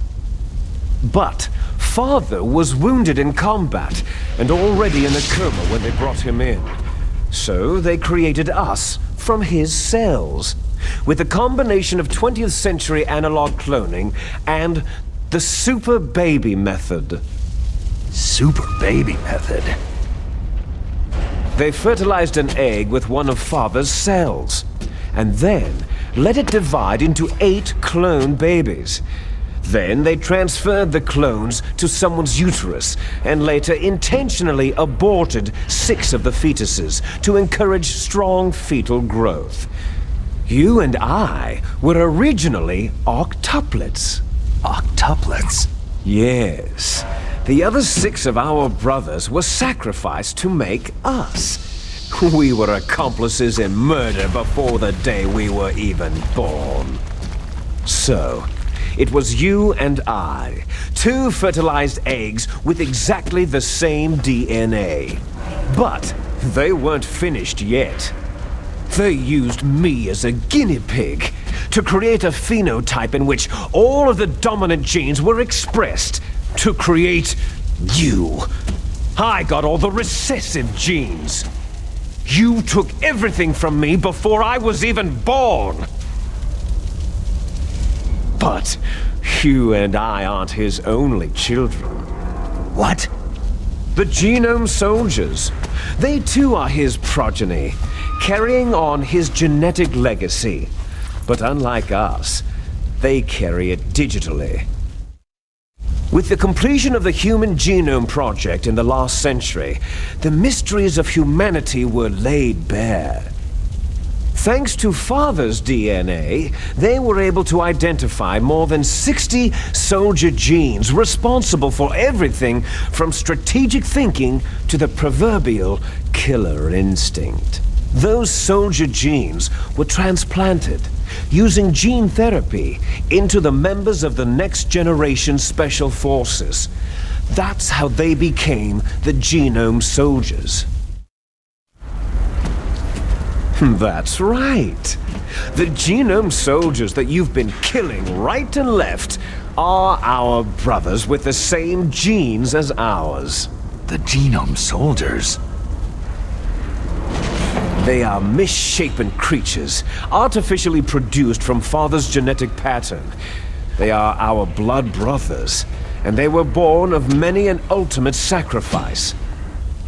[SPEAKER 21] But Father was wounded in combat and already in a coma when they brought him in. So they created us from his cells, with a combination of 20th century analog cloning and the super baby method.
[SPEAKER 3] Super baby method?
[SPEAKER 21] They fertilized an egg with one of Father's cells, and then let it divide into 8 clone babies. Then they transferred the clones to someone's uterus, and later intentionally aborted 6 of the fetuses to encourage strong fetal growth. You and I were originally octuplets.
[SPEAKER 3] Octuplets?
[SPEAKER 21] Yes. The other 6 of our brothers were sacrificed to make us. We were accomplices in murder before the day we were even born. So, it was you and I, 2 fertilized eggs with exactly the same DNA. But they weren't finished yet. They used me as a guinea pig to create a phenotype in which all of the dominant genes were expressed to create you. I got all the recessive genes. You took everything from me before I was even born. But you and I aren't his only children.
[SPEAKER 3] What?
[SPEAKER 21] The Genome Soldiers. They too are his progeny, carrying on his genetic legacy. But unlike us, they carry it digitally. With the completion of the Human Genome Project in the last century, the mysteries of humanity were laid bare. Thanks to Father's DNA, they were able to identify more than 60 soldier genes responsible for everything from strategic thinking to the proverbial killer instinct. Those soldier genes were transplanted, using gene therapy, into the members of the next generation special forces. That's how they became the Genome Soldiers. That's right. The Genome Soldiers that you've been killing right and left are our brothers with the same genes as ours.
[SPEAKER 3] The Genome Soldiers?
[SPEAKER 21] They are misshapen creatures, artificially produced from Father's genetic pattern. They are our blood brothers, and they were born of many an ultimate sacrifice.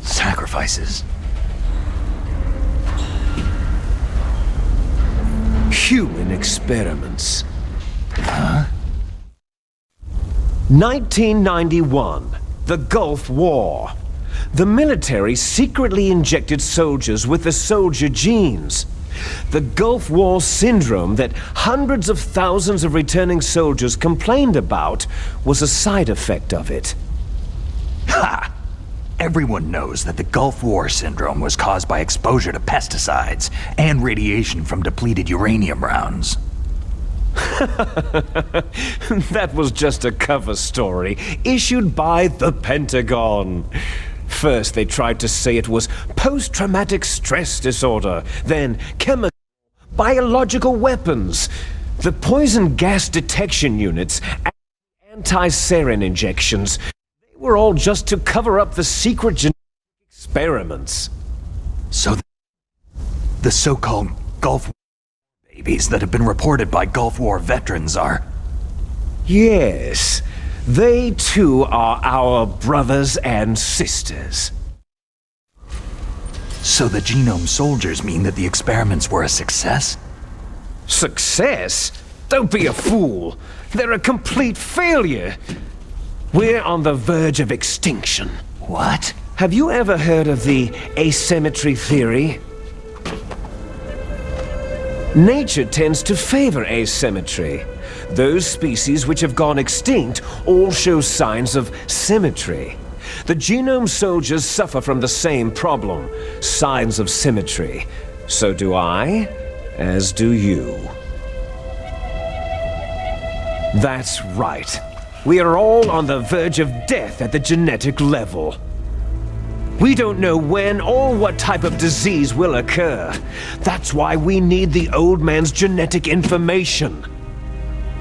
[SPEAKER 3] Sacrifices?
[SPEAKER 21] Human experiments.
[SPEAKER 3] Huh?
[SPEAKER 21] 1991, the Gulf War. The military secretly injected soldiers with the soldier genes. The Gulf War syndrome that hundreds of thousands of returning soldiers complained about was a side effect of it.
[SPEAKER 3] Ha! Everyone knows that the Gulf War syndrome was caused by exposure to pesticides and radiation from depleted uranium rounds.
[SPEAKER 21] That was just a cover story issued by the Pentagon. First, they tried to say it was post-traumatic stress disorder, then chemical, biological weapons, the poison gas detection units, and anti-sarin injections. They were all just to cover up the secret genetic experiments.
[SPEAKER 3] So the so-called Gulf War babies that have been reported by Gulf War veterans are...
[SPEAKER 21] Yes. They too are our brothers and sisters.
[SPEAKER 3] So the Genome Soldiers mean that the experiments were a success?
[SPEAKER 21] Success? Don't be a fool. They're a complete failure. We're on the verge of extinction.
[SPEAKER 3] What?
[SPEAKER 21] Have you ever heard of the asymmetry theory? Nature tends to favor asymmetry. Those species which have gone extinct all show signs of symmetry. The Genome Soldiers suffer from the same problem, signs of symmetry. So do I, as do you. That's right. We are all on the verge of death at the genetic level. We don't know when or what type of disease will occur. That's why we need the old man's genetic information.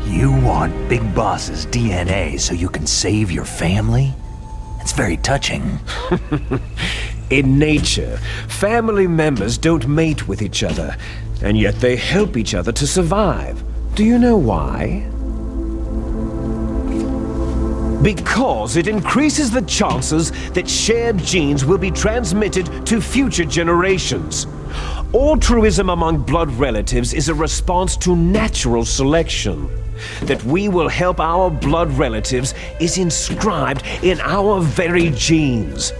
[SPEAKER 3] You want Big Boss's DNA so you can save your family? It's very touching.
[SPEAKER 21] In nature, family members don't mate with each other, and yet they help each other to survive. Do you know why? Because it increases the chances that shared genes will be transmitted to future generations. Altruism among blood relatives is a response to natural selection. That we will help our blood relatives is inscribed in our very genes.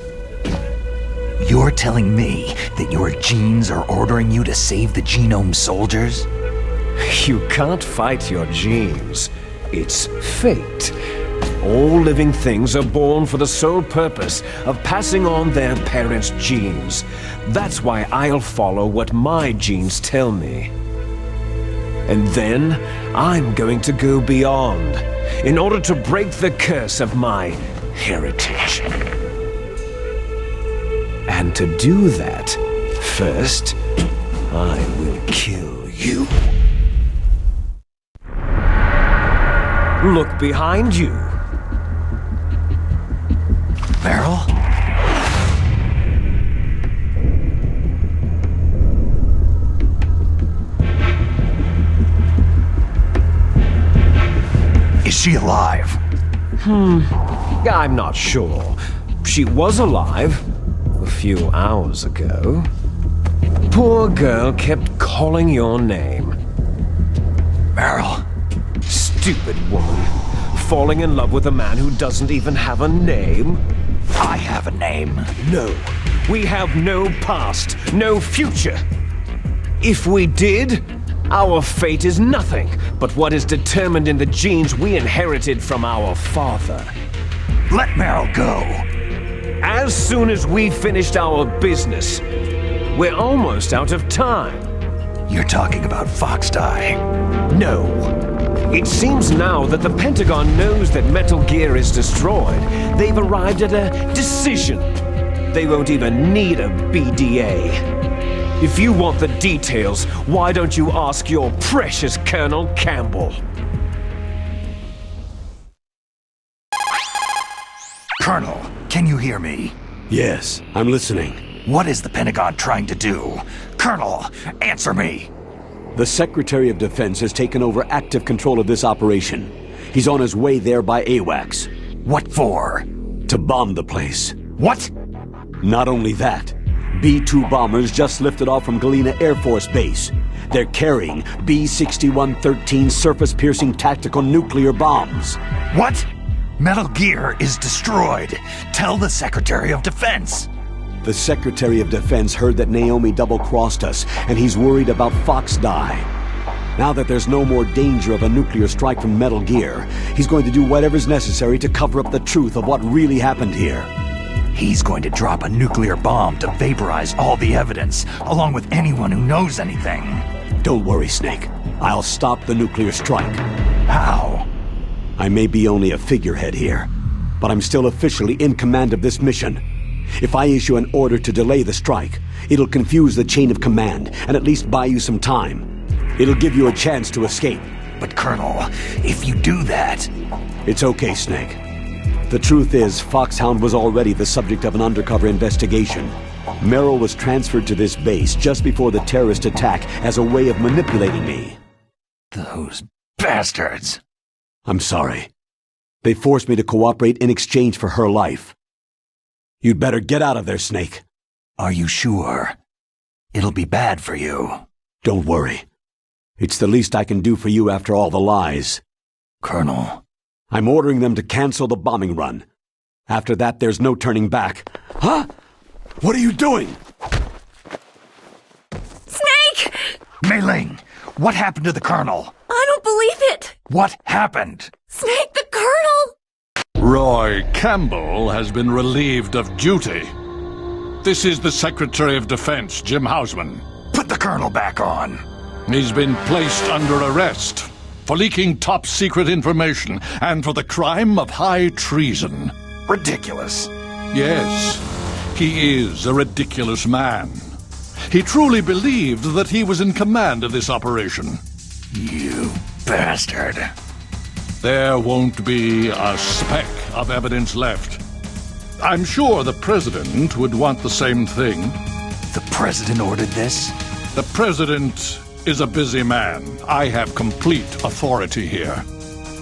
[SPEAKER 3] You're telling me that your genes are ordering you to save the Genome Soldiers?
[SPEAKER 21] You can't fight your genes. It's fate. All living things are born for the sole purpose of passing on their parents' genes. That's why I'll follow what my genes tell me. And then, I'm going to go beyond, in order to break the curse of my heritage. And to do that, first, I will kill you. Look behind you.
[SPEAKER 3] Merill? Is she alive?
[SPEAKER 21] I'm not sure. She was alive a few hours ago. Poor girl kept calling your name. stupid woman. Falling in love with a man who doesn't even have a name?
[SPEAKER 3] I have a name.
[SPEAKER 21] No. We have no past, no future. If we did, our fate is nothing but what is determined in the genes we inherited from our father.
[SPEAKER 3] Let Merill go.
[SPEAKER 21] As soon as we finished our business, we're almost out of time.
[SPEAKER 3] You're talking about Foxdie.
[SPEAKER 21] No. It seems now that the Pentagon knows that Metal Gear is destroyed. They've arrived at a decision. They won't even need a BDA. If you want the details, why don't you ask your precious Colonel Campbell?
[SPEAKER 3] Colonel, can you hear me?
[SPEAKER 2] Yes, I'm listening.
[SPEAKER 3] What is the Pentagon trying to do? Colonel, answer me!
[SPEAKER 2] The Secretary of Defense has taken over active control of this operation. He's on his way there by AWACS.
[SPEAKER 3] What for?
[SPEAKER 2] To bomb the place.
[SPEAKER 3] What?
[SPEAKER 2] Not only that, B-2 bombers just lifted off from Galena Air Force Base. They're carrying B-6113 surface-piercing tactical nuclear bombs.
[SPEAKER 3] What? Metal Gear is destroyed. Tell the Secretary of Defense.
[SPEAKER 2] The Secretary of Defense heard that Naomi double-crossed us, and he's worried about Foxdie. Now that there's no more danger of a nuclear strike from Metal Gear, he's going to do whatever's necessary to cover up the truth of what really happened here.
[SPEAKER 3] He's going to drop a nuclear bomb to vaporize all the evidence, along with anyone who knows anything.
[SPEAKER 2] Don't worry, Snake. I'll stop the nuclear strike.
[SPEAKER 3] How?
[SPEAKER 2] I may be only a figurehead here, but I'm still officially in command of this mission. If I issue an order to delay the strike, it'll confuse the chain of command and at least buy you some time. It'll give you a chance to escape.
[SPEAKER 3] But Colonel, if you do that...
[SPEAKER 2] It's okay, Snake. The truth is, Foxhound was already the subject of an undercover investigation. Merill was transferred to this base just before the terrorist attack as a way of manipulating me.
[SPEAKER 3] Those bastards!
[SPEAKER 2] I'm sorry. They forced me to cooperate in exchange for her life. You'd better get out of there, Snake.
[SPEAKER 3] Are you sure? It'll be bad for you.
[SPEAKER 2] Don't worry. It's the least I can do for you after all the lies.
[SPEAKER 3] Colonel.
[SPEAKER 2] I'm ordering them to cancel the bombing run. After that, there's no turning back. Huh? What are you doing?
[SPEAKER 12] Snake!
[SPEAKER 3] Mei Ling, what happened to the Colonel?
[SPEAKER 12] I don't believe it!
[SPEAKER 3] What happened?
[SPEAKER 12] Snake, the Colonel!
[SPEAKER 9] Roy Campbell has been relieved of duty. This is the Secretary of Defense, Jim Hausman.
[SPEAKER 3] Put the Colonel back on.
[SPEAKER 9] He's been placed under arrest for leaking top-secret information and for the crime of high treason.
[SPEAKER 3] Ridiculous.
[SPEAKER 9] Yes, he is a ridiculous man. He truly believed that he was in command of this operation.
[SPEAKER 3] You bastard.
[SPEAKER 9] There won't be a speck of evidence left. I'm sure the President would want the same thing.
[SPEAKER 3] The President ordered this?
[SPEAKER 9] The President is a busy man. I have complete authority here.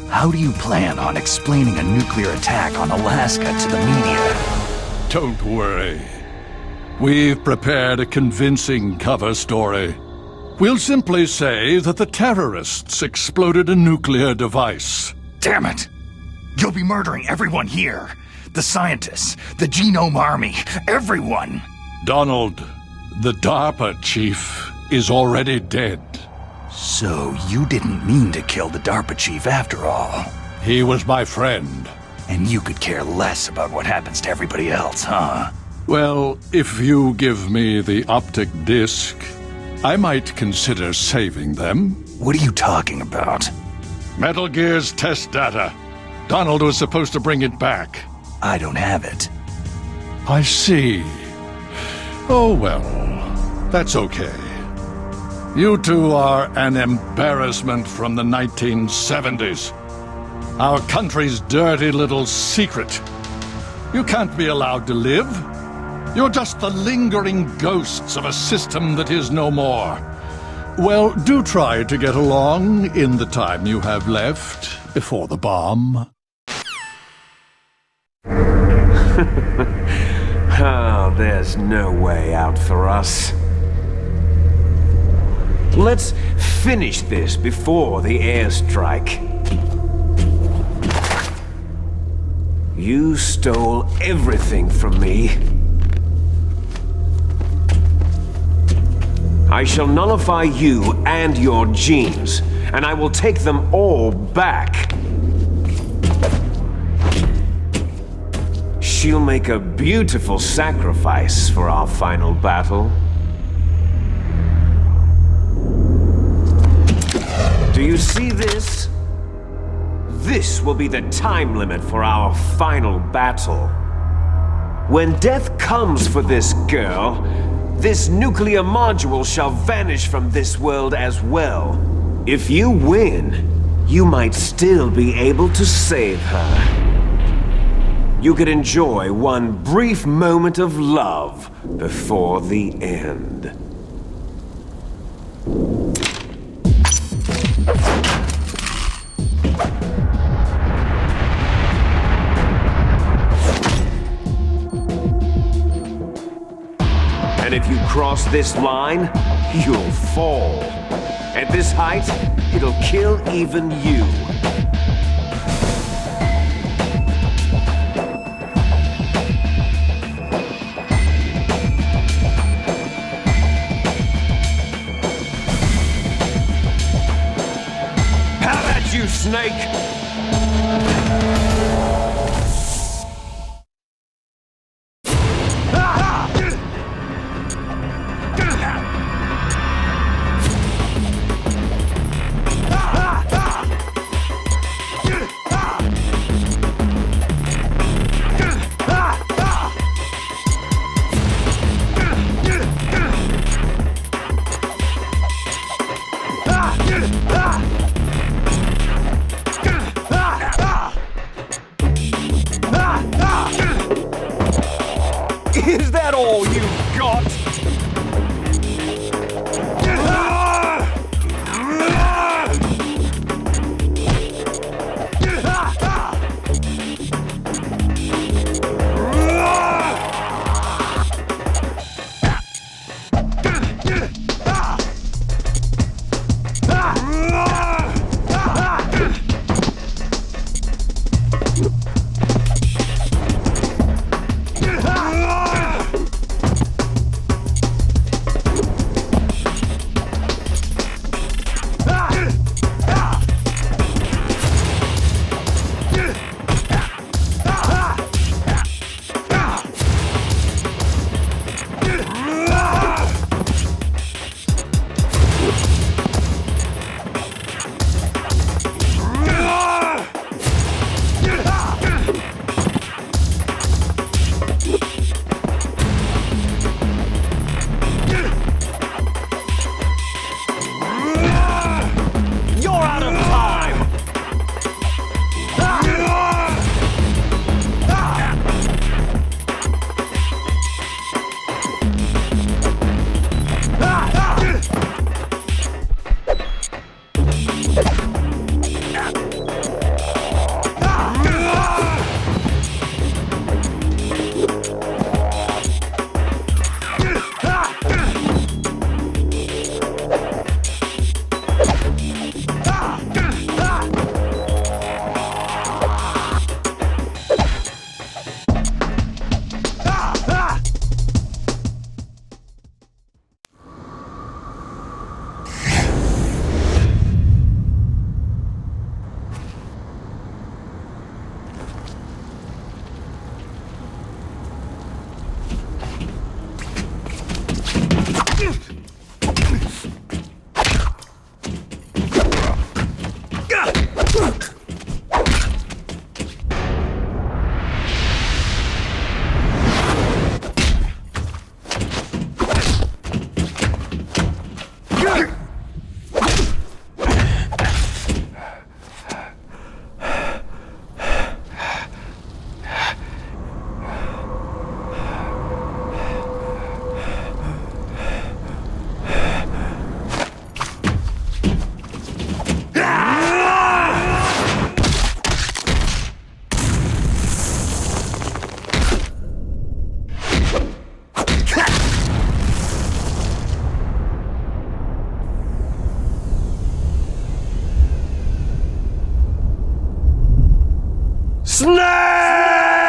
[SPEAKER 3] How do you plan on explaining a nuclear attack on Alaska to the media?
[SPEAKER 9] Don't worry. We've prepared a convincing cover story. We'll simply say that the terrorists exploded a nuclear device.
[SPEAKER 3] Damn it! You'll be murdering everyone here. The scientists, the Genome Army, everyone.
[SPEAKER 9] Donald, the DARPA chief, is already dead.
[SPEAKER 3] So you didn't mean to kill the DARPA chief after all.
[SPEAKER 9] He was my friend.
[SPEAKER 3] And you could care less about what happens to everybody else, huh?
[SPEAKER 9] Well, if you give me the optic disc, I might consider saving them.
[SPEAKER 3] What are you talking about?
[SPEAKER 9] Metal Gear's test data. Donald was supposed to bring it back.
[SPEAKER 3] I don't have it.
[SPEAKER 9] I see. Oh well, that's okay. You two are an embarrassment from the 1970s. Our country's dirty little secret. You can't be allowed to live. You're just the lingering ghosts of a system that is no more. Well, do try to get along in the time you have left before the bomb.
[SPEAKER 21] Oh, there's no way out for us. Let's finish this before the airstrike. You stole everything from me. I shall nullify you and your genes, and I will take them all back. She'll make a beautiful sacrifice for our final battle. Do you see this? This will be the time limit for our final battle. When death comes for this girl, this nuclear module shall vanish from this world as well. If you win, you might still be able to save her. You could enjoy one brief moment of love before the end. And if you cross this line, you'll fall. At this height, it'll kill even you. How about you, Snake? Is that all you've got? Snake!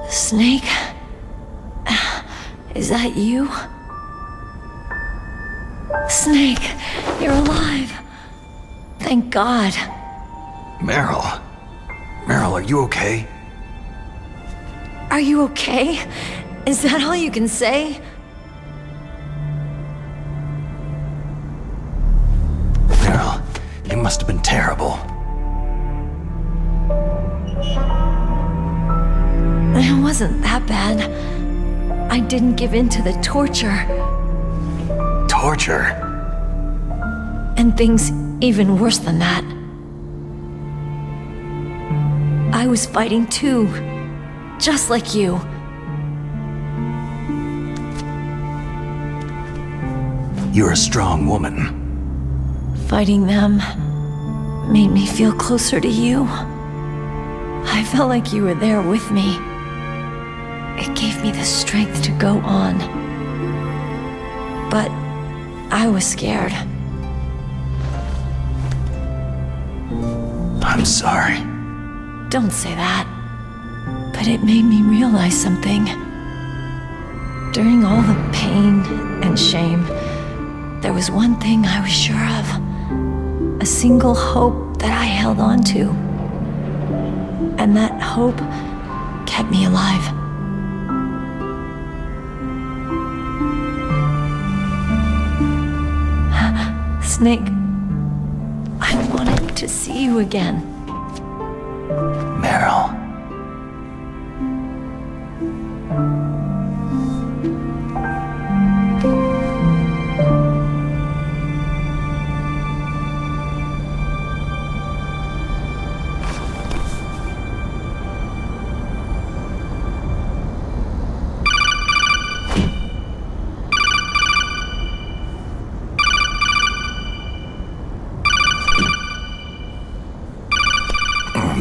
[SPEAKER 12] Snake? Is that you? Snake, you're alive. Thank God.
[SPEAKER 3] Merill. Merill, are you okay?
[SPEAKER 12] Are you okay? Is that all you can say?
[SPEAKER 3] Merill, it must have been terrible.
[SPEAKER 12] It wasn't that bad. I didn't give in to the torture.
[SPEAKER 3] Torture?
[SPEAKER 12] And things even worse than that. I was fighting too. Just like you.
[SPEAKER 3] You're a strong woman.
[SPEAKER 12] Fighting them made me feel closer to you. I felt like you were there with me. It gave me the strength to go on. But I was scared.
[SPEAKER 3] I'm sorry.
[SPEAKER 12] Don't say that. But it made me realize something. During all the pain and shame, there was one thing I was sure of. A single hope that I held on to. And that hope kept me alive. Snake, I wanted to see you again.
[SPEAKER 3] Merill.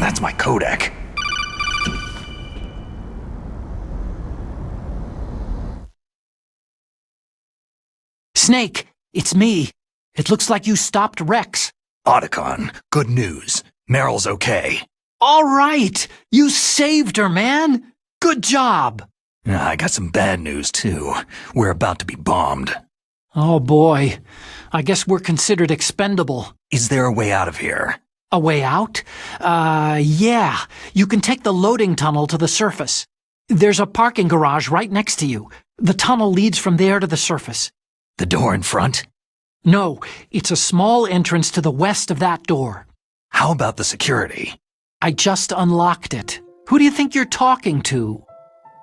[SPEAKER 3] That's my codec.
[SPEAKER 17] Snake, it's me. It looks like you stopped Rex.
[SPEAKER 3] Otacon, good news. Meryl's okay.
[SPEAKER 17] All right! You saved her, man! Good job!
[SPEAKER 3] I got some bad news, too. We're about to be bombed.
[SPEAKER 17] Oh boy. I guess we're considered expendable.
[SPEAKER 3] Is there a way out of here?
[SPEAKER 17] A way out? Yeah. You can take the loading tunnel to the surface. There's a parking garage right next to you. The tunnel leads from there to the surface.
[SPEAKER 3] The door in front?
[SPEAKER 17] No, it's a small entrance to the west of that door.
[SPEAKER 3] How about the security?
[SPEAKER 17] I just unlocked it. Who do you think you're talking to?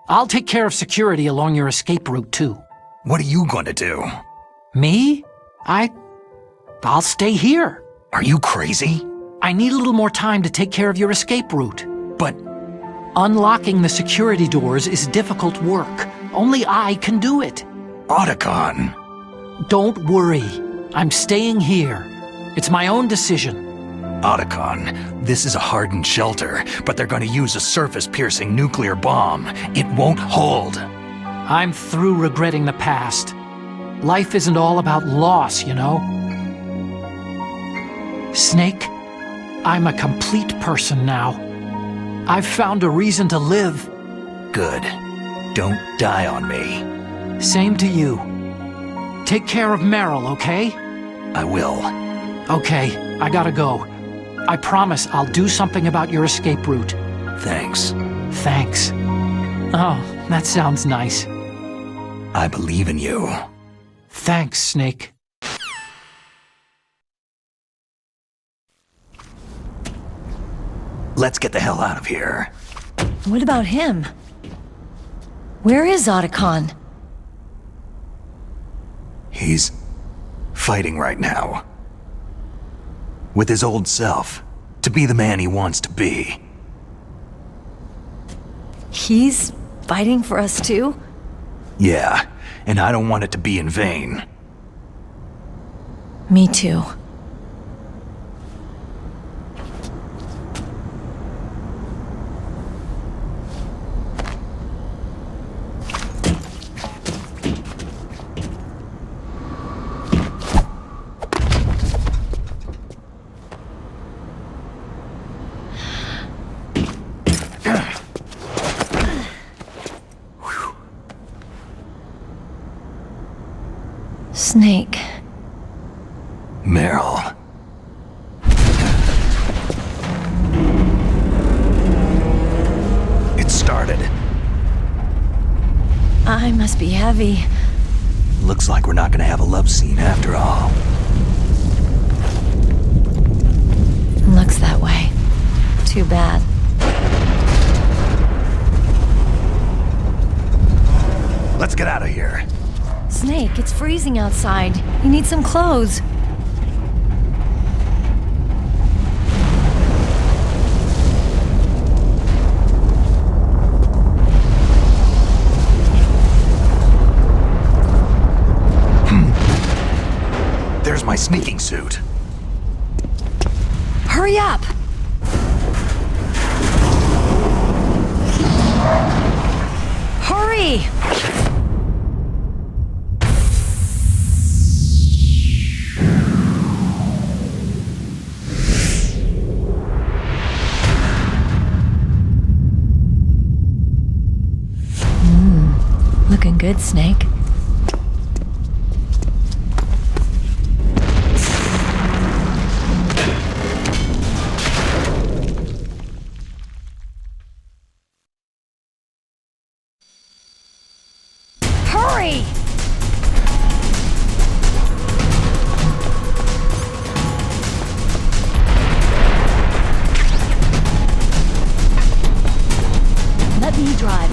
[SPEAKER 17] I'll take care of security along your escape route, too.
[SPEAKER 3] What are you going to do?
[SPEAKER 17] Me? I'll stay here.
[SPEAKER 3] Are you crazy?
[SPEAKER 17] I need a little more time to take care of your escape route.
[SPEAKER 3] But
[SPEAKER 17] unlocking the security doors is difficult work. Only I can do it.
[SPEAKER 3] Otacon.
[SPEAKER 17] Don't worry. I'm staying here. It's my own decision.
[SPEAKER 3] Otacon, this is a hardened shelter, but they're going to use a surface-piercing nuclear bomb. It won't hold.
[SPEAKER 17] I'm through regretting the past. Life isn't all about loss, you know? Snake, I'm a complete person now. I've found a reason to live.
[SPEAKER 3] Good. Don't die on me.
[SPEAKER 17] Same to you. Take care of Merill, okay?
[SPEAKER 3] I will.
[SPEAKER 17] Okay, I gotta go. I promise I'll do something about your escape route.
[SPEAKER 3] Thanks.
[SPEAKER 17] Thanks. Oh, that sounds nice.
[SPEAKER 3] I believe in you.
[SPEAKER 17] Thanks, Snake.
[SPEAKER 3] Let's get the hell out of here.
[SPEAKER 12] What about him? Where is Otacon?
[SPEAKER 3] He's fighting right now. With his old self. To be the man he wants to be.
[SPEAKER 12] He's fighting for us too?
[SPEAKER 3] Yeah, and I don't want it to be in vain.
[SPEAKER 12] Me too. must be heavy.
[SPEAKER 3] Looks like we're not gonna have a love scene after all.
[SPEAKER 12] Looks that way. Too bad.
[SPEAKER 3] Let's get out of here.
[SPEAKER 12] Snake, it's freezing outside. You need some clothes.
[SPEAKER 3] There's my sneaking suit.
[SPEAKER 12] Hurry up! Hurry! Looking good, Snake. Hurry! Let me drive.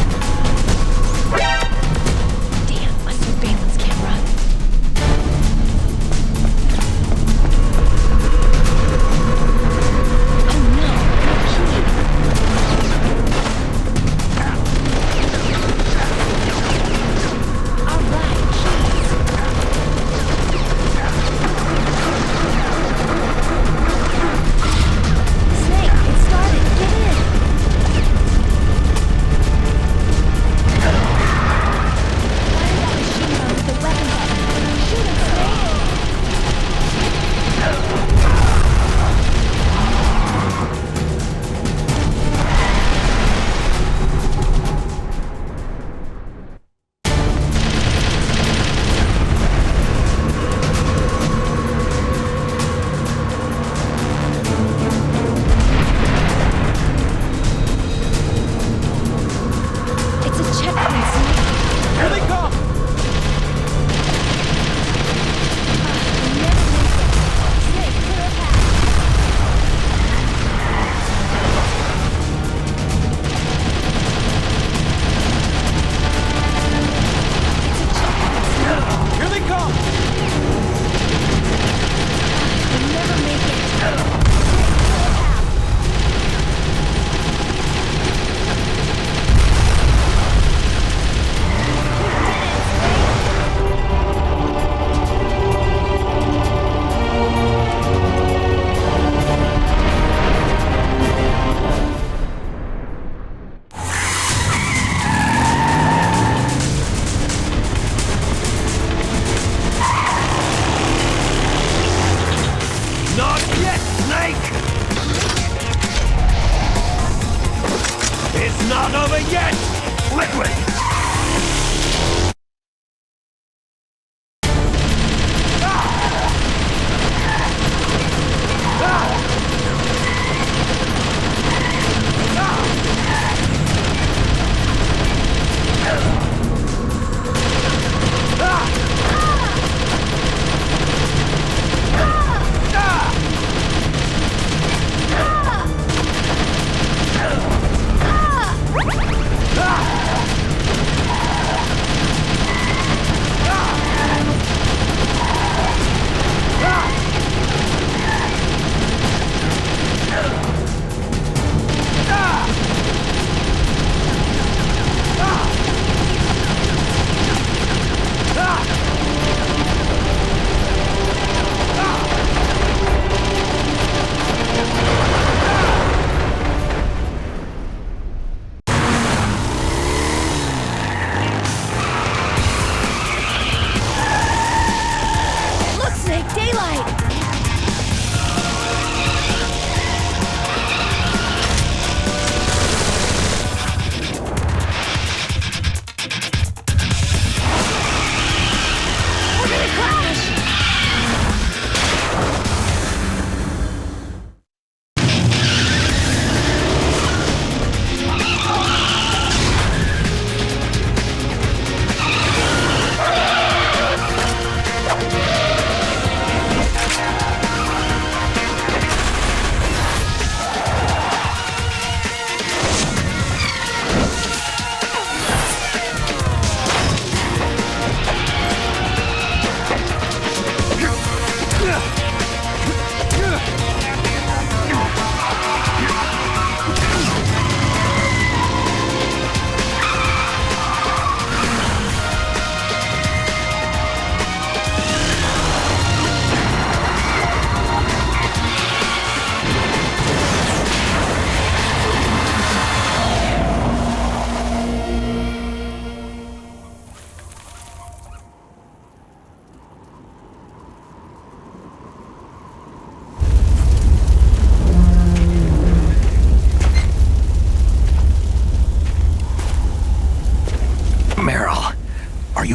[SPEAKER 12] Damn, must have Bane's camera. Oh no,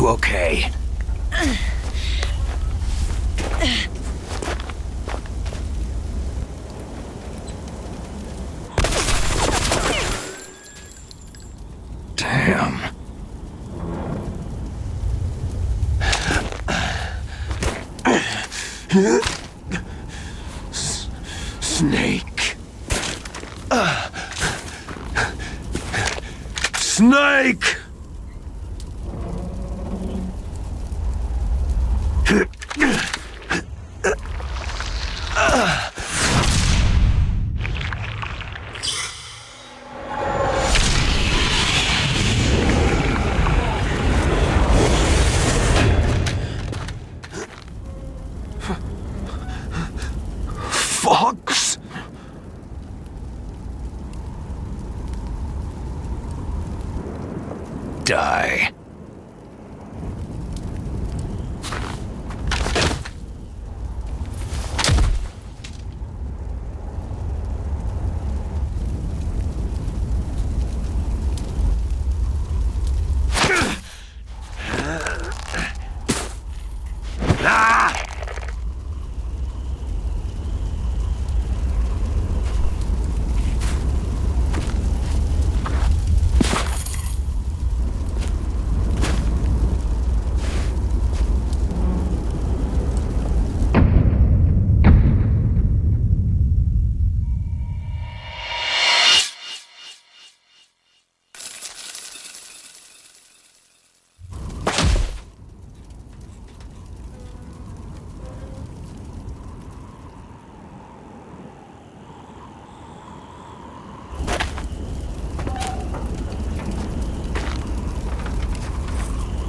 [SPEAKER 3] okay? Damn. Snake. Snake! Fox? Die.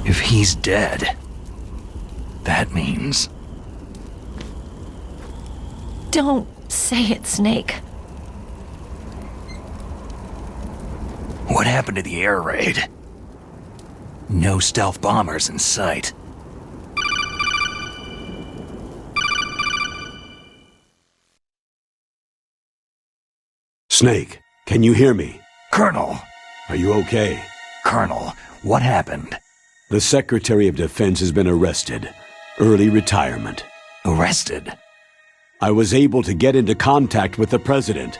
[SPEAKER 3] If he's dead, that means...
[SPEAKER 12] Don't say it, Snake.
[SPEAKER 3] What happened to the air raid? No stealth bombers in sight.
[SPEAKER 2] Snake, can you hear me?
[SPEAKER 3] Colonel!
[SPEAKER 2] Are you okay?
[SPEAKER 3] Colonel, what happened?
[SPEAKER 2] The Secretary of Defense has been arrested. Early retirement.
[SPEAKER 3] Arrested?
[SPEAKER 2] I was able to get into contact with the President.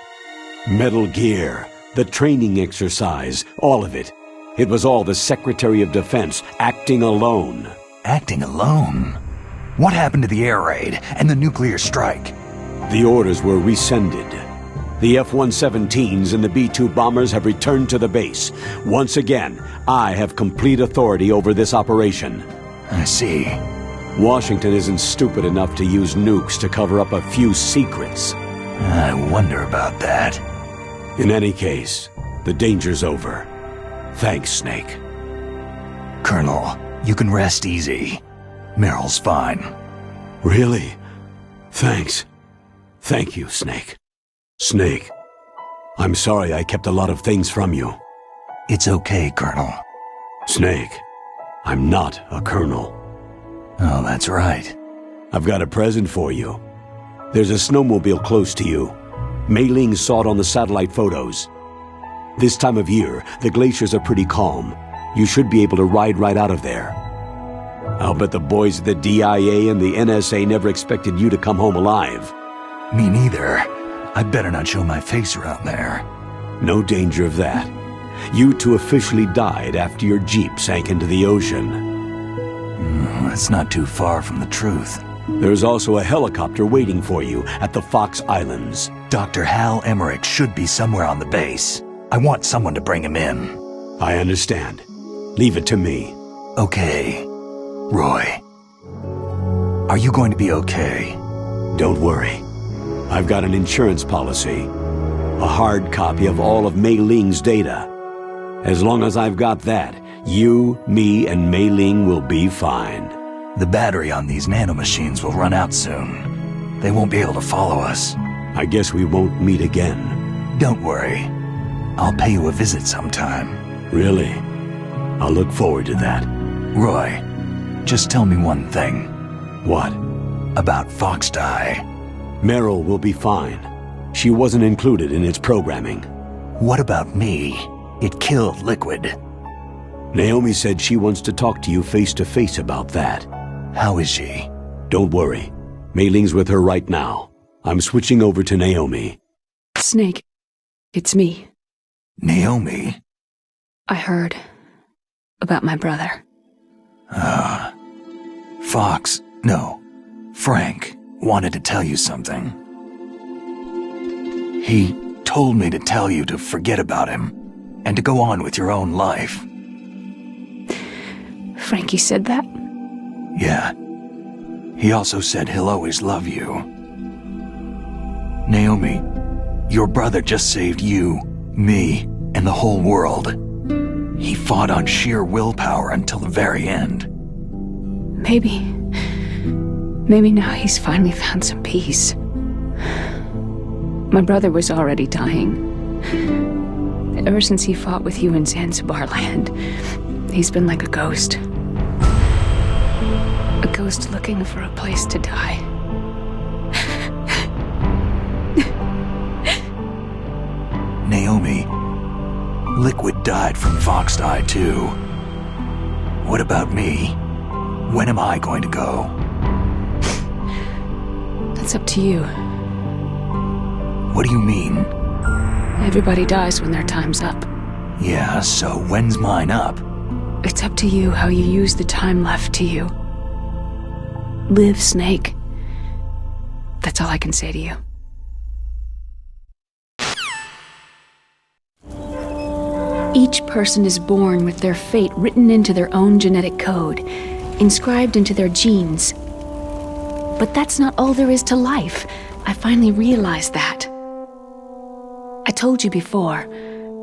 [SPEAKER 2] Metal Gear, the training exercise, all of it. It was all the Secretary of Defense acting alone.
[SPEAKER 3] Acting alone? What happened to the air raid and the nuclear strike?
[SPEAKER 2] The orders were rescinded. The F-117s and the B-2 bombers have returned to the base. Once again, I have complete authority over this operation.
[SPEAKER 3] I see.
[SPEAKER 2] Washington isn't stupid enough to use nukes to cover up a few secrets.
[SPEAKER 3] I wonder about that.
[SPEAKER 2] In any case, the danger's over. Thanks, Snake.
[SPEAKER 3] Colonel, you can rest easy. Meryl's fine.
[SPEAKER 2] Really? Thanks. Thank you, Snake. Snake, I'm sorry I kept a lot of things from you.
[SPEAKER 3] It's okay, Colonel.
[SPEAKER 2] Snake, I'm not a colonel.
[SPEAKER 3] Oh, that's right.
[SPEAKER 2] I've got a present for you. There's a snowmobile close to you. Mei Ling saw it on the satellite photos. This time of year, the glaciers are pretty calm. You should be able to ride right out of there. I'll bet the boys at the DIA and the NSA never expected you to come home alive.
[SPEAKER 3] Me neither. I better not show my face around there.
[SPEAKER 2] No danger of that. You two officially died after your Jeep sank into the ocean.
[SPEAKER 3] That's not too far from the truth.
[SPEAKER 2] There's also a helicopter waiting for you at the Fox Islands.
[SPEAKER 3] Dr. Hal Emmerich should be somewhere on the base. I want someone to bring him in.
[SPEAKER 2] I understand. Leave it to me.
[SPEAKER 3] Okay. Roy. Are you going to be okay?
[SPEAKER 2] Don't worry. I've got an insurance policy. A hard copy of all of Mei Ling's data. As long as I've got that, you, me, and Mei Ling will be fine.
[SPEAKER 3] The battery on these nanomachines will run out soon. They won't be able to follow us.
[SPEAKER 2] I guess we won't meet again.
[SPEAKER 3] Don't worry. I'll pay you a visit sometime.
[SPEAKER 2] Really? I'll look forward to that.
[SPEAKER 3] Roy, just tell me one thing.
[SPEAKER 2] What?
[SPEAKER 3] About Fox Die.
[SPEAKER 2] Merill will be fine. She wasn't included in its programming.
[SPEAKER 3] What about me? It killed Liquid.
[SPEAKER 2] Naomi said she wants to talk to you face to face about that.
[SPEAKER 3] How is she?
[SPEAKER 2] Don't worry. Mei Ling's with her right now. I'm switching over to Naomi.
[SPEAKER 5] Snake, it's me.
[SPEAKER 3] Naomi?
[SPEAKER 5] I heard about my brother.
[SPEAKER 3] Frank wanted to tell you something. He told me to tell you to forget about him and to go on with your own life.
[SPEAKER 5] Frankie said that?
[SPEAKER 3] Yeah. He also said he'll always love you. Naomi, your brother just saved you, me, and the whole world. He fought on sheer willpower until the very end.
[SPEAKER 5] Maybe now he's finally found some peace. My brother was already dying. Ever since he fought with you in Zanzibar land, he's been like a ghost. A ghost looking for a place to die.
[SPEAKER 3] Naomi, Liquid died from Foxeye too. What about me? When am I going to go?
[SPEAKER 5] That's up to you.
[SPEAKER 3] What do you mean?
[SPEAKER 5] Everybody dies when their time's up.
[SPEAKER 3] Yeah, so when's mine up?
[SPEAKER 5] It's up to you how you use the time left to you. Live, Snake. That's all I can say to you. Each person is born with their fate written into their own genetic code, inscribed into their genes. But that's not all there is to life. I finally realized that. I told you before,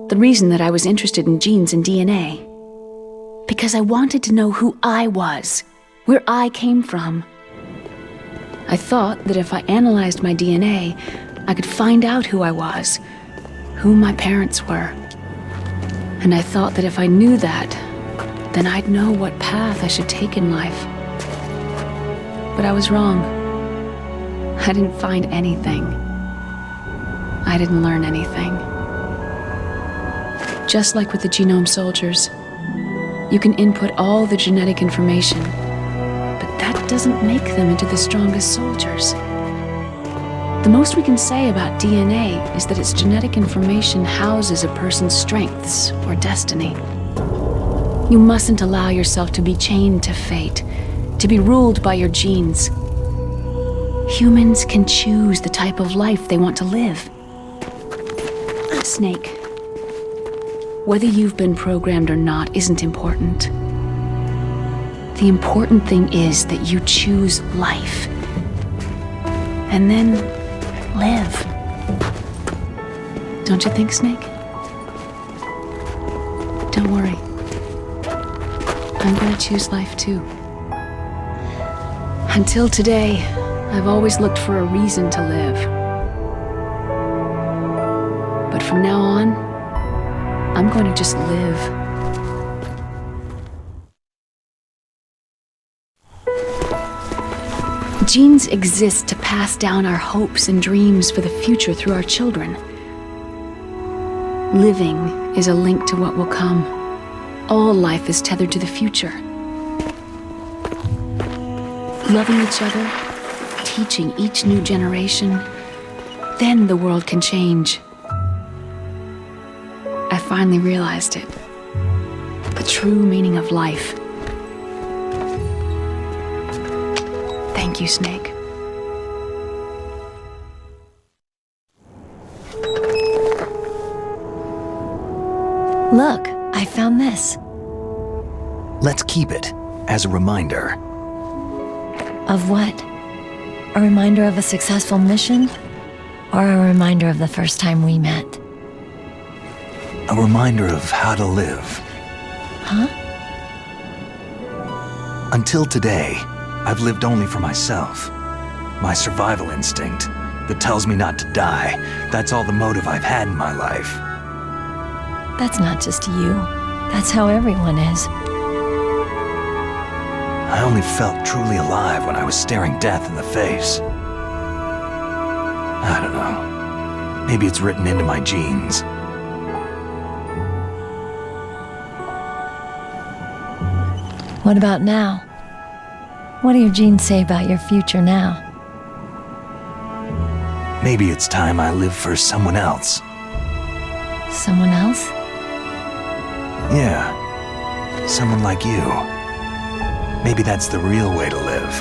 [SPEAKER 5] the reason that I was interested in genes and DNA. Because I wanted to know who I was, where I came from. I thought that if I analyzed my DNA, I could find out who I was, who my parents were. And I thought that if I knew that, then I'd know what path I should take in life. But I was wrong. I didn't find anything. I didn't learn anything. Just like with the genome soldiers, you can input all the genetic information, but that doesn't make them into the strongest soldiers. The most we can say about DNA is that its genetic information houses a person's strengths or destiny. You mustn't allow yourself to be chained to fate, to be ruled by your genes. Humans can choose the type of life they want to live. Snake, whether you've been programmed or not isn't important. The important thing is that you choose life. And then live. Don't you think, Snake? Don't worry. I'm gonna choose life too. Until today, I've always looked for a reason to live. But from now on, I'm going to just live. Genes exist to pass down our hopes and dreams for the future through our children. Living is a link to what will come. All life is tethered to the future. Loving each other, teaching each new generation, then the world can change. I finally realized it. The true meaning of life. Thank you, Snake.
[SPEAKER 12] Look, I found this.
[SPEAKER 3] Let's keep it as a reminder.
[SPEAKER 12] Of what? A reminder of a successful mission? Or a reminder of the first time we met?
[SPEAKER 3] A reminder of how to live.
[SPEAKER 12] Huh?
[SPEAKER 3] Until today, I've lived only for myself. My survival instinct that tells me not to die. That's all the motive I've had in my life.
[SPEAKER 12] That's not just you. That's how everyone is.
[SPEAKER 3] I only felt truly alive when I was staring death in the face. I don't know. Maybe it's written into my genes.
[SPEAKER 12] What about now? What do your genes say about your future now?
[SPEAKER 3] Maybe it's time I live for someone else.
[SPEAKER 12] Someone else?
[SPEAKER 3] Yeah. Someone like you. Maybe that's the real way to live.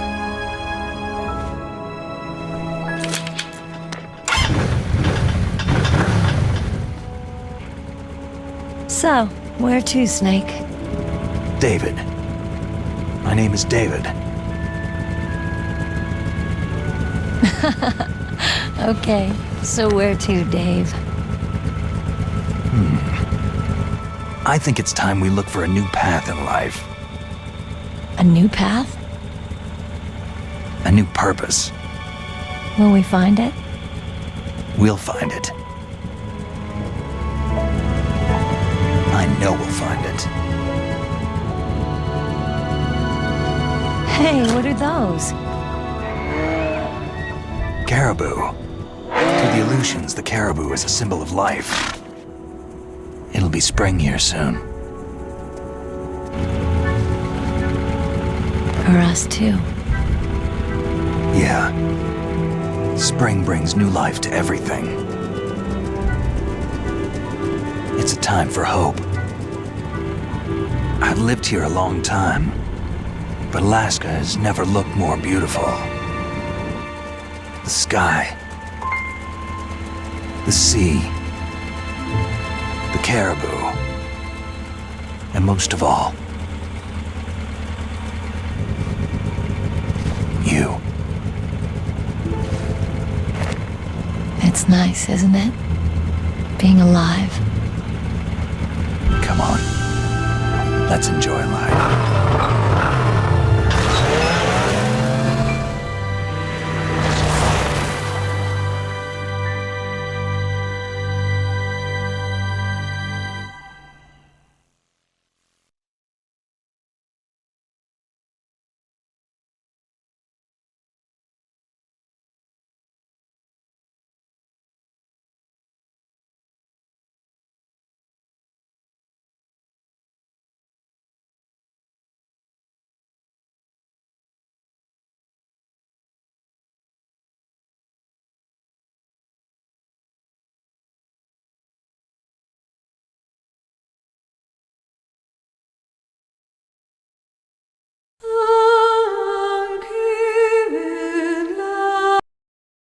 [SPEAKER 12] So, where to, Snake?
[SPEAKER 3] David. My name is David.
[SPEAKER 12] Okay, so where to, Dave?
[SPEAKER 3] I think it's time we look for a new path in life.
[SPEAKER 12] A new path?
[SPEAKER 3] A new purpose.
[SPEAKER 12] Will we find it?
[SPEAKER 3] We'll find it. I know we'll find it.
[SPEAKER 12] Hey, what are those?
[SPEAKER 3] Caribou. To the Aleutians, the caribou is a symbol of life. It'll be spring here soon.
[SPEAKER 12] For us, too.
[SPEAKER 3] Yeah. Spring brings new life to everything. It's a time for hope. I've lived here a long time, but Alaska has never looked more beautiful. The sky, the sea, the caribou, and most of all, you.
[SPEAKER 12] It's nice, isn't it? Being alive.
[SPEAKER 3] Come on, let's enjoy life.